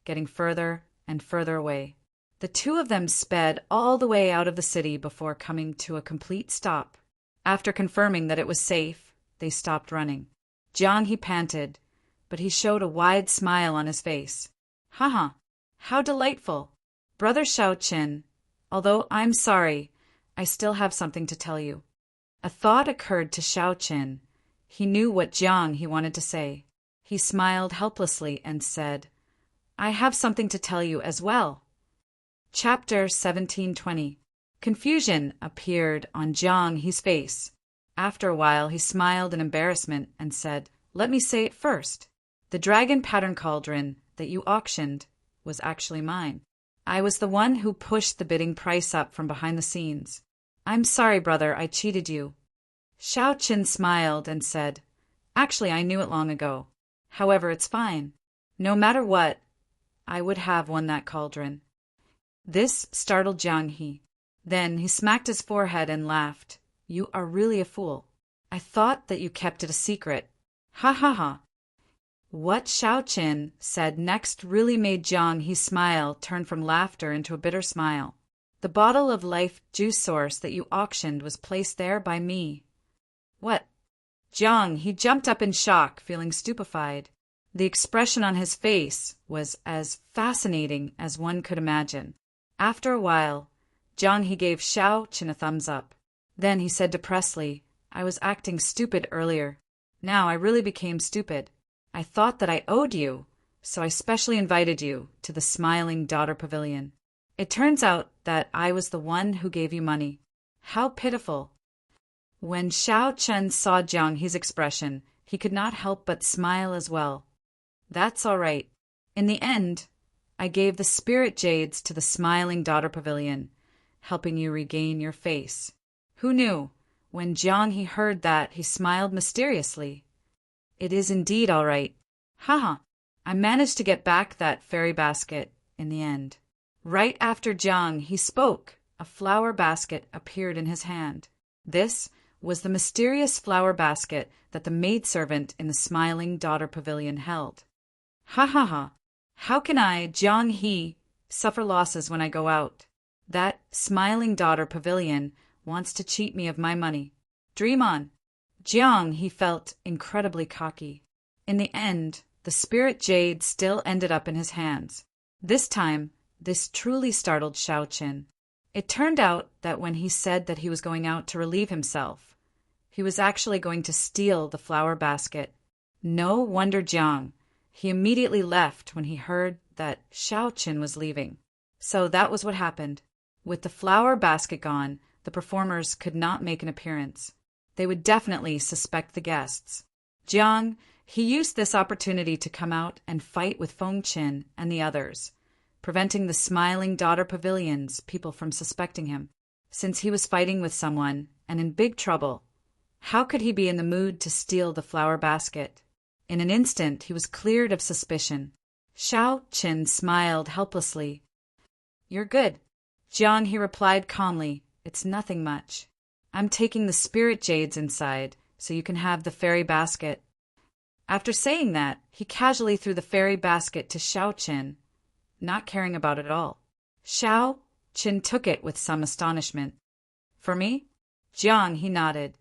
getting further and further away. The two of them sped all the way out of the city before coming to a complete stop. After confirming that it was safe, they stopped running. Jiang He panted, but he showed a wide smile on his face. Haha, how delightful! Brother Shao Chen, although I'm sorry, I still have something to tell you. A thought occurred to Shao Chen. He knew what Jiang He wanted to say. He smiled helplessly and said, I have something to tell you as well. Chapter 1720. Confusion appeared on Jiang He's face. After a while he smiled in embarrassment and said, Let me say it first. The dragon pattern cauldron that you auctioned was actually mine. I was the one who pushed the bidding price up from behind the scenes. I'm sorry, brother, I cheated you. Xiao Qin smiled and said, Actually, I knew it long ago. However, it's fine. No matter what, I would have won that cauldron. This startled Jiang He. Then he smacked his forehead and laughed. You are really a fool. I thought that you kept it a secret. Ha ha ha. What Xiao Qin said next really made Jiang He's smile turn from laughter into a bitter smile. The bottle of life juice source that you auctioned was placed there by me. What? Jiang He jumped up in shock, feeling stupefied. The expression on his face was as fascinating as one could imagine. After a while, Jiang He gave Xiao Qin a thumbs up. Then he said depressedly, I was acting stupid earlier. Now I really became stupid. I thought that I owed you, so I specially invited you to the Smiling Daughter Pavilion. It turns out that I was the one who gave you money. How pitiful. When Xiao Qin saw Jiang He's expression, he could not help but smile as well. That's all right. In the end, I gave the spirit jades to the Smiling Daughter Pavilion, helping you regain your face. Who knew? When Jiang He heard that, he smiled mysteriously. It is indeed all right. Haha, I managed to get back that fairy basket in the end. Right after Jiang He spoke, a flower basket appeared in his hand. This was the mysterious flower basket that the maidservant in the Smiling Daughter Pavilion held. Ha ha ha. How can I, Jiang He, suffer losses when I go out? That Smiling Daughter Pavilion wants to cheat me of my money. Dream on. Jiang He felt incredibly cocky. In the end, the spirit jade still ended up in his hands. This time, this truly startled Xiao Qin. It turned out that when he said that he was going out to relieve himself, he was actually going to steal the flower basket. No wonder Jiang. He immediately left when he heard that Xiao Qin was leaving. So that was what happened. With the flower basket gone, the performers could not make an appearance. They would definitely suspect the guests. Jiang, he used this opportunity to come out and fight with Feng Qin and the others, preventing the Smiling Daughter Pavilion's people from suspecting him. Since he was fighting with someone and in big trouble, how could he be in the mood to steal the flower basket? In an instant, he was cleared of suspicion. Xiao Qin smiled helplessly. You're good. Jiang, he replied calmly, It's nothing much. I'm taking the spirit jades inside, so you can have the fairy basket. After saying that, he casually threw the fairy basket to Xiao Qin, not caring about it at all. Xiao Qin took it with some astonishment. For me? Jiang, he nodded.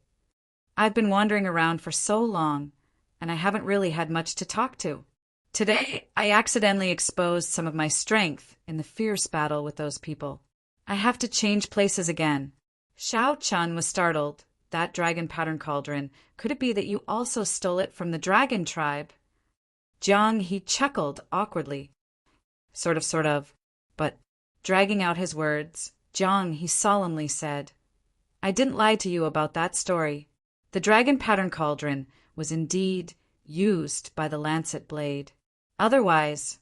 I've been wandering around for so long, and I haven't really had much to talk to. Today, I accidentally exposed some of my strength in the fierce battle with those people. I have to change places again. Xiao Qin was startled. That dragon pattern cauldron, could it be that you also stole it from the dragon tribe? Jiang, he chuckled awkwardly. Sort of, but dragging out his words, Jiang, he solemnly said, I didn't lie to you about that story. The dragon pattern cauldron was indeed used by the Lancet Blade. Otherwise,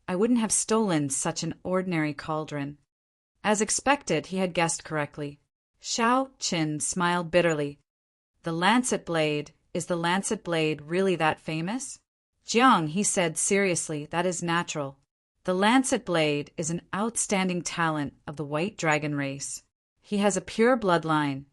I wouldn't have stolen such an ordinary cauldron. As expected, he had guessed correctly. Xiao Qin smiled bitterly. The Lancet Blade, is the Lancet Blade really that famous? Jiang, he said seriously, that is natural. The Lancet Blade is an outstanding talent of the White Dragon race. He has a pure bloodline,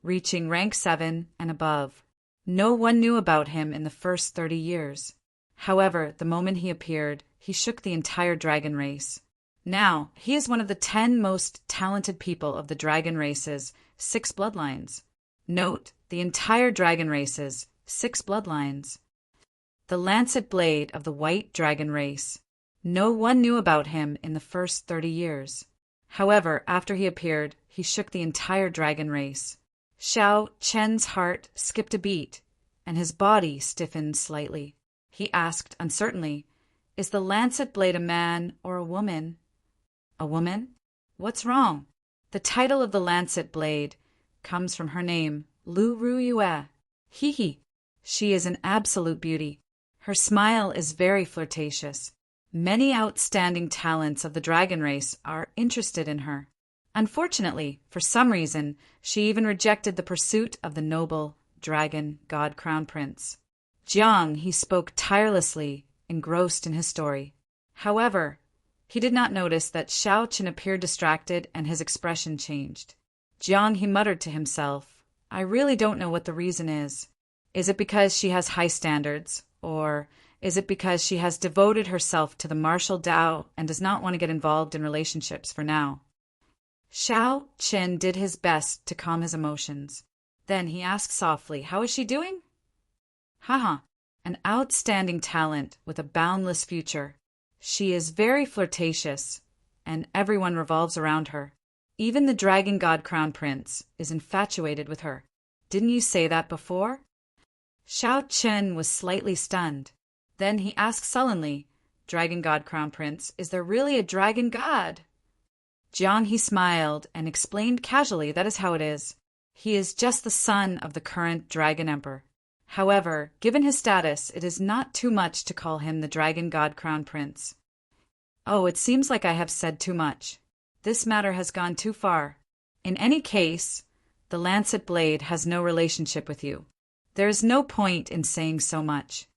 reaching rank 7 and above. No one knew about him in the first 30 years. However, the moment he appeared, he shook the entire dragon race. Now, he is one of the 10 most talented people of the dragon race's 6 bloodlines. Note, the entire dragon race's 6 bloodlines. The Lancet Blade of the White Dragon race. No one knew about him in the first 30 years. However, after he appeared, he shook the entire dragon race. Xiao Qin's heart skipped a beat, and his body stiffened slightly. He asked uncertainly, Is the Lancet Blade a man or a woman? A woman? What's wrong? The title of the Lancet Blade comes from her name, Lu Ru Yue. Hee. She is an absolute beauty. Her smile is very flirtatious. Many outstanding talents of the dragon race are interested in her. Unfortunately, for some reason, she even rejected the pursuit of the noble dragon god crown prince. Jiang, he spoke tirelessly, engrossed in his story. However, he did not notice that Xiao Qin appeared distracted and his expression changed. Jiang, he muttered to himself, I really don't know what the reason is. Is it because she has high standards, or is it because she has devoted herself to the martial Tao and does not want to get involved in relationships for now? Xiao Qin did his best to calm his emotions. Then he asked softly, how is she doing? Haha, an outstanding talent with a boundless future. She is very flirtatious, and everyone revolves around her. Even the Dragon God Crown Prince is infatuated with her. Didn't you say that before? Xiao Qin was slightly stunned. Then he asked sullenly, Dragon God Crown Prince, is there really a dragon god? Jiang, he smiled and explained casually that is how it is. He is just the son of the current Dragon Emperor. However, given his status, it is not too much to call him the Dragon God Crown Prince. Oh, it seems like I have said too much. This matter has gone too far. In any case, the lancet blade has no relationship with you. There is no point in saying so much.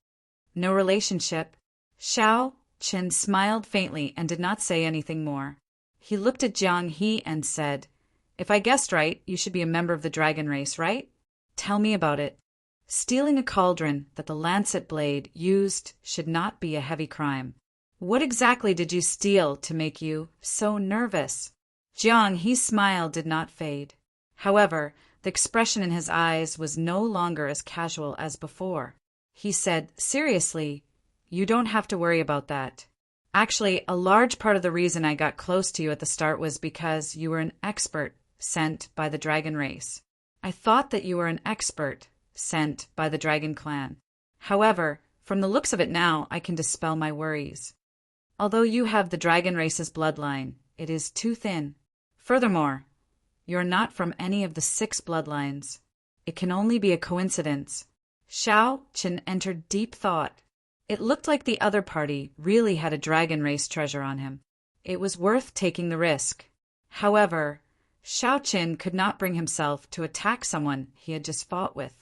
No relationship? Xiao Qin smiled faintly and did not say anything more. He looked at Jiang He and said, if I guessed right, you should be a member of the dragon race, right? Tell me about it. Stealing a cauldron that the lancet blade used should not be a heavy crime. What exactly did you steal to make you so nervous? Jiang He's smile did not fade. However, the expression in his eyes was no longer as casual as before. He said, seriously, you don't have to worry about that. Actually, a large part of the reason I got close to you at the start was because you were an expert sent by the dragon race. I thought that you were an expert sent by the dragon clan. However, from the looks of it now, I can dispel my worries. Although you have the dragon race's bloodline, it is too thin. Furthermore, you are not from any of the 6 bloodlines. It can only be a coincidence. Xiao Qin entered deep thought. It looked like the other party really had a dragon race treasure on him. It was worth taking the risk. However, Xiao Qin could not bring himself to attack someone he had just fought with.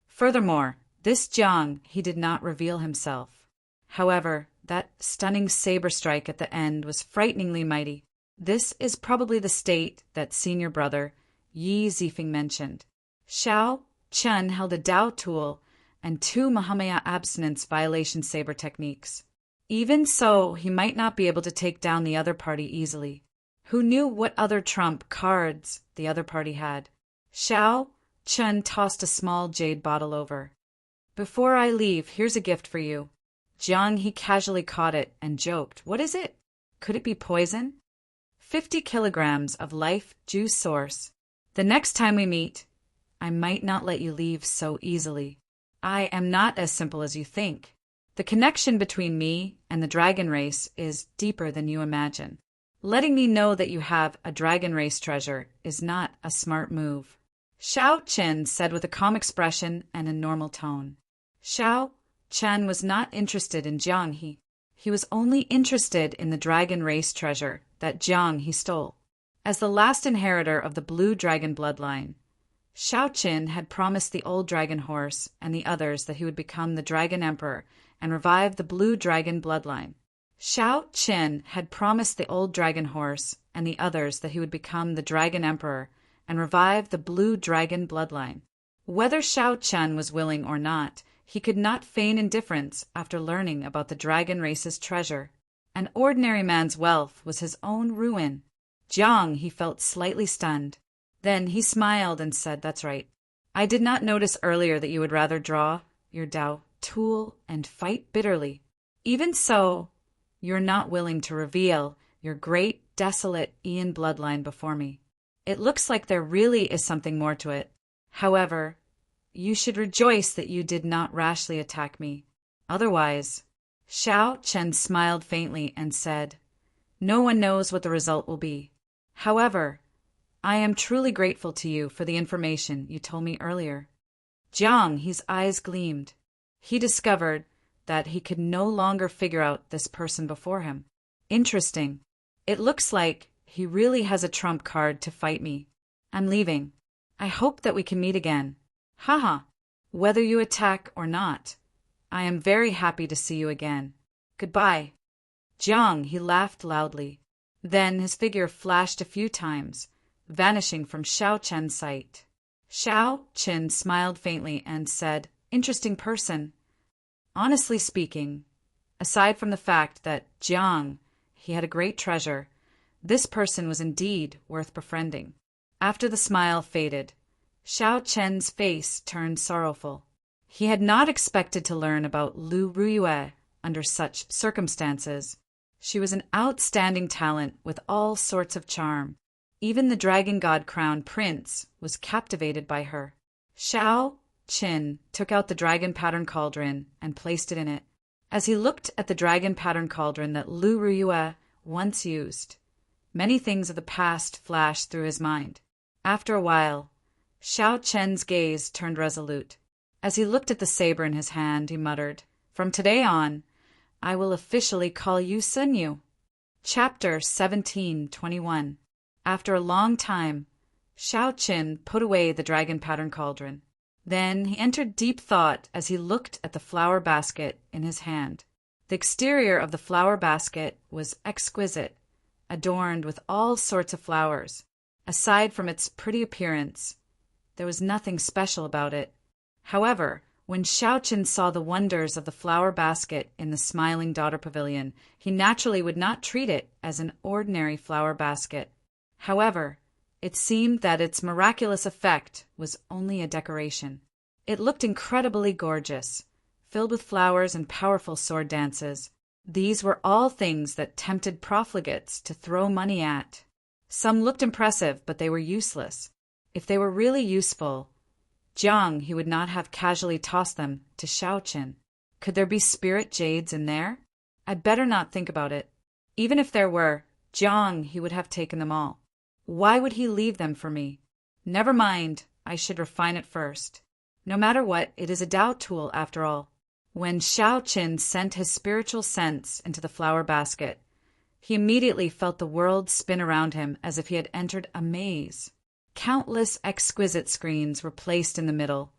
Furthermore, this Jiang, he did not reveal himself. However, that stunning saber strike at the end was frighteningly mighty. This is probably the state that senior brother Yi Zifeng mentioned. Xiao Qin held a Dao tool and 2 Mahamaya abstinence violation saber techniques. Even so, he might not be able to take down the other party easily. Who knew what other trump cards the other party had? Xiao Qin tossed a small jade bottle over. Before I leave, here's a gift for you. Jiang he casually caught it and joked, what is it? Could it be poison? 50 kilograms of life juice source. The next time we meet, I might not let you leave so easily. I am not as simple as you think. The connection between me and the dragon race is deeper than you imagine. Letting me know that you have a dragon race treasure is not a smart move. Xiao Qin said with a calm expression and a normal tone. Xiao Qin was not interested in Jiang He. He was only interested in the dragon race treasure that Jiang He stole. As the last inheritor of the blue dragon bloodline, Xiao Qin had promised the old dragon horse and the others that he would become the dragon emperor and revive the blue dragon bloodline. Xiao Qin had promised the old dragon horse and the others that he would become the dragon emperor and revive the blue dragon bloodline. Whether Xiao Qin was willing or not, he could not feign indifference after learning about the dragon race's treasure. An ordinary man's wealth was his own ruin. Jiang, he felt slightly stunned. Then he smiled and said, that's right. I did not notice earlier that you would rather draw your Dao tool and fight bitterly. Even so, you're not willing to reveal your great, desolate Ian bloodline before me. It looks like there really is something more to it. However, you should rejoice that you did not rashly attack me. Otherwise, Xiao Qin smiled faintly and said, no one knows what the result will be. However, I am truly grateful to you for the information you told me earlier. Jiang, his eyes gleamed. He discovered that he could no longer figure out this person before him. Interesting. It looks like he really has a trump card to fight me. I'm leaving. I hope that we can meet again. Haha. Whether you attack or not, I am very happy to see you again. Goodbye. Jiang, he laughed loudly. Then his figure flashed a few times, vanishing from Xiao Chen's sight. Xiao Chen smiled faintly and said, "Interesting person. Honestly speaking, aside from the fact that Jiang, he had a great treasure, this person was indeed worth befriending." After the smile faded, Xiao Chen's face turned sorrowful. He had not expected to learn about Lu Ruyue under such circumstances. She was an outstanding talent with all sorts of charm. Even the Dragon God Crown Prince was captivated by her. Xiao Qin took out the dragon pattern cauldron and placed it in it. As he looked at the dragon pattern cauldron that Lu Ruyue once used, many things of the past flashed through his mind. After a while, Xiao Chen's gaze turned resolute. As he looked at the saber in his hand, he muttered, "From today on, I will officially call you Sunyu." Chapter 17:21. After a long time, Xiao Qin put away the dragon pattern cauldron. Then he entered deep thought as he looked at the flower basket in his hand. The exterior of the flower basket was exquisite, adorned with all sorts of flowers. Aside from its pretty appearance, there was nothing special about it. However, when Xiao Qin saw the wonders of the flower basket in the Smiling Daughter Pavilion, he naturally would not treat it as an ordinary flower basket. However, it seemed that its miraculous effect was only a decoration. It looked incredibly gorgeous, filled with flowers and powerful sword dances. These were all things that tempted profligates to throw money at. Some looked impressive, but they were useless. If they were really useful, Jiang, he would not have casually tossed them to Xiao Qin. Could there be spirit jades in there? I'd better not think about it. Even if there were, Jiang, he would have taken them all. Why would he leave them for me? Never mind, I should refine it first. No matter what, it is a Tao tool after all. When Xiao Qin sent his spiritual sense into the flower basket, he immediately felt the world spin around him as if he had entered a maze. Countless exquisite screens were placed in the middle,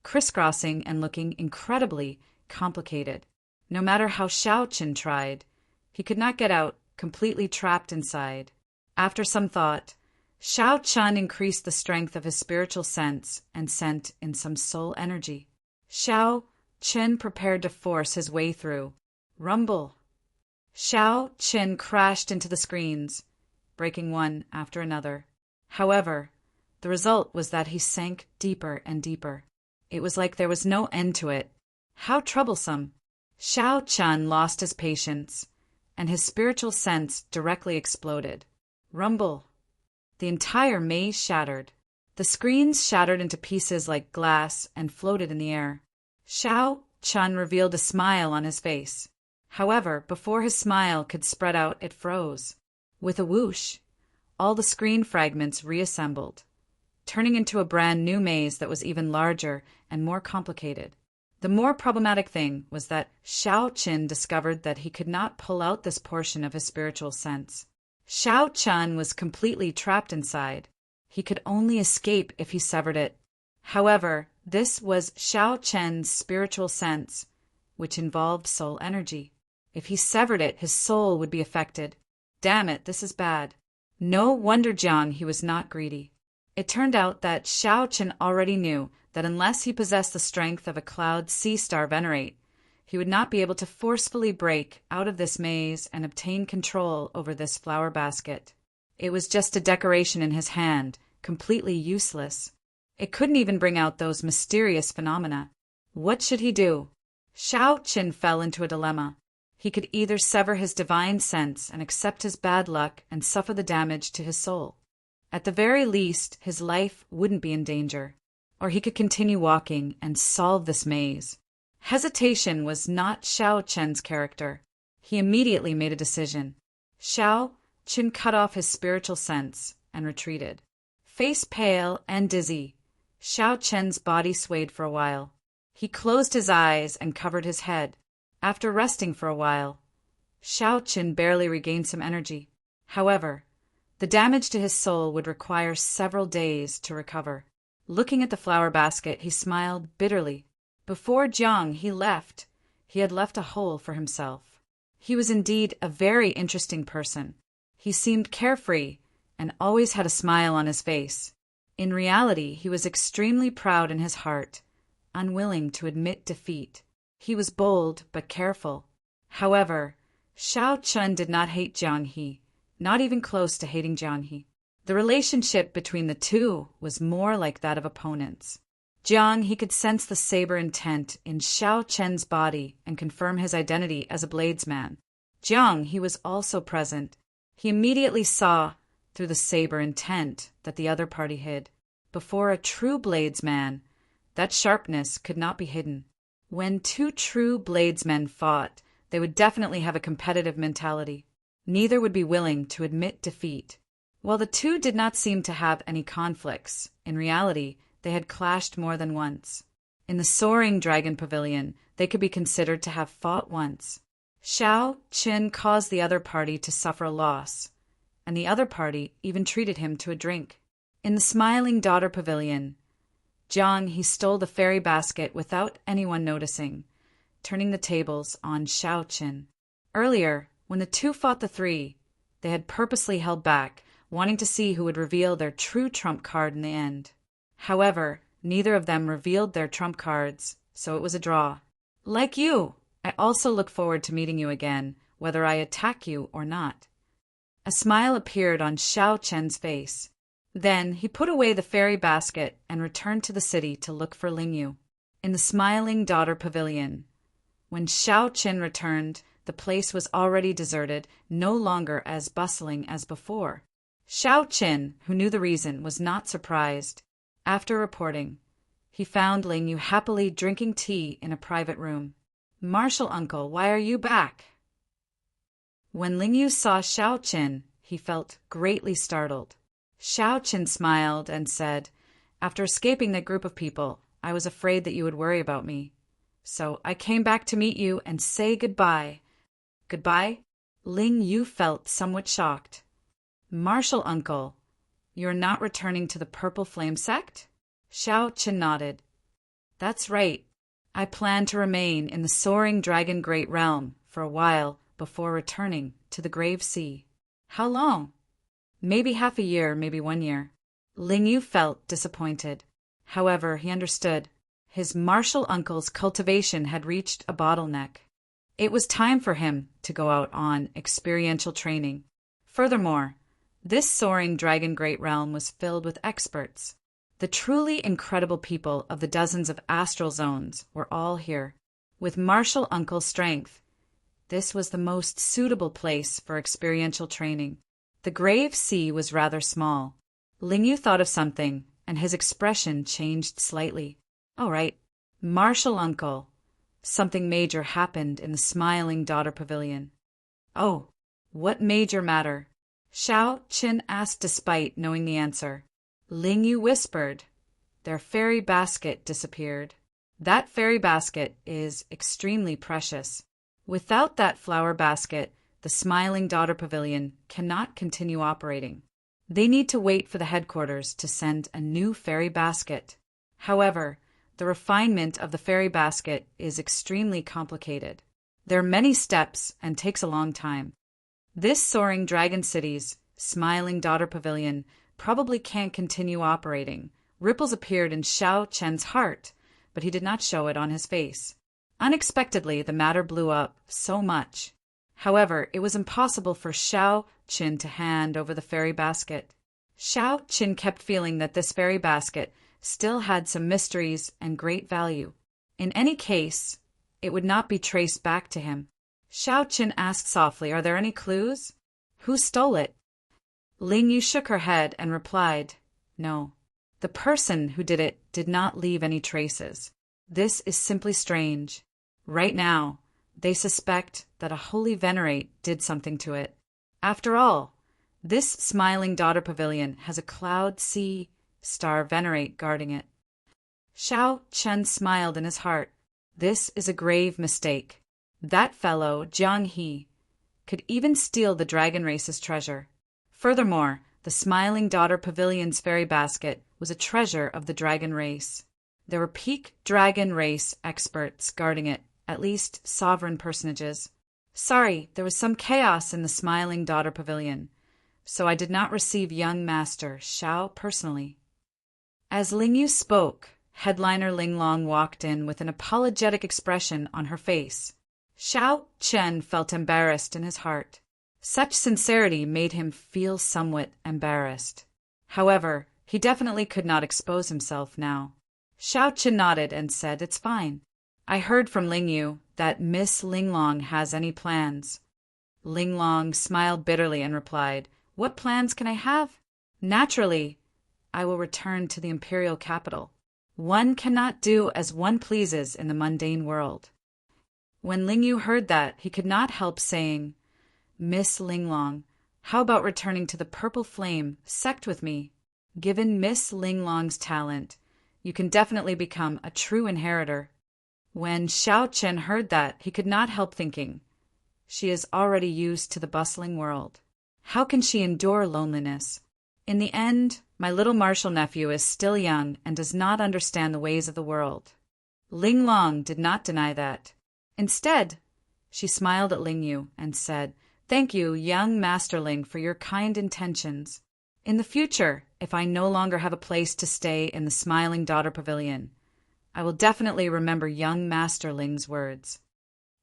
crisscrossing and looking incredibly complicated. No matter how Xiao Qin tried, he could not get out, completely trapped inside. After some thought, Xiao Qin increased the strength of his spiritual sense and sent in some soul energy. Xiao Qin prepared to force his way through. Rumble! Xiao Qin crashed into the screens, breaking one after another. However, the result was that he sank deeper and deeper. It was like there was no end to it. How troublesome! Xiao Qin lost his patience, and his spiritual sense directly exploded. Rumble! The entire maze shattered. The screens shattered into pieces like glass and floated in the air. Xiao Qin revealed a smile on his face. However, before his smile could spread out, it froze. With a whoosh, all the screen fragments reassembled, turning into a brand new maze that was even larger and more complicated. The more problematic thing was that Xiao Qin discovered that he could not pull out this portion of his spiritual sense. Xiao Qin was completely trapped inside. He could only escape if he severed it. However, this was Xiao Qin's spiritual sense, which involved soul energy. If he severed it, his soul would be affected. Damn it, this is bad. No wonder Jiang, he was not greedy. It turned out that Xiao Qin already knew that unless he possessed the strength of a cloud sea star venerate, he would not be able to forcefully break out of this maze and obtain control over this flower basket. It was just a decoration in his hand, completely useless. It couldn't even bring out those mysterious phenomena. What should he do? Xiao Qin fell into a dilemma. He could either sever his divine sense and accept his bad luck and suffer the damage to his soul. At the very least, his life wouldn't be in danger. Or he could continue walking and solve this maze. Hesitation was not Xiao Qin's character. He immediately made a decision. Xiao Qin cut off his spiritual sense and retreated. Face pale and dizzy, Xiao Qin's body swayed for a while. He closed his eyes and covered his head. After resting for a while, Xiao Qin barely regained some energy. However, The damage to his soul would require several days to recover. Looking at the flower basket, he smiled bitterly. Before Jiang he left, he had left a hole for himself. He was indeed a very interesting person. He seemed carefree and always had a smile on his face. In reality, he was extremely proud in his heart, unwilling to admit defeat. He was bold but careful. However, Xiao Chun did not hate Jiang He, not even close to hating Jiang He. The relationship between the two was more like that of opponents. Jiang He could sense the saber intent in Xiao Chen's body and confirm his identity as a bladesman. Jiang He was also present. He immediately saw, through the saber intent that the other party hid. Before a true bladesman, that sharpness could not be hidden. When two true bladesmen fought, they would definitely have a competitive mentality. Neither would be willing to admit defeat. While the two did not seem to have any conflicts, in reality, they had clashed more than once. In the soaring dragon pavilion, they could be considered to have fought once. Xiao Qin caused the other party to suffer a loss, and the other party even treated him to a drink. In the Smiling Daughter Pavilion, Jiang He stole the fairy basket without anyone noticing, turning the tables on Xiao Qin. Earlier, when the two fought the three, they had purposely held back, wanting to see who would reveal their true trump card in the end. However, neither of them revealed their trump cards, so it was a draw. Like you, I also look forward to meeting you again, whether I attack you or not. A smile appeared on Xiao Chen's face. Then he put away the fairy basket and returned to the city to look for Lingyu. In the Smiling Daughter Pavilion, when Xiao Qin returned, the place was already deserted, no longer as bustling as before. Xiao Qin, who knew the reason, was not surprised. After reporting, he found Lingyu happily drinking tea in a private room. "Martial uncle, why are you back?" When Lingyu saw Xiao Qin, he felt greatly startled. Xiao Qin smiled and said, "After escaping that group of people, I was afraid that you would worry about me. So I came back to meet you and say goodbye." "Goodbye?" Lingyu felt somewhat shocked. "Martial uncle, you're not returning to the Purple Flame sect?" Xiao Qin nodded. "That's right. I plan to remain in the Soaring Dragon Great Realm for a while before returning to the Grave Sea." "How long?" "Maybe half a year, maybe 1 year." Lingyu felt disappointed. However, he understood. His martial uncle's cultivation had reached a bottleneck. It was time for him to go out on experiential training. Furthermore, this Soaring Dragon Great Realm was filled with experts. The truly incredible people of the dozens of astral zones were all here. With martial uncle strength, this was the most suitable place for experiential training. The Grave Sea was rather small. Lingyu thought of something, and his expression changed slightly. "All right, martial uncle." Something major happened in the Smiling Daughter Pavilion. "Oh, what major matter?" Xiao Qin asked despite knowing the answer. Lingyu whispered, "Their fairy basket disappeared. That fairy basket is extremely precious. Without that flower basket, the Smiling Daughter Pavilion cannot continue operating. They need to wait for the headquarters to send a new fairy basket. However, the refinement of the fairy basket is extremely complicated. There are many steps and takes a long time. This Soaring Dragon City's Smiling Daughter Pavilion probably can't continue operating." Ripples appeared in Xiao Chen's heart, but he did not show it on his face. Unexpectedly, the matter blew up so much. However, it was impossible for Xiao Qin to hand over the fairy basket. Xiao Qin kept feeling that this fairy basket still had some mysteries and great value. In any case, it would not be traced back to him. Xiao Qin asked softly, "Are there any clues? Who stole it?" Lingyu shook her head and replied, "No. The person who did it did not leave any traces. This is simply strange. Right now, they suspect that a holy venerate did something to it. After all, this Smiling Daughter Pavilion has a cloud sea star venerate guarding it." Xiao Chen smiled in his heart. This is a grave mistake. That fellow, Jiang He, could even steal the dragon race's treasure. Furthermore, The Smiling Daughter Pavilion's fairy basket was a treasure of the dragon race. There were peak dragon race experts guarding it, at least sovereign personages. Sorry, there was some chaos in the Smiling Daughter Pavilion, so I did not receive young Master Xiao personally. As Lingyu spoke, headliner Linglong walked in with an apologetic expression on her face. Xiao Chen felt embarrassed in his heart. Such sincerity made him feel somewhat embarrassed. However, he definitely could not expose himself now. Xiao Chen nodded and said, "It's fine. I heard from Lingyu that Miss Linglong has any plans." Linglong smiled bitterly and replied, "What plans can I have? Naturally, I will return to the imperial capital. One cannot do as one pleases in the mundane world." When Lingyu heard that, he could not help saying, "Miss Linglong, how about returning to the Purple Flame sect with me? Given Miss Linglong's talent, you can definitely become a true inheritor." When Xiao Chen heard that, he could not help thinking, "She is already used to the bustling world. How can she endure loneliness? In the end, my little martial nephew is still young and does not understand the ways of the world." Linglong did not deny that. Instead, she smiled at Lingyu and said, "Thank you, young Masterling, for your kind intentions. In the future, if I no longer have a place to stay in the Smiling Daughter Pavilion, I will definitely remember young Masterling's words."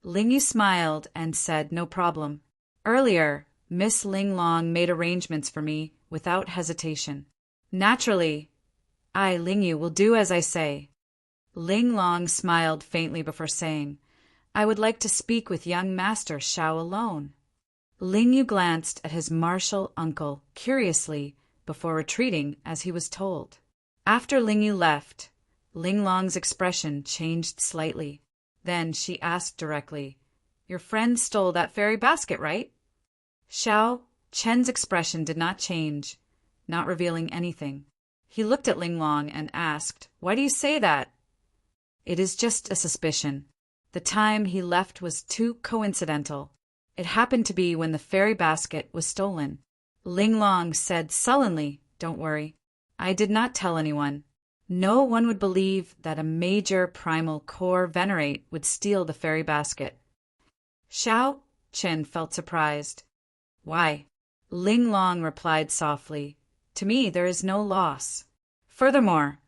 Lingyu smiled and said, "No problem. Earlier, Miss Linglong made arrangements for me without hesitation. Naturally, I, Lingyu, will do as I say." Linglong smiled faintly before saying, "I would like to speak with young Master Xiao alone." Lingyu glanced at his martial uncle curiously before retreating as he was told. After Lingyu left, Linglong's expression changed slightly. Then she asked directly, "Your friend stole that fairy basket, right?" Xiao Chen's expression did not change, not revealing anything. He looked at Linglong and asked, "Why do you say that?" "It is just a suspicion. The time he left was too coincidental. It happened to be when the fairy basket was stolen." Linglong said sullenly, "Don't worry. I did not tell anyone. No one would believe that a major primal core venerate would steal the fairy basket." Xiao Chen felt surprised. "Why?" Linglong replied softly, "To me there is no loss. Furthermore,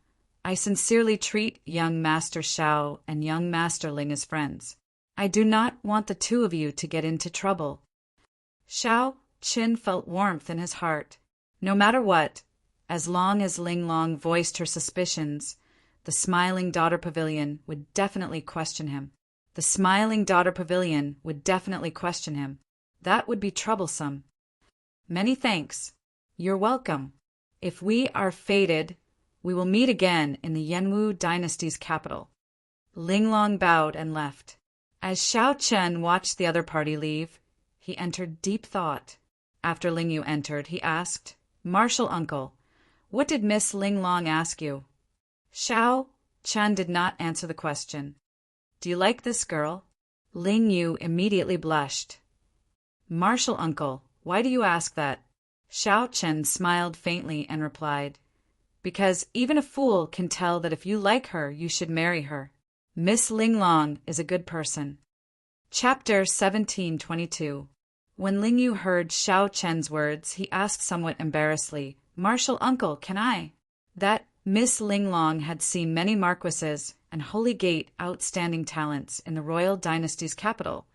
I sincerely treat young Master Xiao and young Masterling as friends. I do not want the two of you to get into trouble." Xiao Chen felt warmth in his heart. No matter what, as long as Linglong voiced her suspicions, the Smiling Daughter Pavilion would definitely question him. The Smiling Daughter Pavilion would definitely question him. That would be troublesome. "Many thanks. You're welcome. If we are fated, we will meet again in the Yanwu dynasty's capital." Linglong bowed and left. As Xiao Chen watched the other party leave, he entered deep thought. After Lingyu entered, he asked, "Martial uncle, what did Miss Linglong ask you?" Xiao Chen did not answer the question. "Do you like this girl?" Lingyu immediately blushed. "Martial uncle, why do you ask that?" Xiao Chen smiled faintly and replied, "Because even a fool can tell that if you like her, you should marry her. Miss Linglong is a good person." Chapter 1722. When Lingyu heard Xiao Chen's words, he asked somewhat embarrassedly, "Martial uncle, can I?" That Miss Linglong had seen many marquises and holy gate outstanding talents in the royal dynasty's capital,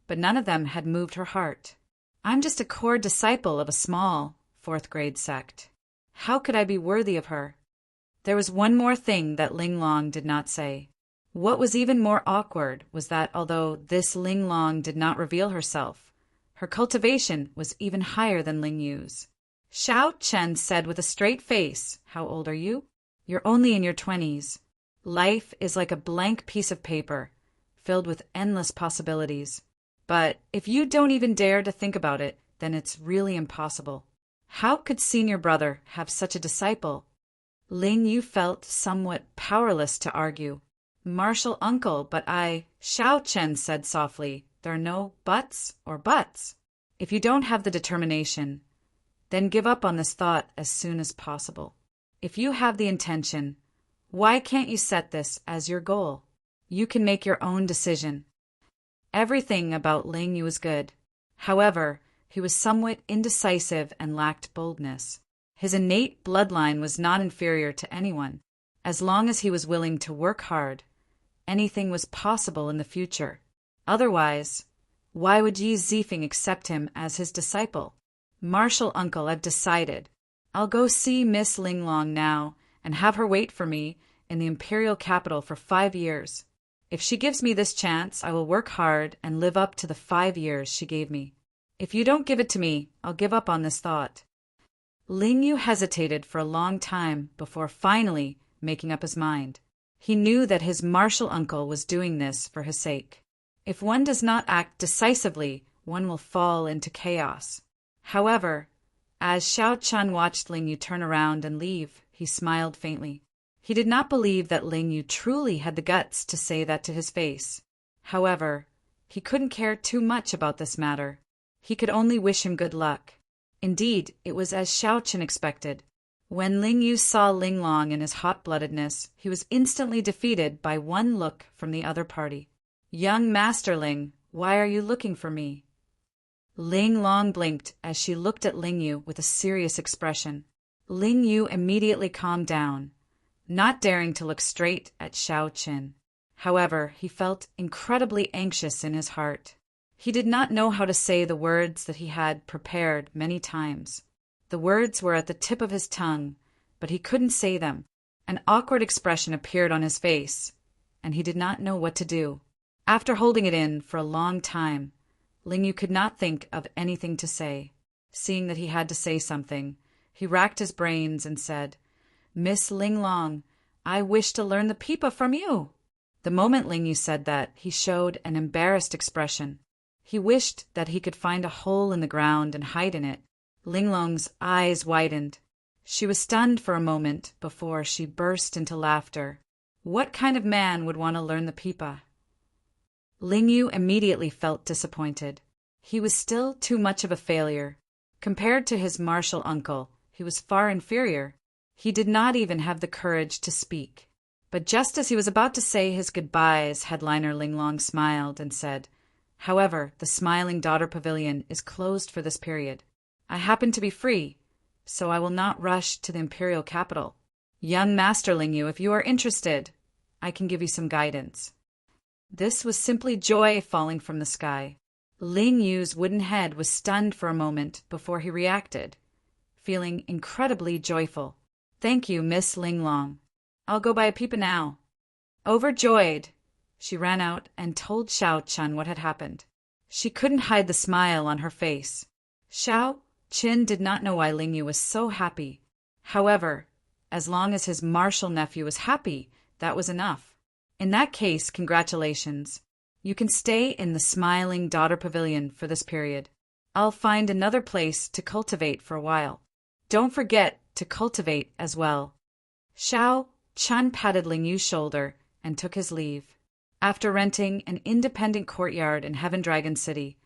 but none of them had moved her heart. "I'm just a core disciple of a small, fourth-grade sect. How could I be worthy of her?" There was one more thing that Linglong did not say. What was even more awkward was that although this Linglong did not reveal herself, her cultivation was even higher than Lingyu's. Xiao Chen said with a straight face, "How old are you?" "You're only in your 20s. Life is like a blank piece of paper, filled with endless possibilities. But if you don't even dare to think about it, then it's really impossible. How could senior brother have such a disciple?" Lingyu felt somewhat powerless to argue. "Martial uncle, but Xiao Chen said softly, "There are no buts or buts. If you don't have the determination, then give up on this thought as soon as possible. If you have the intention, why can't you set this as your goal? You can make your own decision. Everything about Ling Yu was good. However, he was somewhat indecisive and lacked boldness. His innate bloodline was not inferior to anyone. As long as he was willing to work hard, anything was possible in the future. Otherwise, why would Yi Zifeng accept him as his disciple? Martial uncle, I've decided. I'll go see Miss Linglong now and have her wait for me in the imperial capital for 5 years. If she gives me this chance, I will work hard and live up to the 5 years she gave me. If you don't give it to me, I'll give up on this thought. Ling Yu hesitated for a long time before finally making up his mind. He knew that his martial uncle was doing this for his sake. If one does not act decisively, one will fall into chaos. However, as Xiao Chun watched Ling Yu turn around and leave, he smiled faintly. He did not believe that Ling Yu truly had the guts to say that to his face. However, he couldn't care too much about this matter. He could only wish him good luck. Indeed, it was as Xiao Chun expected. When Ling Yu saw Linglong in his hot-bloodedness, he was instantly defeated by one look from the other party. "Young Master Ling, why are you looking for me?" Linglong blinked as she looked at Ling Yu with a serious expression. Ling Yu immediately calmed down, not daring to look straight at Xiao Qin. However, he felt incredibly anxious in his heart. He did not know how to say the words that he had prepared many times. The words were at the tip of his tongue, but he couldn't say them. An awkward expression appeared on his face, and he did not know what to do. After holding it in for a long time, Ling Yu could not think of anything to say. Seeing that he had to say something, he racked his brains and said, "Miss Linglong, I wish to learn the pipa from you." The moment Ling Yu said that, he showed an embarrassed expression. He wished that he could find a hole in the ground and hide in it. Linglong's eyes widened. She was stunned for a moment before she burst into laughter. What kind of man would want to learn the pipa? Ling Yu immediately felt disappointed. He was still too much of a failure. Compared to his martial uncle, he was far inferior. He did not even have the courage to speak. But just as he was about to say his goodbyes, headliner Linglong smiled and said, "However, the Smiling Daughter Pavilion is closed for this period. I happen to be free, so I will not rush to the imperial capital. Young Master Ling Yu, if you are interested, I can give you some guidance." This was simply joy falling from the sky. Ling Yu's wooden head was stunned for a moment before he reacted, feeling incredibly joyful. "Thank you, Miss Linglong. I'll go buy a pipa now." Overjoyed, she ran out and told Xiao Chun what had happened. She couldn't hide the smile on her face. Xiao Qin did not know why Ling Yu was so happy. However, as long as his martial nephew was happy, that was enough. In that case, congratulations. You can stay in the Smiling Daughter Pavilion for this period. I'll find another place to cultivate for a while. Don't forget to cultivate as well. Xiao Chun patted Ling Yu's shoulder and took his leave. After renting an independent courtyard in Heaven Dragon City,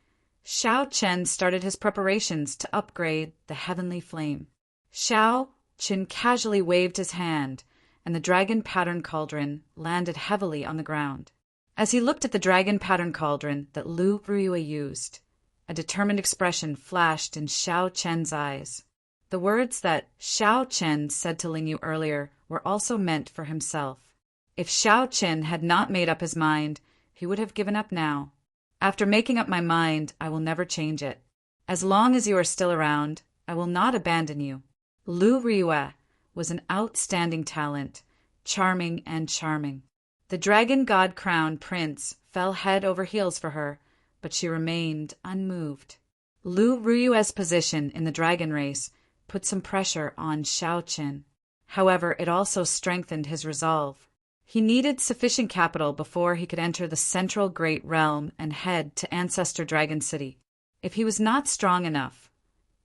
Xiao Chen started his preparations to upgrade the heavenly flame. Xiao Chen casually waved his hand, and the dragon pattern cauldron landed heavily on the ground. As he looked at the dragon pattern cauldron that Lu Ruyue used, a determined expression flashed in Xiao Chen's eyes. The words that Xiao Chen said to Ling Yu earlier were also meant for himself. If Xiao Chen had not made up his mind, he would have given up now. After making up my mind, I will never change it. As long as you are still around, I will not abandon you. Lu Ruyue was an outstanding talent, charming and charming. The Dragon God Crown Prince fell head over heels for her, but she remained unmoved. Lu Ruyue's position in the dragon race put some pressure on Xiao Qin. However, it also strengthened his resolve. He needed sufficient capital before he could enter the Central Great Realm and head to Ancestor Dragon City. If he was not strong enough,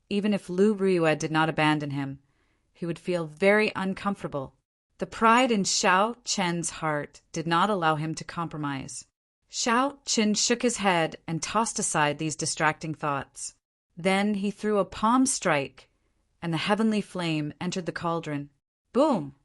even if Lu Ruyue did not abandon him, he would feel very uncomfortable. The pride in Xiao Chen's heart did not allow him to compromise. Xiao Chen shook his head and tossed aside these distracting thoughts. Then he threw a palm strike and the heavenly flame entered the cauldron. Boom!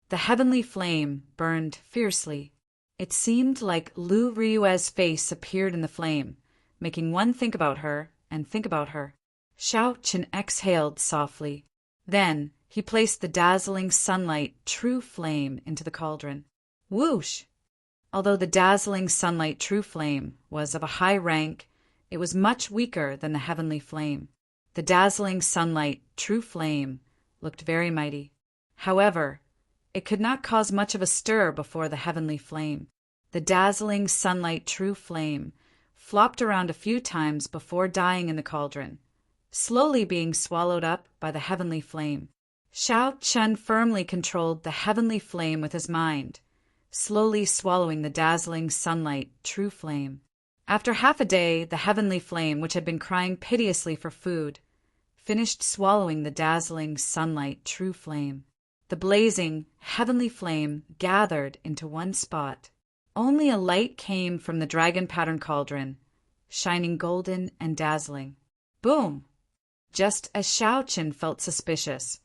The heavenly flame burned fiercely. It seemed like Lu Ryue's face appeared in the flame, making one think about her and think about her. Xiao Qin exhaled softly. Then he placed the dazzling sunlight true flame into the cauldron. Whoosh! Although the dazzling sunlight true flame was of a high rank, it was much weaker than the heavenly flame. The dazzling sunlight true flame looked very mighty. However, it could not cause much of a stir before the heavenly flame. The dazzling sunlight true flame flopped around a few times before dying in the cauldron, slowly being swallowed up by the heavenly flame. Xiao Chen firmly controlled the heavenly flame with his mind, slowly swallowing the dazzling sunlight true flame. After half a day, the heavenly flame, which had been crying piteously for food, finished swallowing the dazzling sunlight true flame. The blazing, heavenly flame gathered into one spot. Only a light came from the dragon-pattern cauldron, shining golden and dazzling. Boom! Just as Xiao Qin felt suspicious,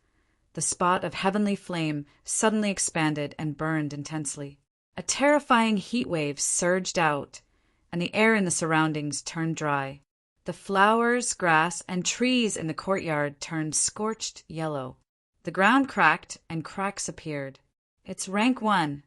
the spot of heavenly flame suddenly expanded and burned intensely. A terrifying heat wave surged out, and the air in the surroundings turned dry. The flowers, grass, and trees in the courtyard turned scorched yellow. The ground cracked, and cracks appeared. It's rank 1.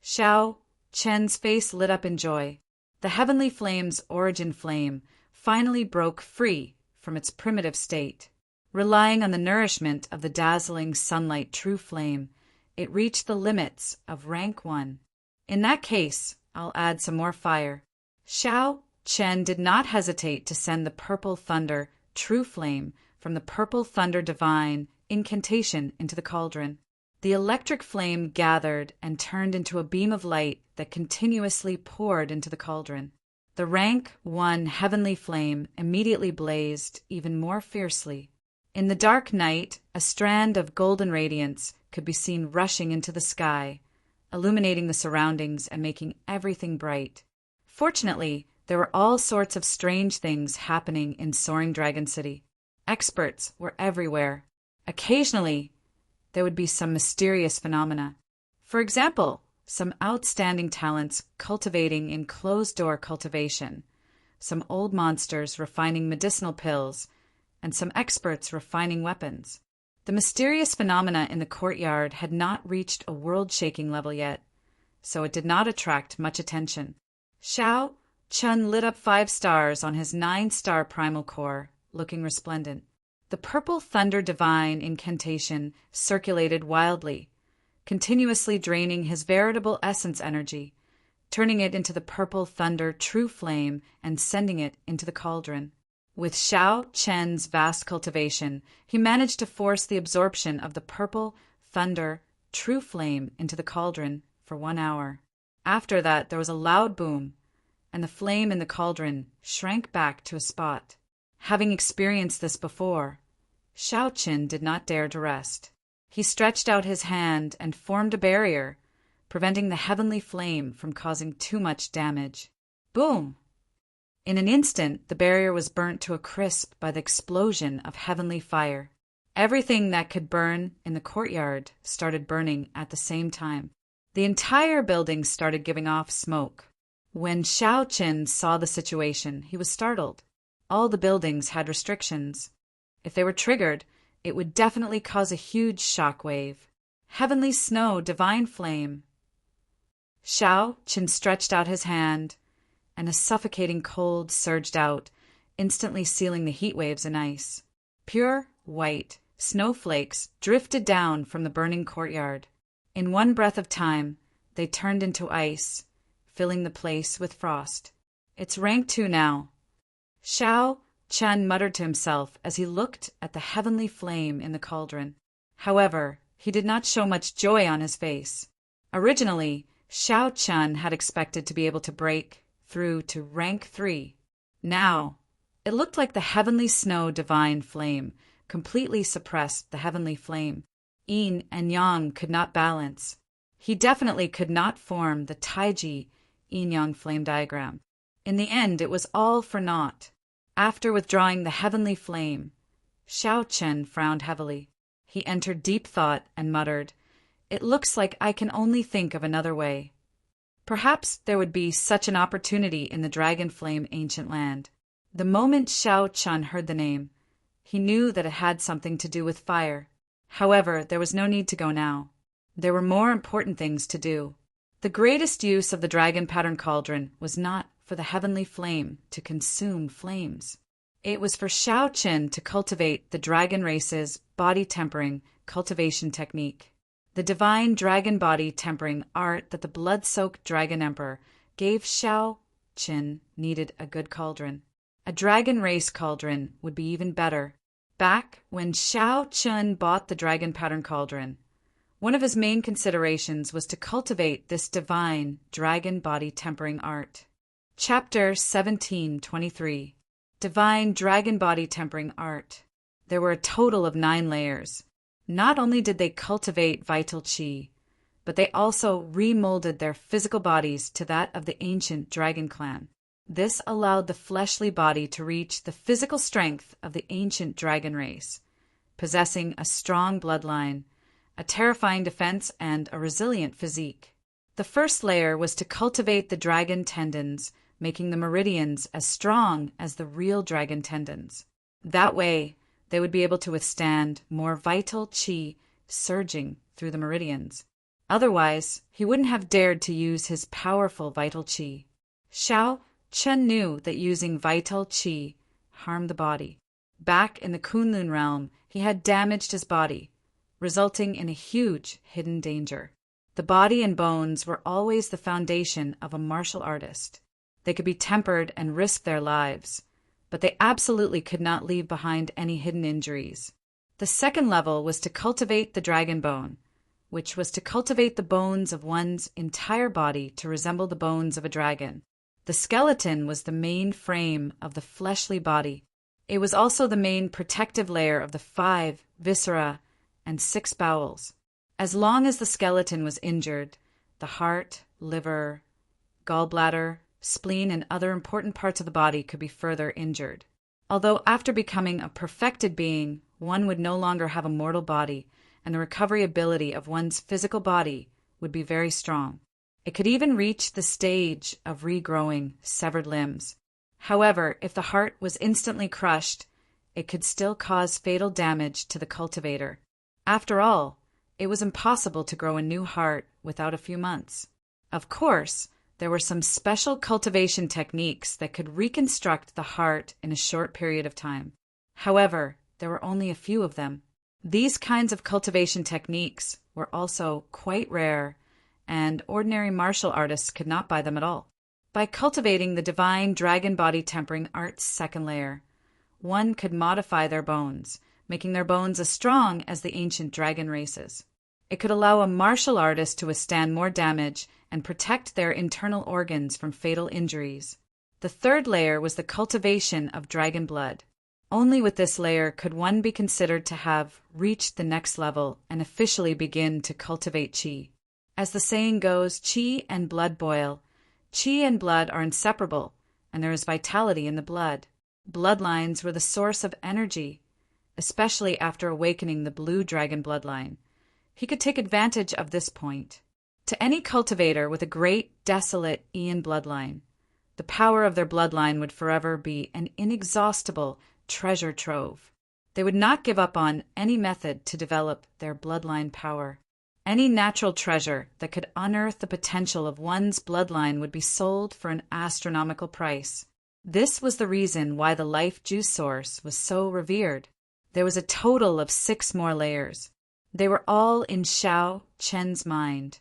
Xiao Chen's face lit up in joy. The heavenly flame's origin flame finally broke free from its primitive state. Relying on the nourishment of the dazzling sunlight true flame, it reached the limits of rank 1. In that case, I'll add some more fire. Xiao Chen did not hesitate to send the purple thunder true flame from the purple thunder divine incantation into the cauldron. The electric flame gathered and turned into a beam of light that continuously poured into the cauldron. The rank 1 heavenly flame immediately blazed even more fiercely. In the dark night, a strand of golden radiance could be seen rushing into the sky, illuminating the surroundings and making everything bright. Fortunately, there were all sorts of strange things happening in Soaring Dragon City. Experts were everywhere. Occasionally, there would be some mysterious phenomena. For example, some outstanding talents cultivating in closed-door cultivation, some old monsters refining medicinal pills, and some experts refining weapons. The mysterious phenomena in the courtyard had not reached a world-shaking level yet, so it did not attract much attention. Xiao Chun lit up 5 stars on his 9-star primal core, looking resplendent. The purple thunder divine incantation circulated wildly, continuously draining his veritable essence energy, turning it into the purple thunder true flame and sending it into the cauldron. With Xiao Chen's vast cultivation, he managed to force the absorption of the purple thunder true flame into the cauldron for 1 hour. After that, there was a loud boom, and the flame in the cauldron shrank back to a spot. Having experienced this before, Xiao Qin did not dare to rest. He stretched out his hand and formed a barrier, preventing the heavenly flame from causing too much damage. Boom! In an instant, the barrier was burnt to a crisp by the explosion of heavenly fire. Everything that could burn in the courtyard started burning at the same time. The entire building started giving off smoke. When Xiao Qin saw the situation, he was startled. All the buildings had restrictions. If they were triggered, it would definitely cause a huge shock wave. Heavenly snow, divine flame. Xiao Qin stretched out his hand, and a suffocating cold surged out, instantly sealing the heat waves in ice. Pure white snowflakes drifted down from the burning courtyard. In one breath of time, they turned into ice, filling the place with frost. It's rank 2 now. Xiao Chen muttered to himself as he looked at the heavenly flame in the cauldron. However, he did not show much joy on his face. Originally, Xiao Chen had expected to be able to break through to rank 3. Now, it looked like the heavenly snow divine flame completely suppressed the heavenly flame. Yin and Yang could not balance. He definitely could not form the Taiji yin-yang flame diagram. In the end, it was all for naught. After withdrawing the heavenly flame, Xiao Chen frowned heavily. He entered deep thought and muttered, "It looks like I can only think of another way." Perhaps there would be such an opportunity in the Dragon Flame ancient land. The moment Xiao Chen heard the name, he knew that it had something to do with fire. However, there was no need to go now. There were more important things to do. The greatest use of the dragon pattern cauldron was not for the heavenly flame to consume flames. It was for Xiao Chen to cultivate the dragon race's body tempering cultivation technique. The divine dragon body tempering art that the blood-soaked dragon emperor gave Xiao Chen needed a good cauldron. A dragon race cauldron would be even better. Back when Xiao Chen bought the dragon pattern cauldron, one of his main considerations was to cultivate this divine dragon body tempering art. Chapter 1723. Divine Dragon Body Tempering Art. There were a total of 9 layers. Not only did they cultivate vital qi, but they also remolded their physical bodies to that of the ancient dragon clan. This allowed the fleshly body to reach the physical strength of the ancient dragon race, possessing a strong bloodline, a terrifying defense, and a resilient physique. The first layer was to cultivate the dragon tendons, making the meridians as strong as the real dragon tendons. That way, they would be able to withstand more vital qi surging through the meridians. Otherwise, he wouldn't have dared to use his powerful vital qi. Xiao Chen knew that using vital qi harmed the body. Back in the Kunlun realm, he had damaged his body, resulting in a huge hidden danger. The body and bones were always the foundation of a martial artist. They could be tempered and risk their lives, but they absolutely could not leave behind any hidden injuries. The second level was to cultivate the dragon bone, which was to cultivate the bones of one's entire body to resemble the bones of a dragon. The skeleton was the main frame of the fleshly body. It was also the main protective layer of the 5 viscera and 6 bowels. As long as the skeleton was injured, the heart, liver, gallbladder, spleen, and other important parts of the body could be further injured. Although after becoming a perfected being, one would no longer have a mortal body, and the recovery ability of one's physical body would be very strong. It could even reach the stage of regrowing severed limbs. However, if the heart was instantly crushed, it could still cause fatal damage to the cultivator. After all, it was impossible to grow a new heart without a few months. Of course, there were some special cultivation techniques that could reconstruct the heart in a short period of time. However, there were only a few of them. These kinds of cultivation techniques were also quite rare, and ordinary martial artists could not buy them at all. By cultivating the divine dragon body tempering art's second layer, one could modify their bones, making their bones as strong as the ancient dragon races. It could allow a martial artist to withstand more damage and protect their internal organs from fatal injuries. The third layer was the cultivation of dragon blood. Only with this layer could one be considered to have reached the next level and officially begin to cultivate qi. As the saying goes, qi and blood boil. Qi and blood are inseparable, and there is vitality in the blood. Bloodlines were the source of energy, especially after awakening the blue dragon bloodline. He could take advantage of this point. To any cultivator with a great, desolate Ian bloodline, the power of their bloodline would forever be an inexhaustible treasure trove. They would not give up on any method to develop their bloodline power. Any natural treasure that could unearth the potential of one's bloodline would be sold for an astronomical price. This was the reason why the life juice source was so revered. There was a total of 6 more layers. They were all in Xiao Chen's mind,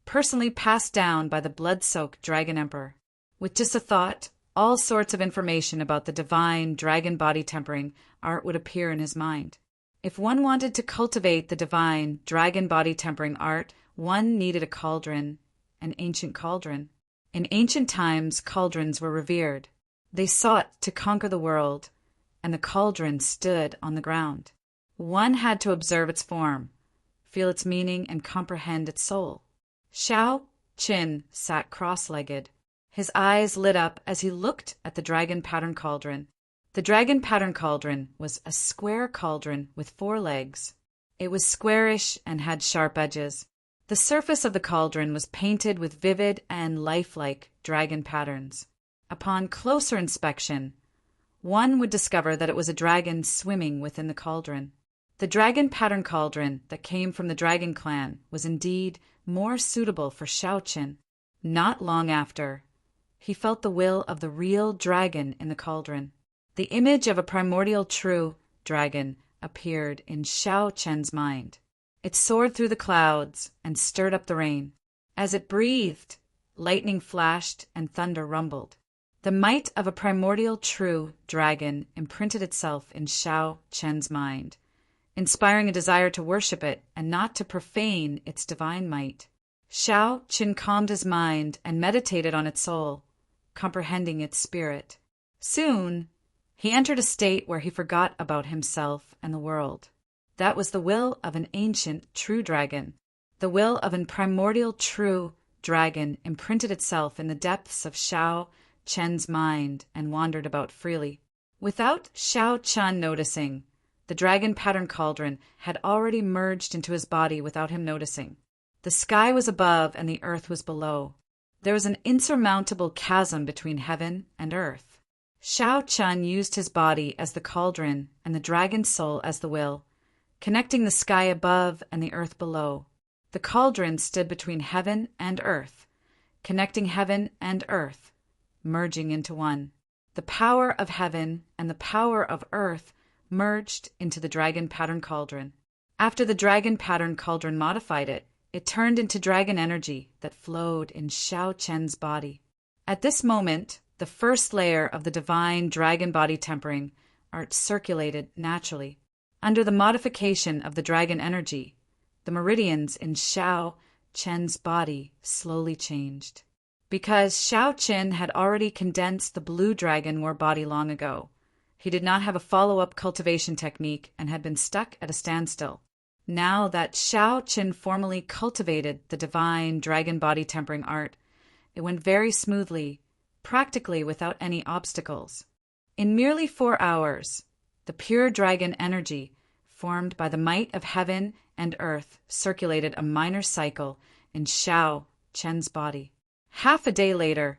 personally passed down by the blood-soaked Dragon Emperor. With just a thought, all sorts of information about the divine dragon body tempering art would appear in his mind. If one wanted to cultivate the divine dragon body tempering art, one needed a cauldron, an ancient cauldron. In ancient times, cauldrons were revered. They sought to conquer the world, and the cauldron stood on the ground. One had to observe its form, feel its meaning, and comprehend its soul. Xiao Qin sat cross-legged. His eyes lit up as he looked at the dragon pattern cauldron. The dragon pattern cauldron was a square cauldron with 4 legs. It was squarish and had sharp edges. The surface of the cauldron was painted with vivid and lifelike dragon patterns. Upon closer inspection, one would discover that it was a dragon swimming within the cauldron. The dragon pattern cauldron that came from the dragon clan was indeed more suitable for Xiaoqin. Not long after, he felt the will of the real dragon in the cauldron. The image of a primordial true dragon appeared in Xiaoqian's mind. It soared through the clouds and stirred up the rain. As it breathed, lightning flashed and thunder rumbled. The might of a primordial true dragon imprinted itself in Xiaoqian's mind, inspiring a desire to worship it and not to profane its divine might. Xiaoqin calmed his mind and meditated on its soul, comprehending its spirit. Soon, he entered a state where he forgot about himself and the world. That was the will of an ancient true dragon. The will of a primordial true dragon imprinted itself in the depths of Xiaoqian's mind and wandered about freely. Without Xiaoqian noticing, the dragon pattern cauldron had already merged into his body without him noticing. The sky was above and the earth was below. There was an insurmountable chasm between heaven and earth. Xiaoqian used his body as the cauldron and the dragon soul as the will, connecting the sky above and the earth below. The cauldron stood between heaven and earth, connecting heaven and earth, merging into one. The power of heaven and the power of earth merged into the dragon pattern cauldron. After the dragon pattern cauldron modified it, it turned into dragon energy that flowed in Xiaoqian's body. At this moment, the first layer of the divine dragon body tempering art circulated naturally. Under the modification of the dragon energy, the meridians in Xiaoqian's body slowly changed. Because Xiaoqin had already condensed the blue dragon war body long ago, he did not have a follow-up cultivation technique and had been stuck at a standstill. Now that Xiaoqin formally cultivated the divine dragon body tempering art, it went very smoothly, practically without any obstacles. In merely 4 hours, the pure dragon energy, formed by the might of heaven and earth, circulated a minor cycle in Xiaoqian's body. Half a day later,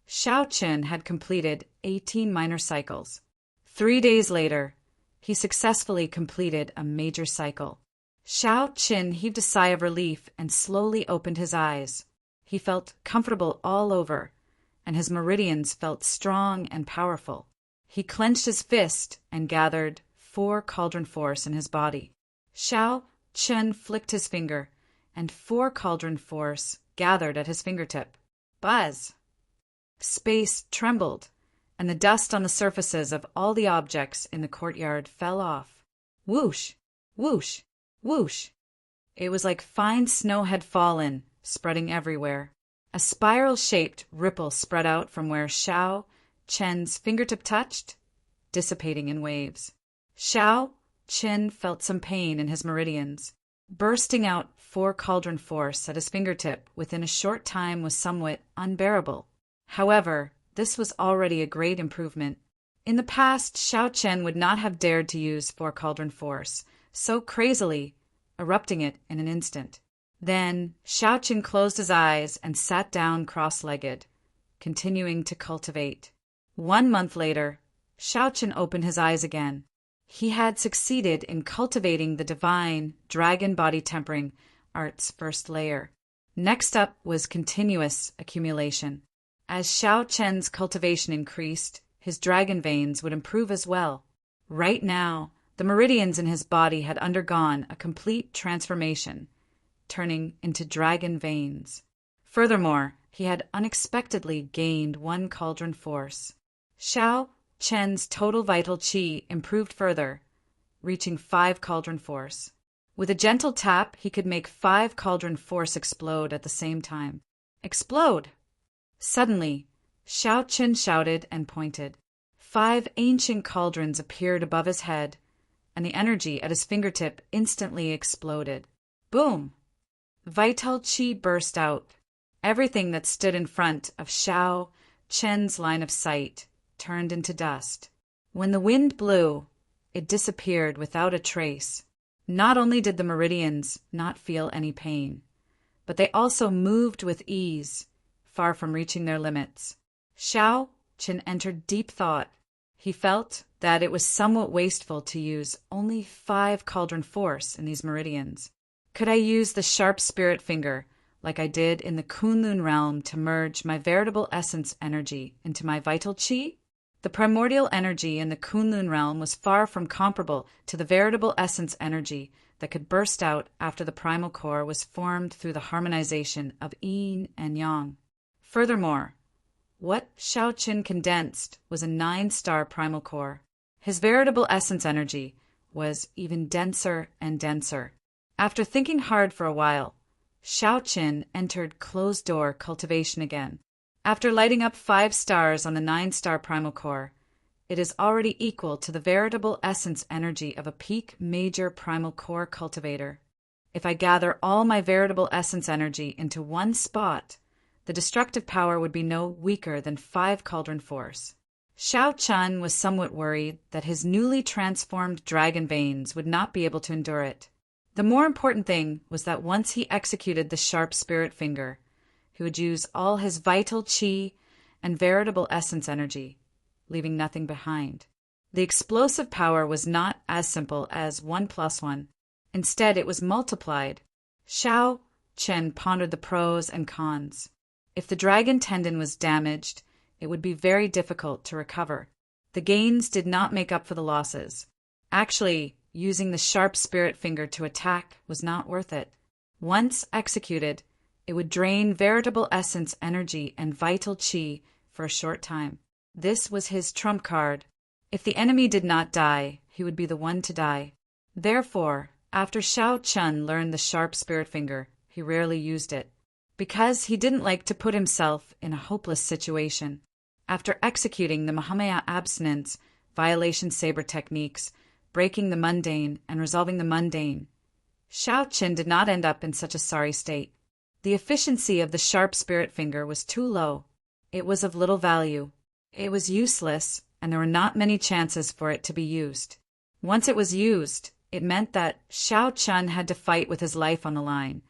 Xiaoqin had completed 18 minor cycles. 3 days later, he successfully completed a major cycle. Xiaoqin heaved a sigh of relief and slowly opened his eyes. He felt comfortable all over, and his meridians felt strong and powerful. He clenched his fist and gathered 4 cauldron force in his body. Xiaoqin flicked his finger, and 4 cauldron force gathered at his fingertip. Buzz! Space trembled, and the dust on the surfaces of all the objects in the courtyard fell off. Whoosh! Whoosh! Whoosh! It was like fine snow had fallen, spreading everywhere. A spiral-shaped ripple spread out from where Xiaoqian's fingertip touched, dissipating in waves. Xiaoqin felt some pain in his meridians. Bursting out 4 cauldron force at his fingertip within a short time was somewhat unbearable. However, this was already a great improvement. In the past, Xiaoqian would not have dared to use 4 cauldron force so crazily, erupting it in an instant. Then Xiaoqian closed his eyes and sat down cross-legged, continuing to cultivate. 1 month later, Xiaoqian opened his eyes again. He had succeeded in cultivating the divine dragon body tempering art's first layer. Next up was continuous accumulation. As Xiaoqian's cultivation increased, his dragon veins would improve as well. Right now, the meridians in his body had undergone a complete transformation, turning into dragon veins. Furthermore, he had unexpectedly gained 1 cauldron force. Xiaoqian's total vital qi improved further, reaching 5 cauldron force. With a gentle tap, he could make 5 cauldron force explode at the same time. Explode! Suddenly, Xiaoqian shouted and pointed. 5 ancient cauldrons appeared above his head, and the energy at his fingertip instantly exploded. Boom! Vital qi burst out. Everything that stood in front of Xiaoqian's line of sight turned into dust. When the wind blew, it disappeared without a trace. Not only did the meridians not feel any pain, but they also moved with ease, far from reaching their limits. Xiao Qin entered deep thought. He felt that it was somewhat wasteful to use only 5 cauldron force in these meridians. Could I use the sharp spirit finger, like I did in the Kunlun realm, to merge my veritable essence energy into my vital qi? The primordial energy in the Kunlun realm was far from comparable to the veritable essence energy that could burst out after the primal core was formed through the harmonization of yin and yang. Furthermore, what Xiao Qin condensed was a 9-star primal core. His veritable essence energy was even denser and denser. After thinking hard for a while, Xiao Qin entered closed-door cultivation again. After lighting up 5 stars on the 9-star primal core, it is already equal to the veritable essence energy of a peak major primal core cultivator. If I gather all my veritable essence energy into one spot, the destructive power would be no weaker than 5 cauldron force. Xiao Qin was somewhat worried that his newly transformed dragon veins would not be able to endure it. The more important thing was that once he executed the sharp spirit finger, he would use all his vital qi and veritable essence energy, leaving nothing behind. The explosive power was not as simple as 1 + 1. Instead, it was multiplied. Xiao Qin pondered the pros and cons. If the dragon tendon was damaged, it would be very difficult to recover. The gains did not make up for the losses. Actually, using the sharp spirit finger to attack was not worth it. Once executed, it would drain veritable essence energy and vital qi for a short time. This was his trump card. If the enemy did not die, he would be the one to die. Therefore, after Xiao Qin learned the sharp spirit finger, he rarely used it, because he didn't like to put himself in a hopeless situation. After executing the Mahamaya abstinence, violation saber techniques, breaking the mundane, and resolving the mundane, Xiao Qin did not end up in such a sorry state. The efficiency of the sharp spirit finger was too low. It was of little value. It was useless, and there were not many chances for it to be used. Once it was used, it meant that Xiao Qin had to fight with his life on the line,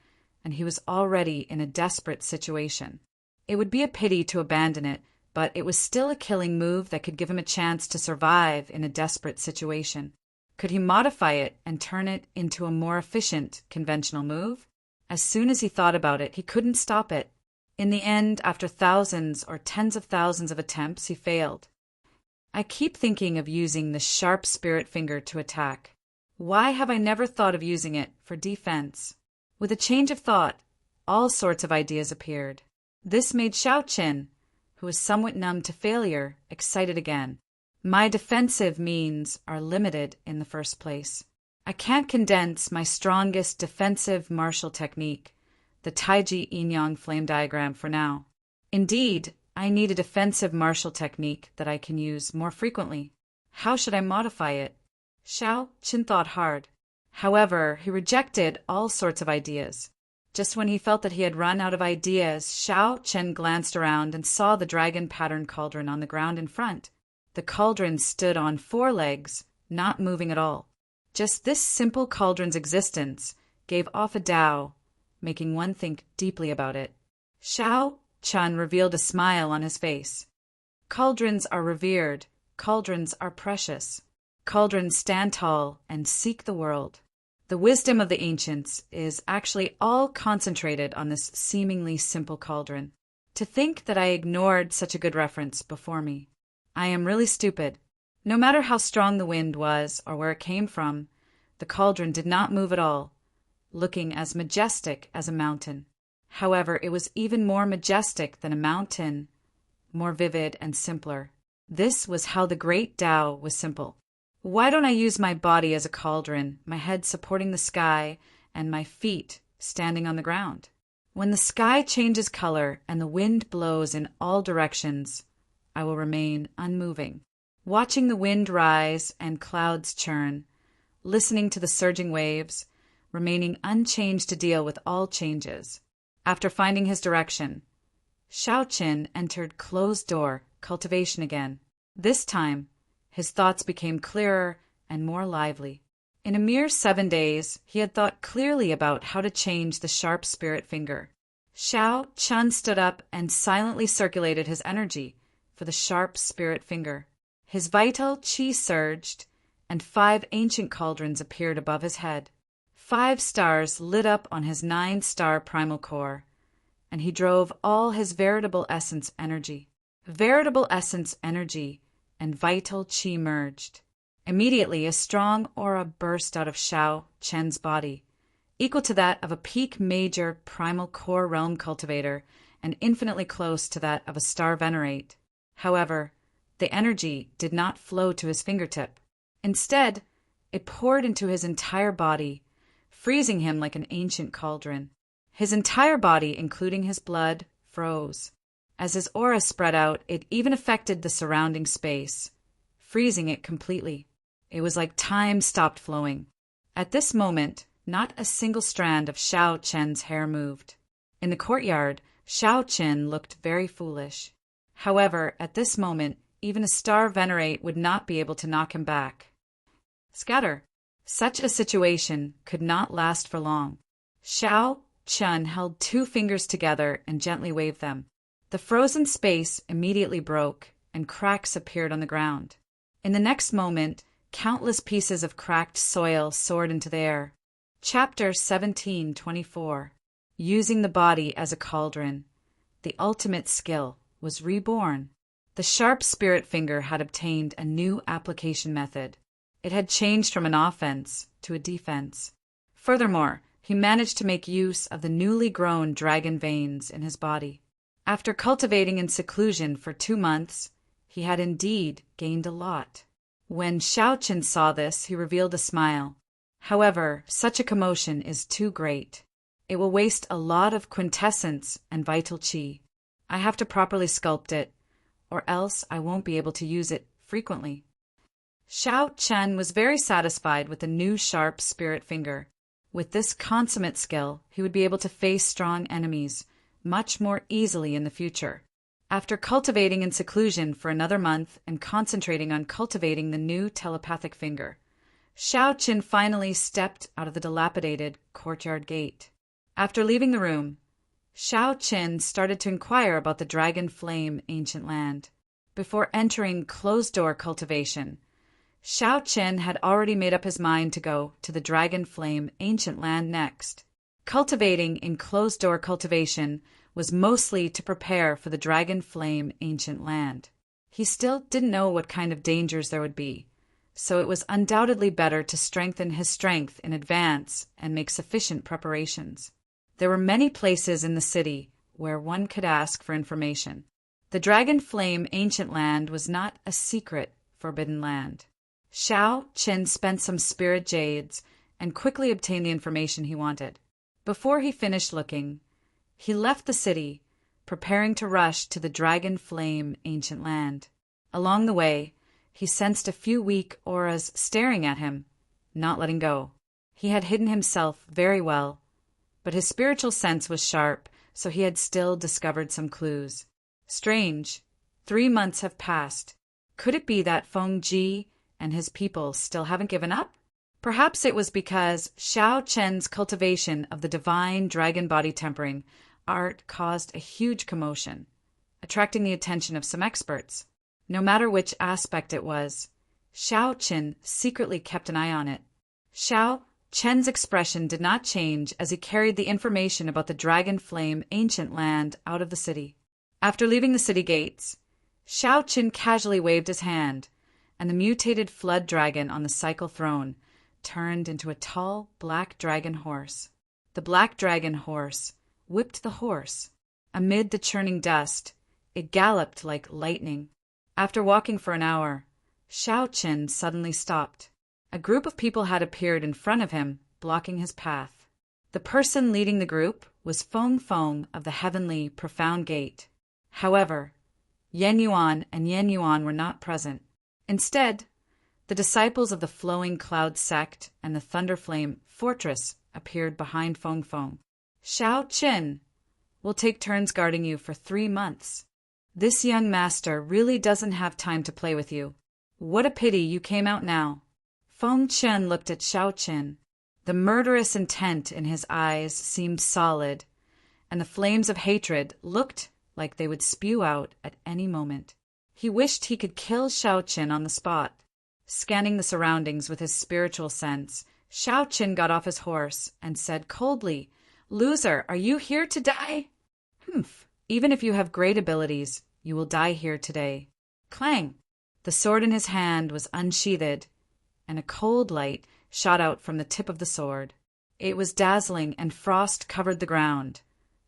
and he was already in a desperate situation. It would be a pity to abandon it, but it was still a killing move that could give him a chance to survive in a desperate situation. Could he modify it and turn it into a more efficient, conventional move? As soon as he thought about it, he couldn't stop it. In the end, after thousands or tens of thousands of attempts, he failed. I keep thinking of using the sharp spirit finger to attack. Why have I never thought of using it for defense? With a change of thought, all sorts of ideas appeared. This made Xiao Qin, who was somewhat numb to failure, excited again. My defensive means are limited in the first place. I can't condense my strongest defensive martial technique, the Taiji Yin-Yang flame diagram, for now. Indeed, I need a defensive martial technique that I can use more frequently. How should I modify it? Xiao Qin thought hard. However, he rejected all sorts of ideas. Just when he felt that he had run out of ideas, Xiao Qin glanced around and saw the dragon pattern cauldron on the ground in front. The cauldron stood on 4 legs, not moving at all. Just this simple cauldron's existence gave off a Tao, making one think deeply about it. Xiao Qin revealed a smile on his face. Cauldrons are revered. Cauldrons are precious. Cauldrons stand tall and seek the world. The wisdom of the ancients is actually all concentrated on this seemingly simple cauldron. To think that I ignored such a good reference before me. I am really stupid. No matter how strong the wind was or where it came from, the cauldron did not move at all, looking as majestic as a mountain. However, it was even more majestic than a mountain, more vivid and simpler. This was how the great Tao was simple. Why don't I use my body as a cauldron, my head supporting the sky, and my feet standing on the ground? When the sky changes color and the wind blows in all directions, I will remain unmoving, watching the wind rise and clouds churn, listening to the surging waves, remaining unchanged to deal with all changes. After finding his direction, Xiao Qin entered closed-door cultivation again. This time, His thoughts became clearer and more lively. In a mere 7 days, he had thought clearly about how to change the sharp spirit finger. Xiao Chun stood up and silently circulated his energy for the sharp spirit finger. His vital qi surged, and 5 ancient cauldrons appeared above his head. 5 stars lit up on his 9-star primal core, and he drove all his veritable essence energy. Veritable essence energy and vital qi merged. Immediately, a strong aura burst out of Xiao Chen's body, equal to that of a peak major primal core realm cultivator and infinitely close to that of a star venerate. However, the energy did not flow to his fingertip. Instead, it poured into his entire body, freezing him like an ancient cauldron. His entire body, including his blood, froze. As his aura spread out, it even affected the surrounding space, freezing it completely. It was like time stopped flowing. At this moment, not a single strand of Xiao Chen's hair moved. In the courtyard, Xiao Chen looked very foolish. However, at this moment, even a star venerate would not be able to knock him back. Scatter. Such a situation could not last for long. Xiao Chen held 2 fingers together and gently waved them. The frozen space immediately broke, and cracks appeared on the ground. In the next moment, countless pieces of cracked soil soared into the air. Chapter 17:24. Using the body as a cauldron. The ultimate skill was reborn. The sharp spirit finger had obtained a new application method. It had changed from an offense to a defense. Furthermore, he managed to make use of the newly grown dragon veins in his body. After cultivating in seclusion for 2 months, he had indeed gained a lot. When Xiao Chen saw this, he revealed a smile. However, such a commotion is too great. It will waste a lot of quintessence and vital qi. I have to properly sculpt it, or else I won't be able to use it frequently. Xiao Chen was very satisfied with the new sharp spirit finger. With this consummate skill, he would be able to face strong enemies much more easily in the future. After cultivating in seclusion for another month and concentrating on cultivating the new telepathic finger, Xiao Chen finally stepped out of the dilapidated courtyard gate. After leaving the room, Xiao Chen started to inquire about the Dragon Flame ancient land. Before entering closed-door cultivation, Xiao Chen had already made up his mind to go to the Dragon Flame ancient land next. Cultivating in closed-door cultivation was mostly to prepare for the Dragon Flame ancient land. He still didn't know what kind of dangers there would be, so it was undoubtedly better to strengthen his strength in advance and make sufficient preparations. There were many places in the city where one could ask for information. The Dragon Flame ancient land was not a secret forbidden land. Xiao Chen spent some spirit jades and quickly obtained the information he wanted. Before he finished looking, he left the city, preparing to rush to the Dragon Flame ancient land. Along the way, he sensed a few weak auras staring at him, not letting go. He had hidden himself very well, but his spiritual sense was sharp, so he had still discovered some clues. Strange. 3 months have passed. Could it be that Feng Ji and his people still haven't given up? Perhaps it was because Xiao Chen's cultivation of the divine dragon body tempering art caused a huge commotion, attracting the attention of some experts. No matter which aspect it was, Xiao Chen secretly kept an eye on it. Xiao Chen's expression did not change as he carried the information about the Dragon Flame ancient land out of the city. After leaving the city gates, Xiao Chen casually waved his hand, and the mutated flood dragon on the cycle throne turned into a tall black dragon horse. The black dragon horse whipped the horse. Amid the churning dust, it galloped like lightning. After walking for an hour, Xiao Chen suddenly stopped. A group of people had appeared in front of him, blocking his path. The person leading the group was Feng Feng of the Heavenly Profound Gate. However, Yan Yuan and Yan Yuan were not present. Instead, the disciples of the Flowing Cloud sect and the Thunderflame Fortress appeared behind Feng Feng. Xiao Chen, we'll take turns guarding you for 3 months. This young master really doesn't have time to play with you. What a pity you came out now. Feng Chen looked at Xiao Qin. The murderous intent in his eyes seemed solid, and the flames of hatred looked like they would spew out at any moment. He wished he could kill Xiao Qin on the spot. Scanning the surroundings with his spiritual sense, Xiao Qin got off his horse and said coldly, "Loser, are you here to die?" "Humph. Even if you have great abilities, you will die here today." Clang! The sword in his hand was unsheathed, and a cold light shot out from the tip of the sword. It was dazzling, and frost covered the ground,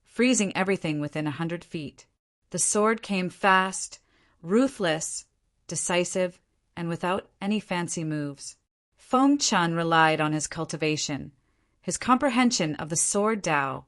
freezing everything within 100 feet. The sword came fast, ruthless, decisive, and without any fancy moves. Feng Chen relied on his cultivation, his comprehension of the sword Tao,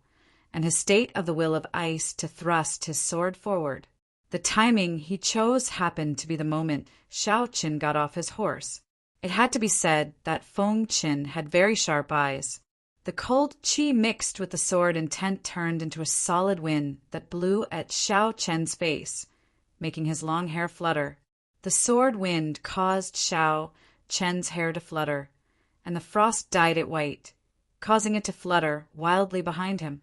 and his state of the will of ice to thrust his sword forward. The timing he chose happened to be the moment Xiao Qin got off his horse. It had to be said that Feng Chen had very sharp eyes. The cold qi mixed with the sword intent turned into a solid wind that blew at Xiao Chen's face, making his long hair flutter. The sword wind caused Xiao Chen's hair to flutter, and the frost dyed it white, causing it to flutter wildly behind him.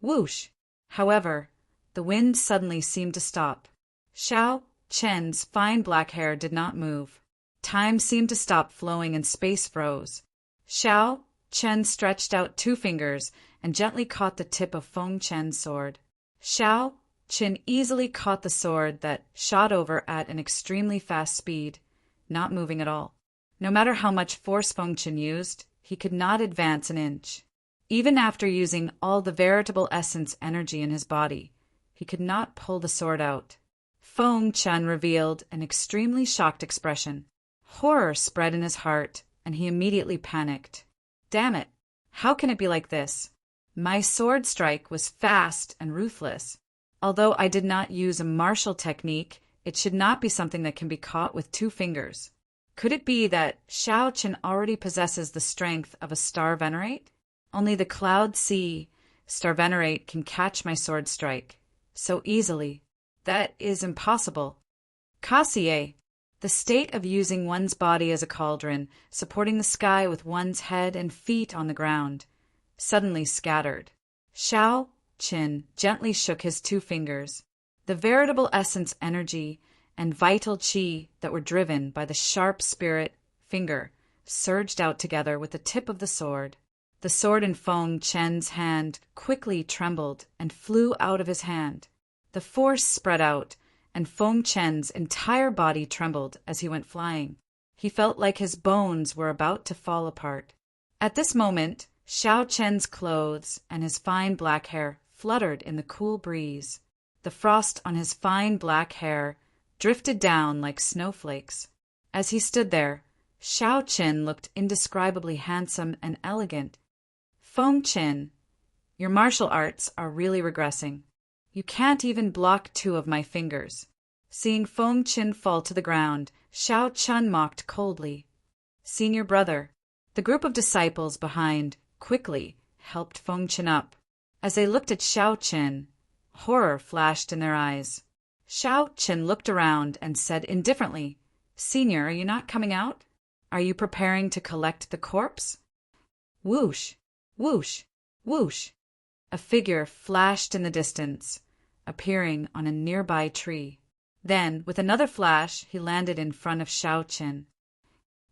Whoosh! However, the wind suddenly seemed to stop. Xiao Chen's fine black hair did not move. Time seemed to stop flowing and space froze. Xiao Chen stretched out 2 fingers and gently caught the tip of Feng Chen's sword. Xiao Chen easily caught the sword that shot over at an extremely fast speed, not moving at all. No matter how much force Feng Chen used, he could not advance an inch. Even after using all the veritable essence energy in his body, he could not pull the sword out. Feng Chen revealed an extremely shocked expression. Horror spread in his heart, and he immediately panicked. Damn it! How can it be like this? My sword strike was fast and ruthless. Although I did not use a martial technique, it should not be something that can be caught with 2 fingers. Could it be that Xiao Qin already possesses the strength of a star venerate? Only the Cloud Sea star venerate can catch my sword strike so easily. That is impossible. Cassier, the state of using one's body as a cauldron, supporting the sky with one's head and feet on the ground, suddenly scattered. Xiao Qin gently shook his 2 fingers. The veritable essence energy and vital qi that were driven by the sharp spirit finger surged out together with the tip of the sword. The sword in Feng Chen's hand quickly trembled and flew out of his hand. The force spread out, and Feng Chen's entire body trembled as he went flying. He felt like his bones were about to fall apart. At this moment, Xiao Chen's clothes and his fine black hair fluttered in the cool breeze. The frost on his fine black hair drifted down like snowflakes. As he stood there, Xiao Qin looked indescribably handsome and elegant. Feng Chen, your martial arts are really regressing. You can't even block 2 of my fingers. Seeing Feng Chen fall to the ground, Xiao Chen mocked coldly. Senior brother, the group of disciples behind quickly helped Feng Chen up. As they looked at Xiao Chen, horror flashed in their eyes. Xiao Chen looked around and said indifferently, "Senior, are you not coming out? Are you preparing to collect the corpse?" Whoosh! Whoosh! Whoosh! A figure flashed in the distance, appearing on a nearby tree. Then, with another flash, he landed in front of Xiao Qin.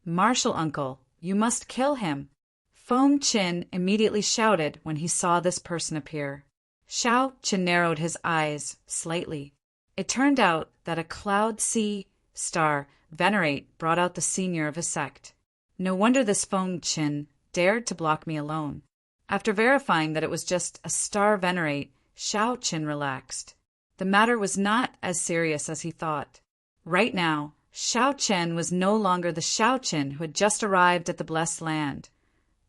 "Martial uncle, you must kill him!" Feng Chen immediately shouted when he saw this person appear. Xiao Qin narrowed his eyes slightly. It turned out that a Cloud Sea star venerate brought out the senior of his sect. No wonder this Feng Chen dared to block me alone. After verifying that it was just a star venerate, Xiao Qin relaxed. The matter was not as serious as he thought. Right now, Xiao Chen was no longer the Xiao Chen who had just arrived at the Blessed Land,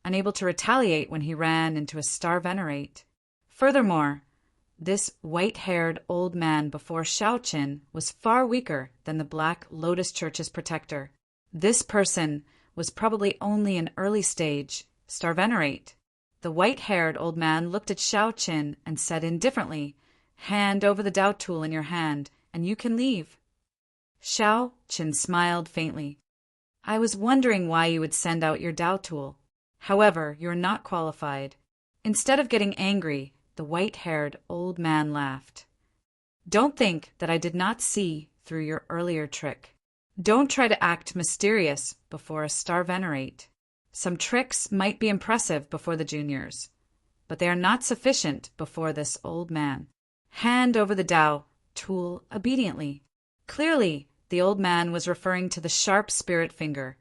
unable to retaliate when he ran into a star venerate. Furthermore, this white-haired old man before Xiao Chen was far weaker than the Black Lotus Church's protector. This person was probably only an early stage star venerate. The white-haired old man looked at Xiao Qin and said indifferently, "Hand over the Dao tool in your hand, and you can leave." Xiao Qin smiled faintly. I was wondering why you would send out your Dao tool. However, you're not qualified. Instead of getting angry, the white-haired old man laughed. Don't think that I did not see through your earlier trick. Don't try to act mysterious before a star venerate. Some tricks might be impressive before the juniors, but they are not sufficient before this old man. Hand over the Dao tool obediently. Clearly, the old man was referring to the sharp spirit finger,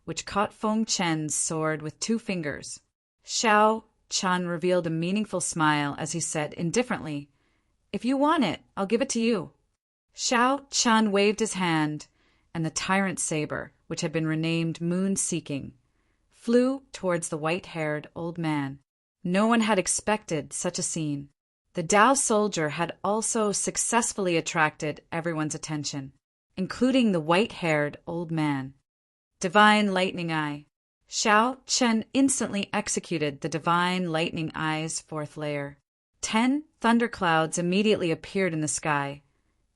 which caught Feng Chen's sword with 2 fingers. Xiao Chen revealed a meaningful smile as he said indifferently, "If you want it, I'll give it to you." Xiao Chen waved his hand, and the tyrant saber, which had been renamed Moon-Seeking, flew towards the white-haired old man. No one had expected such a scene. The Dao soldier had also successfully attracted everyone's attention, including the white-haired old man. Divine Lightning Eye. Xiao Chen instantly executed the Divine Lightning Eye's 4th layer. 10 thunderclouds immediately appeared in the sky,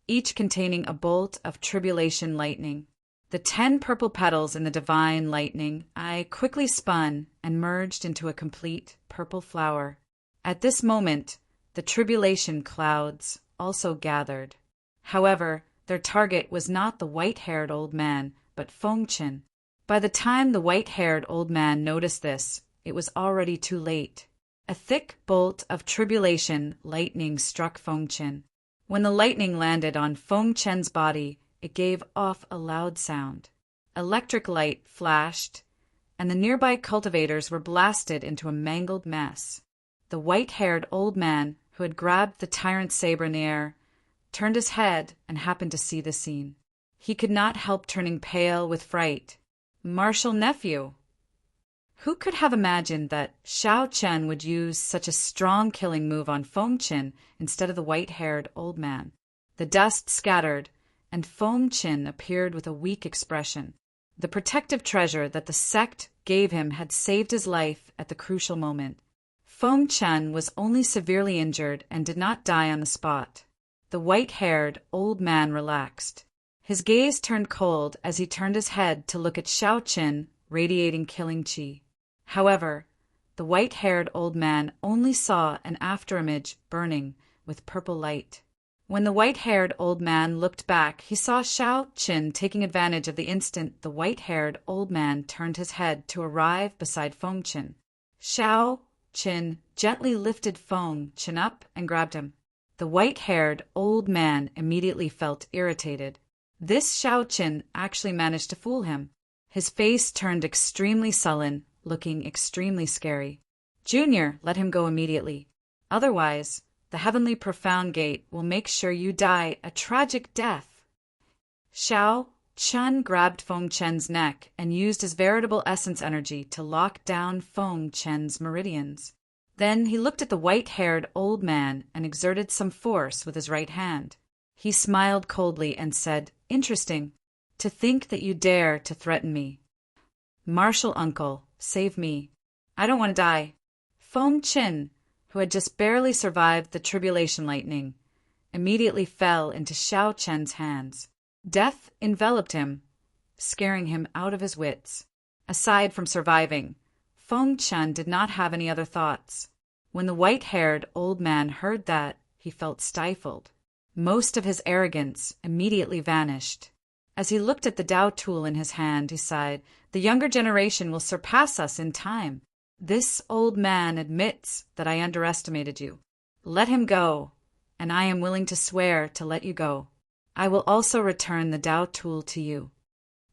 each containing a bolt of tribulation lightning. The 10 purple petals in the Divine Lightning Eye quickly spun and merged into a complete purple flower. At this moment, the tribulation clouds also gathered. However, their target was not the white-haired old man, but Feng Chen. By the time the white-haired old man noticed this, it was already too late. A thick bolt of tribulation lightning struck Feng Chen. When the lightning landed on Feng Chen's body, it gave off a loud sound. Electric light flashed, and the nearby cultivators were blasted into a mangled mess. The white-haired old man, who had grabbed the tyrant's saber in the air, turned his head and happened to see the scene. He could not help turning pale with fright. Martial nephew! Who could have imagined that Xiao Chen would use such a strong killing move on Feng Chen instead of the white-haired old man? The dust scattered, and Feng Chen appeared with a weak expression. The protective treasure that the sect gave him had saved his life at the crucial moment. Feng Chen was only severely injured and did not die on the spot. The white-haired old man relaxed. His gaze turned cold as he turned his head to look at Xiao Chen radiating killing qi. However, the white-haired old man only saw an afterimage burning with purple light. When the white-haired old man looked back, he saw Xiao Chen taking advantage of the instant the white-haired old man turned his head to arrive beside Feng Chen. Xiao Chen gently lifted Feng Chen up and grabbed him. The white-haired old man immediately felt irritated. This Xiao Chen actually managed to fool him. His face turned extremely sullen, looking extremely scary. Junior, let him go immediately. Otherwise, the Heavenly Profound Gate will make sure you die a tragic death. Xiao Chen grabbed Feng Chen's neck and used his veritable essence energy to lock down Feng Chen's meridians. Then he looked at the white-haired old man and exerted some force with his right hand. He smiled coldly and said, "Interesting. To think that you dare to threaten me. Martial uncle, save me. I don't want to die." Feng Chen, who had just barely survived the tribulation lightning, immediately fell into Xiao Chen's hands. Death enveloped him, scaring him out of his wits. Aside from surviving, Feng Chen did not have any other thoughts. When the white-haired old man heard that, he felt stifled. Most of his arrogance immediately vanished. As he looked at the Dao tool in his hand, he sighed, "The younger generation will surpass us in time. This old man admits that I underestimated you. Let him go, and I am willing to swear to let you go. I will also return the Dao tool to you."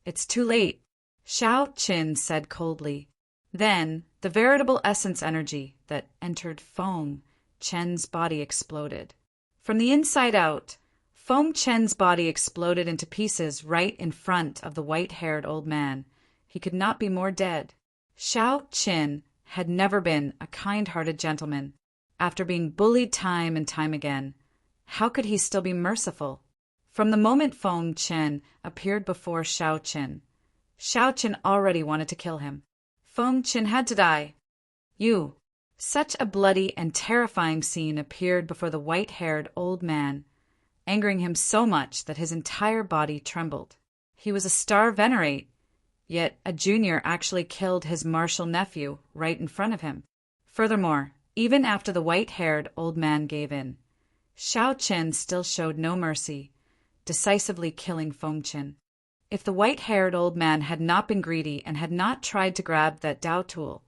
"It's too late," Xiao Qin said coldly. Then, the veritable essence energy that entered Feng Chen's body exploded. From the inside out, Feng Chen's body exploded into pieces right in front of the white-haired old man. He could not be more dead. Xiao Qin had never been a kind-hearted gentleman. After being bullied time and time again, how could he still be merciful? From the moment Feng Chen appeared before Xiao Chen already wanted to kill him. Feng Chen had to die. "You." Such a bloody and terrifying scene appeared before the white-haired old man angering him so much that his entire body trembled. He was a star venerate, yet a junior actually killed his martial nephew right in front of him. Furthermore, even after the white-haired old man gave in, Xiao Qin still showed no mercy, decisively killing Feng Qin. If the white-haired old man had not been greedy and had not tried to grab that Dao tool,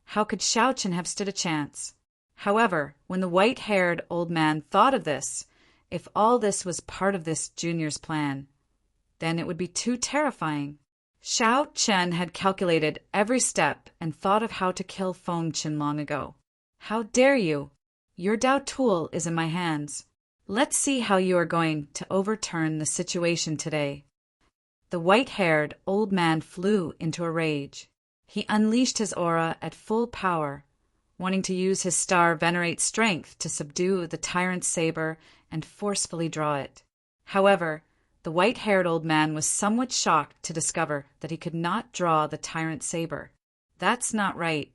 how could Xiao Qin have stood a chance? However, when the white-haired old man thought of this, if all this was part of this junior's plan, then it would be too terrifying. Xiao Qin had calculated every step and thought of how to kill Feng Qin long ago. How dare you? Your Dao tool is in my hands. Let's see how you are going to overturn the situation today. The white-haired old man flew into a rage. He unleashed his aura at full power, wanting to use his star venerate strength to subdue the tyrant's saber and forcefully draw it. However, the white-haired old man was somewhat shocked to discover that he could not draw the tyrant's saber. That's not right.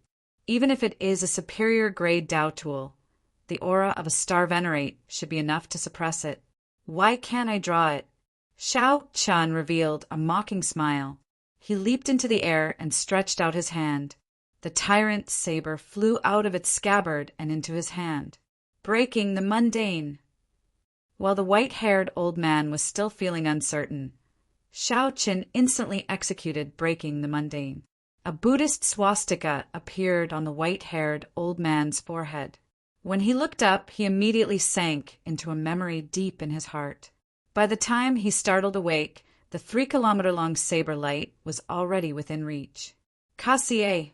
Even if it is a superior grade Dao tool, the aura of a star venerate should be enough to suppress it. Why can't I draw it? Xiao Qin revealed a mocking smile. He leaped into the air and stretched out his hand. The tyrant's saber flew out of its scabbard and into his hand, breaking the mundane. While the white-haired old man was still feeling uncertain, Xiao Qin instantly executed breaking the mundane. A Buddhist swastika appeared on the white-haired old man's forehead. When he looked up, he immediately sank into a memory deep in his heart. By the time he startled awake, the 3-kilometer-long saber light was already within reach. Cassier!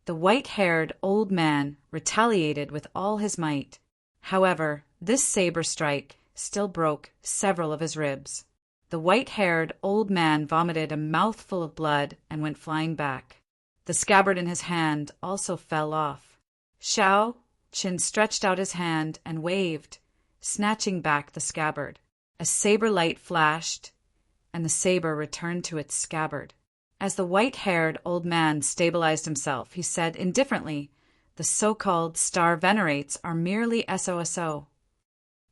The white-haired old man retaliated with all his might. However, this saber strike still broke several of his ribs. The white-haired old man vomited a mouthful of blood and went flying back. The scabbard in his hand also fell off. Xiao Qin stretched out his hand and waved, snatching back the scabbard. A saber light flashed, and the saber returned to its scabbard. As the white-haired old man stabilized himself, he said indifferently, "The so-called star venerates are merely SOSO."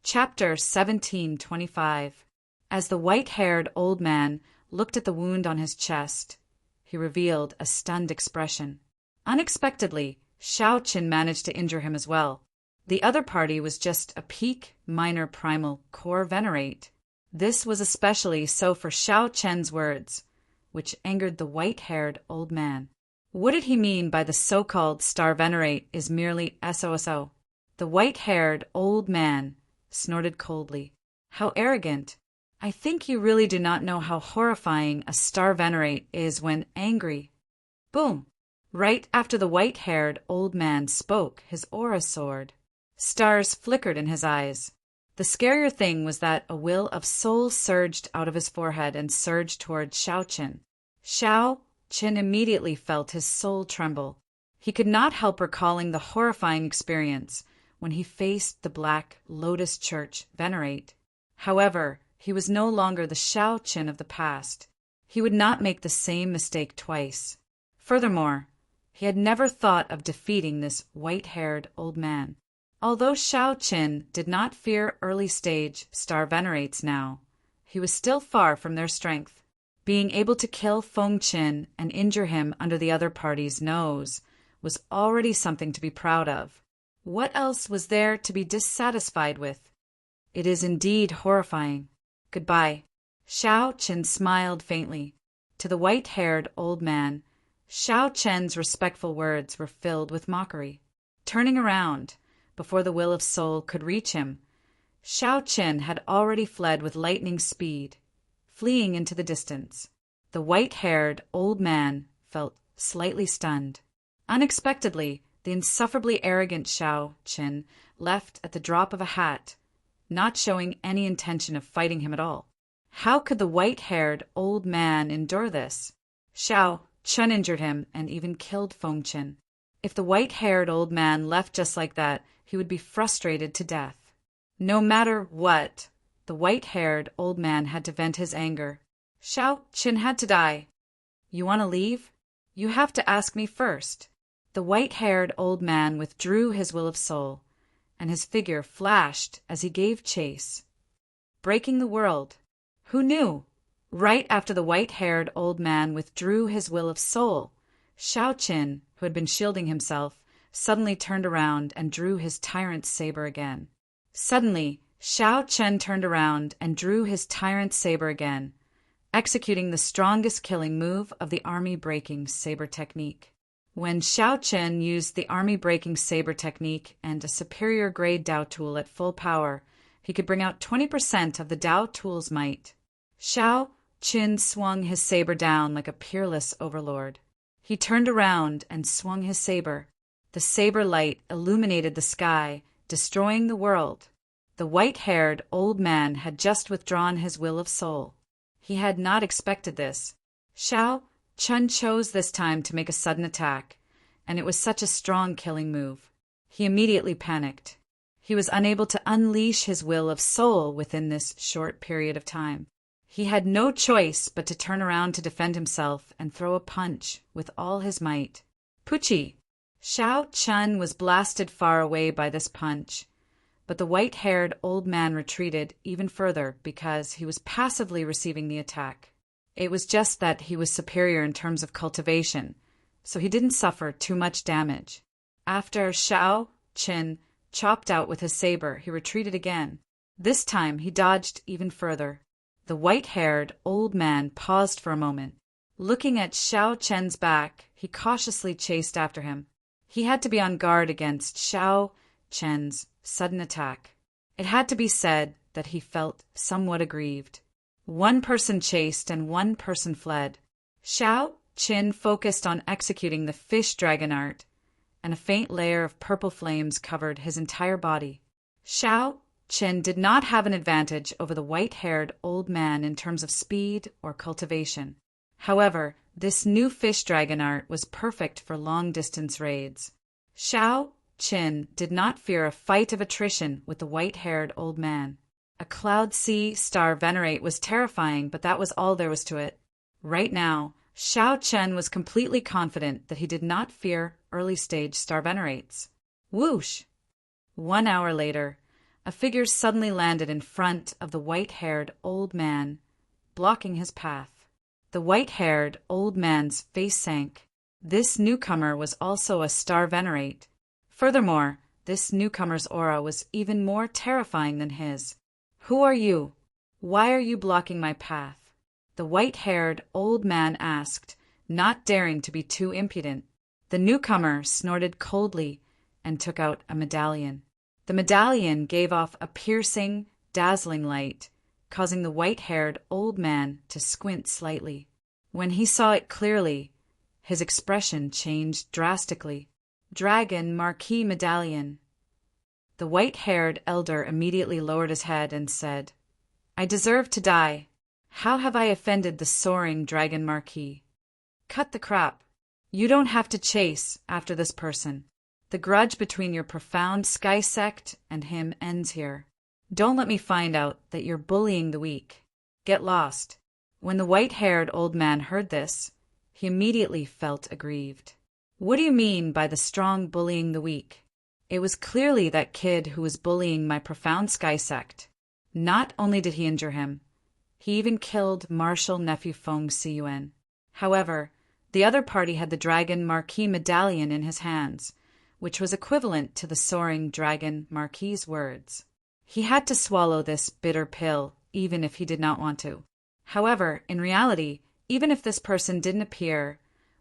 Chapter 1725. As the white-haired old man looked at the wound on his chest, he revealed a stunned expression. Unexpectedly, Xiao Qin managed to injure him as well. The other party was just a peak minor primal core venerate. This was especially so for Xiao Qin's words, which angered the white-haired old man. What did he mean by the so-called star venerate is merely SOSO? The white-haired old man snorted coldly. How arrogant! I think you really do not know how horrifying a star venerate is when angry. Boom! Right after the white-haired old man spoke, his aura soared. Stars flickered in his eyes. The scarier thing was that a will of soul surged out of his forehead and surged toward Xiao Qin. Xiao Qin immediately felt his soul tremble. He could not help recalling the horrifying experience when he faced the Black Lotus Church venerate. However, he was no longer the Xiao Qin of the past. He would not make the same mistake twice. Furthermore, he had never thought of defeating this white-haired old man. Although Xiao Qin did not fear early-stage star venerates now, he was still far from their strength. Being able to kill Feng Qin and injure him under the other party's nose was already something to be proud of. What else was there to be dissatisfied with? It is indeed horrifying. Goodbye. Xiao Qin smiled faintly. To the white-haired old man, Xiao Qin's respectful words were filled with mockery. Turning around, before the will of soul could reach him, Xiao Qin had already fled with lightning speed, fleeing into the distance. The white-haired old man felt slightly stunned. Unexpectedly, the insufferably arrogant Xiao Qin left at the drop of a hat, not showing any intention of fighting him at all. How could the white-haired old man endure this? Xiao Qin injured him and even killed Feng Qin. If the white-haired old man left just like that, he would be frustrated to death. No matter what, the white-haired old man had to vent his anger. Xiao Qin had to die. You want to leave? You have to ask me first. The white-haired old man withdrew his will of soul, and his figure flashed as he gave chase. breaking the world. Who knew? Right after the white-haired old man withdrew his will of soul, Xiao Qin, who had been shielding himself, suddenly turned around and drew his tyrant's saber again. Suddenly, Xiao Chen turned around and drew his tyrant's saber again, executing the strongest killing move of the army-breaking saber technique. When Xiao Chen used the army-breaking saber technique and a superior grade Dao tool at full power, he could bring out 20% of the Dao tool's might. Xiao Chen swung his saber down like a peerless overlord. He turned around and swung his saber. The saber light illuminated the sky, destroying the world. The white-haired old man had just withdrawn his will of soul. He had not expected this. Xiao Chen chose this time to make a sudden attack, and it was such a strong killing move. He immediately panicked. He was unable to unleash his will of soul within this short period of time. He had no choice but to turn around to defend himself and throw a punch with all his might. Puchi! Xiao Chen was blasted far away by this punch, but the white-haired old man retreated even further because he was passively receiving the attack. It was just that he was superior in terms of cultivation, so he didn't suffer too much damage. After Xiao Chen chopped out with his saber, he retreated again. This time he dodged even further. The white-haired old man paused for a moment. Looking at Xiao Chen's back, he cautiously chased after him. He had to be on guard against Xiao Chen's sudden attack. It had to be said that he felt somewhat aggrieved. One person chased and one person fled. Xiao Chen focused on executing the fish dragon art, and a faint layer of purple flames covered his entire body. Xiao Chen did not have an advantage over the white-haired old man in terms of speed or cultivation. However, this new fish dragon art was perfect for long-distance raids. Xiao Chen did not fear a fight of attrition with the white-haired old man. A Cloud Sea Star Venerate was terrifying, but that was all there was to it. Right now, Xiao Chen was completely confident that he did not fear early-stage Star Venerates. Whoosh! 1 hour later, a figure suddenly landed in front of the white-haired old man, blocking his path. The white-haired old man's face sank. This newcomer was also a Star Venerate. Furthermore, this newcomer's aura was even more terrifying than his. Who are you? Why are you blocking my path? The white-haired old man asked, not daring to be too impudent. The newcomer snorted coldly and took out a medallion. The medallion gave off a piercing, dazzling light, causing the white-haired old man to squint slightly. When he saw it clearly, his expression changed drastically. Dragon Marquis Medallion. The white-haired elder immediately lowered his head and said, I deserve to die. How have I offended the soaring Dragon Marquis? Cut the crap. You don't have to chase after this person. The grudge between your profound sky sect and him ends here. Don't let me find out that you're bullying the weak. Get lost. When the white-haired old man heard this, he immediately felt aggrieved. What do you mean by the strong bullying the weak? It was clearly that kid who was bullying my profound sky sect. Not only did he injure him, he even killed Marshal Nephew Feng Siyuan. However, the other party had the Dragon Marquis Medallion in his hands, which was equivalent to the soaring Dragon Marquis's words. He had to swallow this bitter pill, even if he did not want to. However, in reality, even if this person didn't appear,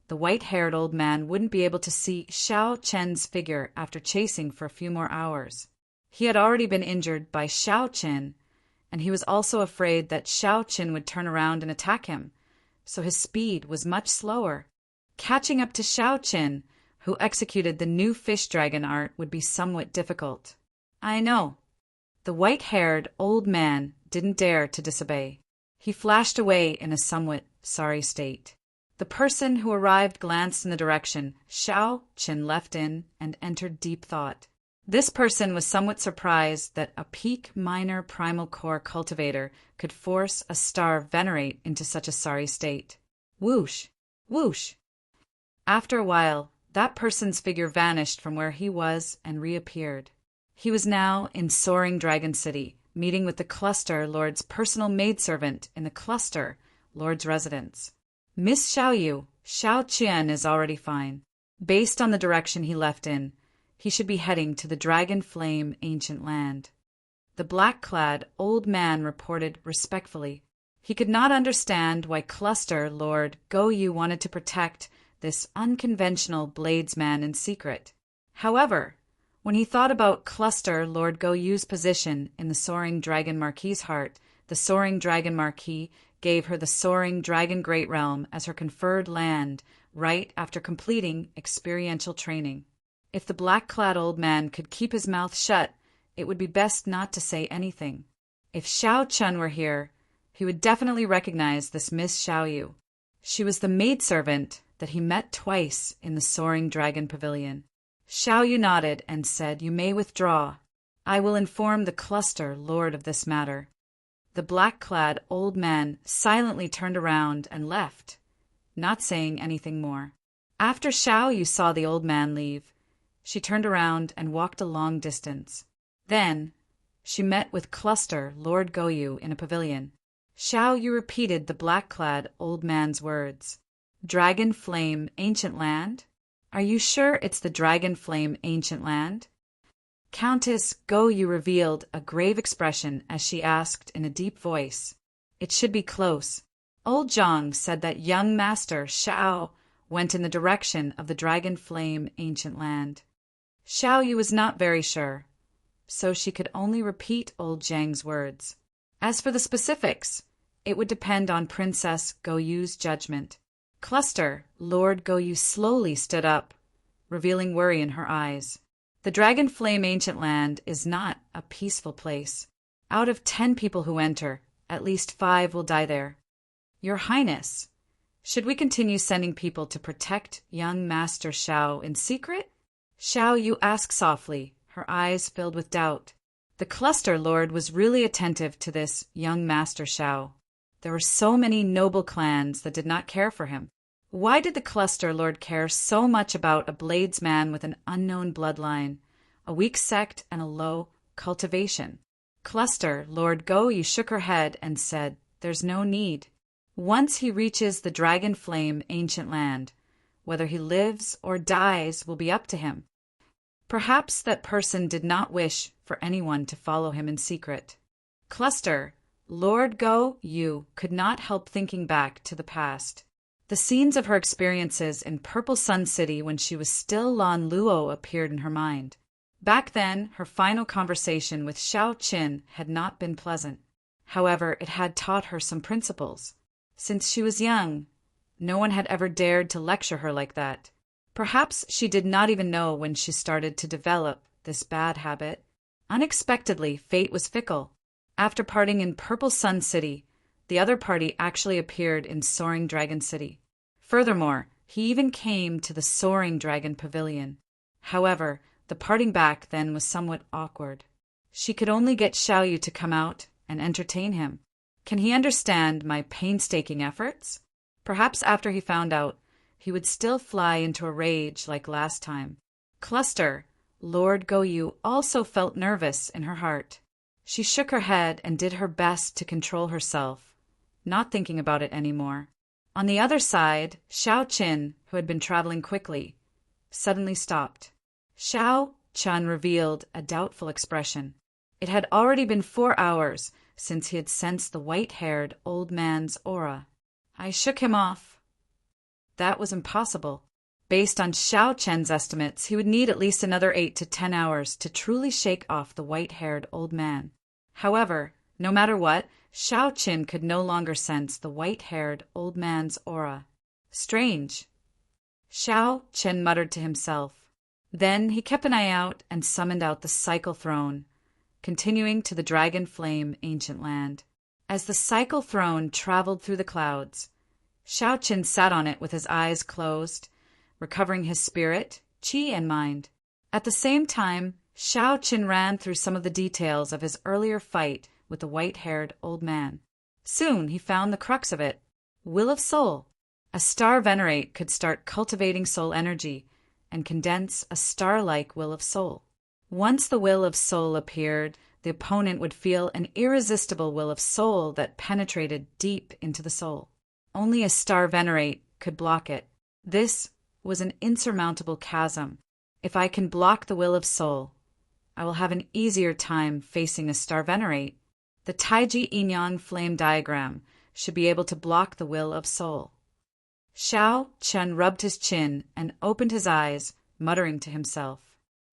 the white-haired old man wouldn't be able to see Xiao Chen's figure after chasing for a few more hours. He had already been injured by Xiao Chen, and he was also afraid that Xiao Chen would turn around and attack him, so his speed was much slower. Catching up to Xiao Chen, who executed the new fish dragon art, would be somewhat difficult. I know. The white-haired old man didn't dare to disobey. He flashed away in a somewhat sorry state. The person who arrived glanced in the direction Xiao Chen left in and entered deep thought. This person was somewhat surprised that a peak minor primal core cultivator could force a star venerate into such a sorry state. Whoosh! Whoosh! After a while, that person's figure vanished from where he was and reappeared. He was now in Soaring Dragon City, meeting with the Cluster Lord's personal maidservant in the Cluster Lord's residence. Miss Xiaoyu, Xiao Qian is already fine. Based on the direction he left in, he should be heading to the Dragon Flame ancient land. The black-clad old man reported respectfully. He could not understand why Cluster Lord Goyu wanted to protect this unconventional bladesman in secret. However, when he thought about Cluster Lord Goyu's position in the Soaring Dragon Marquis's heart, the Soaring Dragon Marquis gave her the Soaring Dragon Great Realm as her conferred land right after completing experiential training. If the black-clad old man could keep his mouth shut, it would be best not to say anything. If Xiao Chun were here, he would definitely recognize this Miss Xiaoyu. She was the maidservant that he met twice in the Soaring Dragon Pavilion. Xiaoyu nodded and said, "You may withdraw. I will inform the Cluster Lord of this matter." The black-clad old man silently turned around and left, not saying anything more. After Xiaoyu saw the old man leave, she turned around and walked a long distance. Then she met with Cluster Lord Goyu in a pavilion. Xiaoyu repeated the black-clad old man's words. "Dragon Flame Ancient Land? Are you sure it's the Dragon Flame Ancient Land?" Countess Goyu revealed a grave expression as she asked in a deep voice. "It should be close." Old Zhang said that young master Xiao went in the direction of the Dragon Flame Ancient Land. Xiaoyu was not very sure, so she could only repeat old Zhang's words. As for the specifics, it would depend on Princess Goyu's judgment. Cluster Lord Goyu slowly stood up, revealing worry in her eyes. The Dragon Flame Ancient Land is not a peaceful place. Out of 10 people who enter, at least 5 will die there. Your Highness, should we continue sending people to protect young Master Xiao in secret? Xiaoyu asked softly, her eyes filled with doubt. The Cluster Lord was really attentive to this young Master Xiao. There were so many noble clans that did not care for him. Why did the Cluster Lord care so much about a bladesman with an unknown bloodline, a weak sect, and a low cultivation? Cluster Lord Goyu shook her head and said, "There's no need. Once he reaches the Dragon Flame Ancient Land, whether he lives or dies will be up to him." Perhaps that person did not wish for anyone to follow him in secret. Cluster Lord Goyu could not help thinking back to the past. The scenes of her experiences in Purple Sun City when she was still Lan Luo appeared in her mind. Back then, her final conversation with Xiao Qin had not been pleasant. However, it had taught her some principles. Since she was young, no one had ever dared to lecture her like that. Perhaps she did not even know when she started to develop this bad habit. Unexpectedly, fate was fickle. After parting in Purple Sun City, the other party actually appeared in Soaring Dragon City. Furthermore, he even came to the Soaring Dragon Pavilion. However, the parting back then was somewhat awkward. She could only get Xiaoyu to come out and entertain him. Can he understand my painstaking efforts? Perhaps after he found out, he would still fly into a rage like last time. Cluster Lord Goyu also felt nervous in her heart. She shook her head and did her best to control herself, not thinking about it anymore. On the other side, Xiao Qin, who had been traveling quickly, suddenly stopped. Xiao Chun revealed a doubtful expression. It had already been 4 hours since he had sensed the white-haired old man's aura. I shook him off. That was impossible. Based on Xiao Chen's estimates, he would need at least another 8 to 10 hours to truly shake off the white-haired old man. However, no matter what, Xiao Qin could no longer sense the white-haired old man's aura. Strange. Xiao Qin muttered to himself. Then he kept an eye out and summoned out the Cycle Throne, continuing to the Dragon Flame Ancient Land. As the Cycle Throne traveled through the clouds, Xiao Qin sat on it with his eyes closed, recovering his spirit, qi, and mind. At the same time, Xiao Qin ran through some of the details of his earlier fight with the white-haired old man. Soon he found the crux of it. Will of Soul. A star venerate could start cultivating soul energy and condense a star-like will of soul. Once the will of soul appeared, the opponent would feel an irresistible will of soul that penetrated deep into the soul. Only a star venerate could block it. This was an insurmountable chasm. If I can block the will of soul, I will have an easier time facing a star venerate. The Taiji Yin-Yang flame diagram should be able to block the will of soul. Xiao Chen rubbed his chin and opened his eyes, muttering to himself.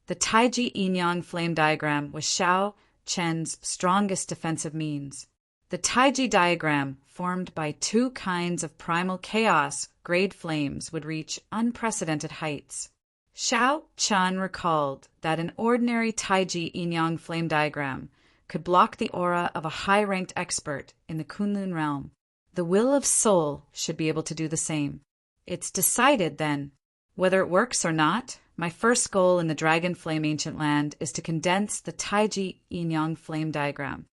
The Taiji Yin-Yang flame diagram was Xiao Chen's strongest defensive means. The Taiji diagram, formed by two kinds of primal chaos grade flames, would reach unprecedented heights. Xiao Chen recalled that an ordinary Taiji Yin-Yang flame diagram could block the aura of a high-ranked expert in the Kunlun realm. The will of soul should be able to do the same. It's decided, then. Whether it works or not, my first goal in the Dragon Flame Ancient Land is to condense the Taiji Yin-Yang flame diagram.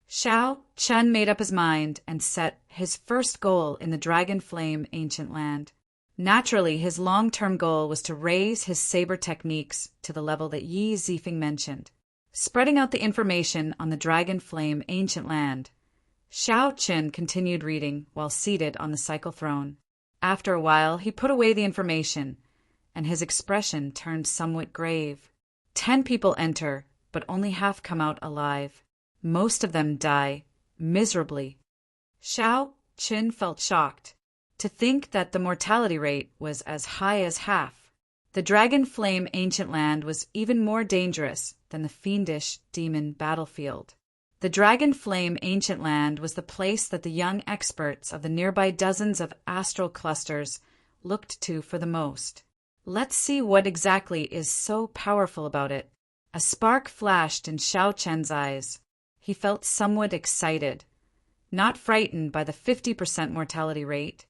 Xiao Chen made up his mind and set his first goal in the Dragon Flame Ancient Land. Naturally, his long-term goal was to raise his saber techniques to the level that Yi Zifeng mentioned. Spreading out the information on the Dragon Flame Ancient Land, Xiao Chen continued reading while seated on the cycle throne. After a while, he put away the information, and his expression turned somewhat grave. 10 people enter, but only half come out alive. Most of them die miserably. Xiao Chen felt shocked to think that the mortality rate was as high as half. The Dragon Flame Ancient Land was even more dangerous than the fiendish demon battlefield. The Dragon Flame Ancient Land was the place that the young experts of the nearby dozens of astral clusters looked to for the most. Let's see what exactly is so powerful about it. A spark flashed in Xiao Chen's eyes. He felt somewhat excited, not frightened by the 50% mortality rate.